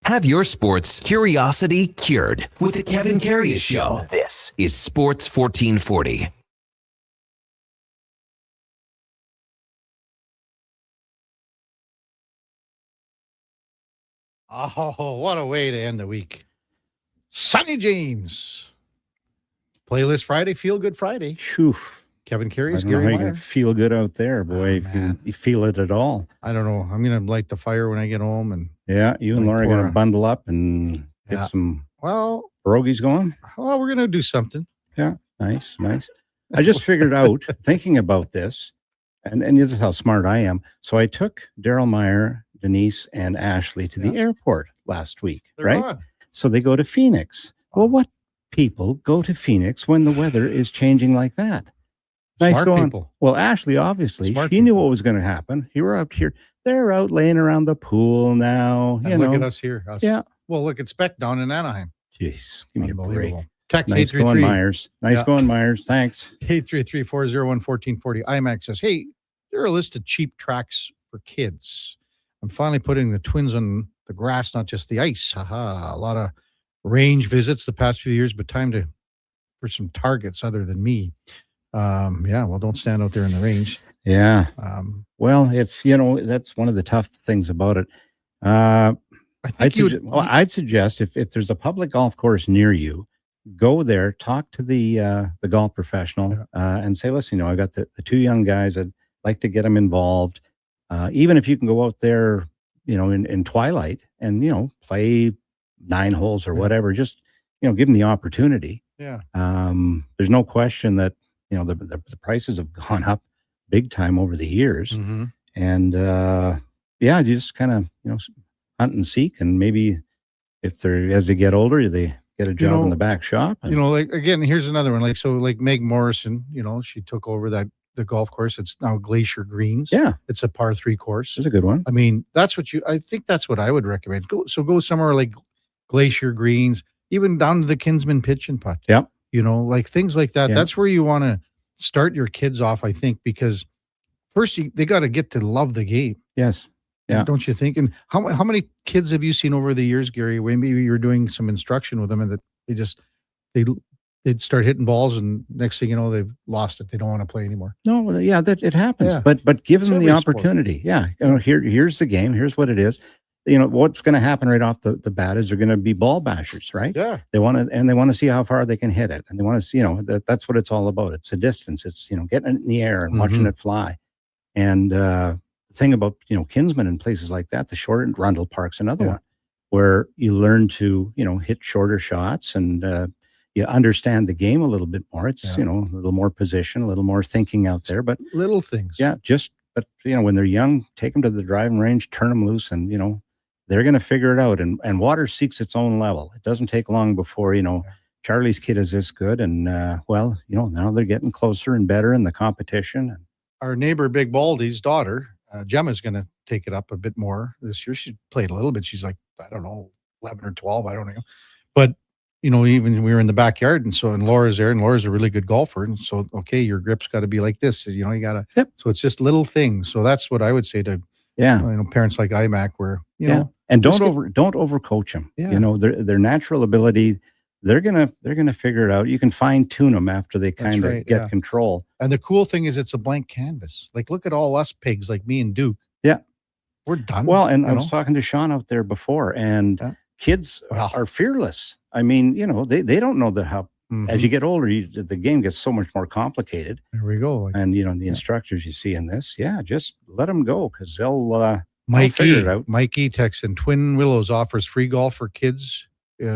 Have your sports curiosity cured with the Kevin Karius Show. This is Sports 1440. Oh, what a way to end the week. Sonny James. Playlist Friday, Feel Good Friday. Phew. Kevin Karius, I don't know Gary how you Meyer. can feel good out there, boy. If you feel it at all. I don't know. I'm going to light the fire when I get home. And Yeah, you and Laura are going to bundle up and get Yeah. some well, pierogies going. Well, we're going to do something. Yeah, nice. I just figured out, thinking about this, and this is how smart I am. So I took Daryl Meyer, Denise, and Ashley to the airport last week, They're right? on. So they go to Phoenix. Well, what people go to Phoenix when the weather is changing like that? Nice Smart going. people. Well, Ashley, obviously, Smart she knew what was going to happen. You were out here. They're out laying around the pool now. And You look know. at us here. Yeah. Well, look at Speck down in Anaheim. Jeez, give me a break. Unbelievable. Text Nice going, 833. Myers. Nice going, Myers. Thanks. 833-401-1440. IMAX says, hey, there are a list of cheap tracks for kids. I'm finally putting the twins on the grass, not just the ice. Haha. A lot of range visits the past few years, but time for some targets other than me. Well, don't stand out there in the range. Yeah. Well, it's, that's one of the tough things about it. I'd suggest if there's a public golf course near you, go there, talk to the golf professional, and say, listen, I got the two young guys. I'd like to get them involved. Even if you can go out there, in twilight and, play 9 holes or whatever, just, give them the opportunity. Yeah. There's no question that, the prices have gone up big time over the years. Mm-hmm. And, you just kind of, hunt and seek. And maybe if as they get older, they get a job in the back shop. And, like, again, here's another one. Like Meg Morrison, she took over the golf course. It's now Glacier Greens. Yeah. It's a par 3 course. It's a good one. I mean, I think that's what I would recommend. Go somewhere like Glacier Greens, even down to the Kinsman Pitch and Putt. Yep. Like things like that. Yeah. That's where you want to start your kids off, I think, because first they got to get to love the game. Yes. Yeah. Don't you think? And how many kids have you seen over the years, Gary, where maybe you're doing some instruction with them and that they'd start hitting balls and next thing you know, they've lost it. They don't want to play anymore. No, yeah, that it happens. Yeah. But give them the every sport. opportunity. Yeah. Here's the game. Here's what it is. What's going to happen right off the bat is they're going to be ball bashers, right? Yeah. They want to see how far they can hit it. And they want to see, that's what it's all about. It's a distance. It's, getting it in the air and watching it fly. And, the thing about, Kinsman and places like that, the short Rundle Park's another one where you learn to, hit shorter shots and, you understand the game a little bit more. It's, a little more position, a little more thinking out there, but little things. Yeah. But when they're young, take them to the driving range, turn them loose and, they're going to figure it out. And water seeks its own level. It doesn't take long before, Charlie's kid is this good. And, now they're getting closer and better in the competition. Our neighbor, Big Baldy's daughter, Gemma's going to take it up a bit more this year. She played a little bit. She's like, I don't know, 11 or 12. I don't know. But, even we were in the backyard and Laura's there and Laura's a really good golfer. And so, okay, your grip's got to be like this. You got to, so it's just little things. So that's what I would say to, parents like IMAC where, and don't overcoach them. Yeah. Their natural ability, they're gonna figure it out. You can fine tune them after they kind of get control. And the cool thing is it's a blank canvas. Like look at all us pigs like me and Duke. Yeah, we're done. Well, and I was talking to Sean out there before, and kids are fearless. I mean, they don't know how. As you get older, the game gets so much more complicated. There we go. And the instructors you see in this, just let them go because they'll figure it out. Mikey texts in Twin Willows offers free golf for kids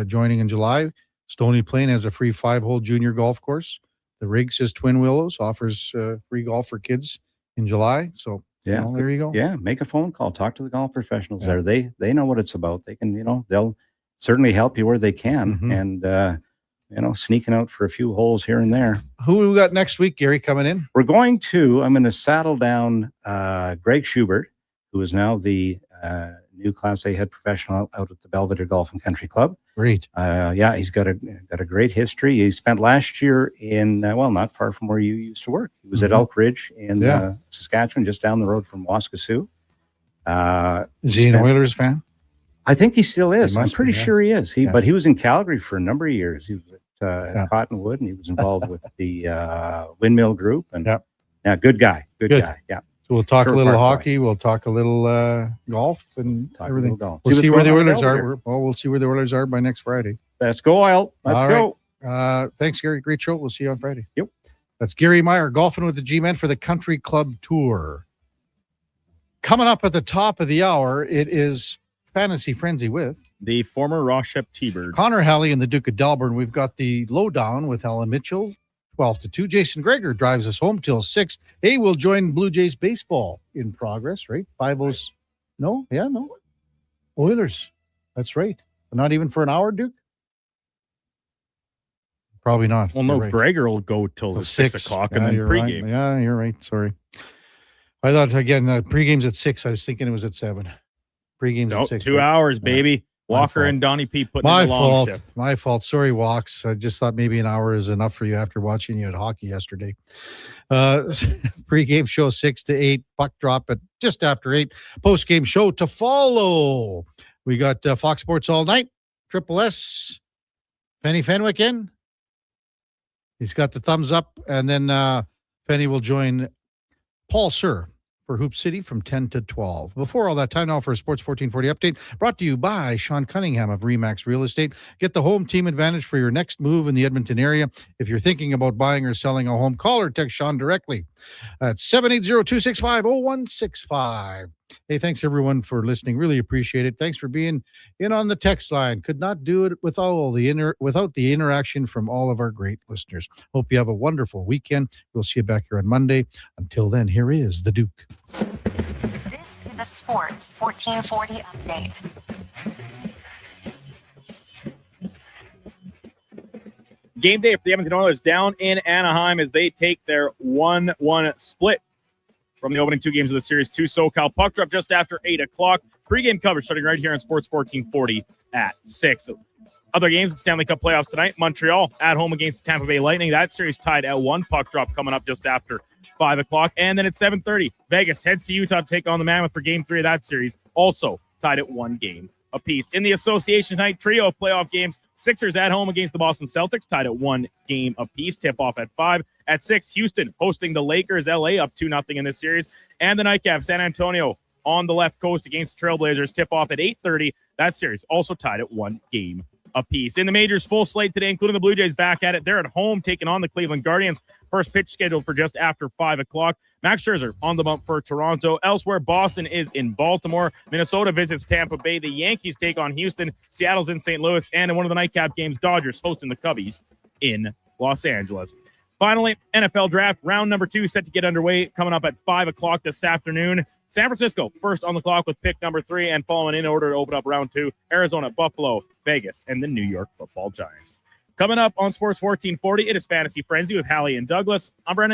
joining in July. Stony Plain has a free 5-hole junior golf course. The Rig says Twin Willows offers free golf for kids in July. So there you go. Yeah, make a phone call. Talk to the golf professionals there. They know what it's about. They can, they'll certainly help you where they can. And sneaking out for a few holes here and there. Who we got next week, Gary, coming in? I'm going to saddle down Greg Schubert, who is now the new Class A head professional out at the Belvedere Golf and Country Club. Great. He's got a great history. He spent last year in, not far from where you used to work. He was at Elk Ridge in Saskatchewan, just down the road from Waskesiu. Is he an Oilers fan? I think he still is. I'm pretty be, sure he is. But he was in Calgary for a number of years. He was at Cottonwood, and he was involved with the Windmill Group. And good guy. Good guy. Yeah. So we'll talk a little hockey. We'll talk a little golf and everything. Golf. We'll see where the Oilers are. We'll see where the Oilers are by next Friday. Let's go, Oil. Let's go. Thanks, Gary. Great show. We'll see you on Friday. Yep. That's Gary Meyer golfing with the G-Men for the Country Club Tour. Coming up at the top of the hour, it is Fantasy Frenzy with the former Rochep T-Bird. Connor Halley and the Duke of Delburne. We've got the lowdown with Alan Mitchell, 12-2. Jason Greger drives us home till 6. Hey, we'll join Blue Jays baseball in progress, right? 5-0. No? Yeah, no. Oilers. That's right. But not even for an hour, Duke? Probably not. Well, no, right. Greger will go till 6 o'clock and then pregame. Right. Yeah, you're right. Sorry. I thought, again, pregame's at 6. I was thinking it was at 7. Pregame's at 6. 2 hours, baby. Walker and Donnie P putting in the long shift. My fault. Sorry, Walks. I just thought maybe an hour is enough for you after watching you at hockey yesterday. Pre-game show 6 to 8. Puck drop at just after 8. Post-game show to follow. We got Fox Sports all night. Triple S. Penny Fenwick in. He's got the thumbs up. And then Penny will join Paul Sir for Hoop City from 10 to 12. Before all that, time now for a Sports 1440 update brought to you by Sean Cunningham of Remax Real Estate. Get the home team advantage for your next move in the Edmonton area. If you're thinking about buying or selling a home, call or text Sean directly at 780-265-0165. Hey, thanks everyone for listening. Really appreciate it. Thanks for being in on the text line. Could not do it without the interaction from all of our great listeners. Hope you have a wonderful weekend. We'll see you back here on Monday. Until then, here is the Duke. This is a Sports 1440 update. Game day for the Edmonton Oilers down in Anaheim as they take their 1-1 split from the opening two games of the series to SoCal. Puck drop just after 8 o'clock. Pre-game coverage starting right here on Sports 1440 at 6. Other games, the Stanley Cup playoffs tonight. Montreal at home against the Tampa Bay Lightning. That series tied at 1. Puck drop coming up just after 5 o'clock. And then at 7:30, Vegas heads to Utah to take on the Mammoth for Game 3 of that series. Also tied at 1 game apiece. In the association tonight, trio of playoff games. Sixers at home against the Boston Celtics, tied at 1 game apiece. Tip-off at 5. At 6, Houston hosting the Lakers. LA up 2-0 in this series. And the nightcap, San Antonio on the left coast against the Trailblazers. Tip-off at 8:30. That series also tied at 1 game apiece. In the majors, full slate today, including the Blue Jays back at it. They're at home taking on the Cleveland Guardians. First pitch scheduled for just after 5 o'clock. Max Scherzer on the bump for Toronto. Elsewhere, Boston is in Baltimore. Minnesota visits Tampa Bay. The Yankees take on Houston. Seattle's in St. Louis. And in one of the nightcap games, Dodgers hosting the Cubbies in Los Angeles. Finally, NFL draft round number 2 set to get underway coming up at 5 o'clock this afternoon. San Francisco first on the clock with pick number 3 and following in order to open up round 2. Arizona, Buffalo, Vegas, and the New York Football Giants. Coming up on Sports 1440, it is Fantasy Frenzy with Hallie and Douglas. I'm Brennan.